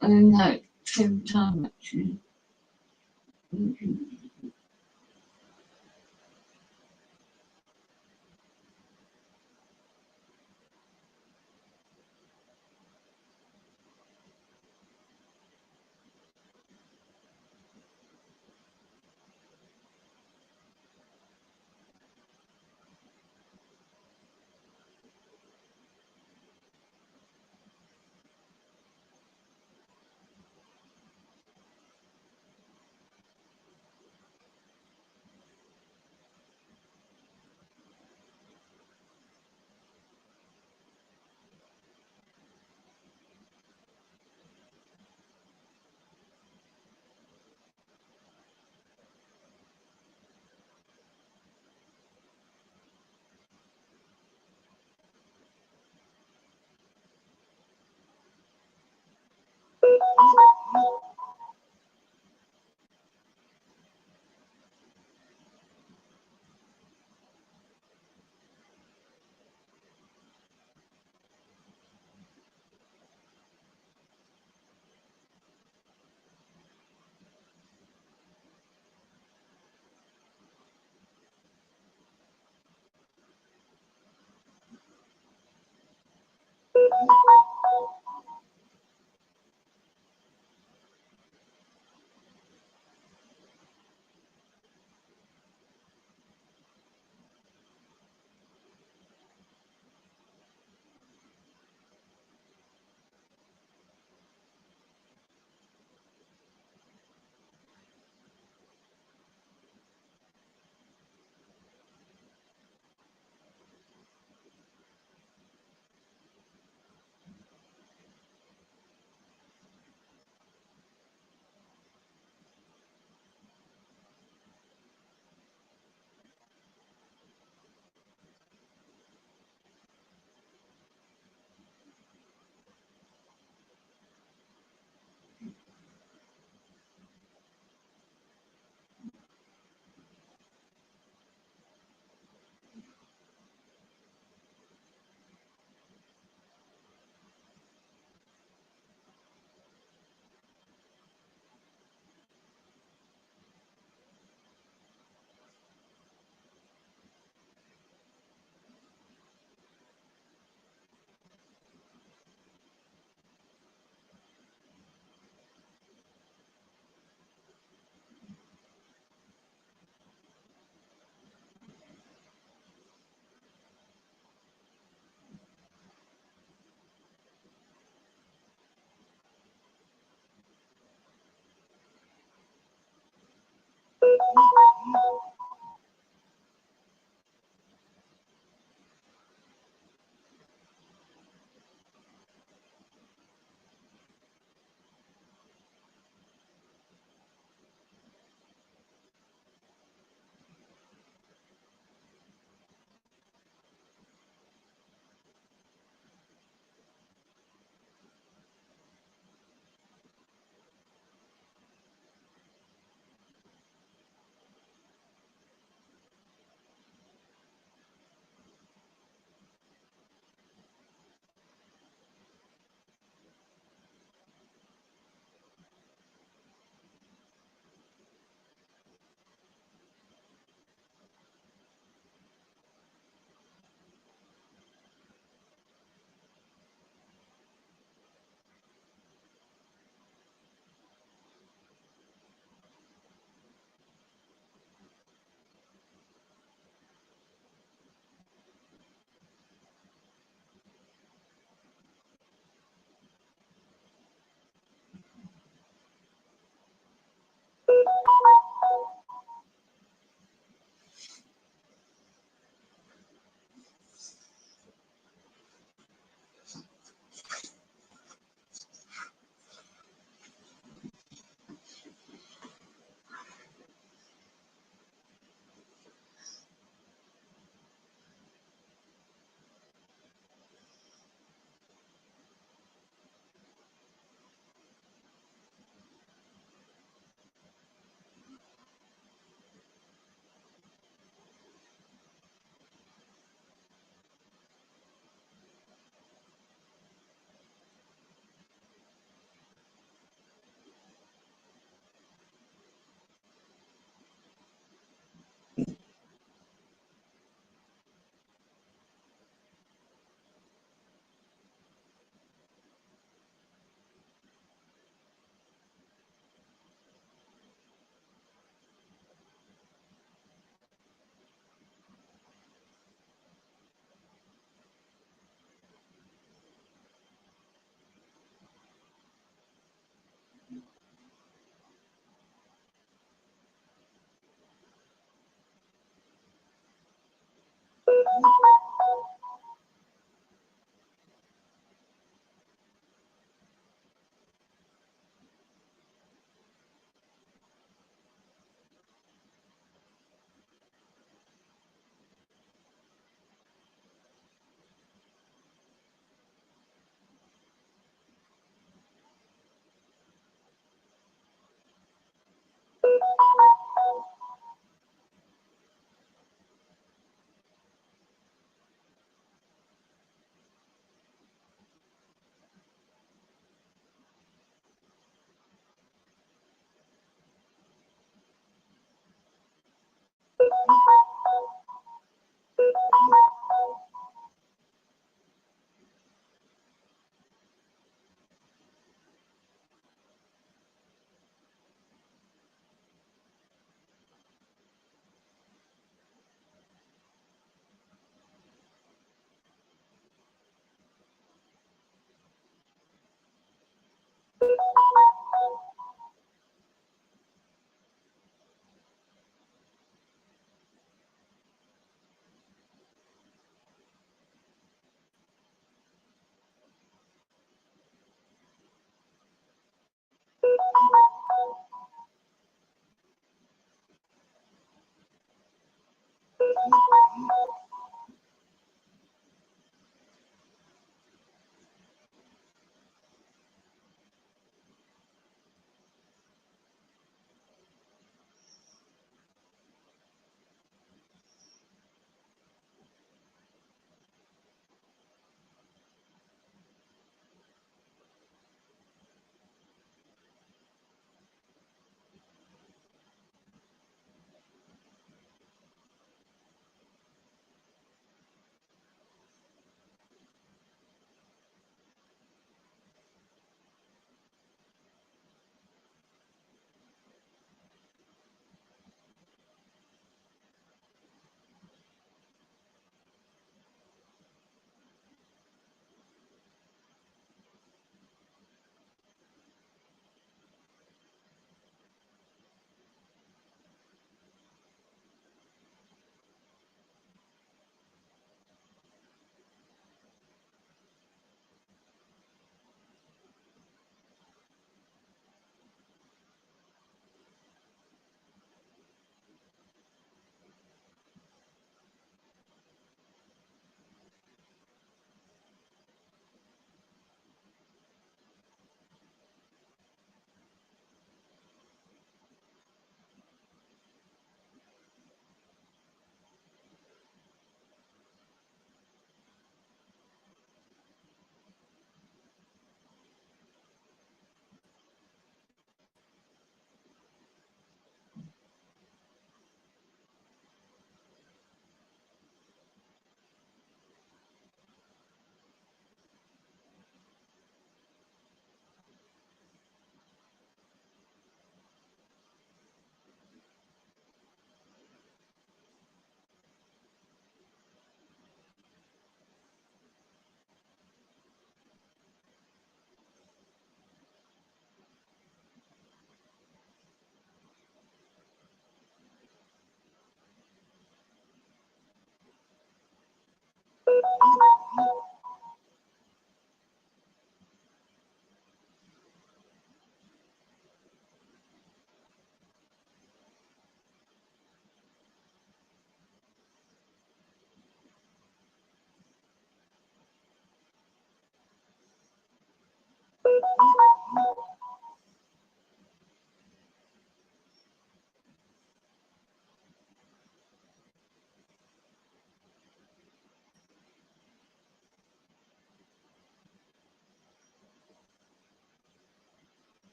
And that every time actually.